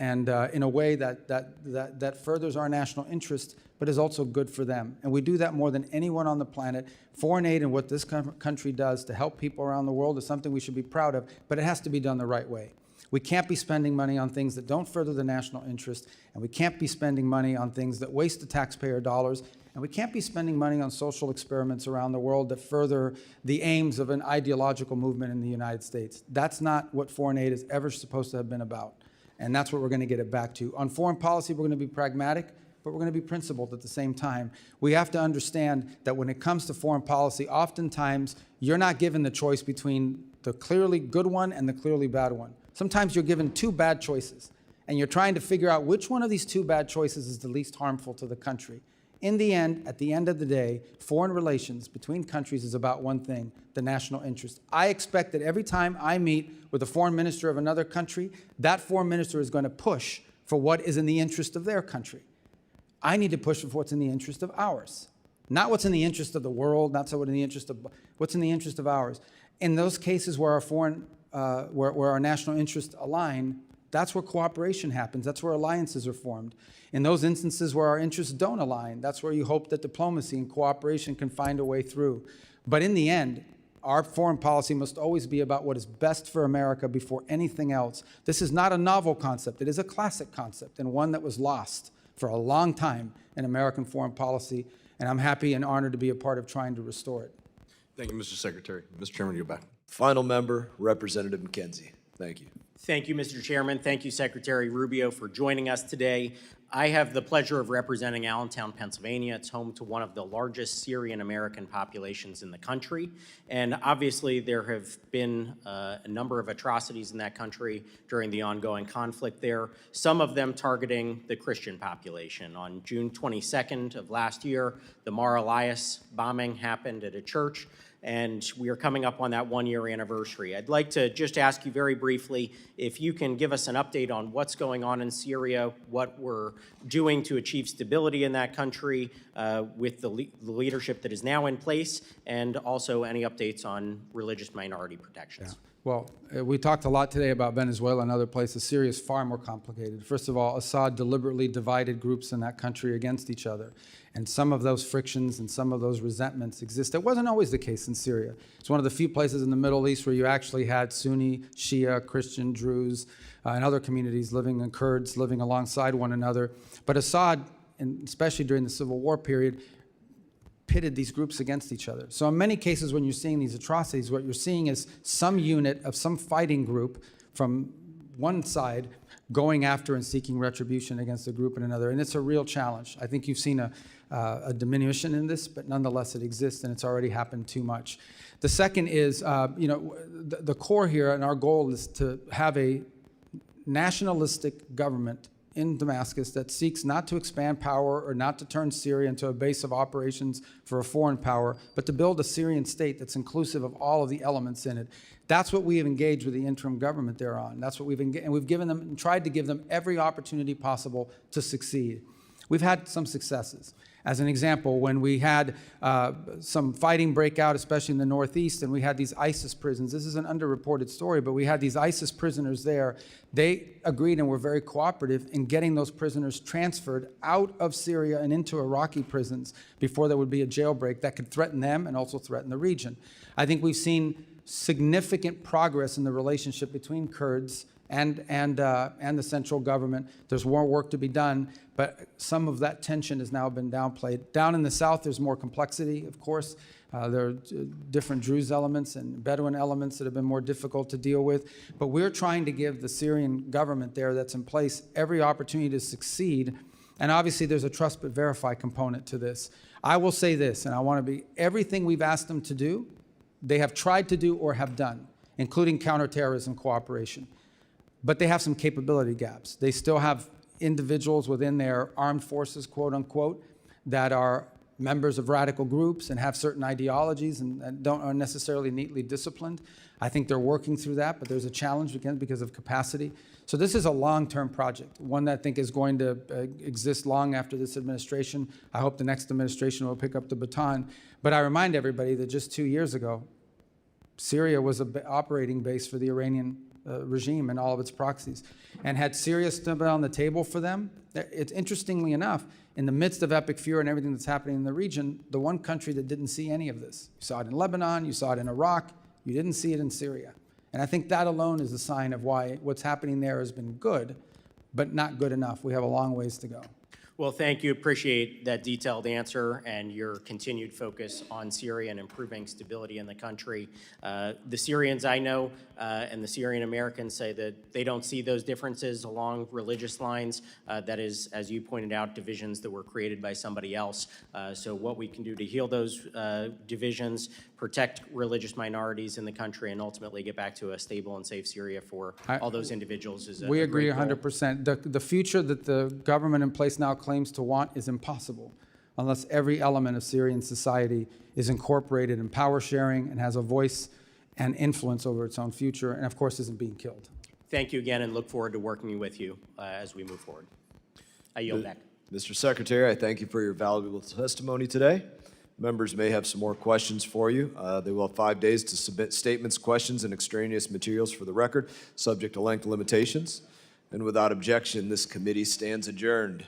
in a way that furthers our national interest, but is also good for them. And we do that more than anyone on the planet. Foreign aid and what this country does to help people around the world is something we should be proud of, but it has to be done the right way. We can't be spending money on things that don't further the national interest, and we can't be spending money on things that waste the taxpayer dollars, and we can't be spending money on social experiments around the world that further the aims of an ideological movement in the United States. That's not what foreign aid is ever supposed to have been about, and that's what we're going to get it back to. On foreign policy, we're going to be pragmatic, but we're going to be principled at the same time. We have to understand that when it comes to foreign policy, oftentimes you're not given the choice between the clearly good one and the clearly bad one. Sometimes you're given two bad choices, and you're trying to figure out which one of these two bad choices is the least harmful to the country. In the end, at the end of the day, foreign relations between countries is about one thing, the national interest. I expect that every time I meet with a foreign minister of another country, that foreign minister is going to push for what is in the interest of their country. I need to push for what's in the interest of ours. Not what's in the interest of the world, not so what's in the interest of, what's in the interest of ours. In those cases where where our national interests align, that's where cooperation happens. That's where alliances are formed. In those instances where our interests don't align, that's where you hope that diplomacy and cooperation can find a way through. But in the end, our foreign policy must always be about what is best for America before anything else. This is not a novel concept. It is a classic concept and one that was lost for a long time in American foreign policy, and I'm happy and honored to be a part of trying to restore it. Thank you, Mr. Secretary. Mr. Chairman, you're back. Final member, Representative McKenzie. Thank you. Thank you, Mr. Chairman. Thank you, Secretary Rubio, for joining us today. I have the pleasure of representing Allentown, Pennsylvania. It's home to one of the largest Syrian-American populations in the country. And obviously, there have been a number of atrocities in that country during the ongoing conflict there, some of them targeting the Christian population. On June 22nd of last year, the Mar Elias bombing happened at a church, and we are coming up on that one-year anniversary. I'd like to just ask you very briefly if you can give us an update on what's going on in Syria, what we're doing to achieve stability in that country with the leadership that is now in place, and also any updates on religious minority protections. Yeah. Well, we talked a lot today about Venezuela and other places. Syria is far more complicated. First of all, Assad deliberately divided groups in that country against each other. And some of those frictions and some of those resentments exist. That wasn't always the case in Syria. It's one of the few places in the Middle East where you actually had Sunni, Shia, Christian, Druze, and other communities living, and Kurds living alongside one another. But Assad, and especially during the Civil War period, pitted these groups against each other. So in many cases when you're seeing these atrocities, what you're seeing is some unit of some fighting group from one side going after and seeking retribution against a group and another. And it's a real challenge. I think you've seen a diminution in this, but nonetheless it exists, and it's already happened too much. The second is, the core here, and our goal is to have a nationalistic government in Damascus that seeks not to expand power or not to turn Syria into a base of operations for a foreign power, but to build a Syrian state that's inclusive of all of the elements in it. That's what we have engaged with the interim government there on. That's what and we've given them and tried to give them every opportunity possible to succeed. We've had some successes. As an example, when we had some fighting break out, especially in the Northeast, and we had these ISIS prisons. This is an underreported story, but we had these ISIS prisoners there. They agreed and were very cooperative in getting those prisoners transferred out of Syria and into Iraqi prisons before there would be a jailbreak that could threaten them and also threaten the region. I think we've seen significant progress in the relationship between Kurds and the central government. There's more work to be done, but some of that tension has now been downplayed. Down in the south, there's more complexity, of course. There are different Druze elements and Bedouin elements that have been more difficult to deal with. But we're trying to give the Syrian government there that's in place every opportunity to succeed. And obviously, there's a trust but verify component to this. I will say this, and I want to be, everything we've asked them to do, they have tried to do or have done, including counterterrorism cooperation. But they have some capability gaps. They still have individuals within their armed forces, quote unquote, that are members of radical groups and have certain ideologies and are necessarily neatly disciplined. I think they're working through that, but there's a challenge again because of capacity. So this is a long-term project, one that I think is going to exist long after this administration. I hope the next administration will pick up the baton. But I remind everybody that just 2 years ago, Syria was an operating base for the Iranian regime and all of its proxies. And had Syria stood on the table for them, it's interestingly enough, in the midst of epic fury and everything that's happening in the region, the one country that didn't see any of this. You saw it in Lebanon, you saw it in Iraq, you didn't see it in Syria. And I think that alone is a sign of why what's happening there has been good, but not good enough. We have a long ways to go. Well, thank you. Appreciate that detailed answer and your continued focus on Syria and improving stability in the country. The Syrians I know and the Syrian Americans say that they don't see those differences along religious lines. That is, as you pointed out, divisions that were created by somebody else. So what we can do to heal those divisions, protect religious minorities in the country, and ultimately get back to a stable and safe Syria for all those individuals is a We agree great goal. 100%. The future that the government in place now claims to want is impossible unless every element of Syrian society is incorporated in power sharing and has a voice and influence over its own future, and of course isn't being killed. Thank you again, and look forward to working with you as we move forward. I yield back. Mr. Secretary, I thank you for your valuable testimony today. Members may have some more questions for you. They will have 5 days to submit statements, questions, and extraneous materials for the record, subject to length limitations. And without objection, this committee stands adjourned.